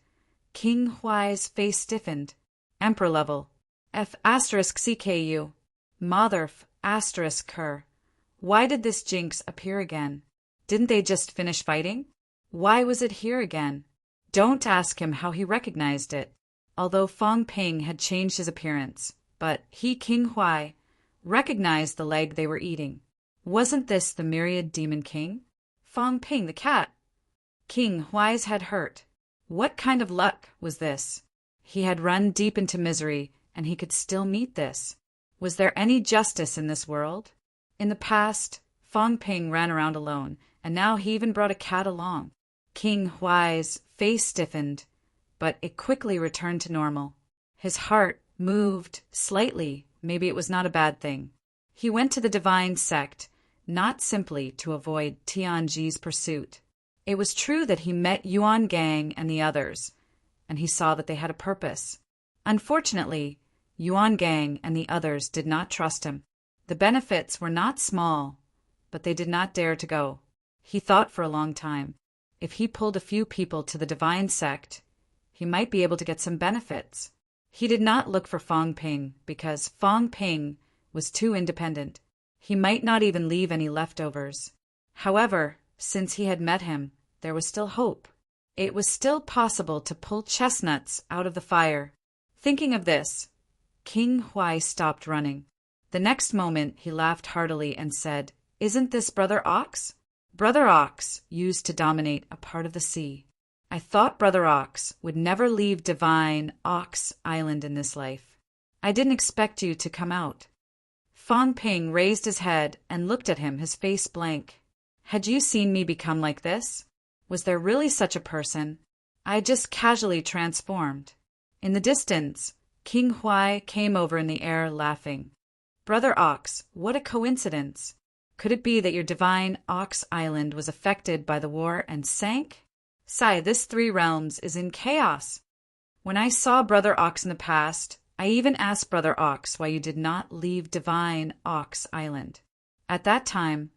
King Huai's face stiffened. Emperor level. F asterisk CKU. Mother f asterisk her. Why did this jinx appear again? Didn't they just finish fighting? Why was it here again? Don't ask him how he recognized it. Although Fong Ping had changed his appearance, but he, King Huai, recognized the leg they were eating. Wasn't this the myriad demon king? Fong Ping, the cat. King Huai's head hurt. What kind of luck was this? He had run deep into misery, and he could still meet this. Was there any justice in this world? In the past, Fong Ping ran around alone, and now he even brought a cat along. King Huai's face stiffened, but it quickly returned to normal. His heart moved slightly. Maybe it was not a bad thing. He went to the divine sect, not simply to avoid Tianji's pursuit. It was true that he met Yuan Gang and the others, and he saw that they had a purpose. Unfortunately, Yuan Gang and the others did not trust him. The benefits were not small, but they did not dare to go. He thought for a long time. If he pulled a few people to the divine sect, he might be able to get some benefits. He did not look for Fong Ping because Fong Ping was too independent. He might not even leave any leftovers. However, since he had met him, there was still hope. It was still possible to pull chestnuts out of the fire. Thinking of this, King Huai stopped running. The next moment he laughed heartily and said, "Isn't this Brother Ox?" Brother Ox used to dominate a part of the sea. I thought Brother Ox would never leave divine Ox Island in this life. I didn't expect you to come out. Fong Ping raised his head and looked at him, his face blank. Had you seen me become like this? Was there really such a person? I just casually transformed. In the distance, King Huai came over in the air laughing. Brother Ox, what a coincidence. Could it be that your divine Ox Island was affected by the war and sank? Sai, this 3 realms is in chaos. When I saw Brother Ox in the past, I even asked Brother Ox why you did not leave divine Ox Island. At that time,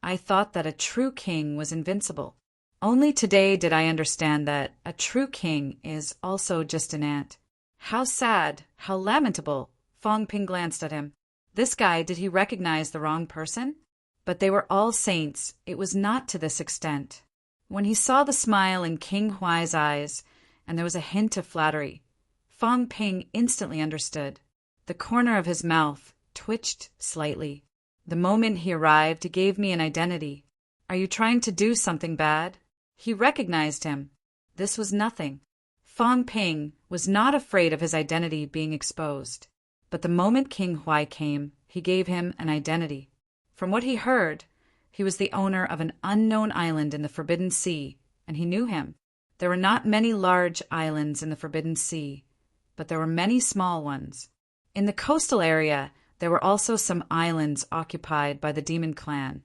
I thought that a true king was invincible. Only today did I understand that a true king is also just an ant. How sad, how lamentable. Fong Ping glanced at him. This guy, did he recognize the wrong person? But they were all saints. It was not to this extent. When he saw the smile in King Huai's eyes, and there was a hint of flattery, Fong Ping instantly understood. The corner of his mouth twitched slightly. The moment he arrived, he gave me an identity. Are you trying to do something bad? He recognized him. This was nothing. Fong Ping was not afraid of his identity being exposed. But the moment King Huai came, he gave him an identity. From what he heard, he was the owner of an unknown island in the Forbidden Sea, and he knew him. There were not many large islands in the Forbidden Sea, but there were many small ones. In the coastal area, there were also some islands occupied by the Demon Clan,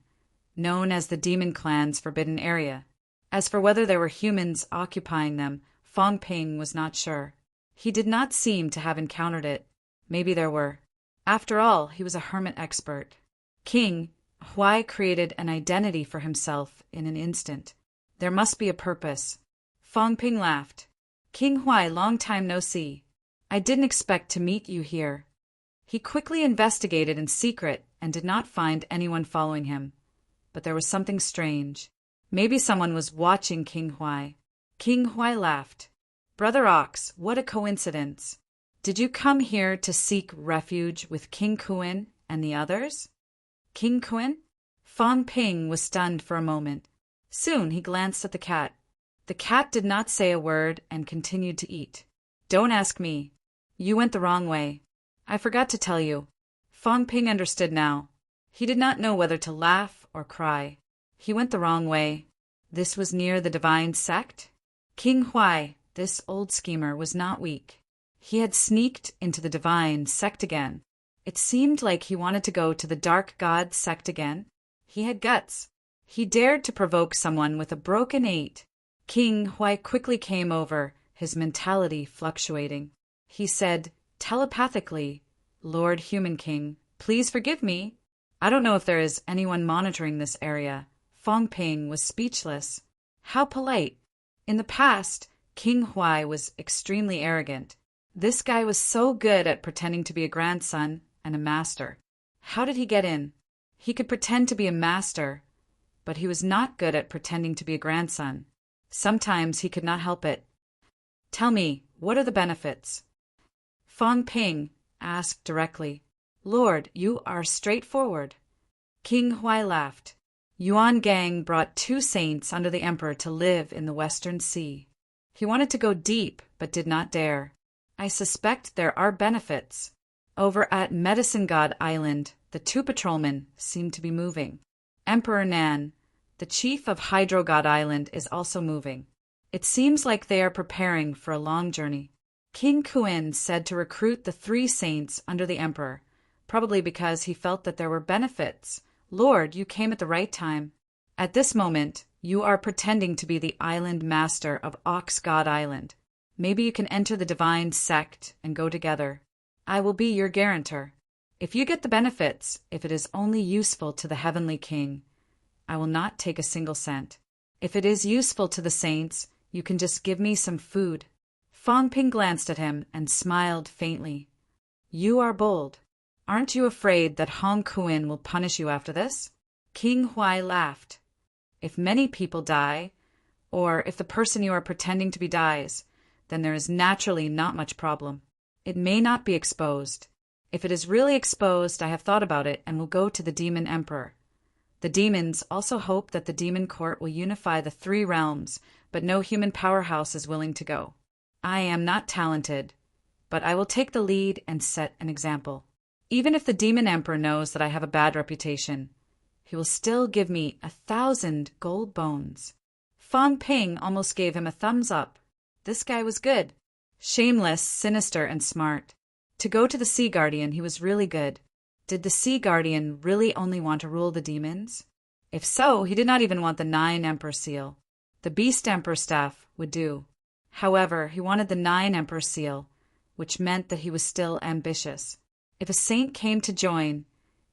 known as the Demon Clan's Forbidden Area. As for whether there were humans occupying them, Fong Ping was not sure. He did not seem to have encountered it. Maybe there were. After all, he was a hermit expert. King Huai created an identity for himself in an instant. There must be a purpose. Fong Ping laughed. King Huai, long time no see. I didn't expect to meet you here. He quickly investigated in secret and did not find anyone following him. But there was something strange. Maybe someone was watching King Huai. King Huai laughed. Brother Ox, what a coincidence. Did you come here to seek refuge with King Kuin and the others? King Kuin? Fong Ping was stunned for a moment. Soon he glanced at the cat. The cat did not say a word and continued to eat. Don't ask me. You went the wrong way. I forgot to tell you. Fong Ping understood now. He did not know whether to laugh or cry. He went the wrong way. This was near the divine sect? King Huai, this old schemer, was not weak. He had sneaked into the divine sect again. It seemed like he wanted to go to the dark god sect again. He had guts. He dared to provoke someone with a broken 8. King Huai quickly came over, his mentality fluctuating. He said, telepathically, Lord Human King, please forgive me. I don't know if there is anyone monitoring this area. Fong Ping was speechless. How polite. In the past, King Huai was extremely arrogant. This guy was so good at pretending to be a grandson and a master. How did he get in? He could pretend to be a master, but he was not good at pretending to be a grandson. Sometimes he could not help it. Tell me, what are the benefits? Fong Ping asked directly. Lord, you are straightforward. King Huai laughed. Yuan Gang brought 2 saints under the emperor to live in the Western Sea. He wanted to go deep, but did not dare. I suspect there are benefits. Over at Medicine God Island, the 2 patrolmen seem to be moving. Emperor Nan, the chief of Hydro God Island, is also moving. It seems like they are preparing for a long journey. King Kuin said to recruit the 3 saints under the emperor, probably because he felt that there were benefits. Lord, you came at the right time. At this moment, you are pretending to be the island master of Ox God Island. Maybe you can enter the divine sect and go together. I will be your guarantor. If you get the benefits, if it is only useful to the heavenly king, I will not take a single cent. If it is useful to the saints, you can just give me some food. Fong Ping glanced at him and smiled faintly. You are bold. Aren't you afraid that Hong Kuin will punish you after this? King Huai laughed. If many people die, or if the person you are pretending to be dies, then there is naturally not much problem. It may not be exposed. If it is really exposed, I have thought about it and will go to the Demon Emperor. The demons also hope that the Demon Court will unify the 3 realms, but no human powerhouse is willing to go. I am not talented, but I will take the lead and set an example. Even if the Demon Emperor knows that I have a bad reputation, he will still give me 1,000 gold bones. Fong Ping almost gave him a thumbs up. This guy was good. Shameless, sinister, and smart. To go to the Sea Guardian, he was really good. Did the Sea Guardian really only want to rule the demons? If so, he did not even want the 9 Emperor seal. The Beast Emperor staff would do. However, he wanted the 9 Emperor seal, which meant that he was still ambitious. If a saint came to join,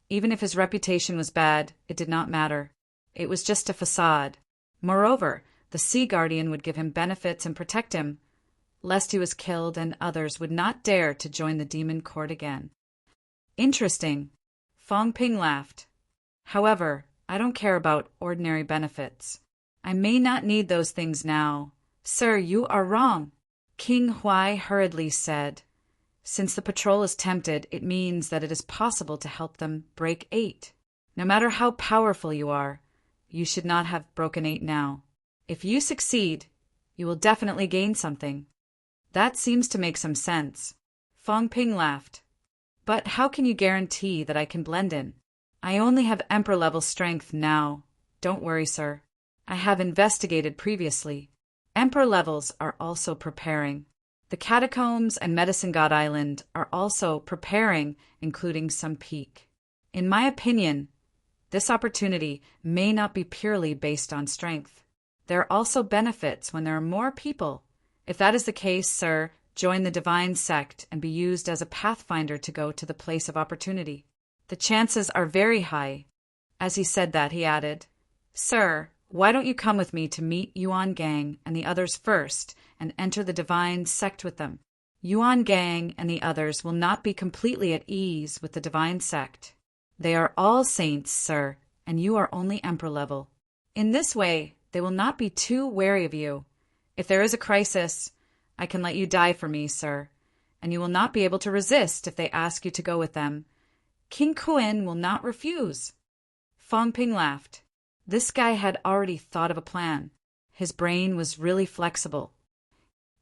even if his reputation was bad, it did not matter. It was just a facade. Moreover, the Sea Guardian would give him benefits and protect him, lest he was killed and others would not dare to join the demon court again. Interesting. Fong Ping laughed. However, I don't care about ordinary benefits. I may not need those things now. Sir, you are wrong. King Huai hurriedly said. Since the patrol is tempted, it means that it is possible to help them break 8. No matter how powerful you are, you should not have broken 8 now. If you succeed, you will definitely gain something. That seems to make some sense. Fong Ping laughed. But how can you guarantee that I can blend in? I only have Emperor-level strength now. Don't worry, sir. I have investigated previously. Emperor levels are also preparing. The Catacombs and Medicine God Island are also preparing, including some peak. In my opinion, this opportunity may not be purely based on strength. There are also benefits when there are more people. If that is the case, sir, join the divine sect and be used as a pathfinder to go to the place of opportunity. The chances are very high. As he said that, he added, Sir, why don't you come with me to meet Yuan Gang and the others first and enter the divine sect with them? Yuan Gang and the others will not be completely at ease with the divine sect. They are all saints, sir, and you are only emperor level. In this way, they will not be too wary of you. If there is a crisis, I can let you die for me, sir, and you will not be able to resist if they ask you to go with them. King Kuin will not refuse. Fong Ping laughed. This guy had already thought of a plan. His brain was really flexible.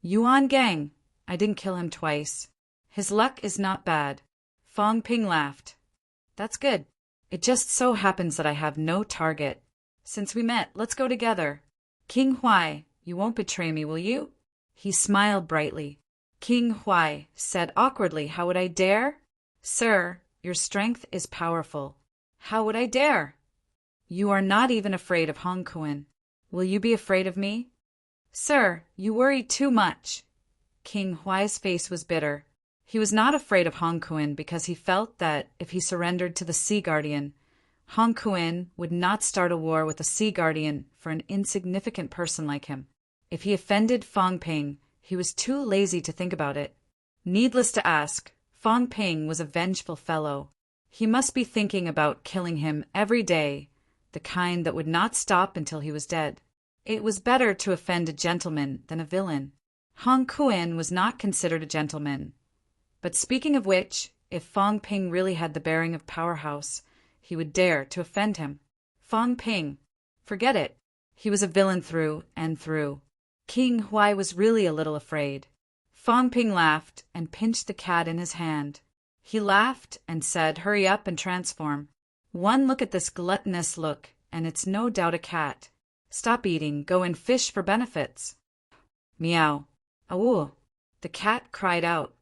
Yuan Gang, I didn't kill him twice. His luck is not bad. Fong Ping laughed. That's good. It just so happens that I have no target. Since we met, let's go together. King Huai, you won't betray me, will you? He smiled brightly. King Huai said awkwardly, How would I dare? Sir, your strength is powerful. How would I dare? You are not even afraid of Hong Kuin. Will you be afraid of me? Sir, you worry too much. King Huai's face was bitter. He was not afraid of Hong Kuan because he felt that if he surrendered to the Sea Guardian, Hong Kuan would not start a war with a Sea Guardian for an insignificant person like him. If he offended Fong Ping, he was too lazy to think about it. Needless to ask, Fong Ping was a vengeful fellow. He must be thinking about killing him every day, the kind that would not stop until he was dead. It was better to offend a gentleman than a villain. Hong Kuan was not considered a gentleman. But speaking of which, if Fong Ping really had the bearing of powerhouse, he would dare to offend him. Fong Ping, forget it. He was a villain through and through. King Huai was really a little afraid. Fong Ping laughed and pinched the cat in his hand. He laughed and said, "Hurry up and transform. One look at this gluttonous look, and it's no doubt a cat. Stop eating, go and fish for benefits." Meow. Awoo. The cat cried out.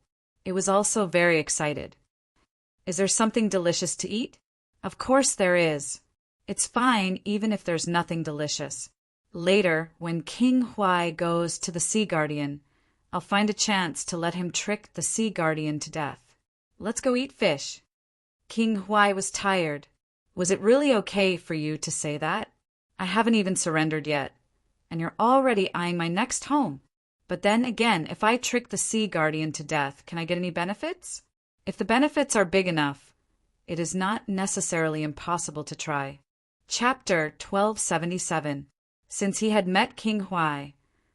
It was also very excited. "Is there something delicious to eat?" "Of course there is. It's fine even if there's nothing delicious. Later, when King Huai goes to the Sea Guardian, I'll find a chance to let him trick the Sea Guardian to death. Let's go eat fish." King Huai was tired. "Was it really okay for you to say that? I haven't even surrendered yet, and you're already eyeing my next home. But then again, if I trick the Sea Guardian to death, can I get any benefits? If the benefits are big enough, it is not necessarily impossible to try." Chapter 1277. Since he had met King Huai,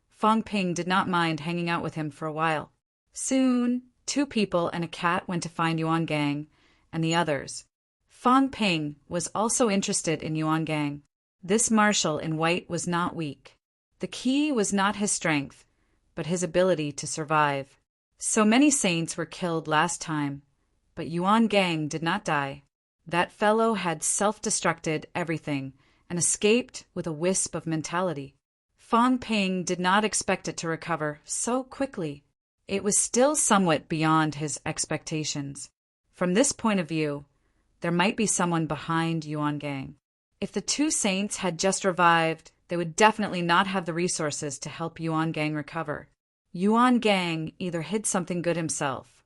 Fong Ping did not mind hanging out with him for a while. Soon, 2 people and a cat went to find Yuan Gang and the others. Fong Ping was also interested in Yuan Gang. This marshal in white was not weak. The key was not his strength, but his ability to survive. So many saints were killed last time, but Yuan Gang did not die. That fellow had self-destructed everything and escaped with a wisp of mentality. Fong Ping did not expect it to recover so quickly. It was still somewhat beyond his expectations. From this point of view, there might be someone behind Yuan Gang. If the 2 saints had just revived, they would definitely not have the resources to help Yuan Gang recover. Yuan Gang either hid something good himself,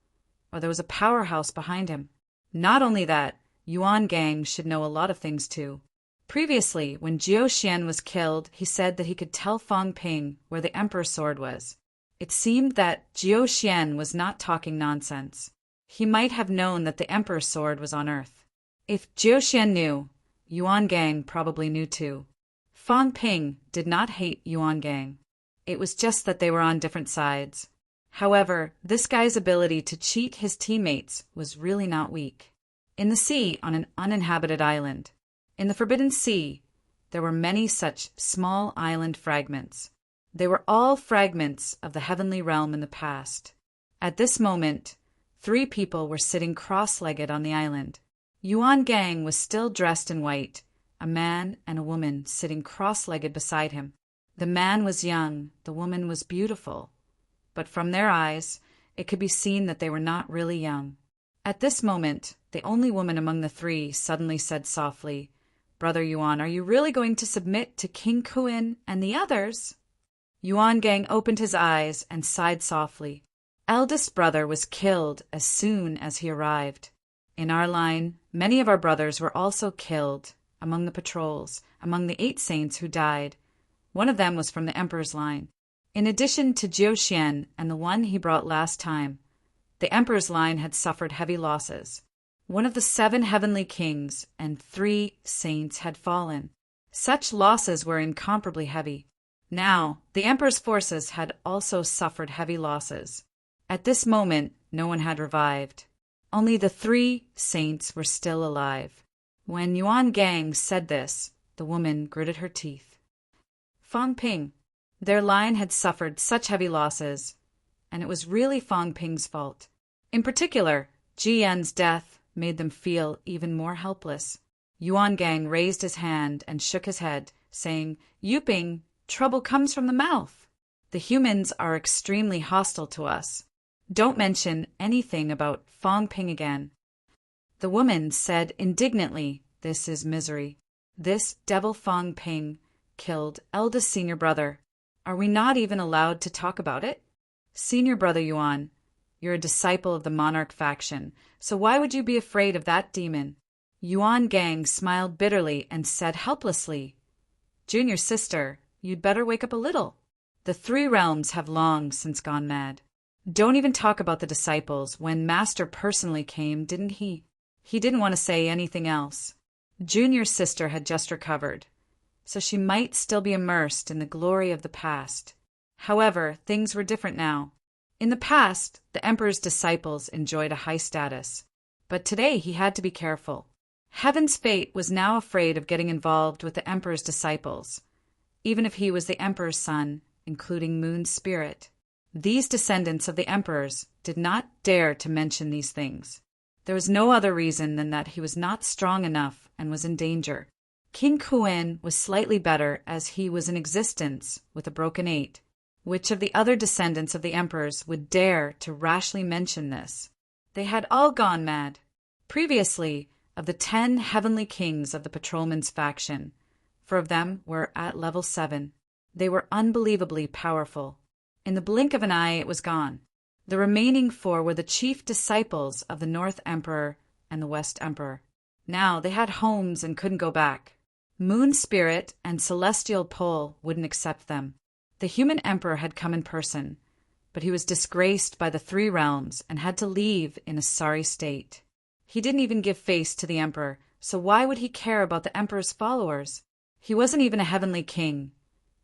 or there was a powerhouse behind him. Not only that, Yuan Gang should know a lot of things too. Previously, when Jiao Xian was killed, he said that he could tell Fong Ping where the Emperor's sword was. It seemed that Jiao Xian was not talking nonsense. He might have known that the Emperor's sword was on Earth. If Jiao Xian knew, Yuan Gang probably knew too. Fong Ping did not hate Yuan Gang. It was just that they were on different sides. However, this guy's ability to cheat his teammates was really not weak. In the sea, on an uninhabited island, in the Forbidden Sea, there were many such small island fragments. They were all fragments of the heavenly realm in the past. At this moment, 3 people were sitting cross-legged on the island. Yuan Gang was still dressed in white, a man and a woman sitting cross-legged beside him. The man was young, the woman was beautiful, but from their eyes, it could be seen that they were not really young. At this moment, the only woman among the 3 suddenly said softly, "Brother Yuan, are you really going to submit to King Kuan and the others?" Yuan Gang opened his eyes and sighed softly. Eldest brother was killed as soon as he arrived. In our line, many of our brothers were also killed among the patrols, among the 8 saints who died. One of them was from the Emperor's line. In addition to Jiao Xian and the one he brought last time, the Emperor's line had suffered heavy losses. One of the 7 heavenly kings and 3 saints had fallen. Such losses were incomparably heavy. Now, the Emperor's forces had also suffered heavy losses. At this moment, no one had revived. Only the 3 saints were still alive. When Yuan Gang said this, the woman gritted her teeth. Fong Ping. Their line had suffered such heavy losses, and it was really Fong Ping's fault. In particular, Ji Yan's death made them feel even more helpless. Yuan Gang raised his hand and shook his head, saying, "Yu Ping, trouble comes from the mouth. The humans are extremely hostile to us. Don't mention anything about Fong Ping again." The woman said indignantly, "This is misery. This devil Fong Ping killed eldest senior brother. Are we not even allowed to talk about it? Senior brother Yuan, You're a disciple of the monarch faction, so why would you be afraid of that demon? Yuan Gang smiled bitterly and said helplessly, Junior sister, you'd better wake up a little. The three realms have long since gone mad. Don't even talk about the disciples. When Master personally came, didn't he? He didn't want to say anything else. Junior's sister had just recovered, so she might still be immersed in the glory of the past. However, things were different now. In the past, the Emperor's disciples enjoyed a high status, but today he had to be careful. Heaven's fate was now afraid of getting involved with the Emperor's disciples, even if he was the Emperor's son, including Moon's spirit. These descendants of the Emperors did not dare to mention these things. There was no other reason than that he was not strong enough and was in danger. King Kuen was slightly better as he was in existence with a broken 8. Which of the other descendants of the Emperors would dare to rashly mention this? They had all gone mad. Previously, of the 10 heavenly kings of the patrolmen's faction, 4 of them were at level 7. They were unbelievably powerful. In the blink of an eye, it was gone. The remaining 4 were the chief disciples of the North Emperor and the West Emperor. Now they had homes and couldn't go back. Moon Spirit and Celestial Pole wouldn't accept them. The human emperor had come in person, but he was disgraced by the 3 realms and had to leave in a sorry state. He didn't even give face to the emperor, so why would he care about the emperor's followers? He wasn't even a heavenly king,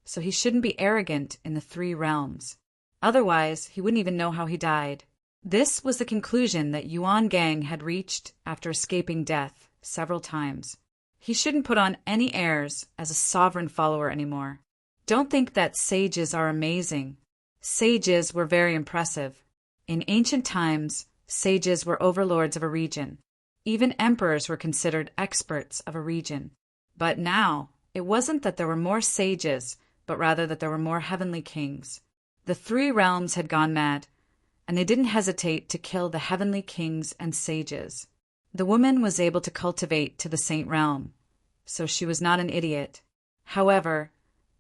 so he shouldn't be arrogant in the 3 realms. Otherwise, he wouldn't even know how he died. This was the conclusion that Yuan Gang had reached after escaping death several times. He shouldn't put on any airs as a sovereign follower anymore. Don't think that sages are amazing. Sages were very impressive. In ancient times, sages were overlords of a region. Even emperors were considered experts of a region. But now, it wasn't that there were more sages, but rather that there were more heavenly kings. The 3 realms had gone mad, and they didn't hesitate to kill the heavenly kings and sages. The woman was able to cultivate to the Saint Realm, so she was not an idiot. However,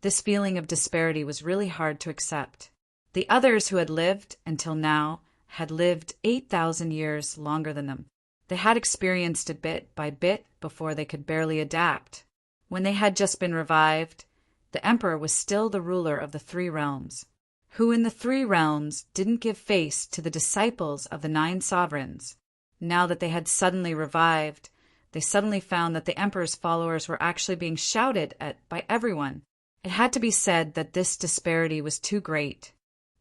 this feeling of disparity was really hard to accept. The others who had lived until now had lived 8,000 years longer than them. They had experienced it bit by bit before they could barely adapt. When they had just been revived, the Emperor was still the ruler of the 3 realms, who in the 3 realms didn't give face to the disciples of the 9 sovereigns. Now that they had suddenly revived, they suddenly found that the Emperor's followers were actually being shouted at by everyone. It had to be said that this disparity was too great.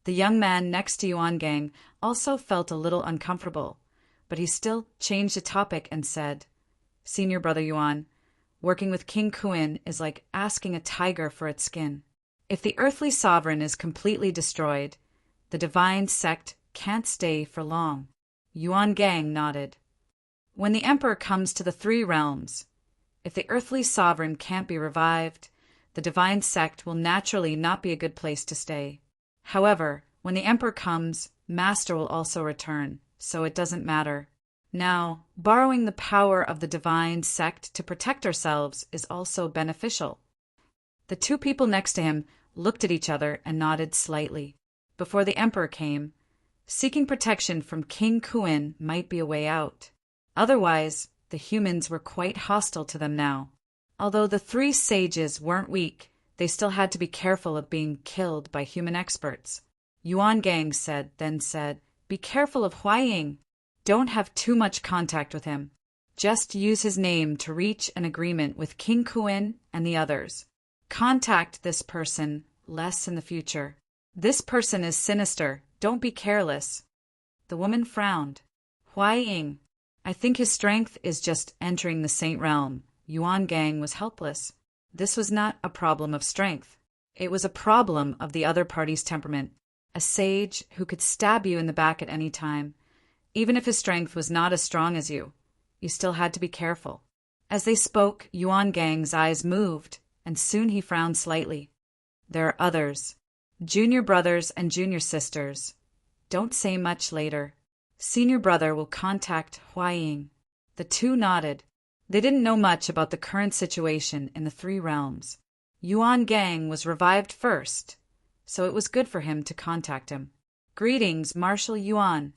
The young man next to Yuan Gang also felt a little uncomfortable, but he still changed the topic and said, Senior Brother Yuan, working with King Kuen is like asking a tiger for its skin. If the earthly sovereign is completely destroyed, the divine sect can't stay for long. Yuan Gang nodded. When the Emperor comes to the 3 realms, if the earthly sovereign can't be revived, the divine sect will naturally not be a good place to stay. However, when the Emperor comes, Master will also return, so it doesn't matter. Now, borrowing the power of the divine sect to protect ourselves is also beneficial. The 2 people next to him looked at each other and nodded slightly. Before the Emperor came, seeking protection from King Kuen might be a way out. Otherwise, the humans were quite hostile to them now. Although the 3 sages weren't weak, they still had to be careful of being killed by human experts. Yuan Gang then said, Be careful of Huaying. Don't have too much contact with him. Just use his name to reach an agreement with King Kuen and the others. Contact this person less in the future. This person is sinister. Don't be careless. The woman frowned. Huaying. I think his strength is just entering the Saint Realm. Yuan Gang was helpless. This was not a problem of strength. It was a problem of the other party's temperament. A sage who could stab you in the back at any time. Even if his strength was not as strong as you still had to be careful. As they spoke, Yuan Gang's eyes moved, and soon he frowned slightly. There are others. Junior brothers and junior sisters. Don't say much later. Senior brother will contact Huaying. The 2 nodded. They didn't know much about the current situation in the 3 realms. Yuan Gang was revived first, so it was good for him to contact him. Greetings, Marshal Yuan.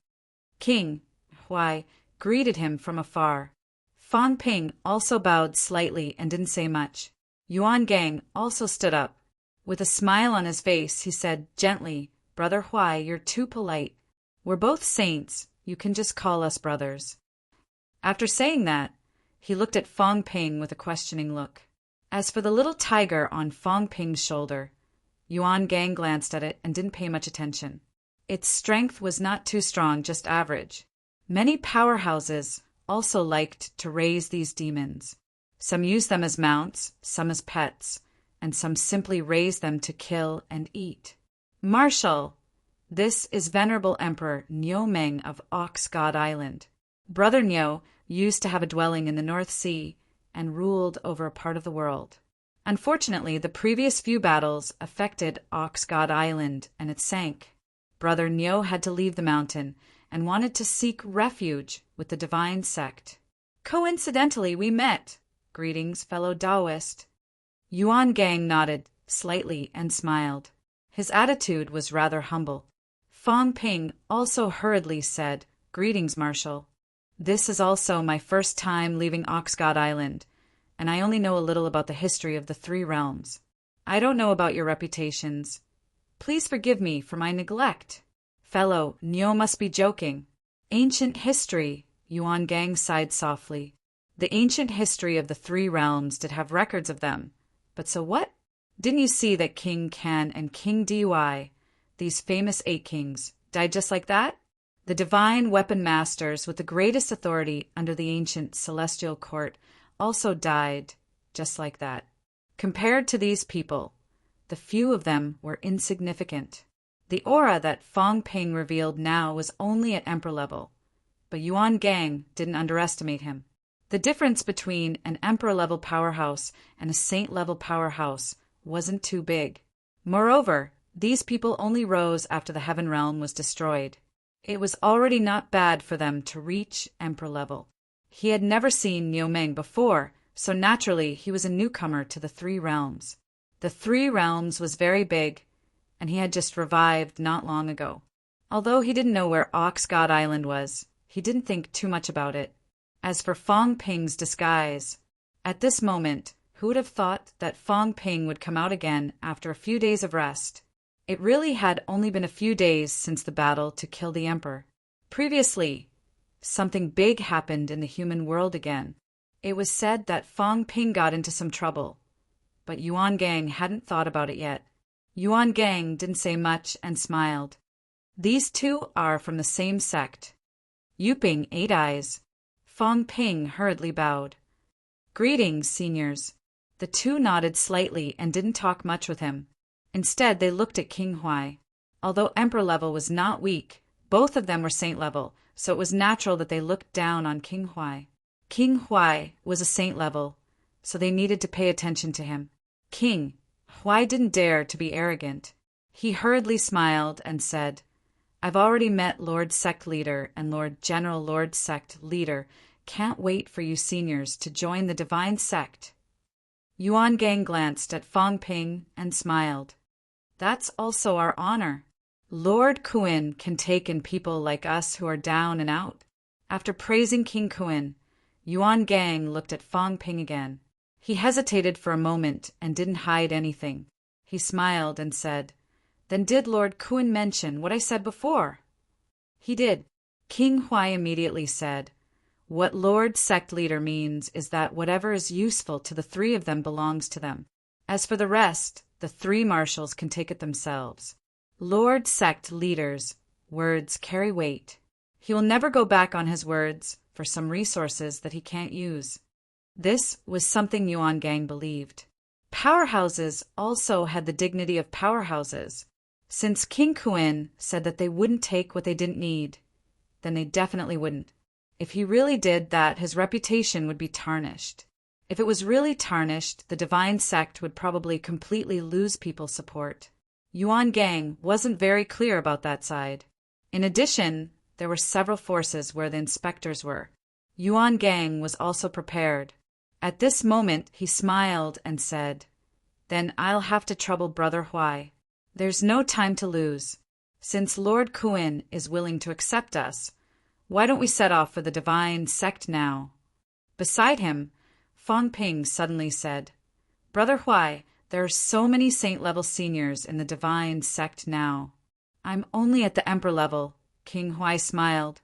King Huai greeted him from afar. Fang Ping also bowed slightly and didn't say much. Yuan Gang also stood up. With a smile on his face, he said gently, "Brother Huai, you're too polite. We're both saints. You can just call us brothers." After saying that, he looked at Fang Ping with a questioning look. As for the little tiger on Fang Ping's shoulder, Yuan Gang glanced at it and didn't pay much attention. Its strength was not too strong, just average. Many powerhouses also liked to raise these demons. Some used them as mounts, some as pets, and some simply raised them to kill and eat. Marshal, this is Venerable Emperor Niu Meng of Ox God Island. Brother Niu used to have a dwelling in the North Sea and ruled over a part of the world. Unfortunately, the previous few battles affected Ox God Island and it sank. Brother Niu had to leave the mountain and wanted to seek refuge with the divine sect. Coincidentally, we met. Greetings, fellow Taoist. Yuan Gang nodded slightly and smiled. His attitude was rather humble. Fang Ping also hurriedly said, "Greetings, Marshal. This is also my first time leaving Ox God Island, and I only know a little about the history of the three realms. I don't know about your reputations. Please forgive me for my neglect." Fellow Niu must be joking. Ancient history, Yuan Gang sighed softly. The ancient history of the three realms did have records of them. But so what? Didn't you see that King Kan and King Dy, these famous 8 kings, died just like that? The divine weapon masters with the greatest authority under the ancient celestial court also died just like that. Compared to these people, the few of them were insignificant. The aura that Fang Ping revealed now was only at emperor level, but Yuan Gang didn't underestimate him. The difference between an emperor-level powerhouse and a saint-level powerhouse wasn't too big. Moreover, these people only rose after the heaven realm was destroyed. It was already not bad for them to reach emperor level. He had never seen Niu Meng before, so naturally he was a newcomer to the three realms. The three realms was very big, and he had just revived not long ago. Although he didn't know where Ox God Island was, he didn't think too much about it. As for Fang Ping's disguise, at this moment, who would have thought that Fang Ping would come out again after a few days of rest? It really had only been a few days since the battle to kill the emperor. Previously, something big happened in the human world again. It was said that Fang Ping got into some trouble, but Yuan Gang hadn't thought about it yet. Yuan Gang didn't say much and smiled. These two are from the same sect. Yuping 8 Eyes. Fang Ping hurriedly bowed. "Greetings, seniors." The two nodded slightly and didn't talk much with him. Instead, they looked at King Huai. Although emperor level was not weak, both of them were saint level, so it was natural that they looked down on King Huai. King Huai was a saint level, so they needed to pay attention to him. King Huai didn't dare to be arrogant. He hurriedly smiled and said, "I've already met Lord Sect Leader and Lord General Lord Sect Leader. Can't wait for you seniors to join the divine sect." Yuan Gang glanced at Fang Ping and smiled. "That's also our honor. Lord Kuin can take in people like us who are down and out." After praising King Kuin, Yuan Gang looked at Fang Ping again. He hesitated for a moment and didn't hide anything. He smiled and said, "Then did Lord Kuin mention what I said before?" "He did." King Huai immediately said, "What Lord Sect Leader means is that whatever is useful to the three of them belongs to them. As for the rest, the three marshals can take it themselves. Lord Sect Leader's words carry weight. He will never go back on his words for some resources that he can't use." This was something Yuan Gang believed. Powerhouses also had the dignity of powerhouses. Since King Kuin said that they wouldn't take what they didn't need, then they definitely wouldn't. If he really did that, his reputation would be tarnished. If it was really tarnished, the divine sect would probably completely lose people's support. Yuan Gang wasn't very clear about that side. In addition, there were several forces where the inspectors were. Yuan Gang was also prepared. At this moment, he smiled and said, "Then I'll have to trouble Brother Huai. There's no time to lose. Since Lord Kuin is willing to accept us, Why don't we set off for the divine sect now? Beside him, Fong Ping suddenly said, Brother Huai, there are so many saint-level seniors in the divine sect now. I'm only at the emperor level. King Huai smiled.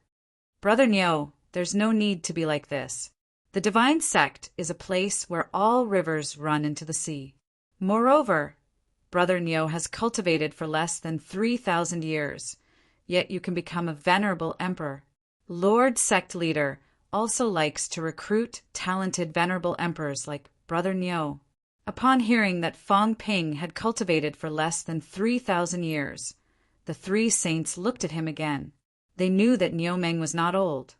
Brother Niu, there's no need to be like this. The divine sect is a place where all rivers run into the sea. Moreover, Brother Niu has cultivated for less than 3,000 years, yet you can become a venerable emperor. Lord Sect Leader also likes to recruit talented venerable emperors like Brother Niu. Upon hearing that Fong Ping had cultivated for less than 3,000 years, the three saints looked at him again. They knew that Niu Meng was not old,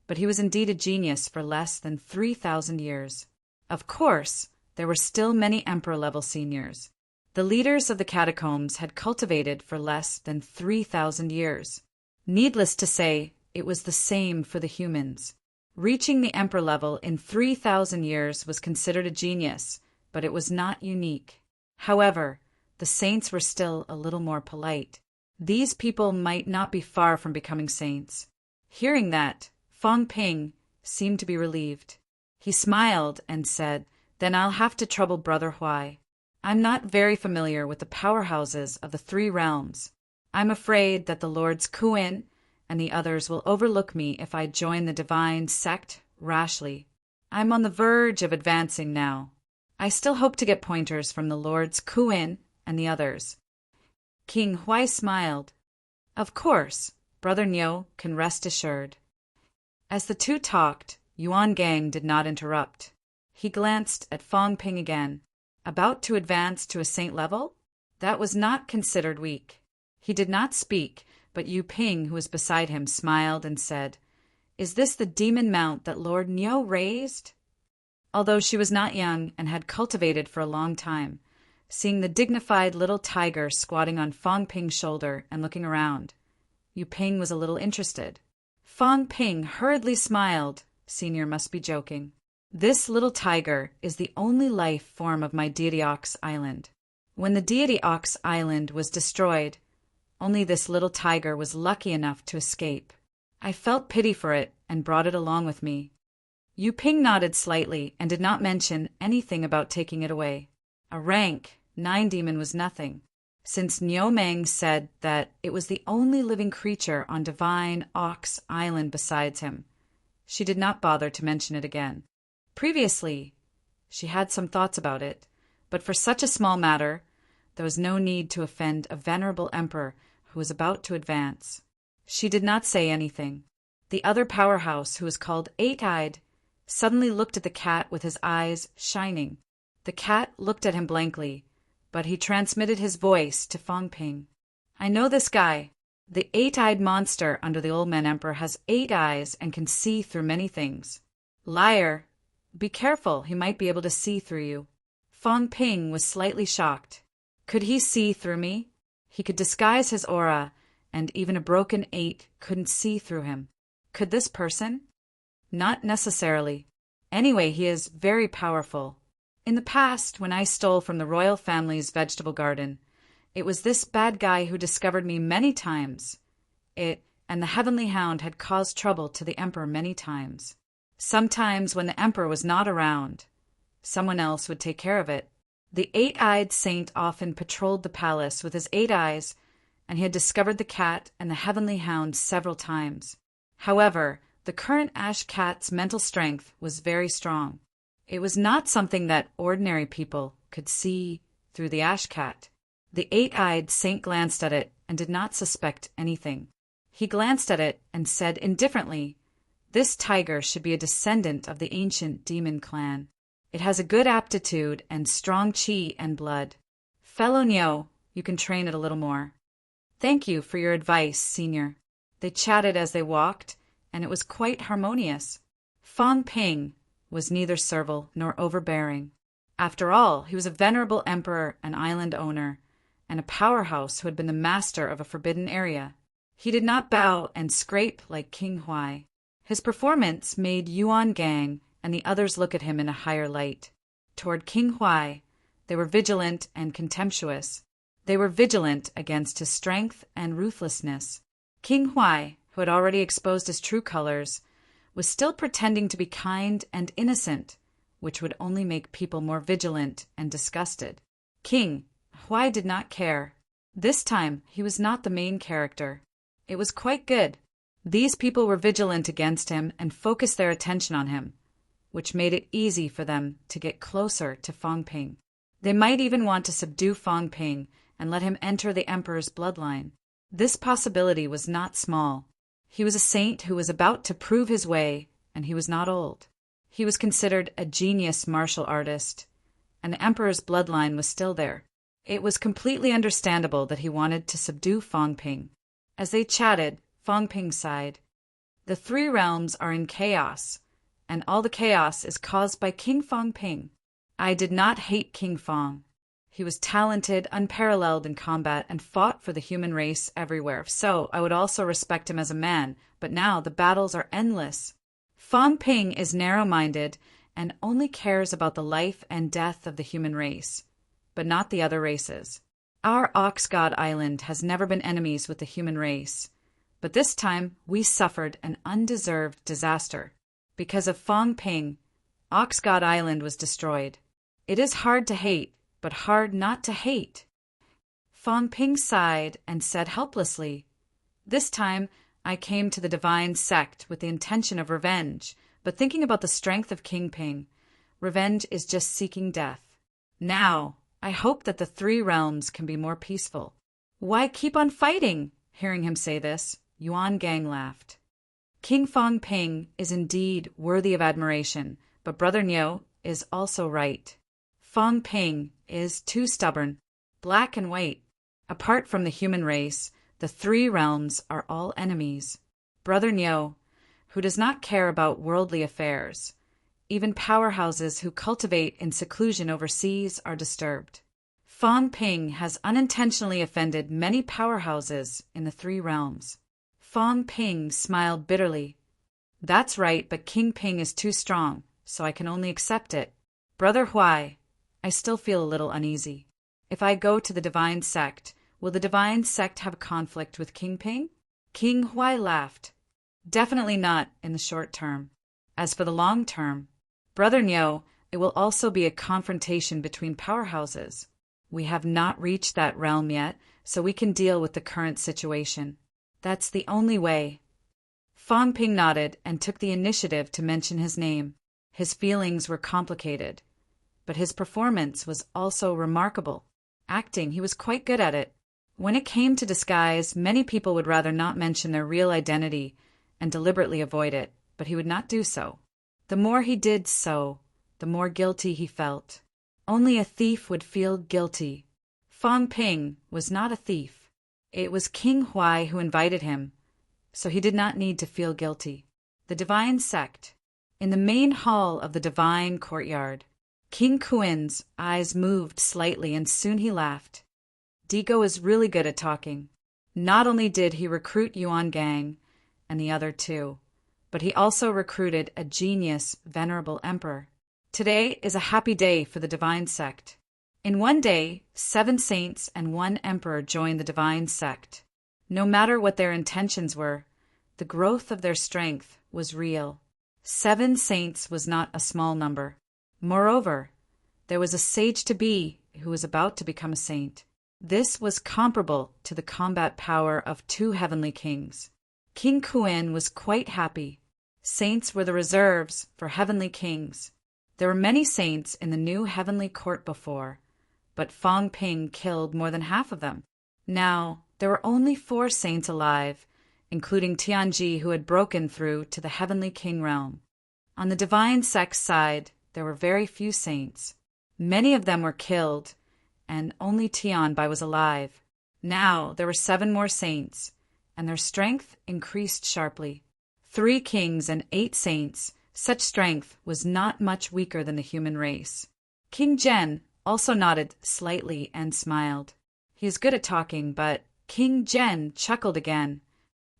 but he was indeed a genius for less than 3,000 years. Of course, there were still many emperor-level seniors. The leaders of the catacombs had cultivated for less than 3,000 years. Needless to say, it was the same for the humans. Reaching the emperor level in 3,000 years was considered a genius, but it was not unique. However, the saints were still a little more polite. These people might not be far from becoming saints. Hearing that, Fong Ping seemed to be relieved. He smiled and said, Then I'll have to trouble Brother Huai. I'm not very familiar with the powerhouses of the three realms. I'm afraid that the Lords Kuin and the others will overlook me if I join the divine sect rashly. I'm on the verge of advancing now. I still hope to get pointers from the Lords Kuin and the others. King Huai smiled. Of course, Brother Niu can rest assured. As the two talked, Yuan Gang did not interrupt. He glanced at Fong Ping again. About to advance to a saint level? That was not considered weak. He did not speak, but Yu Ping, who was beside him, smiled and said, Is this the demon mount that Lord Niu raised? Although she was not young and had cultivated for a long time, seeing the dignified little tiger squatting on Fong Ping's shoulder and looking around, Yu Ping was a little interested. Fong Ping hurriedly smiled. Senior must be joking. This little tiger is the only life form of my deity Ox Island. When the deity Ox Island was destroyed, only this little tiger was lucky enough to escape. I felt pity for it and brought it along with me. Yu Ping nodded slightly and did not mention anything about taking it away. A rank 9 demon was nothing, since Niu Meng said that it was the only living creature on divine Ox Island besides him. She did not bother to mention it again. Previously, she had some thoughts about it, but for such a small matter, there was no need to offend a venerable emperor who was about to advance. She did not say anything. The other powerhouse, who was called Eight-Eyed, suddenly looked at the cat with his eyes shining. The cat looked at him blankly, but he transmitted his voice to Fong Ping. I know this guy. The 8-eyed monster under the Old Man Emperor has 8 eyes and can see through many things. Liar! Be careful, he might be able to see through you. Fong Ping was slightly shocked. Could he see through me? He could disguise his aura, and even a broken 8 couldn't see through him. Could this person? Not necessarily. Anyway, he is very powerful. In the past, when I stole from the royal family's vegetable garden, it was this bad guy who discovered me many times. It and the Heavenly Hound had caused trouble to the Emperor many times. Sometimes when the Emperor was not around, someone else would take care of it. The 8-eyed saint often patrolled the palace with his 8 eyes, and he had discovered the cat and the Heavenly Hound several times. However, the current Ash Cat's mental strength was very strong. It was not something that ordinary people could see through the Ash Cat. The 8-eyed saint glanced at it and did not suspect anything. He glanced at it and said indifferently, This tiger should be a descendant of the ancient demon clan. It has a good aptitude and strong chi and blood. Fellow Niu, you can train it a little more. Thank you for your advice, Senior. They chatted as they walked, and it was quite harmonious. Fong Ping was neither servile nor overbearing. After all, he was a venerable emperor and island owner, and a powerhouse who had been the master of a forbidden area. He did not bow and scrape like King Huai. His performance made Yuan Gang and the others look at him in a higher light. Toward King Huai, they were vigilant and contemptuous. They were vigilant against his strength and ruthlessness. King Huai, who had already exposed his true colors, was still pretending to be kind and innocent, which would only make people more vigilant and disgusted. King Huai did not care. This time he was not the main character. It was quite good. These people were vigilant against him and focused their attention on him, which made it easy for them to get closer to Fang Ping. They might even want to subdue Fang Ping and let him enter the emperor's bloodline. This possibility was not small. He was a saint who was about to prove his way, and he was not old. He was considered a genius martial artist, and the emperor's bloodline was still there. It was completely understandable that he wanted to subdue Fang Ping. As they chatted, Fang Ping sighed. The three realms are in chaos, and all the chaos is caused by King Fang Ping. I did not hate King Fang. He was talented, unparalleled in combat, and fought for the human race everywhere, so I would also respect him as a man, but now the battles are endless. Fang Ping is narrow-minded and only cares about the life and death of the human race, but not the other races. Our Ox God Island has never been enemies with the human race, but this time we suffered an undeserved disaster. Because of Fang Ping, Ox God Island was destroyed. It is hard to hate, but hard not to hate. Fang Ping sighed and said helplessly, This time I came to the divine sect with the intention of revenge, but thinking about the strength of King Ping, revenge is just seeking death. Now, I hope that the three realms can be more peaceful. Why keep on fighting? Hearing him say this, Yuan Gang laughed. King Fang Ping is indeed worthy of admiration, but Brother Niu is also right. Fang Ping is too stubborn, black and white. Apart from the human race, the three realms are all enemies. Brother Niu, who does not care about worldly affairs, even powerhouses who cultivate in seclusion overseas are disturbed. Fang Ping has unintentionally offended many powerhouses in the three realms. Fang Ping smiled bitterly. That's right, but King Ping is too strong, so I can only accept it. Brother Huai, I still feel a little uneasy. If I go to the divine sect, will the divine sect have a conflict with King Ping? King Huai laughed. Definitely not in the short term. As for the long term, Brother Niu, it will also be a confrontation between powerhouses. We have not reached that realm yet, so we can deal with the current situation. That's the only way. Fang Ping nodded and took the initiative to mention his name. His feelings were complicated, but his performance was also remarkable. Acting, he was quite good at it. When it came to disguise, many people would rather not mention their real identity and deliberately avoid it, but he would not do so. The more he did so, the more guilty he felt. Only a thief would feel guilty. Fang Ping was not a thief. It was King Huai who invited him, so he did not need to feel guilty. The divine sect. In the main hall of the divine courtyard, King Kuin's eyes moved slightly and soon he laughed. Digo is really good at talking. Not only did he recruit Yuan Gang and the other two, but he also recruited a genius, venerable emperor. Today is a happy day for the divine sect. In one day, 7 saints and 1 emperor joined the divine sect. No matter what their intentions were, the growth of their strength was real. 7 saints was not a small number. Moreover, there was a sage-to-be who was about to become a saint. This was comparable to the combat power of 2 heavenly kings. King Kuin was quite happy. Saints were the reserves for heavenly kings. There were many saints in the new heavenly court before, but Fang Ping killed more than half of them. Now, there were only 4 saints alive, including Tianji, who had broken through to the heavenly king realm. On the divine sect's side, there were very few saints. Many of them were killed, and only Tianbai was alive. Now there were 7 more saints, and their strength increased sharply. 3 kings and 8 saints, such strength was not much weaker than the human race. King Zhen also nodded slightly and smiled. He is good at talking, but King Zhen chuckled again.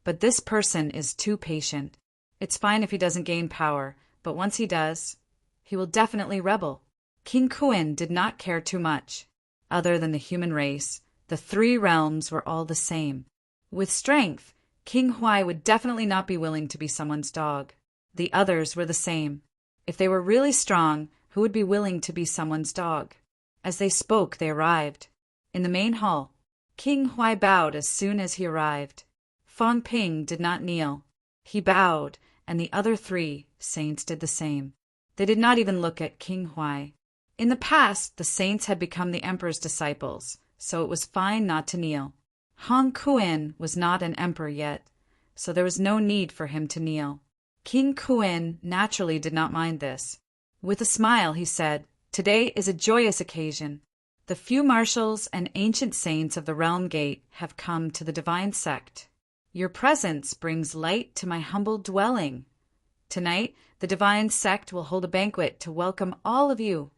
But this person is too patient. It's fine if he doesn't gain power, but once he does, he will definitely rebel. King Kuin did not care too much. Other than the human race, the 3 realms were all the same. With strength, King Huai would definitely not be willing to be someone's dog. The others were the same. If they were really strong, who would be willing to be someone's dog? As they spoke, they arrived. In the main hall, King Huai bowed as soon as he arrived. Fong Ping did not kneel. He bowed, and the other 3 saints did the same. They did not even look at King Huai. In the past, the saints had become the emperor's disciples, so it was fine not to kneel. Hong Kuan was not an emperor yet, so there was no need for him to kneel. King Kuan naturally did not mind this. With a smile, he said, "Today is a joyous occasion. The few marshals and ancient saints of the Realm Gate have come to the divine sect. Your presence brings light to my humble dwelling. Tonight, the divine sect will hold a banquet to welcome all of you."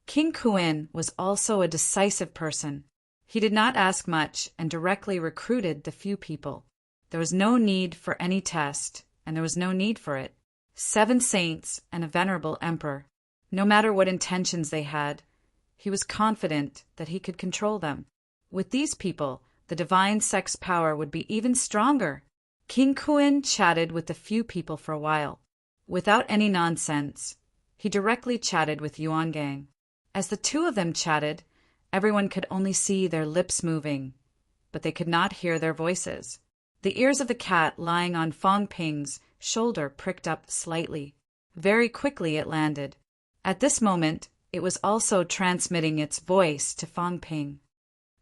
King Kuan was also a decisive person. He did not ask much and directly recruited the few people. There was no need for any test, and there was no need for it. 7 saints and a venerable emperor. No matter what intentions they had, he was confident that he could control them. With these people, the divine sect's power would be even stronger. King Kuan chatted with the few people for a while. Without any nonsense, he directly chatted with Yuan Gang. As the 2 of them chatted, everyone could only see their lips moving, but they could not hear their voices. The ears of the cat lying on Fong Ping's shoulder pricked up slightly. Very quickly it landed. At this moment, it was also transmitting its voice to Fong Ping.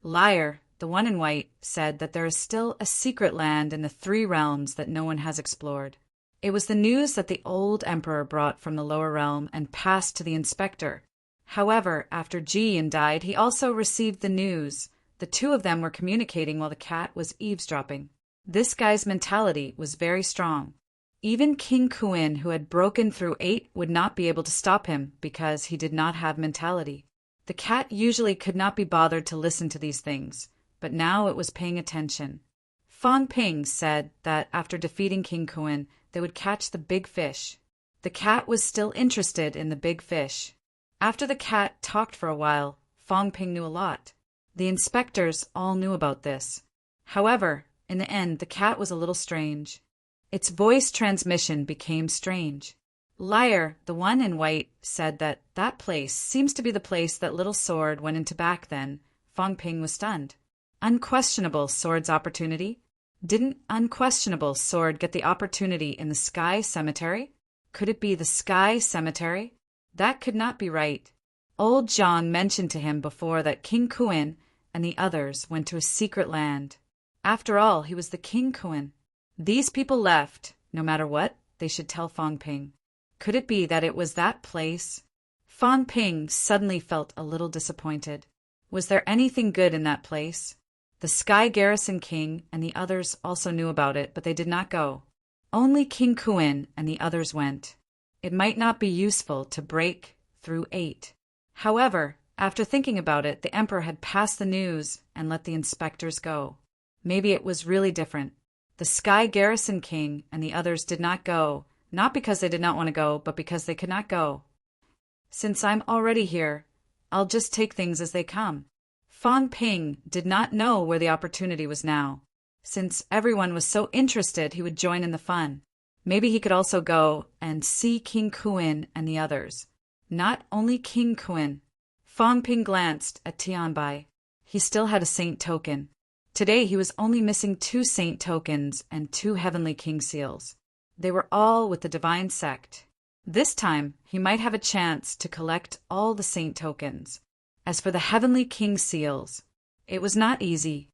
Liar, the one in white, said that there is still a secret land in the 3 realms that no one has explored. It was the news that the old emperor brought from the lower realm and passed to the inspector. However, after Jian died, he also received the news. The 2 of them were communicating while the cat was eavesdropping. This guy's mentality was very strong. Even King Kuan, who had broken through 8, would not be able to stop him because he did not have mentality. The cat usually could not be bothered to listen to these things, but now it was paying attention. Fong Ping said that after defeating King Kuan, they would catch the big fish. The cat was still interested in the big fish. After the cat talked for a while, Fong Ping knew a lot. The inspectors all knew about this. However, in the end, the cat was a little strange. Its voice transmission became strange. Liar, the one in white, said that that place seems to be the place that Little Sword went into back then. Fong Ping was stunned. Unquestionable Sword's opportunity? Didn't Unquestionable Sword get the opportunity in the Sky Cemetery? Could it be the Sky Cemetery? That could not be right. Old John mentioned to him before that King Kuan and the others went to a secret land. After all, he was the King Kuan. These people left. No matter what, they should tell Fong Ping. Could it be that it was that place? Fong Ping suddenly felt a little disappointed. Was there anything good in that place? The Sky Garrison King and the others also knew about it, but they did not go. Only King Kuan and the others went. It might not be useful to break through 8. However, after thinking about it, the emperor had passed the news and let the inspectors go. Maybe it was really different. The Sky Garrison King and the others did not go, not because they did not want to go, but because they could not go. Since I'm already here, I'll just take things as they come. Fong Ping did not know where the opportunity was now. Since everyone was so interested, he would join in the fun. Maybe he could also go and see King Kuan and the others. Not only King Kuan. Fong Ping glanced at Tianbai. He still had a saint token. Today he was only missing 2 saint tokens and 2 heavenly king seals. They were all with the divine sect. This time he might have a chance to collect all the saint tokens. As for the heavenly king seals, it was not easy.